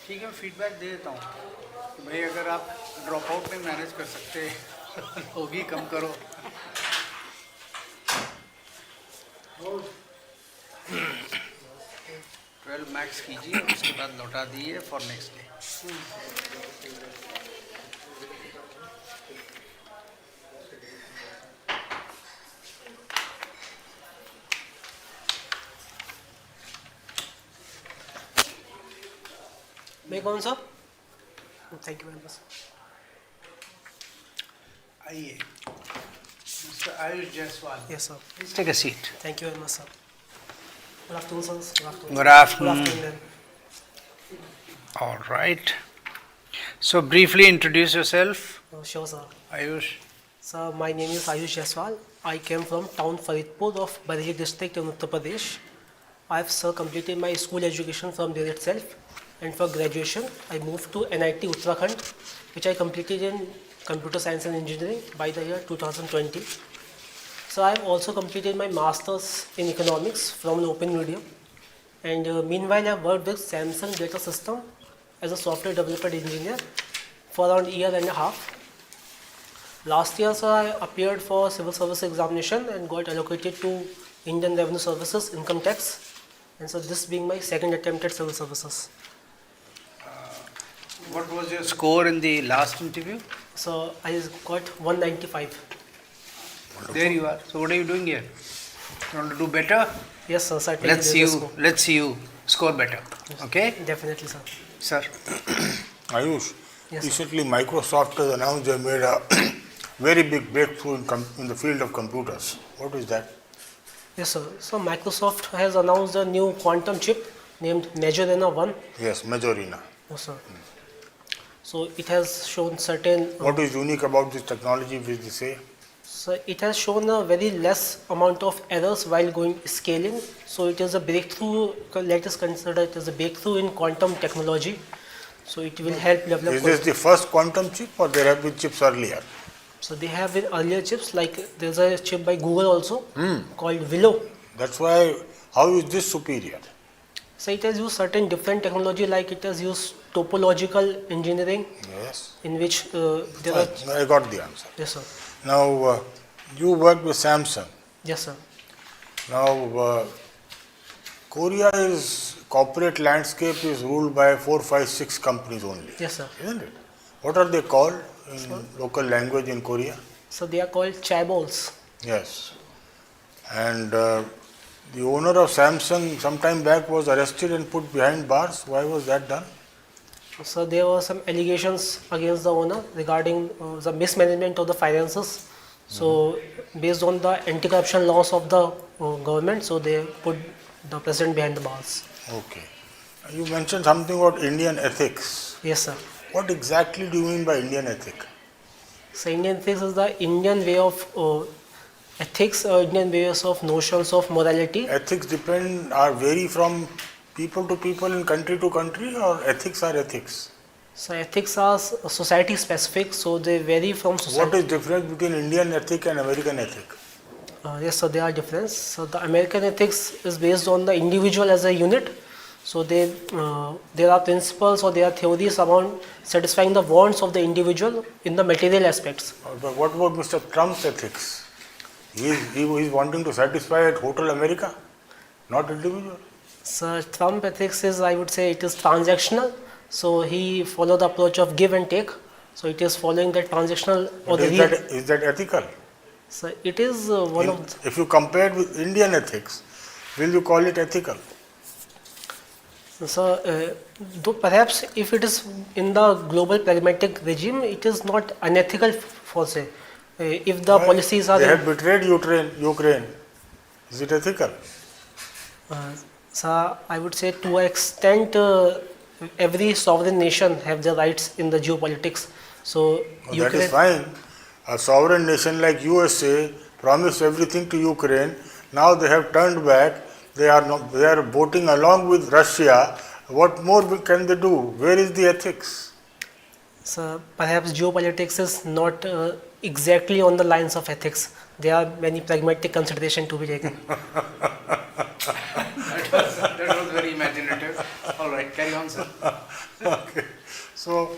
ठीक है, फीडबैक दे देता हूँ कि भाई अगर आप ड्रॉप आउट में मैनेज कर सकते होगी कम करो. 12 मैक्स कीजिए, उसके बाद लौटा दिए फॉर नेक्स्ट डे. मैं कौन सा? Thank you very much. आइए, mister Ayush Jaiswal. Yes sir. Please take a seat. Thank you very much sir. Good afternoon sir. Good afternoon. All right. So briefly introduce yourself. Sure, sir. Ayush. Sir, my name is Ayush Jaiswal. I came from town Faridpur of Bareilly district in Uttar Pradesh. I have, sir, completed my school education from there itself. And for graduation, I moved to NIT Uttarakhand, which I completed in computer science and engineering by the year 2020. So I have also completed my master's in economics from an open medium. And meanwhile, I have worked with Samsung Data System as a software developer engineer for around a year and a half. Last year, sir, I appeared for civil service examination and got allocated to Indian Revenue Services income tax. And so this being my second attempt at civil services. What was your score in the last interview? So I got 195. There you are. So what are you doing here? You want to do better? Yes, sir. Certainly. Let's see you score better. Okay? Definitely, sir. Sir. Ayush, Yes, recently Microsoft has announced they made a very big breakthrough in the field of computers. What is that? Yes, sir. So Microsoft has announced a new quantum chip named Majorana 1. Yes, Majorina. Yes, sir. So it has shown certain. What is unique about this technology which they say? So it has shown a very less amount of errors while going scaling. So it is a breakthrough. Let us consider it as a breakthrough in quantum technology. So it will help develop. Is this the first quantum chip or there have been chips earlier? So they have been earlier chips, like there's a chip by Google also called Willow. That's why, how is this superior? So it has used certain different technology, like it has used topological engineering. Yes. In which there are. I got the answer. Yes, sir. Now, you work with Samsung. Yes, sir. Now, Korea's corporate landscape is ruled by 4, 5, 6 companies only. Yes, sir. Isn't it? What are they called in local language in Korea? So they are called chaebols. Yes. And the owner of Samsung some time back was arrested and put behind bars. Why was that done? So there were some allegations against the owner regarding the mismanagement of the finances. So based on the anti-corruption laws of the government, so they put the president behind the bars. Okay. You mentioned something about Indian ethics. Yes, sir. What exactly do you mean by Indian ethic? So Indian ethics is the Indian way of ethics, Indian ways of notions of morality. Ethics vary from people to people and country to country, or ethics are ethics? So ethics are society specific, so they vary from society. What is difference between Indian ethic and American ethic? Yes, so there are differences. So the American ethics is based on the individual as a unit. So there are principles or there are theories around satisfying the wants of the individual in the material aspects. But what about Mr. Trump's ethics? He is wanting to satisfy at Hotel America, not individual. So Trump ethics is, I would say, it is transactional. So he followed the approach of give and take. So it is following the transactional or the is that ethical? So it is one of. If you compare it with Indian ethics, will you call it ethical? So though perhaps if it is in the global pragmatic regime, it is not unethical for say. If the policies are. They have betrayed Ukraine. Is it ethical? So I would say to an extent, every sovereign nation have their rights in the geopolitics. So that is fine. A sovereign nation like USA promised everything to Ukraine. Now they have turned back. They are voting along with Russia. What more can they do? Where is the ethics? So perhaps geopolitics is not exactly on the lines of ethics. There are many pragmatic considerations to be taken. That was very imaginative. All right, carry on, sir. Okay. So,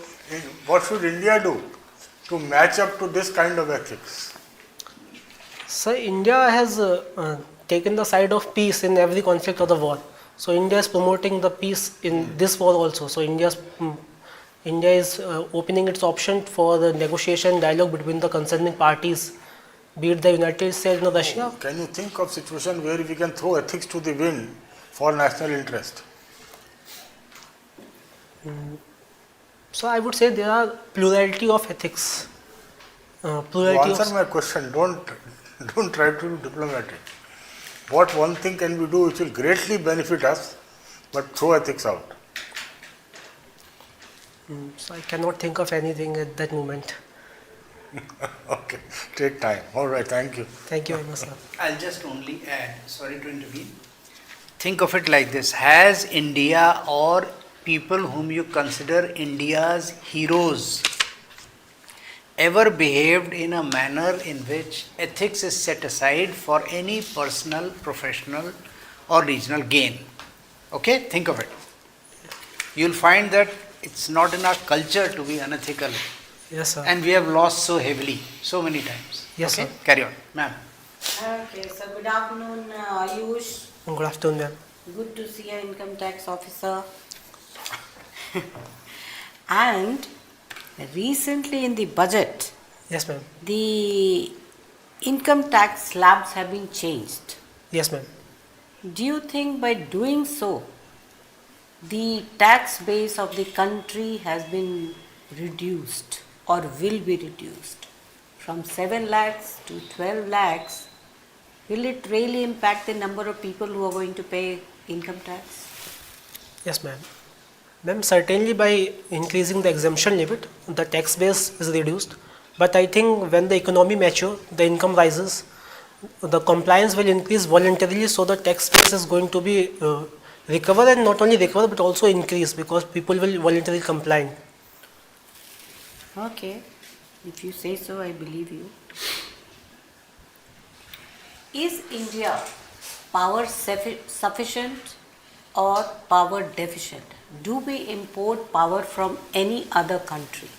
what should India do to match up to this kind of ethics? So, India has taken the side of peace in every conflict of the war. So, India is promoting the peace in this war also. So, India is opening its option for the negotiation dialogue between the concerning parties, be it the United States and Russia. Can you think of situation where we can throw ethics to the wind for national interest? So I would say there are plurality of ethics. Answer my question. Don't try to be diplomatic. What one thing can we do which will greatly benefit us, but throw ethics out? So I cannot think of anything at that moment. Okay, take time. All right, thank you. Thank you very much, sir. I'll just only add, sorry to intervene. Think of it like this: has India or people whom you consider India's heroes ever behaved in a manner in which ethics is set aside for any personal, professional, or regional gain? Okay, think of it. You'll find that it's not in our culture to be unethical. Yes, sir. And we have lost so heavily, so many times. Yes, okay? sir. Carry on, ma'am. Okay, so good afternoon, Ayush. Good afternoon, ma'am. Good to see you, income tax officer. And recently in the budget, Yes, ma'am. the income tax slabs have been changed. Yes, ma'am. Do you think by doing so, the tax base of the country has been reduced or will be reduced from 7 lakhs to 12 lakhs? Will it really impact the number of people who are going to pay income tax? Yes, ma'am. Ma'am, certainly by increasing the exemption limit, the tax base is reduced. But I think when the economy matures, the income rises, the compliance will increase voluntarily, so the tax base is going to be recover, and not only recover but also increase, because people will voluntarily comply. Okay, if you say so, I believe you. Is India power sufficient or power deficient? Do we import power from any other country?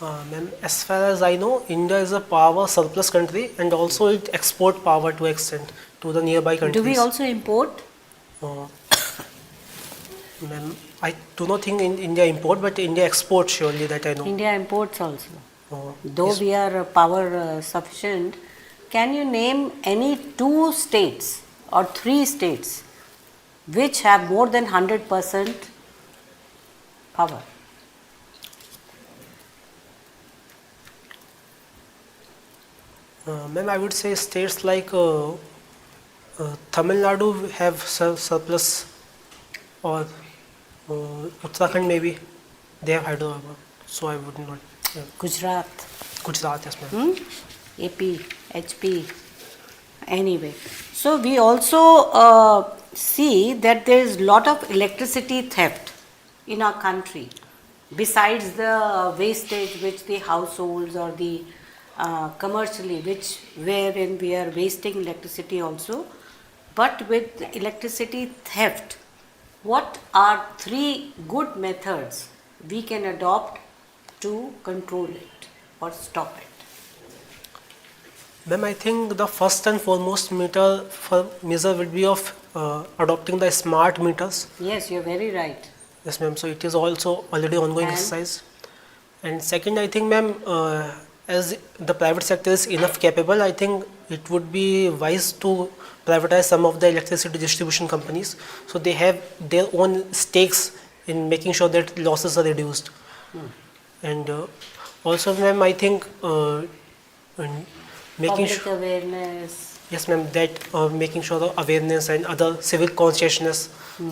Ma'am, as far as I know, India is a power surplus country, and also it export power to extent to the nearby countries. Do we also import? Ma'am, I do not think in India import, but India export surely, that I know. India imports also. Though Yes. we are power sufficient, can you name any 2 states or 3 states which have more than 100% power? Ma'am, I would say states like Tamil Nadu have surplus, or Uttarakhand maybe, they have Hyderabad, so I would not. Gujarat. Gujarat, yes, ma'am. AP, HP, anyway. So we also see that there is lot of electricity theft in our country, besides the wastage which the households or the commercially, wherein we are wasting electricity also. But with electricity theft, what are 3 good methods we can adopt to control it or stop it? Ma'am, I think the first and foremost measure would be of adopting the smart meters. Yes, you're very right. Yes, ma'am. So it is also already ongoing And? exercise. And second, I think, ma'am, as the private sector is enough capable, I think it would be wise to privatize some of the electricity distribution companies, so they have their own stakes in making sure that losses are reduced. And also, ma'am, I think making Public awareness. yes, ma'am, that making sure the awareness and other civic consciousness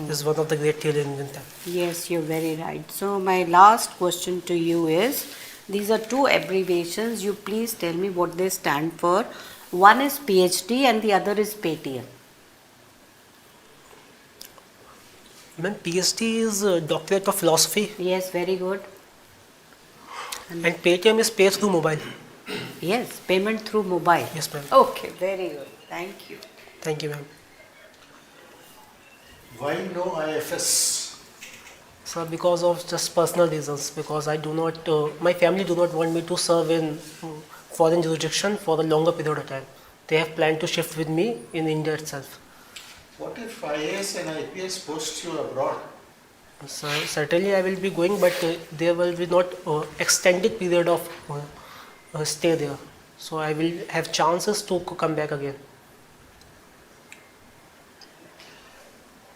is one of the great theory in Indian time. Yes, you're very right. So my last question to you is, these are 2 abbreviations. You please tell me what they stand for. One is PhD and the other is Paytm. Ma'am, PhD is Doctorate of Philosophy. Yes, very good. And Paytm is pay through mobile. Yes, payment through mobile. Yes, ma'am. Okay, very good. Thank you. Thank you, ma'am. Why no IFS? Sir, because of just personal reasons, because I do not, my family do not want me to serve in foreign jurisdiction for a longer period of time. They have planned to shift with me in India itself. What if IAS and IPS post you abroad? So certainly I will be going, but there will be not extended period of stay there. So I will have chances to come back again.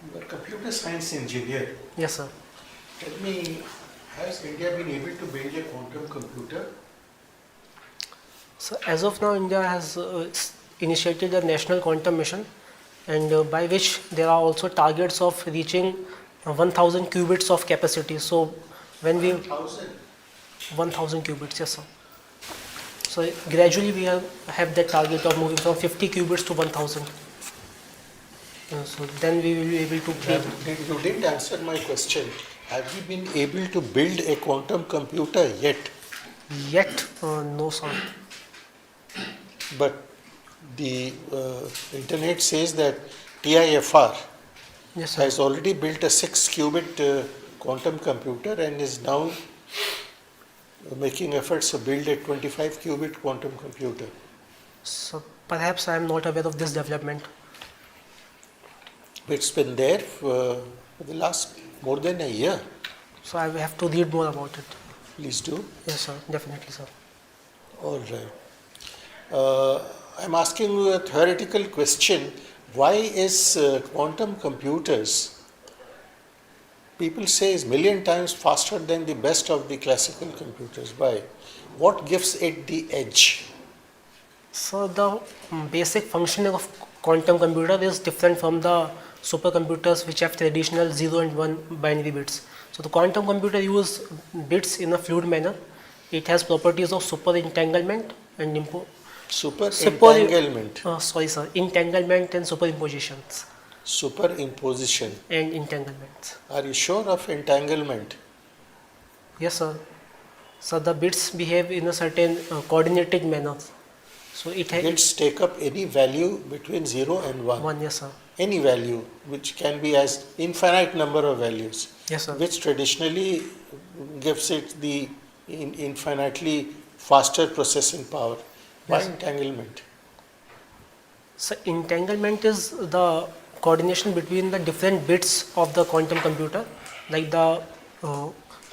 You are a computer science engineer. Yes, sir. Tell me, has India been able to build a quantum computer? So as of now, India has initiated a national quantum mission, and by which there are also targets of reaching 1000 qubits of capacity. So when we 1000 qubits, yes sir. So gradually we have that target of moving from 50 qubits to 1000. So then we will be able to You didn't answer my question. Have you been able to build a quantum computer yet? Yet, no sir. But the internet says that TIFR Yes, sir. has already built a 6-qubit quantum computer and is now making efforts to build a 25-qubit quantum computer. So perhaps I am not aware of this development. It's been there for the last more than a year. So I will have to read more about it. Please do. Yes sir, definitely sir. All right. I'm asking you a theoretical question. Why is quantum computers, people say, is million times faster than the best of the classical computers? Why? What gives it the edge? So the basic functioning of quantum computer is different from the supercomputers which have traditional 0 and 1 binary bits. So the quantum computer uses bits in a fluid manner. It has properties of super entanglement and entanglement. Sorry sir, entanglement and superimpositions. Superimposition. And entanglement. Are you sure of entanglement? Yes sir. So the bits behave in a certain coordinated manner. So bits take up any value between 0 and 1. 1, yes sir. Any value, which can be as infinite number of values. Yes sir. Which traditionally gives it the infinitely faster processing power. Why Yes. entanglement? So entanglement is the coordination between the different bits of the quantum computer, like the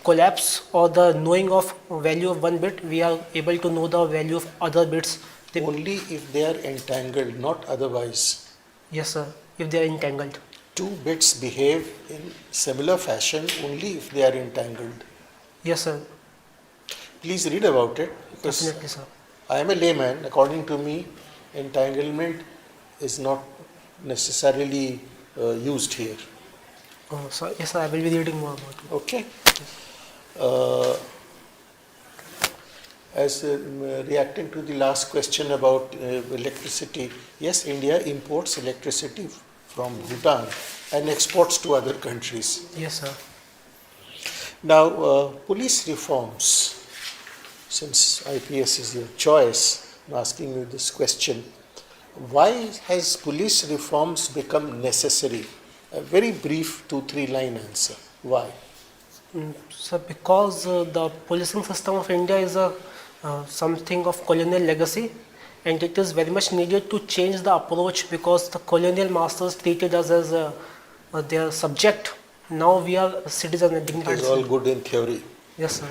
collapse or the knowing of value of one bit, we are able to know the value of other bits. Only if they are entangled, not otherwise. Yes sir, if they are entangled. Two bits behave in similar fashion only if they are entangled. Yes sir. Please read about it. Definitely sir. I am a layman. According to me, entanglement is not necessarily used here. Oh, so yes sir, I will be reading more about it. Okay. As reacting to the last question about electricity, yes, India imports electricity from Bhutan and exports to other countries. Yes sir. Now, police reforms, since IPS is your choice, I'm asking you this question. Why has police reforms become necessary? A very brief 2-3 line answer. Why? So because the policing system of India is a something of colonial legacy, and it is very much needed to change the approach because the colonial masters treated us as their subject. Now we are citizens and dignitaries. It is all good in theory. Yes sir.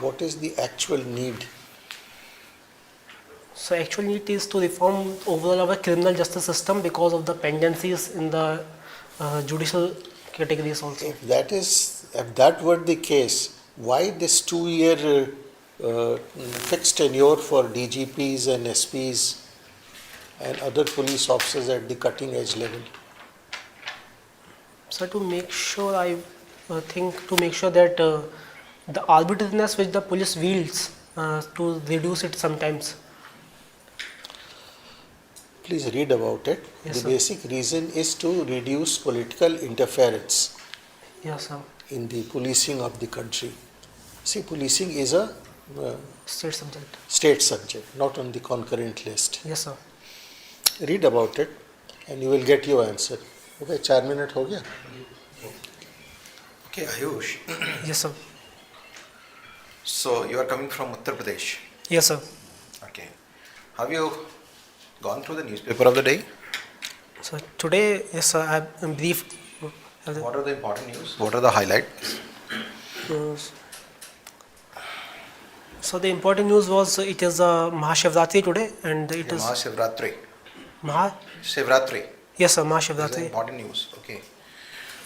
What is the actual need? So actual need is to reform overall our criminal justice system because of the pendencies in the judicial categories also. If that were the case, why this 2-year fixed tenure for DGPs and SPs and other police officers at the cutting edge level? So to make sure, I think to make sure that the arbitrariness which the police wields to reduce it sometimes. Please read about it. Yes, the sir. basic reason is to reduce political interference Yes sir. in the policing of the country. See, policing is a state subject, not on the concurrent list. Yes sir. Read about it and you will get your answer. Okay, 4 minutes हो गया? Okay, Ayush. Yes sir. So you are coming from Uttar Pradesh. Yes sir. Okay. Have you gone through the newspaper of the day? So today, yes sir, I have briefed. What are the important news? What are the highlights? So the important news was it is Mahashivratri today, and it is Mahashivratri. Shivratri. Yes sir, Mahashivratri. This is important news. Okay.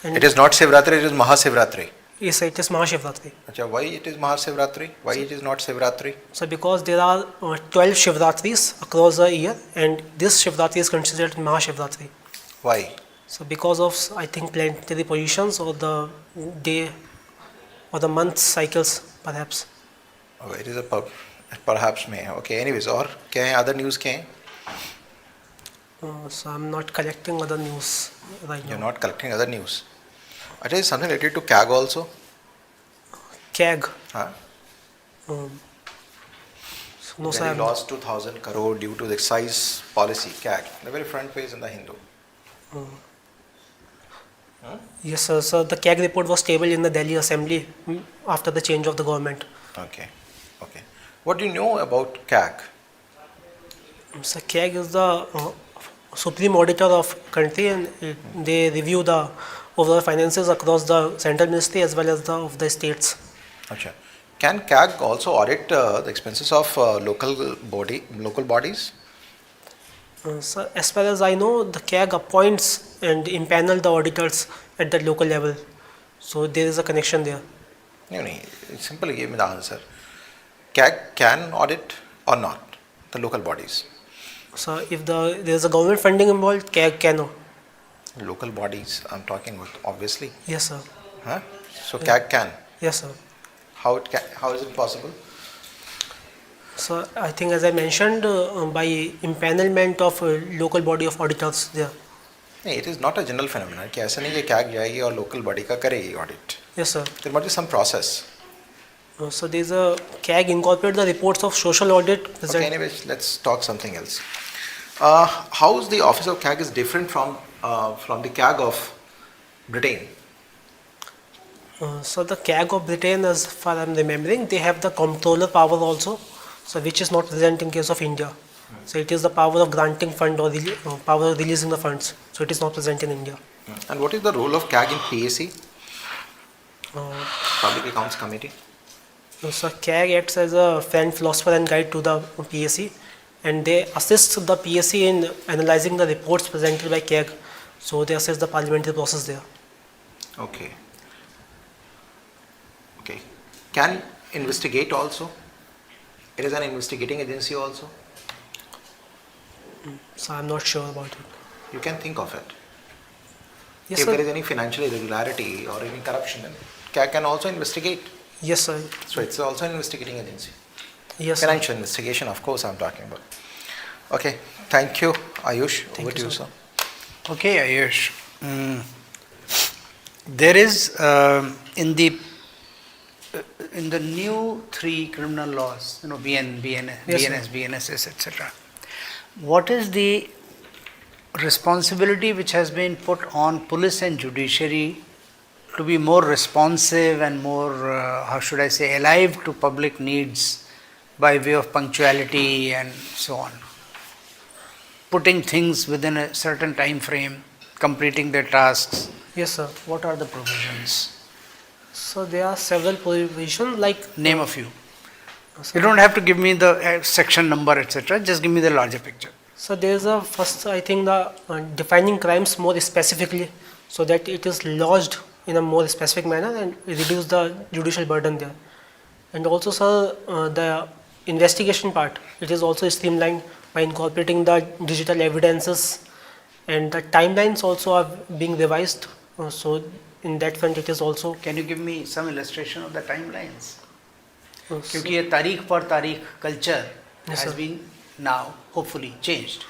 And it is not Shivratri, it is Mahashivratri. Yes sir, it is Mahashivratri. Achha, why it is Mahashivratri? Why it is not Shivratri? So because there are 12 Shivratris across the year, and this Shivratri is considered Mahashivratri. Why? So because of, I think, planetary positions or the day or the month cycles perhaps. Oh, it is a perhaps may. Okay, anyways, और क्या है other news क्या है? So I'm not collecting other news right You're now. not collecting other news. I tell you something related to CAG also. CAG. Huh? So no, sir. When I'm he lost 2,000 crore due to the excise policy, CAG. The very front page in the Hindu. Yes, sir. So the CAG report was tabled in the Delhi Assembly after the change of the government. Okay. Okay. What do you know about CAG? So CAG is the supreme auditor of country, and they review the overall finances across the central ministry as well as of the states. Achha. Can CAG also audit the expenses of local bodies? So as far as I know, the CAG appoints and impanel the auditors at the local level. So there is a connection there. No, simply give me the answer. CAG can audit or not the local bodies? So if there is a government funding involved, CAG cannot. Local bodies I'm talking about, obviously. Yes, sir. Huh? So CAG can? Yes, sir. How is it possible? So I think, as I mentioned, by impanelment of local body of auditors there. नहीं, it is not a general phenomenon कि ऐसा नहीं कि CAG जाएगी और local body का करेगी audit. Yes, sir. There must be some process. So there is a CAG incorporate the reports of social audit. Okay, anyways, let's talk something else. How is the office of CAG is different from the CAG of Britain? So the CAG of Britain, as far as I'm remembering, they have the comptroller power also, so which is not present in case of India. So it is the power of granting fund or power of releasing the funds. So it is not present in India. And what is the role of CAG in PAC? Public Accounts Committee. So CAG acts as a friend, philosopher and guide to the PAC, and they assist the PAC in analyzing the reports presented by CAG. So they assist the parliamentary process there. Okay. Okay. Can investigate also? It is an investigating agency also? So I'm not sure about it. You can think of it. Yes, if sir. there is any financial irregularity or any corruption, then CAG can also investigate. Yes, sir. So it's also an investigating agency. Yes, sir. Financial investigation, of course, I'm talking about. Okay. Thank you, Ayush. Over to you, sir. Okay, Ayush. There is in the new 3 criminal laws, BNS, etc. What is the responsibility which has been put on police and judiciary to be more responsive and more, alive to public needs by way of punctuality and so on? Putting things within a certain time frame, completing their tasks. Yes, sir. What are the provisions? So there are several provisions, like name a few. You don't have to give me the section number, etc. Just give me the larger picture. So there is a first, I think, the defining crimes more specifically, so that it is lodged in a more specific manner and reduce the judicial burden there. And also, sir, the investigation part, it is also streamlined by incorporating the digital evidences, and the timelines also are being revised. So in that front, it is also. Can you give me some illustration of the timelines? Because ये तारीख पर तारीख culture has been now hopefully changed.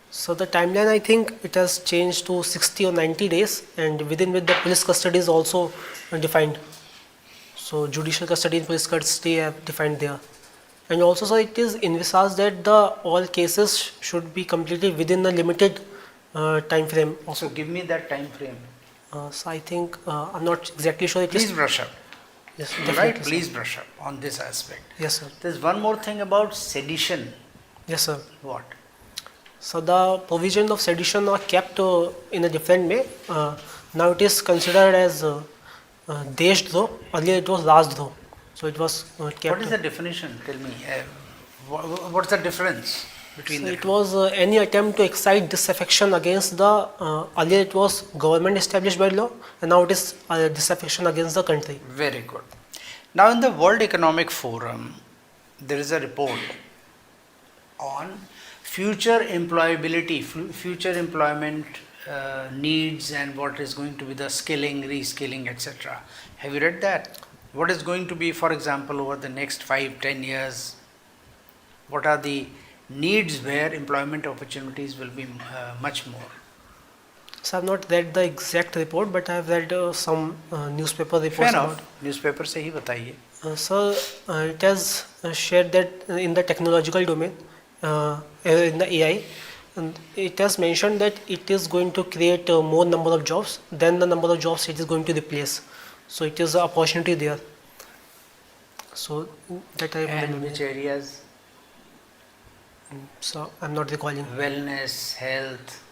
So the timeline, I think it has changed to 60 or 90 days, and within which the police custody is also defined. So judicial custody and police custody have defined there. And also, so it is envisaged that all cases should be completed within a limited time frame. So give me that time frame. So I think I'm not exactly sure. Please brush up. Yes, right. sir. Please brush up on this aspect. Yes, sir. There's one more thing about sedition. Yes, sir. What? So the provision of sedition are kept in a different way. Now it is considered as Deshdroh. Earlier it was Rajdroh. So it was kept. What is the definition? Tell me. What's the difference between So the it was any attempt to excite disaffection against the, earlier it was government established by law, and now it is disaffection against the country. Very good. Now in the World Economic Forum, there is a report on future employability, future employment needs and what is going to be the skilling, reskilling, etc. Have you read that? What is going to be, for example, over the next 5-10 years? What are the needs where employment opportunities will be much more? So I've not read the exact report, but I've read some newspaper reports. Fair about. enough. Newspaper से ही बताइए. Sir, it has shared that in the technological domain, in the AI, and it has mentioned that it is going to create more number of jobs than the number of jobs it is going to replace. So it is an opportunity there. So that I And which areas? So I'm not recalling. Wellness, health.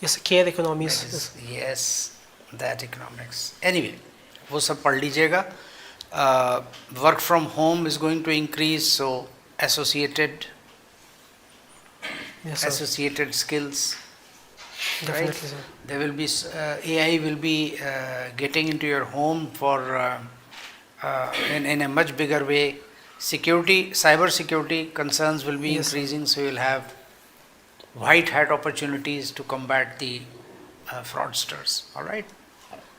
Yes, care economies. Yes, that economics. Anyway, वो सब पढ़ लीजिएगा. Work from home is going to increase, so associated skills. Definitely, right? sir. There will be AI will be getting into your home for in a much bigger way. Cyber security concerns will be increasing, so you'll have white hat opportunities to combat the fraudsters. All right.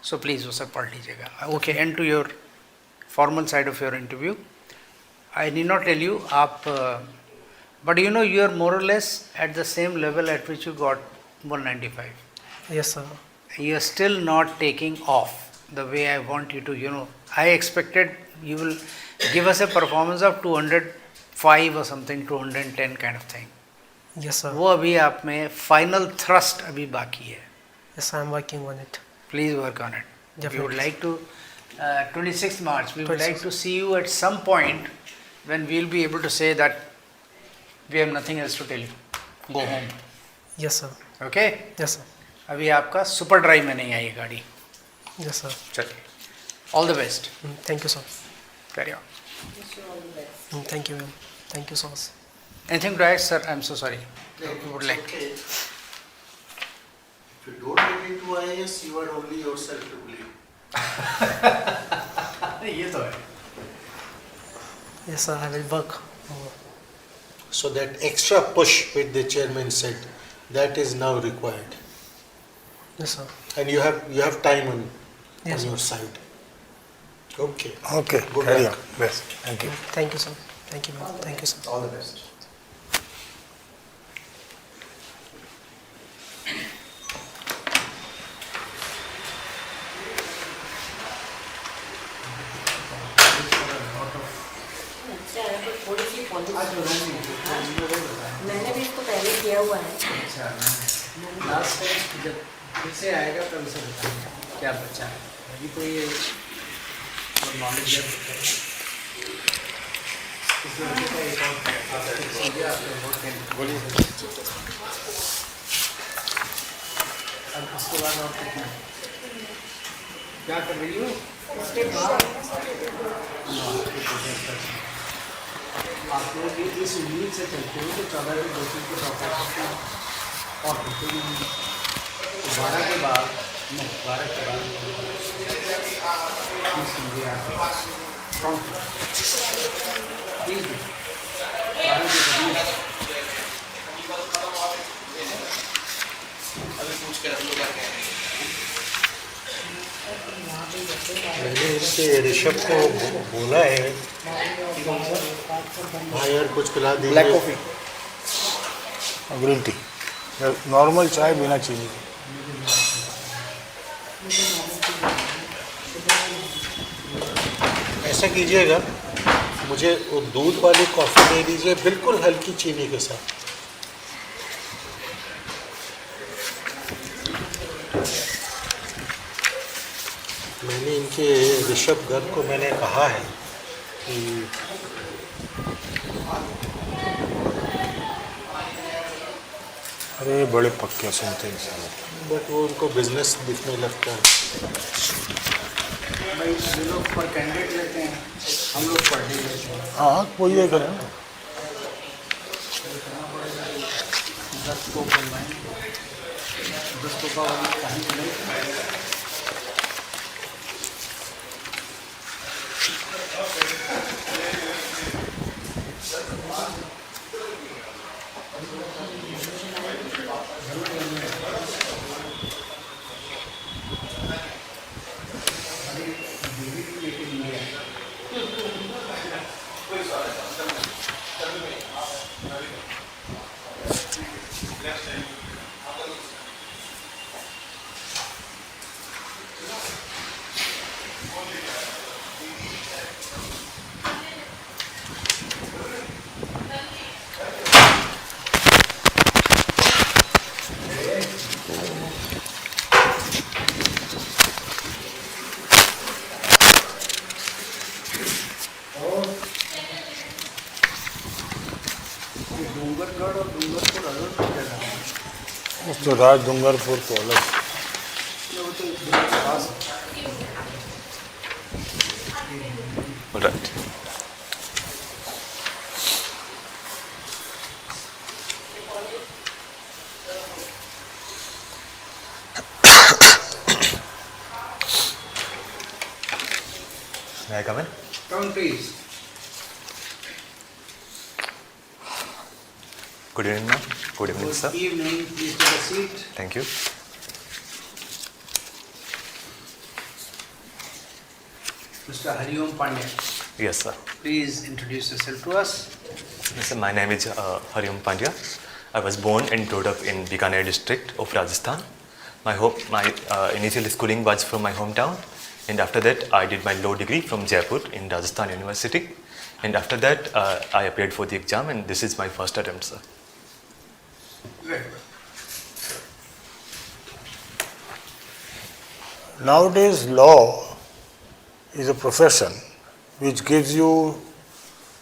So please, वो सब पढ़ लीजिएगा. Okay, end to your formal side of your interview. I need not tell you, but you know you are more or less at the same level at which you got 195. Yes, sir. You are still not taking off the way I want you to. I expected you will give us a performance of 205 or something, 210 kind of thing. Yes, sir. वो अभी आप में final thrust अभी बाकी है. Yes, I'm working on it. Please work on it. We would Definitely. like to, 26th March, we would like to see you at some point when we will be able to say that we have nothing else to tell you. Go home. Yes, sir. Okay? Yes, sir. अभी आपका super drive में नहीं आई है गाड़ी. Yes, sir. चलिए. All the best. Thank you, sir. Carry on. Thank you, ma'am. Thank you so much. Anything to add, sir? I'm so sorry. You would like. If you don't get into IAS, you are only yourself to blame. ये तो है. Yes, sir. I will work. So that extra push which the chairman said, that is now required. Yes, sir. And you have time on Yes, your side. Okay. Okay, Good carry luck. on. Best. Thank you. Thank you, sir. Thank you, ma'am. Thank you, sir. All the best. मैंने भी इसको पहले किया हुआ है. अच्छा. Last time जब फिर से आएगा तब उसे बताएंगे क्या बचा है. अभी तो ये नॉलेज है. इस लड़के का एक और बोलिए. अब उसके बाद और कितना क्या कर रही हो? आप लोग इस उम्मीद से चलते हो कि 14 के 2 की प्रॉपर्टी और 12 के बाद नहीं 12 के बाद मैंने इनके ऋषभ को बोला है हाँ यार कुछ पिला दीजिए. Black coffee, green tea, normal चाय बिना चीनी के. ऐसा कीजिएगा, मुझे वो दूध वाली कॉफ़ी दे दीजिए बिल्कुल हल्की चीनी के साथ. मैंने इनके ऋषभ गर्ग को मैंने कहा है कि अरे बड़े पक्के सुनते हैं सारे. बट वो उनको बिजनेस दिखने लगता है. भाई ये लोग पर कैंडिडेट लेते हैं, हम लोग पर डे लेते हैं. हाँ वही है करें. 10 को बनवाएं, 10 को का वाली कहीं नहीं. Mr. Raj Dungarpur को अलग All right. May I come in? Come please. Good evening, ma'am. Good evening, sir. Good evening, please take a seat. Thank you. Mr. Hariom Pandya, Yes, sir. please introduce yourself to us. Yes, sir. My name is Hariom Pandya. I was born and brought up in Bikaner district of Rajasthan. My initial schooling was from my hometown, and after that I did my law degree from Jaipur in Rajasthan University. And after that I appeared for the exam, and this is my first attempt, sir. Nowadays, law is a profession which gives you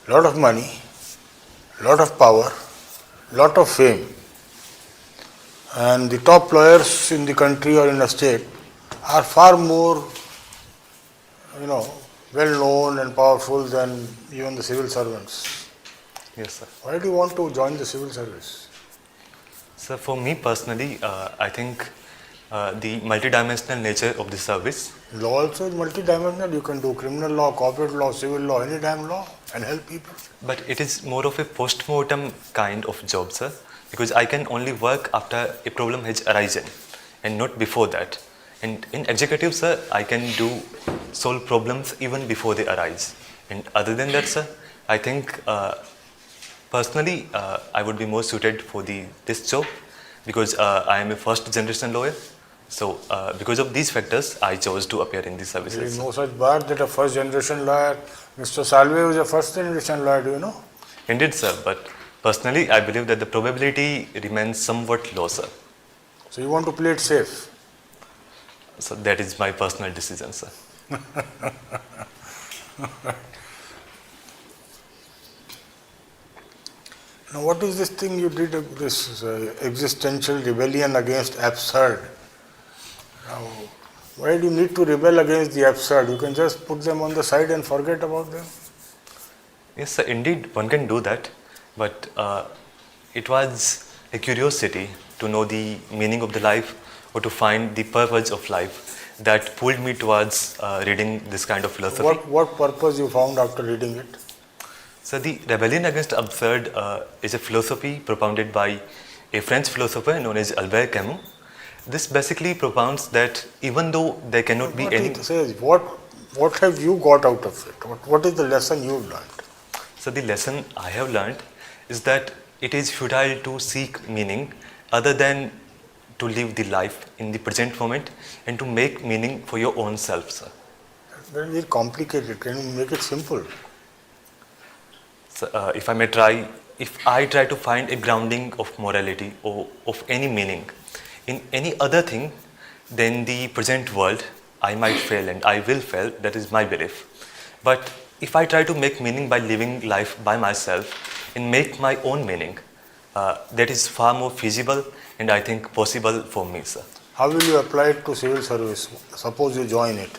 a lot of money, lot of power, lot of fame. And the top lawyers in the country or in a state are far more, well known and powerful than even the civil servants. Yes, sir. Why do you want to join the civil service? So for me personally, I think the multidimensional nature of the service. Law also is multidimensional. You can do criminal law, corporate law, civil law, any damn law and help people. But it is more of a post-mortem kind of job, sir, because I can only work after a problem has arisen and not before that. And in executive, sir, I can solve problems even before they arise. And other than that, sir, I think personally I would be more suited for this job because I am a first generation lawyer. So because of these factors, I chose to appear in these services. There is no such bar that a first generation lawyer. Mr. Salve was a first generation lawyer, do you know? Indeed, sir, but personally I believe that the probability remains somewhat low, sir. So you want to play it safe? So that is my personal decision, sir. Now what is this thing you did, this existential rebellion against absurd? Now, why do you need to rebel against the absurd? You can just put them on the side and forget about them. Yes, sir, indeed one can do that, but it was a curiosity to know the meaning of the life or to find the purpose of life that pulled me towards reading this kind of philosophy. What purpose you found after reading it? So the rebellion against absurd is a philosophy propounded by a French philosopher known as Albert Camus. This basically propounds that even though there cannot be any... It says, what have you got out of it? What is the lesson you learned? So the lesson I have learned is that it is futile to seek meaning other than to live the life in the present moment and to make meaning for your own self, sir. Very complicated. Can you make it simple? So, if I try to find a grounding of morality or of any meaning in any other thing than the present world, I might fail and I will fail. That is my belief. But if I try to make meaning by living life by myself and make my own meaning, that is far more feasible and I think possible for me, sir. How will you apply it to civil service? Suppose you join it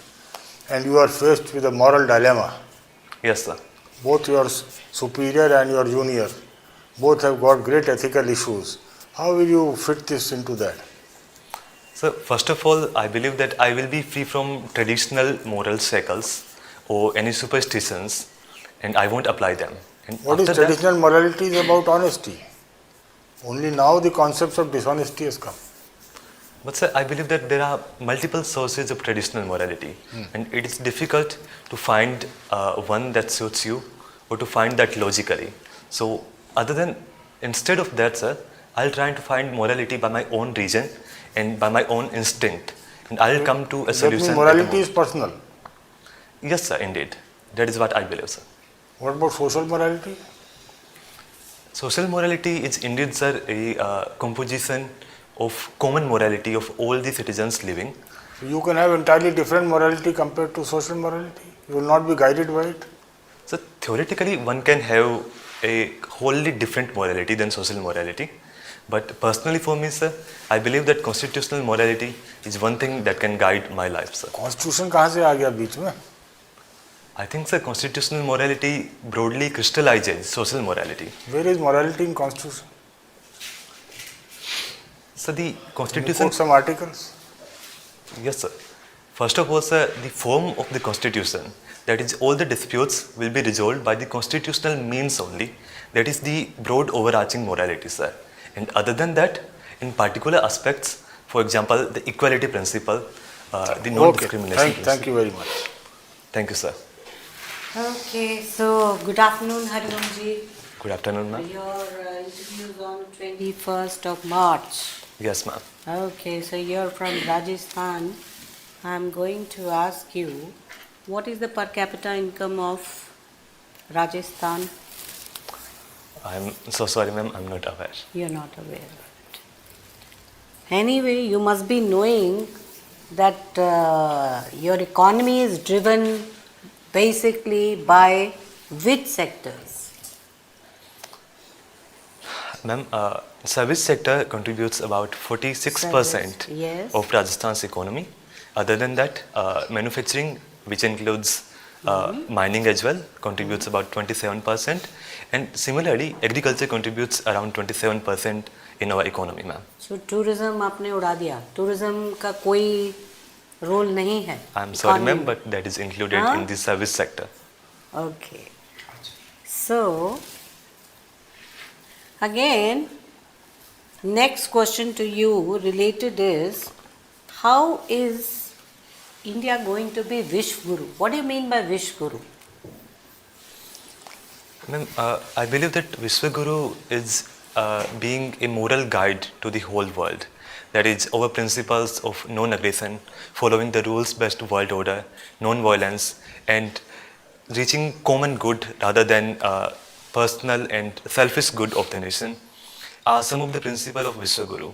and you are faced with a moral dilemma. Yes, sir. Both your superior and your junior, both have got great ethical issues. How will you fit this into that? So first of all, I believe that I will be free from traditional moral shackles or any superstitions and I won't apply them. And What is traditional morality is about honesty. Only now the concepts of dishonesty has come. But sir, I believe that there are multiple sources of traditional morality and it is difficult to find one that suits you or to find that logically. So instead of that, sir, I'll try to find morality by my own reason and by my own instinct and I'll come to a solution. That means morality is personal. Yes, sir, indeed. That is what I believe, sir. What about social morality? Social morality is indeed, sir, a composition of common morality of all the citizens living. So you can have entirely different morality compared to social morality. You will not be guided by it. So theoretically, one can have a wholly different morality than social morality, But personally for me, sir, I believe that constitutional morality is one thing that can guide my life, sir. Constitution कहाँ से आ गया बीच में? I think, sir, constitutional morality broadly crystallizes social morality. Where is morality in constitution? So the Can you constitution... quote some articles? Yes, sir. First of all, sir, the form of the constitution, that is, all the disputes will be resolved by the constitutional means only. That is the broad overarching morality, sir. And other than that, in particular aspects, for example, the equality principle, the non-discrimination principle. Thank you very much. Thank you, sir. Okay, so good afternoon, Hariomji. Good afternoon, ma'am. Your interview is on 21st of March. Yes, ma'am. Okay, so you're from Rajasthan. I'm going to ask you, what is the per capita income of Rajasthan? I'm so sorry, ma'am, I'm not aware. You're not aware of it. Anyway, you must be knowing that your economy is driven basically by which sectors? Ma'am, service sector contributes about 46% yes. of Rajasthan's economy. Other than that, manufacturing, which includes mining as well, contributes about 27%. And similarly, agriculture contributes around 27% in our economy, ma'am. So tourism आपने उड़ा दिया. Tourism का कोई role नहीं है. I'm sorry, ma'am, but that is included in the service sector. Okay. So, again, next question to you related is, how is India going to be Vishwa Guru? What do you mean by Vishwa Guru? Ma'am, I believe that Vishwaguru is being a moral guide to the whole world. That is, our principles of non-aggression, following the rules-based world order, non-violence, and reaching common good rather than personal and selfish good of the nation are some of the principles of Vishwaguru.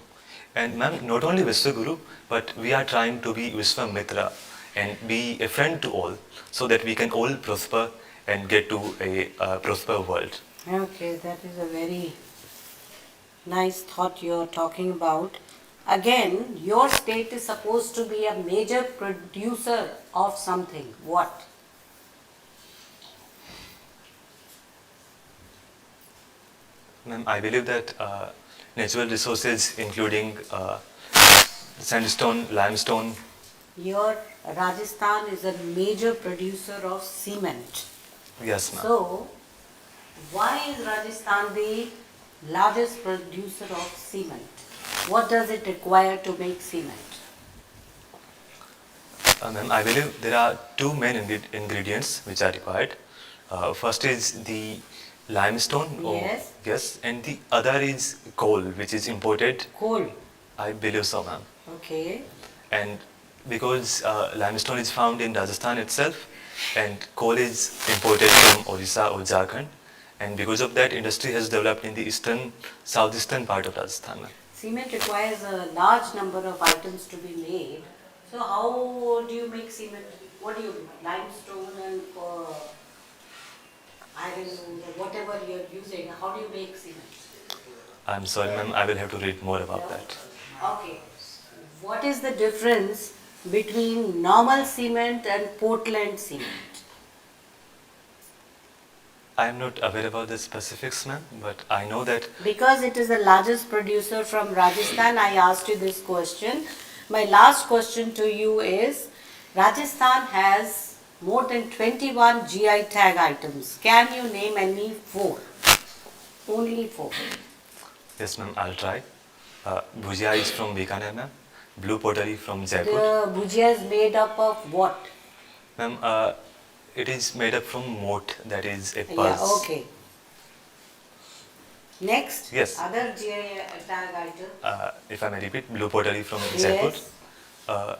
And ma'am, not only Vishwaguru, but we are trying to be Vishwamitra and be a friend to all so that we can all prosper and get to a prosper world. Okay, that is a very nice thought you're talking about. Again, your state is supposed to be a major producer of something. What? Ma'am, I believe that natural resources including sandstone, limestone. Your Rajasthan is a major producer of cement. Yes, ma'am. So, why is Rajasthan the largest producer of cement? What does it require to make cement? Ma'am, I believe there are two main ingredients which are required. First is the limestone. Yes. Yes, and the other is coal, which is imported. Coal. I believe so, ma'am. Okay. And because limestone is found in Rajasthan itself, and coal is imported from Orissa or Jharkhand, and because of that, industry has developed in the eastern, southeastern part of Rajasthan, ma'am. Cement requires a large number of items to be made. So how do you make cement? What do you, limestone and iron or whatever you're using, how do you make cement? I'm sorry, ma'am, I will have to read more about that. Okay. What is the difference between normal cement and Portland cement? I am not aware about the specifics, ma'am, but I know that... Because it is the largest producer from Rajasthan, I asked you this question. My last question to you is, Rajasthan has more than 21 GI tag items. Can you name any 4? Only 4. Yes, ma'am, I'll try. Bhujia is from Bikaner, ma'am. Blue pottery from Jaipur. The bhujia is made up of what? Ma'am, it is made up from moat, that is a pulse. Yeah, okay. Next, Yes. other GI tag item. If I may repeat, blue pottery from Yes. Jaipur.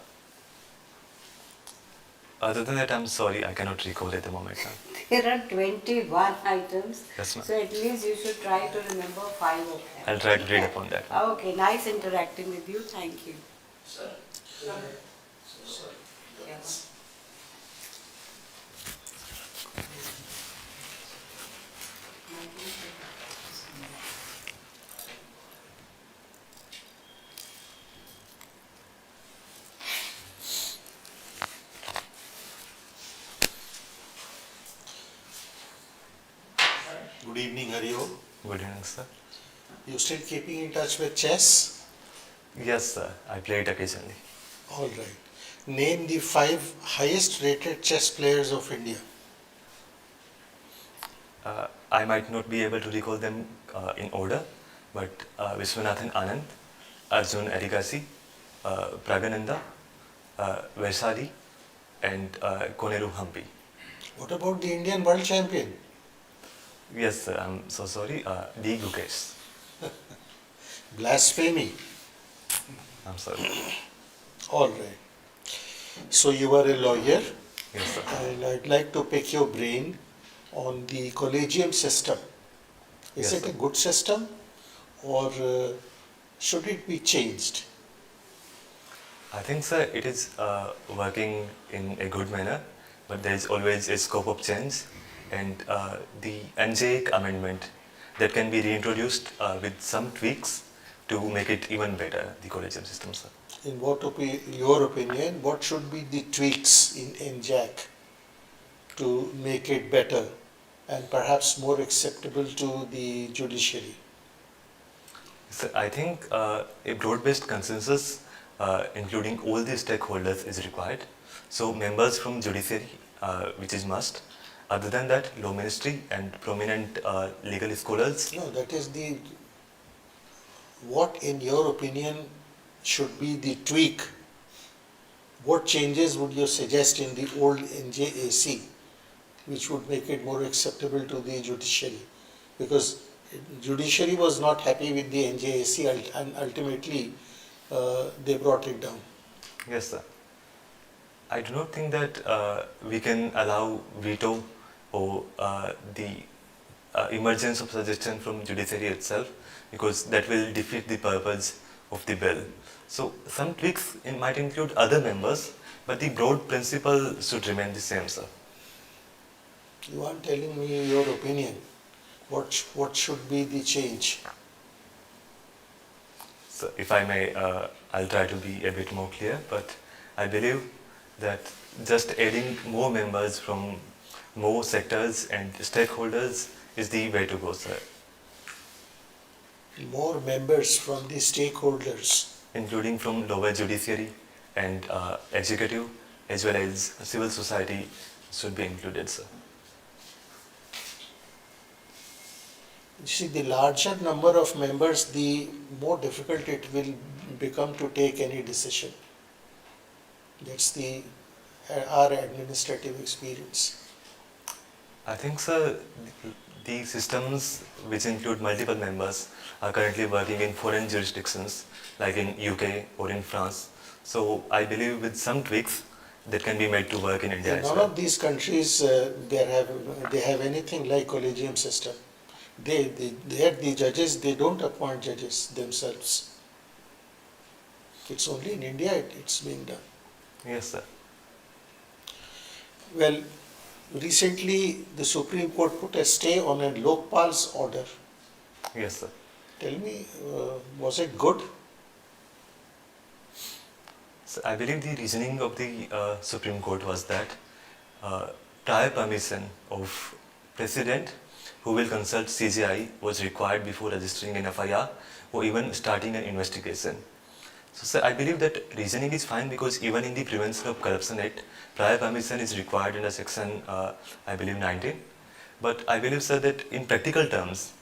Other than that, I'm sorry, I cannot recall at the moment, ma'am. There are 21 items. Yes, ma'am. So at least you should try to remember 5 of them. I'll try to read upon that. Okay, nice interacting with you. Thank you. Yes. Hari Om. Good evening, sir. You still keeping in touch with chess? Yes, sir. I play it occasionally. All right. Name the 5 highest rated chess players of India. I might not be able to recall them in order, but Viswanathan Anand, Arjun Arigasi, Pragananda, Vaisali, and Koneru Hampi. What about the Indian world champion? Yes, sir. I'm so sorry. D. Gukesh. Blasphemy. I'm sorry. All right. So you are a lawyer. Yes, sir. And I'd like to pick your brain on the collegium system. Is Yes, it a sir. good system, or should it be changed? I think, sir, it is working in a good manner, but there is always a scope of change, and the NJIC amendment that can be reintroduced with some tweaks to make it even better, the collegium system, sir. In your opinion, what should be the tweaks in NJAC to make it better and perhaps more acceptable to the judiciary? So I think a broad-based consensus, including all the stakeholders, is required. So members from judiciary, which is must. Other than that, law ministry and prominent legal scholars. No, that is the, what in your opinion should be the tweak? What changes would you suggest in the old NJAC which would make it more acceptable to the judiciary? Because judiciary was not happy with the NJAC and ultimately they brought it down. Yes, sir. I do not think that we can allow veto or the emergence of suggestion from judiciary itself, because that will defeat the purpose of the bill. So some tweaks might include other members, but the broad principle should remain the same, sir. You aren't telling me your opinion. What should be the change? So if I may, I'll try to be a bit more clear, but I believe that just adding more members from more sectors and stakeholders is the way to go, sir. More members from the stakeholders. Including from lower judiciary and executive, as well as civil society should be included, sir. You see, the larger number of members, the more difficult it will become to take any decision. That's our administrative experience. I think, sir, the systems which include multiple members are currently working in foreign jurisdictions, like in UK or in France. So I believe with some tweaks that can be made to work in India In as none well. of these countries they have anything like collegium system. The judges, they don't appoint judges themselves. It's only in India it's being done. Yes, sir. Well, recently the Supreme Court put a stay on a Lokpal's order. Yes, sir. Tell me, was it good? So I believe the reasoning of the Supreme Court was that prior permission of President who will consult CJI was required before registering an FIR or even starting an investigation. So sir, I believe that reasoning is fine, because even in the Prevention of Corruption Act, prior permission is required under section I believe 19. But I believe, sir, that in practical terms,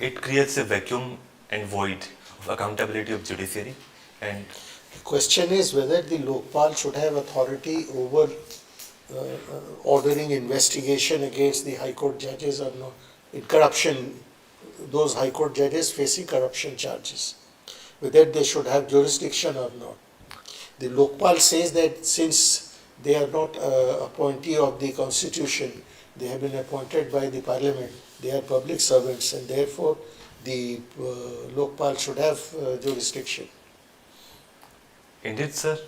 it creates a vacuum and void of accountability of judiciary. And The question is whether the Lokpal should have authority over ordering investigation against the High Court judges or not. In corruption, those High Court judges facing corruption charges, whether they should have jurisdiction or not. The Lokpal says that since they are not appointee of the Constitution, they have been appointed by the Parliament, they are public servants, and therefore the Lokpal should have jurisdiction. Indeed, sir,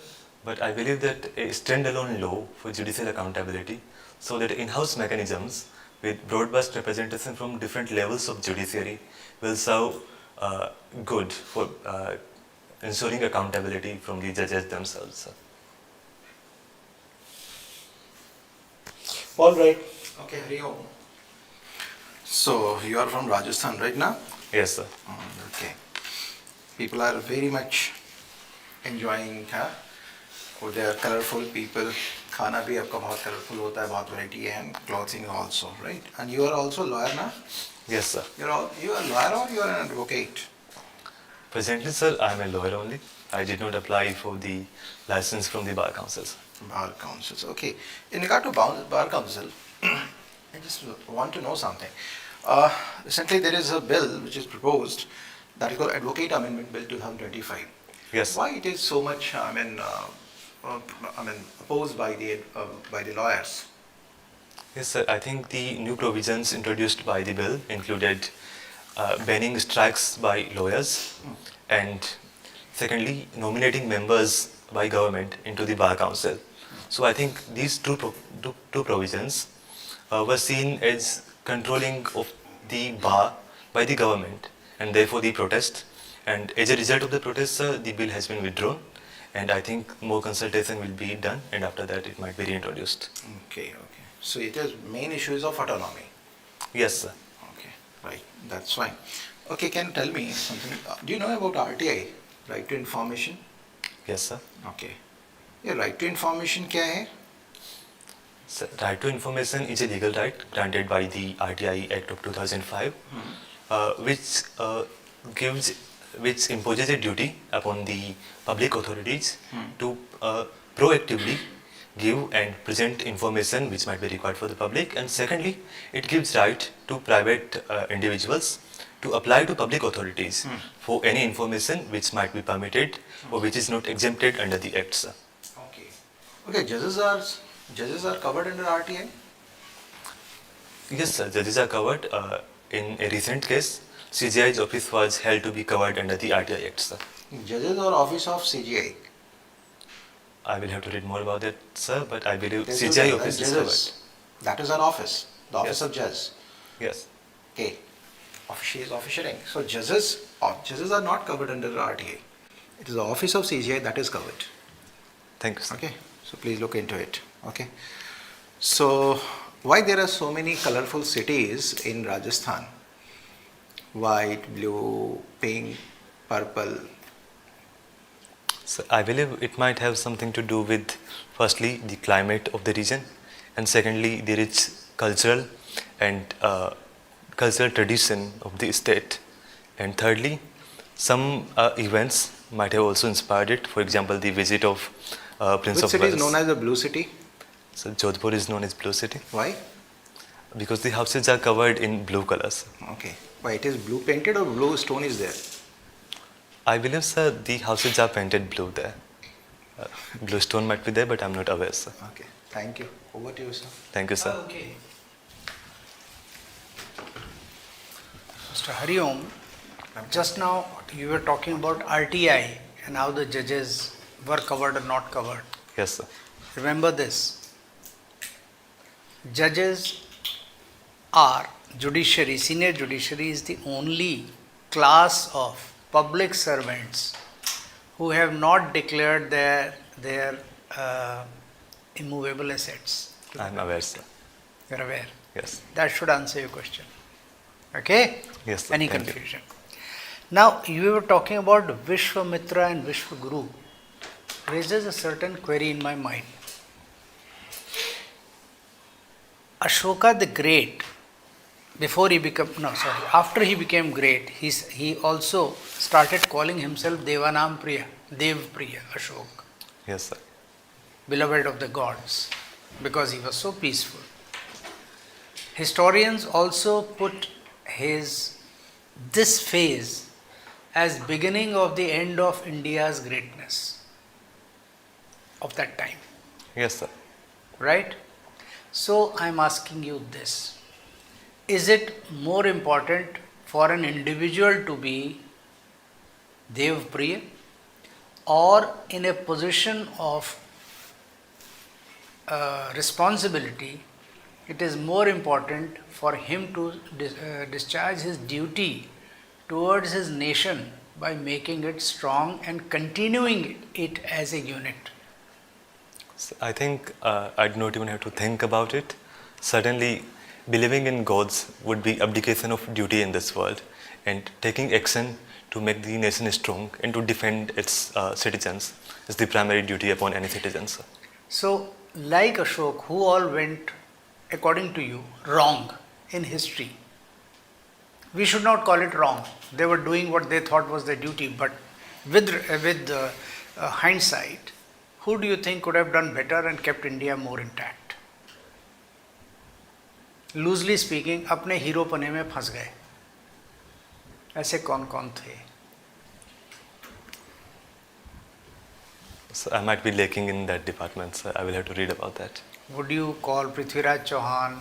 but I believe that a standalone law for judicial accountability, so that in-house mechanisms with broad-based representation from different levels of judiciary will serve good for ensuring accountability from the judges themselves, sir. All right. Okay, Hari Om. So you are from Rajasthan right now? Yes, sir. Okay. People are very much enjoying, huh? और they are colorful people. खाना भी आपका बहुत colorful होता है, बहुत variety है, and clothing also, right? And you are also lawyer now? Yes, sir. You are a lawyer or you are an advocate? Presently, sir, I am a lawyer only. I did not apply for the license from the Bar Councils. Bar councils, okay. In regard to bar council, I just want to know something. Recently, there is a bill which is proposed that is called Advocate Amendment Bill 2025. Yes. Why it is so much, opposed by the lawyers? Yes, sir. I think the new provisions introduced by the bill included banning strikes by lawyers and secondly, nominating members by government into the Bar Council. So I think these two provisions were seen as controlling of the bar by the government and therefore the protest. And as a result of the protest, sir, the bill has been withdrawn and I think more consultation will be done and after that it might be reintroduced. Okay. So it is main issues of autonomy. Yes, sir. Okay, right. That's fine. Okay, can you tell me something? Do you know about RTI, Right to Information? Yes, sir. Okay. Yeah, right to information क्या है? So, right to information is a legal right granted by the RTI Act of 2005, which imposes a duty upon the public authorities to proactively give and present information which might be required for the public, and secondly, it gives right to private individuals to apply to public authorities for any information which might be permitted or which is not exempted under the Act, sir. Okay, judges are covered under RTI? Yes, sir. Judges are covered. In a recent case, CGI's office was held to be covered under the RTI Act, sir. Judges or office of CGI? I will have to read more about that, sir, but I believe CGI office is covered. That is an office, the office of judge. Yes. Okay. She is officiating. So judges are not covered under RTI. It is the office of CGI that is covered. Thank you, sir. Okay. So please look into it. Okay. So why there are so many colorful cities in Rajasthan? White, blue, pink, purple. So I believe it might have something to do with, firstly, the climate of the region, and secondly, the rich cultural and cultural tradition of the state, and thirdly, some events might have also inspired it. For example, the visit of Prince Which of city Wales. is known as the blue city? So Jodhpur is known as blue city. Why? Because the houses are covered in blue colors. Okay. Why it is blue painted or blue stone is there? I believe, sir, the houses are painted blue there. Blue stone might be there, but I'm not aware, sir. Okay. Thank you. Over to you, sir. Thank you, sir. Okay. Mr. Hariom, just now you were talking about RTI and how the judges were covered or not covered. Yes, sir. Remember this. Judges are judiciary, senior judiciary is the only class of public servants who have not declared their immovable assets. I'm aware, sir. You're aware? Yes. That should answer your question. Okay? Yes, sir. Any Thank you. confusion? Now, you were talking about Vishwamitra and Vishwaguru. Raises a certain query in my mind. Ashoka the Great, after he became great, he also started calling himself Devanam Priya, Dev Priya Ashok. Yes, sir. Beloved of the gods, because he was so peaceful. Historians also put this phase as beginning of the end of India's greatness of that time. Yes, sir. Right? So I am asking you this. Is it more important for an individual to be Dev Priya or in a position of responsibility, it is more important for him to discharge his duty towards his nation by making it strong and continuing it as a unit? So I think I do not even have to think about it. Certainly, believing in gods would be abdication of duty in this world, and taking action to make the nation strong and to defend its citizens is the primary duty upon any citizen, sir. So, like Ashok, who all went, according to you, wrong in history? We should not call it wrong. They were doing what they thought was their duty, but with hindsight, who do you think could have done better and kept India more intact? Loosely speaking, अपने हीरोपने में फंस गए. ऐसे कौन कौन थे? So I might be lacking in that department, sir. I will have to read about that. Would you call Prithviraj Chauhan?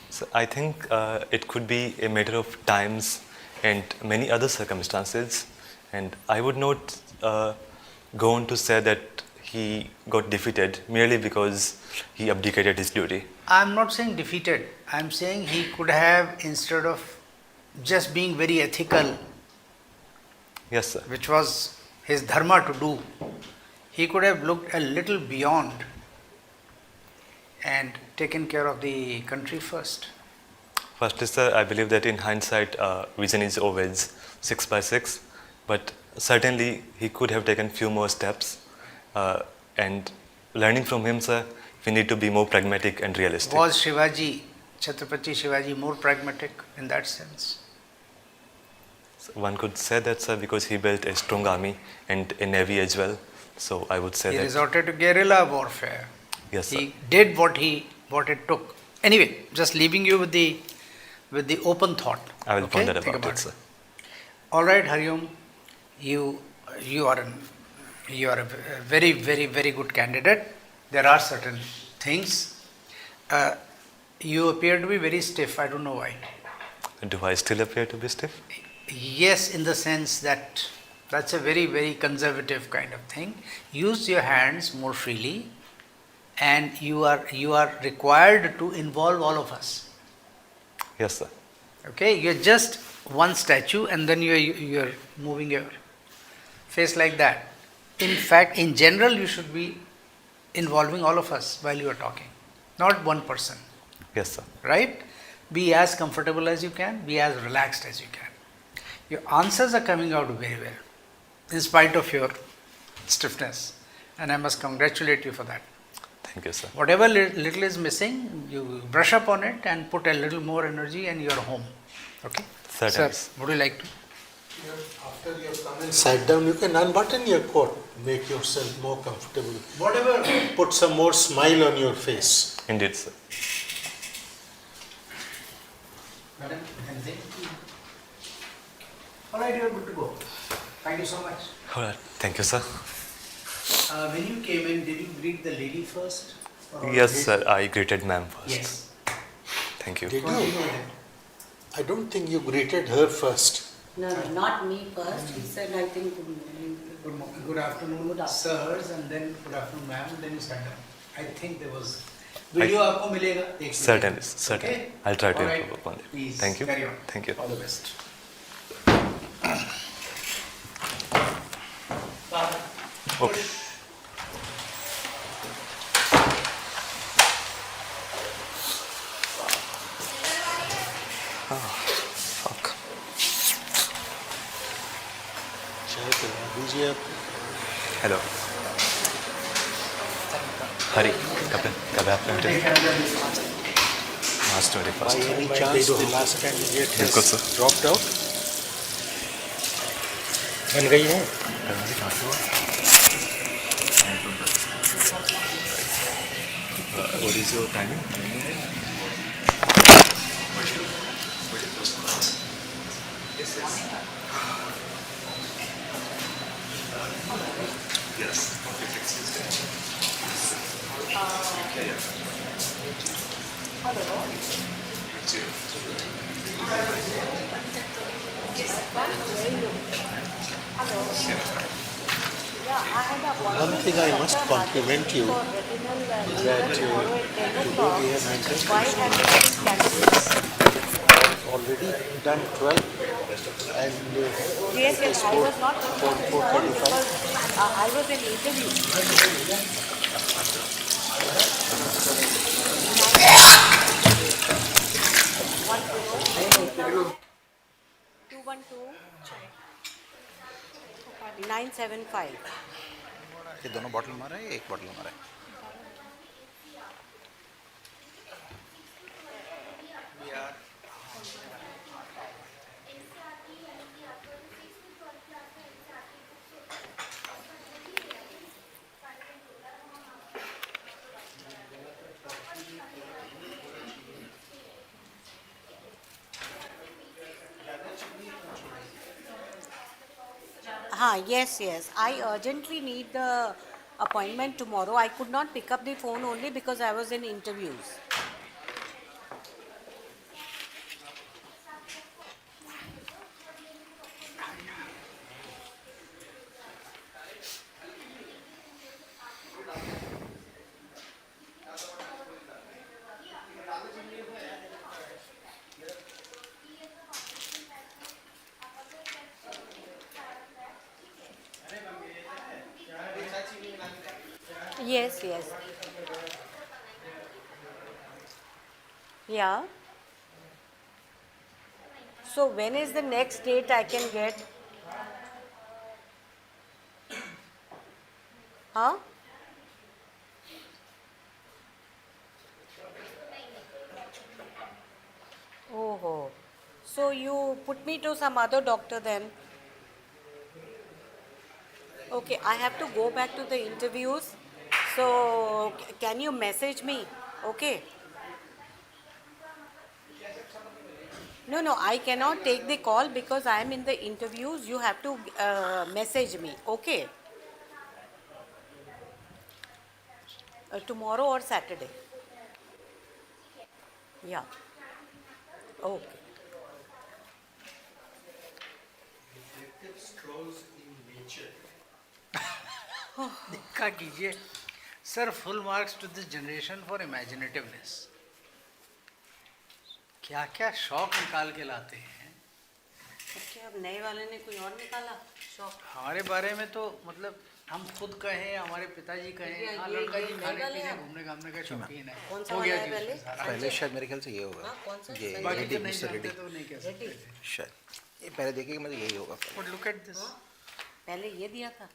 So I think it could be a matter of times and many other circumstances, and I would not go on to say that he got defeated merely because he abdicated his duty. I'm not saying defeated. I'm saying he could have, instead of just being very ethical, Yes, sir. which was his dharma to do, he could have looked a little beyond and taken care of the country first. Firstly, sir, I believe that in hindsight, vision is always 6 by 6, but certainly he could have taken few more steps, and learning from him, sir, we need to be more pragmatic and realistic. Was Shivaji, Chhatrapati Shivaji, more pragmatic in that sense? So one could say that, sir, because he built a strong army and a navy as well. So I would say He that. resorted to guerrilla warfare. Yes, sir. He did what it took. Anyway, just leaving you with the open thought. I will Okay? ponder Think about it, sir. All right, Hariom, you are a very, very, very good candidate. There are certain things. You appear to be very stiff. I don't know why. Do I still appear to be stiff? Yes, in the sense that that's a very, very conservative kind of thing. Use your hands more freely, and you are required to involve all of us. Yes, sir. Okay, you're just one statue, and then you're moving your face like that. In fact, in general, you should be involving all of us while you are talking, not one person. Yes, sir. Right? Be as comfortable as you can, be as relaxed as you can. Your answers are coming out very well, in spite of your stiffness, and I must congratulate you for that. Thank you, sir. Whatever little is missing, you brush up on it and put a little more energy, and you are home. Okay? Certainly. Sir, would you like to? After you have come and sat down, you can unbutton your coat, make yourself more comfortable. Whatever. Put some more smile on your face. Indeed, sir. Madam, anything? All right, you are good to go. Thank you so much. All right. Thank you, sir. When you came in, did you greet the lady first? Yes, sir. I greeted ma'am first. Yes. Thank you. Did you? I don't think you greeted her first. No, not me first. He said, I think, Good afternoon, sirs, and then good afternoon, ma'am, and then you sat down. I think there was. Video आपको मिलेगा. देख लीजिए. Certainly, certainly. Okay? I'll try to All right. improve upon it. Please Thank you. carry on. Thank you. All the best. Okay. Fuck. चाय पिला दीजिए आप. Hello. Hari, कब आपने March 21st. By any chance the last candidate बिल्कुल has sir. dropped out? बन गई है. What is your timing? Yes. One thing I must compliment you that today we have already done 12 and Yes, it is I was not 4:35. I was in interview. 975. ये दोनों bottle मारा है, एक bottle मारा है? Yes. I urgently need the appointment tomorrow. I could not pick up the phone only because I was in interviews. Yes. Yeah. So when is the next date I can get? Huh? Oh. So you put me to some other doctor then? Okay, I have to go back to the interviews. So can you message me? Okay. No, I cannot take the call because I am in the interviews. You have to message me. Okay. Tomorrow or Saturday. Yeah. Okay. Reflective strolls in nature. देखा कीजिए sir, full marks to this generation for imaginativeness. क्या क्या शौक निकाल के लाते हैं. Okay, अब नए वाले ने कोई और निकाला शौक. हमारे बारे में तो मतलब हम खुद कहें, हमारे पिताजी कहें, हाँ लड़का जी खाने पीने घूमने घामने का शौकीन है. कौन सा हो वाला गया है जी पहले? उसमें सारा. पहले शायद मेरे ख्याल से ये होगा. कौन सा? ये बाकी तो रेडी, नहीं मिस्टर जानते रेडी तो नहीं कह सकते थे. शायद. ये पहले देखिए, मतलब यही होगा. But look at this. पहले ये दिया था.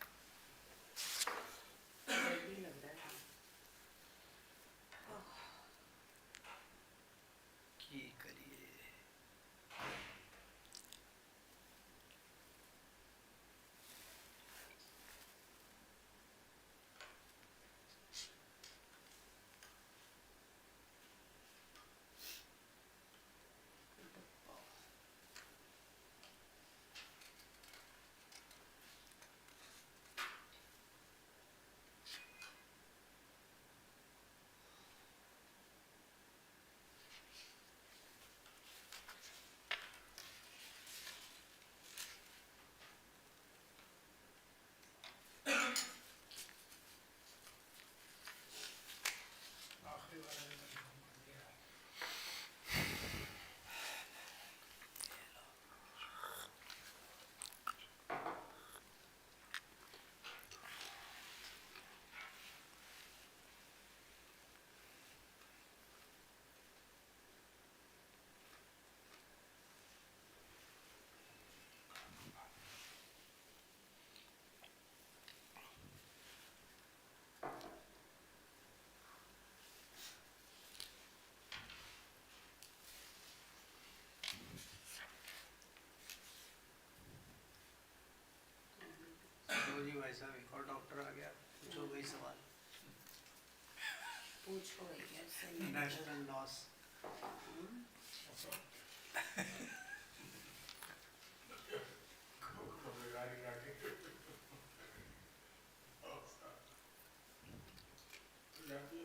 लो जी भाई साहब, एक और डॉक्टर आ गया. पूछो वही सवाल. पूछो नेशनल लॉस.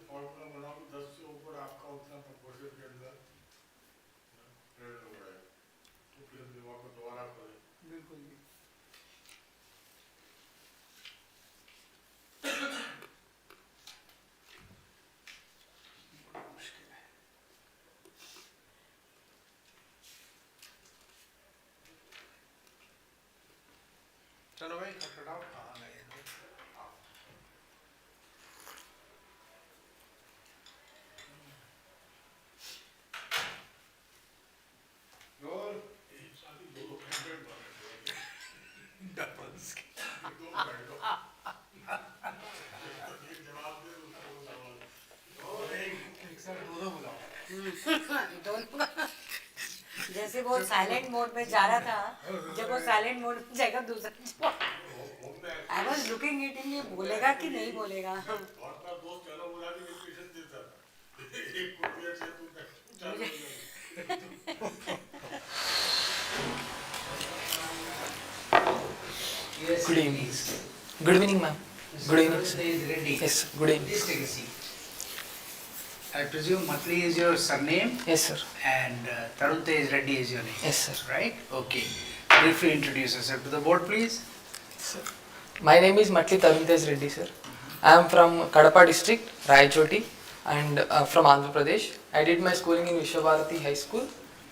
फॉर्मूला बनाओ कि 10 से ऊपर आपका उतना प्रोपोर्शन के अंदर ट्रेंड हो रहा है, तो फिर दिमाग को दोबारा करें. बिल्कुल जी. चलो भाई, खटखटाओ. कहाँ गए लोग? ऐसे वो साइलेंट मोड में जा रहा था, जब वो साइलेंट मोड में जाएगा दूसरा I was looking it in, ये बोलेगा कि नहीं बोलेगा. Good evening. Good evening, ma'am. Good evening, sir. Is ready. Yes, good evening. Please take a seat. I presume Matli is your surname? Yes, sir. And Tarun Reddy is your name? Yes, sir. Right? Okay. Briefly introduce yourself to the board, please. Sir. My name is Matli Tarun Reddy, sir. I am from Kadapa district, Rayachoti, and from Andhra Pradesh. I did my schooling in Vishwabharati High School.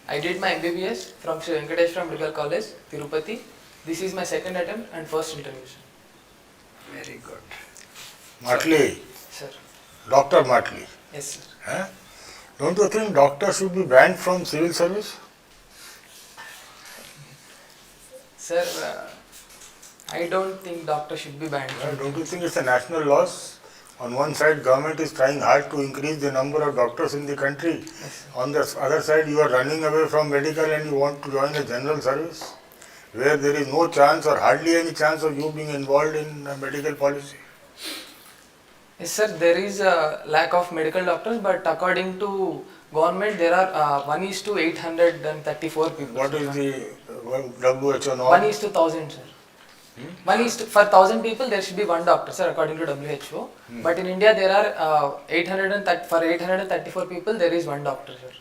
I did my MBBS from Sri Venkateshwara Medical College, Tirupati. This is my second attempt and first interview, sir. Very good. Matli. Sir. Dr. Matli. Yes, sir. Huh? Don't you think doctors should be banned from civil service? Sir, I don't think doctor should be banned. Don't you think it's a national loss? On one side, government is trying hard to increase the number of doctors in the country. Yes, on the other side, you are running away from medical and you want to join a general service where there is no chance or hardly any chance of you being involved in medical policy. Yes, sir, there is a lack of medical doctors, but according to government, there are 1:834 people. What is the WHO norm? 1:1000, sir. For 1000 people, there should be one doctor, sir, according to WHO. But in India, there are 834 people, there is one doctor, sir.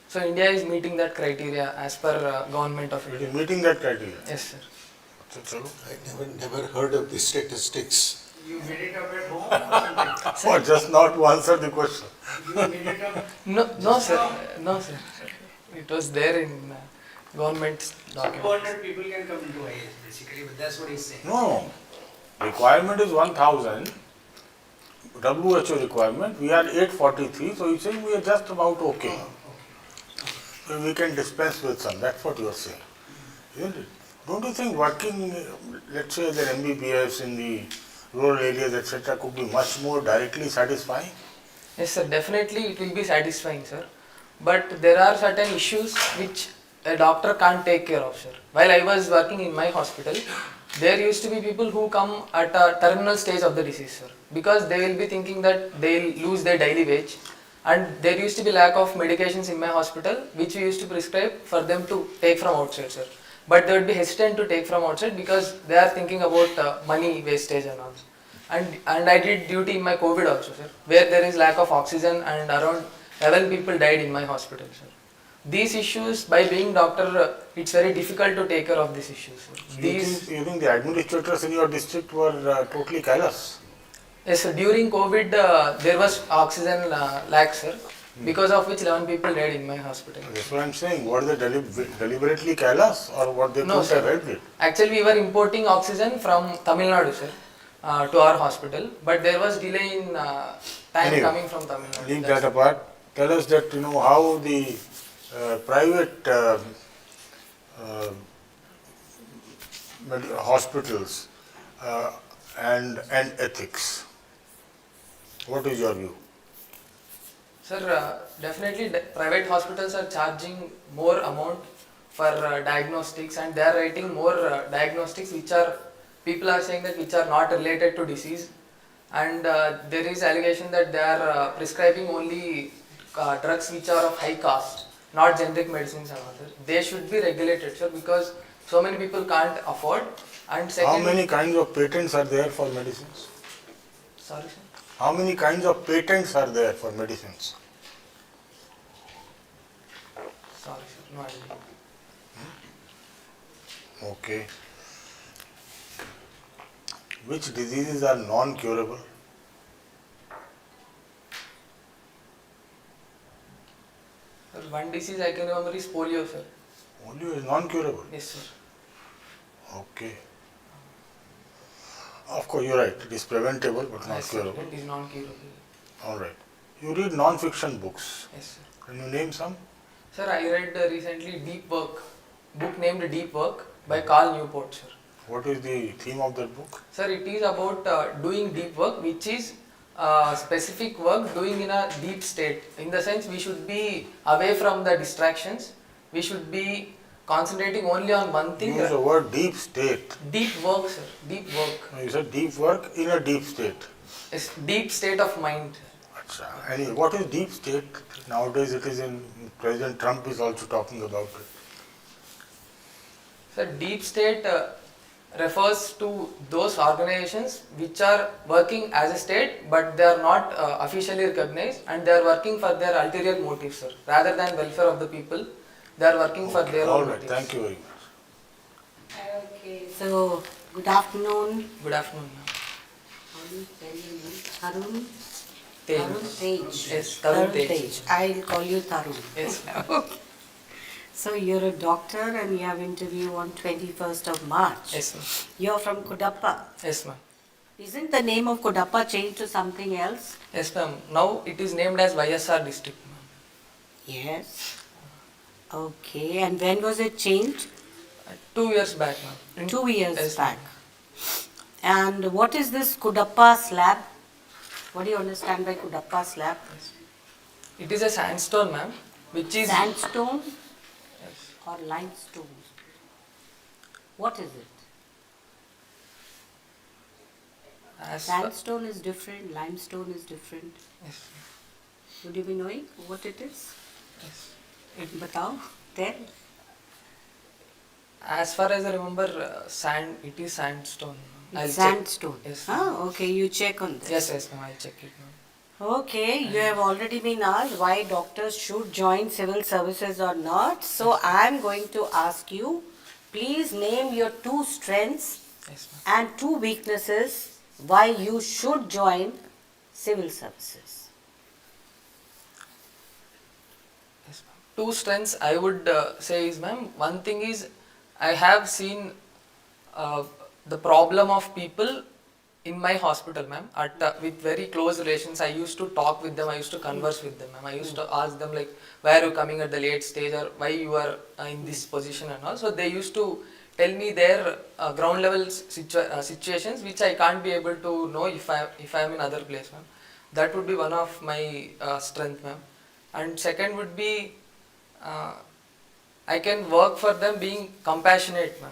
So India is meeting that criteria as per government of India. It is meeting that criteria? Yes, sir. I never heard of these statistics. You made it up at home? Or just not to answer the question? You made it up? No, sir. No, sir. It was there in government document. 200 people can come into IAS basically, but that's what he's saying. No. Requirement is 1000. WHO requirement. We are 843, so he's saying we are just about okay. So we can dispense with some. That's what you are saying. Isn't it? Don't you think working, let's say, as an MBBS in the rural areas, etc., could be much more directly satisfying? Yes, sir. Definitely it will be satisfying, sir. But there are certain issues which a doctor can't take care of, sir. While I was working in my hospital, there used to be people who come at a terminal stage of the disease, sir. Because they will be thinking that they will lose their daily wage. And there used to be lack of medications in my hospital, which we used to prescribe for them to take from outside, sir. But they would be hesitant to take from outside because they are thinking about money wastage and all. And I did duty in my COVID also, sir, where there is lack of oxygen and around 11 people died in my hospital, sir. These issues, by being doctor, it's very difficult to take care of these issues, sir. You think the administrators in your district were totally callous? Yes, sir. During COVID, there was oxygen lack, sir, because of which 11 people died in my hospital. That's what I'm saying. Were they deliberately callous or what they could have helped it? Actually, we were importing oxygen from Tamil Nadu, sir, to our hospital, but there was delay in time coming from Tamil Nadu. Leave that apart. Tell us that, how the private hospitals and ethics. What is your view? Sir, definitely private hospitals are charging more amount for diagnostics, and they are writing more diagnostics which are, people are saying that which are not related to disease, and there is allegation that they are prescribing only drugs which are of high cost, not generic medicines and others. They should be regulated, sir, because so many people can't afford. And second, how many kinds of patents are there for medicines? Sorry, sir. How many kinds of patents are there for medicines? Sorry, sir. No idea. Okay. Which diseases are non-curable? Sir, one disease I can remember is polio, sir. Polio is non-curable? Yes, sir. Okay. Of course, you're right. It is preventable but not Yes, sir. curable. It is non-curable. All right. You read non-fiction books. Yes, sir. Can you name some? Sir, I read recently Deep Work, book named Deep Work by Carl Newport, sir. What is the theme of that book? Sir, it is about doing deep work, which is specific work doing in a deep state. In the sense, we should be away from the distractions we should be concentrating only on one thing. Use the word deep state. Deep work, sir. Deep work. You said deep work in a deep state. It's deep state of mind. And what is deep state? Nowadays it is in, President Trump is also talking about it. So deep state refers to those organizations which are working as a state but they are not officially recognized and they are working for their ulterior motives, sir. Rather than welfare of the people, they are working for their All own right, motives. thank you very much. Okay, so good afternoon. Good afternoon, ma'am. How do you spell your name? Tarun? Tej. Tarun Tej. Yes, Tarun Tej. I'll call you Tarun. Yes. Okay. So you're a doctor and you have interview on 21st of March. Yes, ma'am. You're from Kudappa. Yes, ma'am. Isn't the name of Kudappa changed to something else? Yes, ma'am. Now it is named as YSR district, ma'am. Yes. Okay, and when was it changed? 2 years back, ma'am. 2 years Yes, back. And what is this Kudappa slab? What do you understand by Kudappa slab? It is a sandstone, ma'am, which is Sandstone or limestone? What is it? Sandstone is different, limestone is different. Yes. Would you be knowing what it is? Yes. Batao, tell. As far as I remember, it is sandstone. I'll It's check. sandstone. Yes. Ah, okay, you check on this. Yes, ma'am. I'll check it, ma'am. Okay, you have already been asked why doctors should join civil services or not. So I am going to ask you, please name your 2 strengths Yes, and 2 weaknesses why you should join civil services. 2 strengths I would say is, ma'am, one thing is I have seen the problem of people in my hospital, ma'am, with very close relations. I used to talk with them, I used to converse with them, ma'am. I used to ask them like, why are you coming at the late stage or why you are in this position and all. So they used to tell me their ground level situations which I can't be able to know if I am in other place, ma'am. That would be one of my strength, ma'am. And second would be I can work for them being compassionate, ma'am.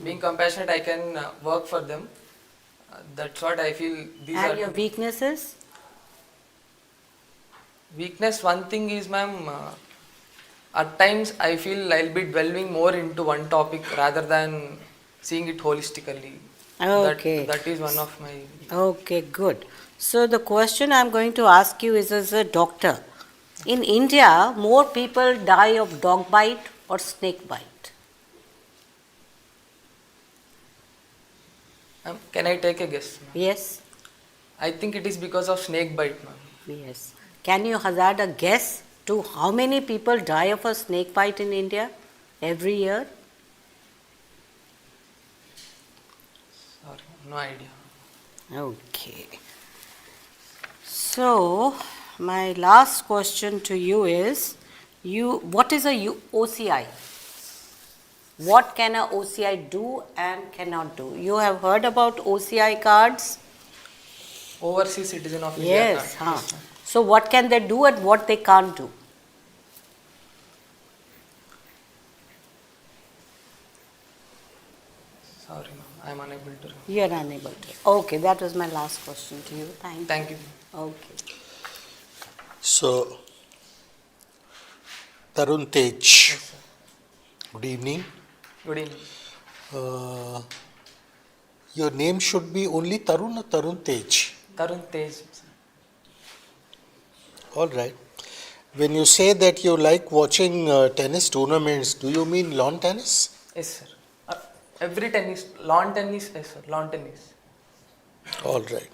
Being compassionate, I can work for them. That's what I feel. And your weaknesses? Weakness, one thing is, ma'am, at times I feel I'll be dwelling more into one topic rather than seeing it holistically. Okay. That is one of my... Okay, good. So the question I'm going to ask you is, as a doctor, in India, more people die of dog bite or snake bite? Can I take a guess, ma'am? Yes. I think it is because of snake bite, ma'am. Yes. Can you hazard a guess to how many people die of a snake bite in India every year? Sorry, no idea. Okay. So, my last question to you is, what is a OCI? What can a OCI do and cannot do? You have heard about OCI cards? Overseas citizen of India. Yes. card. Yes, ma'am. So what can they do and what they can't do? Sorry, ma'am. I am unable to. You are unable to. Okay, that was my last question to you. Thank you. Okay. So, Tarun Tej, good evening. Good evening. Your name should be only Tarun or Tarun Tej? Tarun Tej. All right. When you say that you like watching tennis tournaments, do you mean lawn tennis? Yes, sir. Every tennis, lawn tennis, yes, sir. Lawn tennis. All right.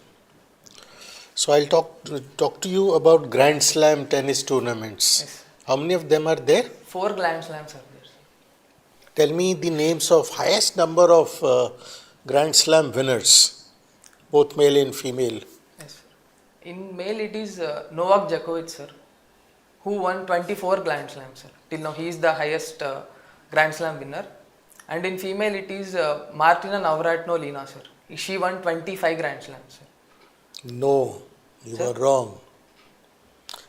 So I'll talk to you about Grand Slam tennis tournaments. Yes. How many of them are there? 4 Grand Slams are there, sir. Tell me the names of highest number of Grand Slam winners, both male and female. Yes, sir. In male, it is Novak Djokovic, sir, who won 24 Grand Slams, sir. Till now, he is the highest Grand Slam winner. And in female, it is Martina Navratilova, sir. She won 25 Grand Slams, sir. No, you are wrong.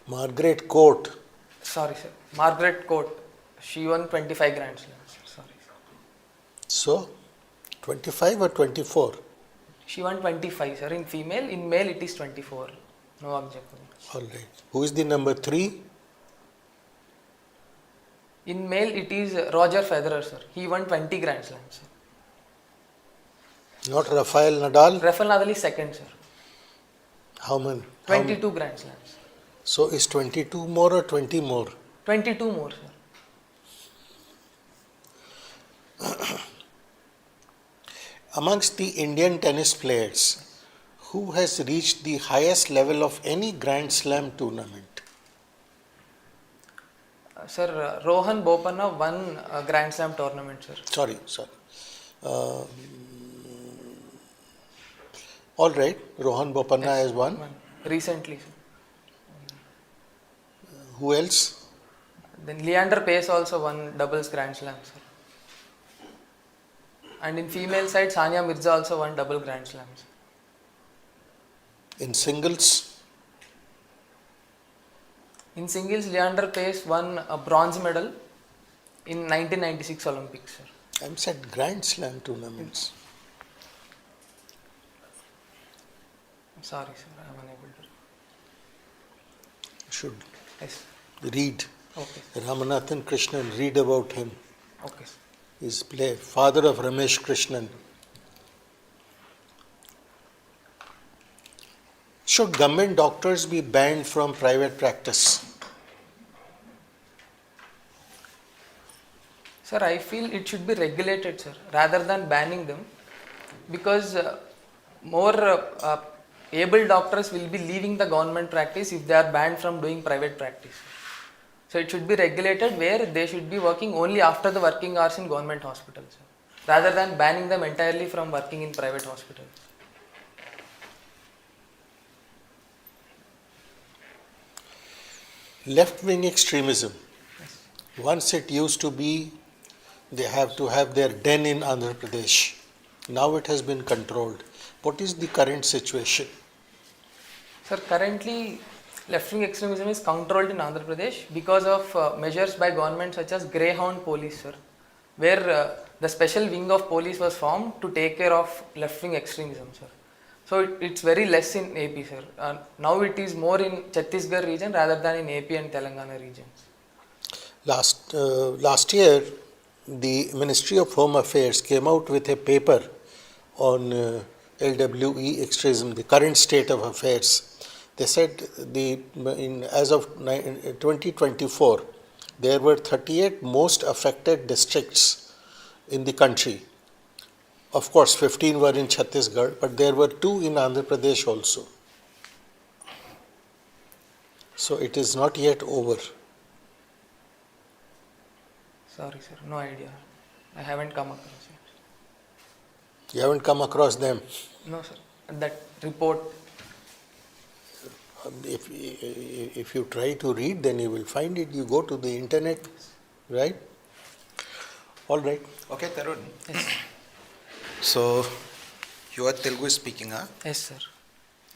Margaret Court. Sorry, sir. Margaret Court. She won 25 Grand Slams. Sorry. So, 25 or 24? She won 25, sir. In female, in male it is 24. No objection. All right. Who is the number 3? In male it is Roger Federer, sir. He won 20 Grand Slams. Sir. Not Rafael Nadal? Rafael Nadal is second, sir. How many? 22 Grand Slams. So, is 22 more or 20 more? 22 more, sir. Amongst the Indian tennis players, who has reached the highest level of any Grand Slam tournament? Sir, Rohan Bopanna won a Grand Slam tournament, sir. Sorry. All right, Rohan Bopanna has won. Recently, sir. Who else? Then Leander Pace also won doubles Grand Slam, sir. And in female side, Sania Mirza also won double Grand Slams. In singles? In singles, Leander Pace won a bronze medal in 1996 Olympics, sir. I said Grand Slam tournaments. Sorry, sir, I am unable to. Should Yes. read. Okay. Ramanathan Krishnan, read about him. Okay. He's father of Ramesh Krishnan. Should government doctors be banned from private practice? Sir, I feel it should be regulated, sir, rather than banning them, because more able doctors will be leaving the government practice if they are banned from doing private practice. So it should be regulated where they should be working only after the working hours in government hospitals, sir, rather than banning them entirely from working in private hospitals. Left-wing extremism. Once it used to be they have to have their den in Andhra Pradesh. Now it has been controlled. What is the current situation? Sir, currently left-wing extremism is controlled in Andhra Pradesh because of measures by government such as Greyhound Police, sir, where the special wing of police was formed to take care of left-wing extremism, sir. So it's very less in AP, sir. Now it is more in Chhattisgarh region rather than in AP and Telangana regions. Last year, the Ministry of Home Affairs came out with a paper on LWE extremism, the current state of affairs. They said as of 2024, there were 38 most affected districts in the country. Of course, 15 were in Chhattisgarh, but there were 2 in Andhra Pradesh also. So it is not yet over. Sorry, sir, no idea. I haven't come across it. You haven't come across them? No, sir. That report. If you try to read, then you will find it. You go to the internet, right? All right. Okay, Tarun. Yes. So, you are Telugu speaking, huh? Yes, sir.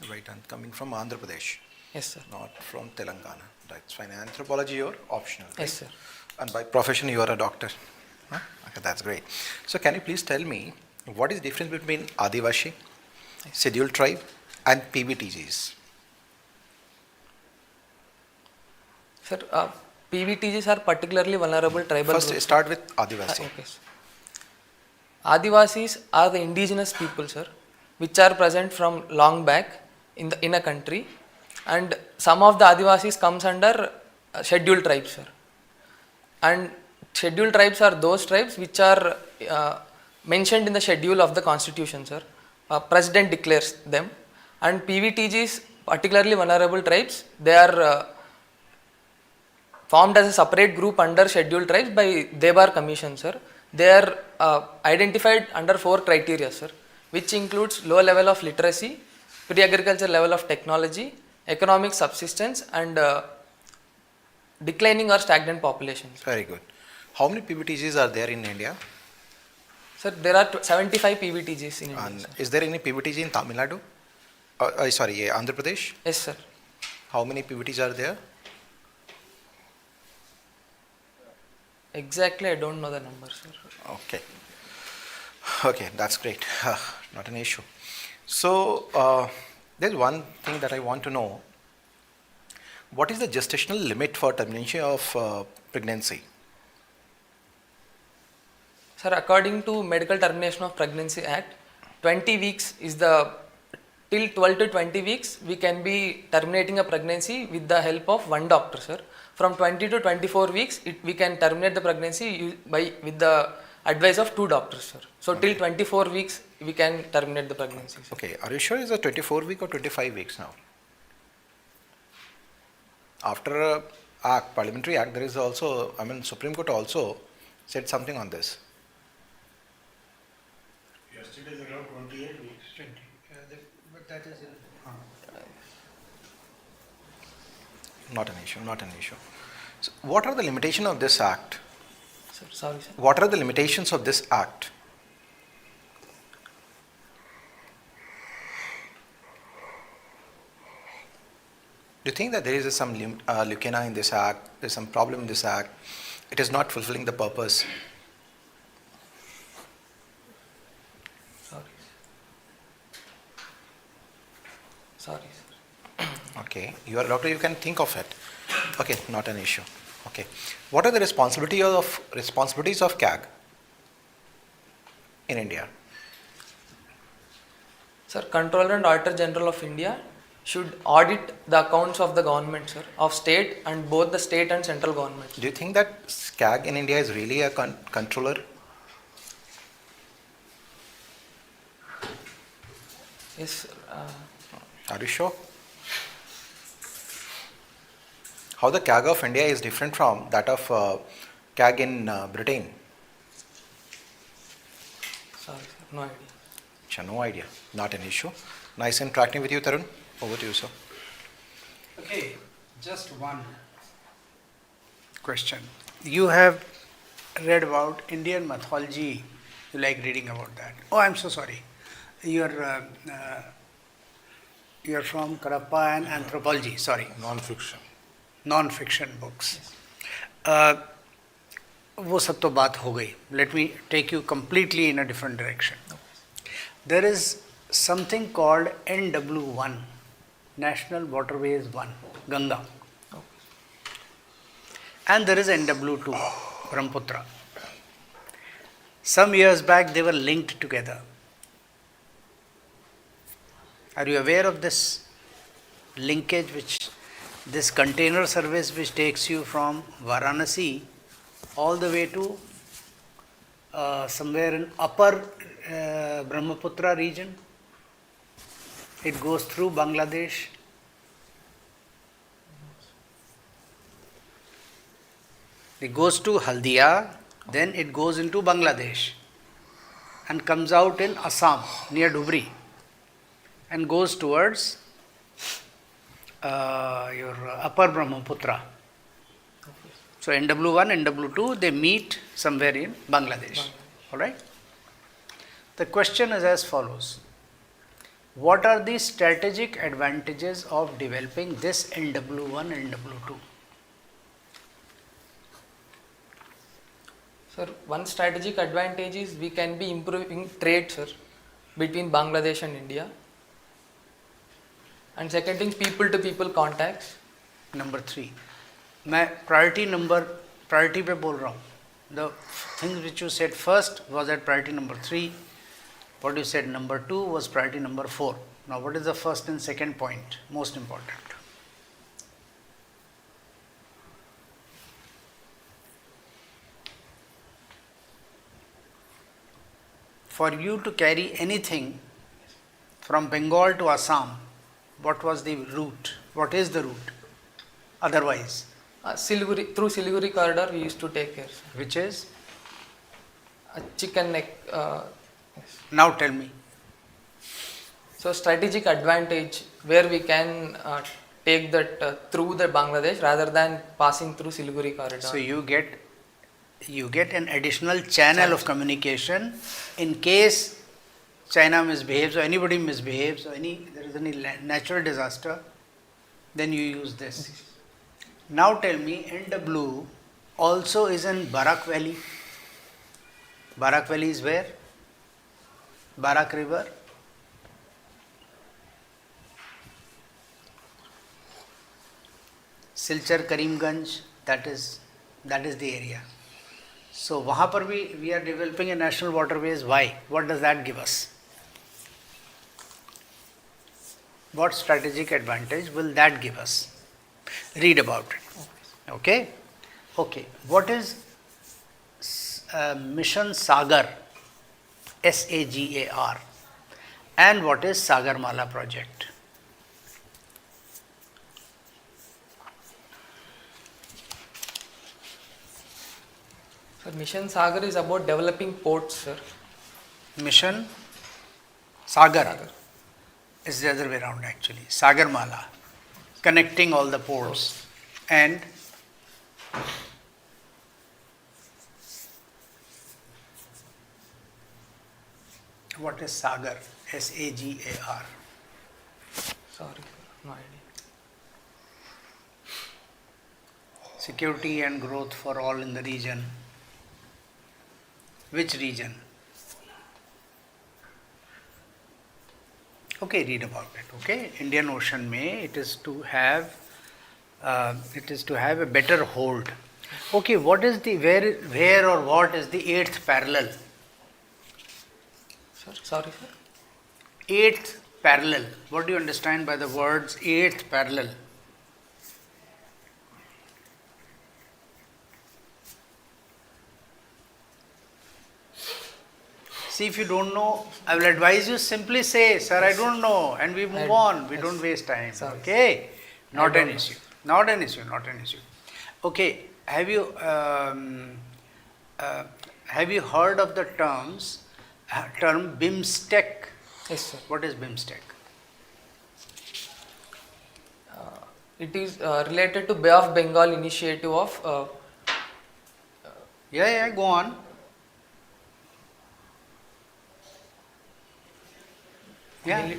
Right, and coming from Andhra Pradesh. Yes, sir. Not from Telangana. Right, it's fine. Anthropology, you're optional. Right? Yes, sir. And by profession, you are a doctor. Huh? Okay, that's great. So, can you please tell me what is the difference between Adivasi, scheduled tribe, and PBTGs? Sir, PBTGs are particularly vulnerable tribal First, groups. start with Adivasi. Okay, sir. Adivasis are the indigenous people, sir, which are present from long back in a country, and some of the Adivasis comes under scheduled tribes, sir. And scheduled tribes are those tribes which are mentioned in the schedule of the constitution, sir. President declares them. And PVTGs, particularly vulnerable tribes, they are formed as a separate group under scheduled tribes by Debar Commission, sir. They are identified under 4 criteria, sir, which includes low level of literacy, pre-agriculture level of technology, economic subsistence, and declining or stagnant populations. Very good. How many PBTGs are there in India? Sir, there are 75 PBTGs in India. And sir. is there any PBTG in Tamil Nadu? Andhra Pradesh? Yes, sir. How many PBTs are there? Exactly, I don't know the number, sir. Okay. Okay, that's great. Not an issue. So, there's one thing that I want to know. What is the gestational limit for termination of pregnancy? Sir, according to Medical Termination of Pregnancy Act, 20 weeks is the, till 12 to 20 weeks, we can be terminating a pregnancy with the help of one doctor, sir. From 20 to 24 weeks, we can terminate the pregnancy with the advice of two doctors, sir. So, till 24 weeks, we can terminate the pregnancy, sir. Okay, are you sure it's a 24 week or 25 weeks now? After act, parliamentary act, there is also, Supreme Court also said something on this. Yesterday they allowed 28 weeks. But that is Not an issue, not an issue. So what are the limitations of this act? Sir, sorry, sir. What are the limitations of this act? Do you think that there is some leukemia in this act, there's some problem in this act, it is not fulfilling the purpose? Sorry. Sorry, sir. Okay, you are a doctor, you can think of it. Okay, not an issue. Okay. What are the responsibilities of CAG in India? Sir, Controller and Auditor General of India should audit the accounts of the government, sir, of state and both the state and central government. Do you think that CAG in India is really a controller? Yes, sir. Are you sure? How the CAG of India is different from that of CAG in Britain? Sorry, sir, no idea. Sure, no idea. Not an issue. Nice interacting with you, Tarun. Over to you, sir. Okay, just one question. You have read about Indian mythology. You like reading about that. Oh, I'm so sorry. You're from Karappa and anthropology. Sorry. Non-fiction. Non-fiction books. वो सब तो बात हो गई. Let me take you completely in a different direction. There is something called NW1, National Waterways 1, Ganga. And there is NW2, Brahmaputra. Some years back they were linked together. Are you aware of this linkage, which this container service which takes you from Varanasi all the way to somewhere in upper Brahmaputra region? It goes through Bangladesh. It goes to Haldia, then it goes into Bangladesh and comes out in Assam near Dhubri and goes towards your upper Brahmaputra. So NW1, NW2, they meet somewhere in Bangladesh. All right? The question is as follows. What are the strategic advantages of developing this NW1 and NW2? Sir, one strategic advantage is we can be improving trade, sir, between Bangladesh and India. And second thing, people to people contacts. Number 3. मैं priority पे बोल रहा हूँ. The things which you said first was at priority number 3. What you said number 2 was priority number 4. Now what is the first and second point? Most important. For you to carry anything from Bengal to Assam, what was the route? What is the route? Otherwise? Siliguri, through Siliguri corridor we used to take care, sir. Which is? Chicken neck. Yes. Now tell me. So strategic advantage where we can take that through the Bangladesh rather than passing through Siliguri corridor. So you get an additional channel of communication in case China misbehaves or anybody misbehaves or there is any natural disaster, then you use this. Now tell me NW also is in Barak Valley. Barak Valley is where? Barak River. Silchar, Karimganj, that is the area. So वहाँ पर भी we are developing a national waterways. Why? What does that give us? What strategic advantage will that give us? Read about it. Okay? Okay. What is Mission Sagar? SAGAR. And what is Sagarmala project? Sir, Mission Sagar is about developing ports, sir. Mission Sagar is the other way around actually. Sagarmala, connecting all the ports. And what is Sagar? SAGAR. Sorry, no idea. Security and growth for all in the region. Which region? Okay, read about it. Okay, Indian Ocean may it is to have a better hold. Okay, what is the where or what is the eighth parallel? Sir, sorry, sir. Eighth parallel. What do you understand by the words eighth parallel? See, if you don't know, I will advise you simply say, sir, I don't know, and we move on. We don't waste time. Okay? Not an issue. Not an issue. Not an issue. Okay. Have you heard of the term BIMSTEC? Yes, sir. What is BIMSTEC? It is related to Bay of Bengal initiative of. Go on. Yeah.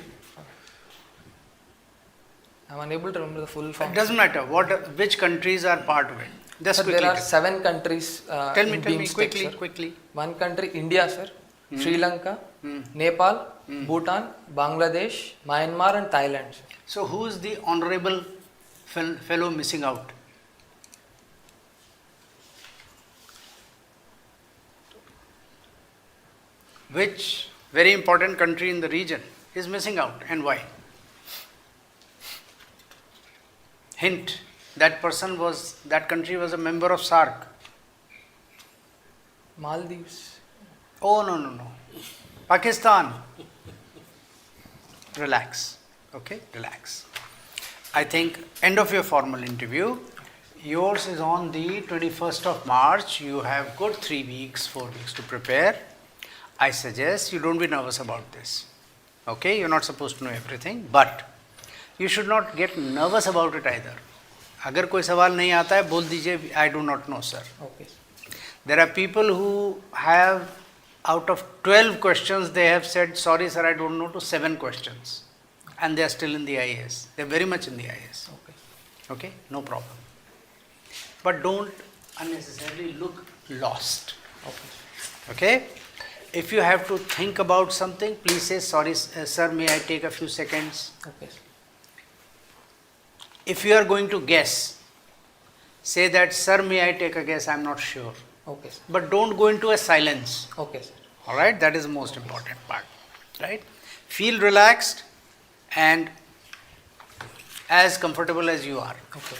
I'm unable to remember the full form. It doesn't matter. Which countries are part of it? Just Sir, quickly. there are 7 countries. Tell me quickly, quickly. One country, India, sir. Sri Lanka, Nepal, Bhutan, Bangladesh, Myanmar, and Thailand. Sir. So, who is the honorable fellow missing out? Which very important country in the region is missing out, and why? Hint, that country was a member of SAARC. Maldives. Oh, no. Pakistan. Relax. Okay, relax. I think end of your formal interview. Yours is on the 21st of March. You have good 3 weeks, 4 weeks to prepare. I suggest you don't be nervous about this. Okay, you're not supposed to know everything, but you should not get nervous about it either. अगर कोई सवाल नहीं आता है बोल दीजिए I do not know, sir. Okay. There are people who have out of 12 questions they have said sorry sir I don't know to 7 questions and they are still in the IAS. They are very much in the IAS. Okay, no problem. But don't unnecessarily look lost. Okay. If you have to think about something, please say, sorry, sir, may I take a few seconds? Okay. If you are going to guess, say that, sir, may I take a guess? I am not sure. Okay. But don't go into a silence. Okay, sir. All right, that is the most important part. Right? Feel relaxed and as comfortable as you are. Okay.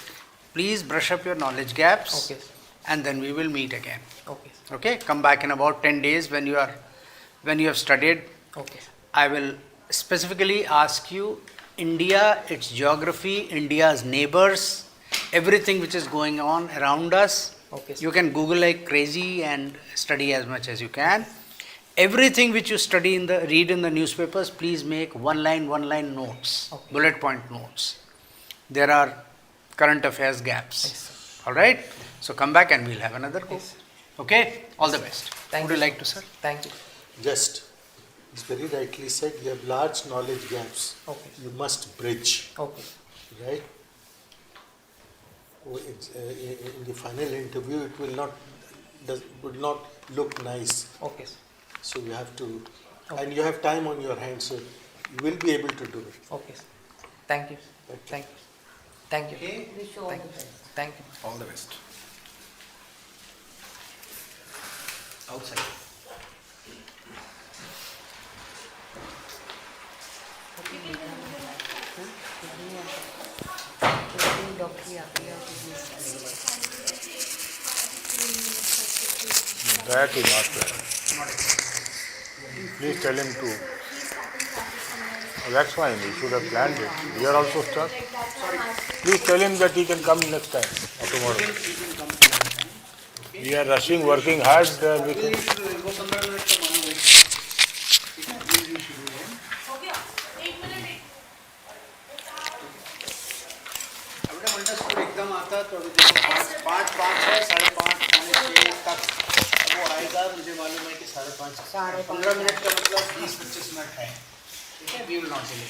Please brush up your knowledge gaps. Okay. And then we will meet again. Okay. Okay, come back in about 10 days when you have studied. Okay. I will specifically ask you India, its geography, India's neighbors, everything which is going on around us. Okay, you can Google like crazy and study as much as you can. Everything which you read in the newspapers, please make one line notes, bullet point notes. There are current affairs gaps. Yes, all right. So come back and we'll have another course. Okay. All the best. Thank Would you. you like to, sir? Thank you. Just, it's very rightly said, you have large knowledge gaps. Okay. You must bridge. Okay. Right? in the final interview, it would not look nice. Okay, sir. So you have to, and you have time on your hands, so you will be able to do it. Okay, sir. Thank you. Thank you. Thank you. Okay, wish you all Thank the you. best. Thank you. All the best. Outside. That is not fair. Please tell him to. Oh, that's fine, he should have planned it. We are also stuck. Please tell him that he can come next time or tomorrow. We are rushing, working hard. We can. एकदम आता तो 5:05 है 5:30 तक वो आएगा, मुझे मालूम है कि 5:30 15 मिनट का मतलब 20-25 मिनट है, ठीक है, वी विल नॉट डिले।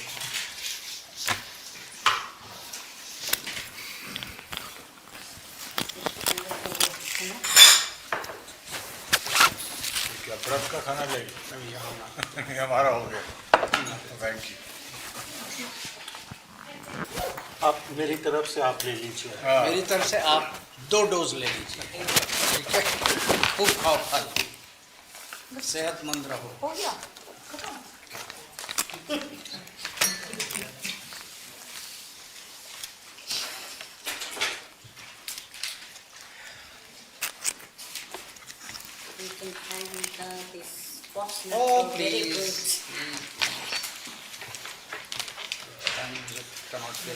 क्या व्रत का खाना लेंगे? नहीं, हमारा हो गया। Thank you. आप मेरी तरफ से आप ले लीजिए। मेरी तरफ से आप 2 डोज ले लीजिए, ठीक है, खूब खाओ फल, सेहतमंद रहो। हो गया। You can find this box nut. Oh, very please. good. टमाटर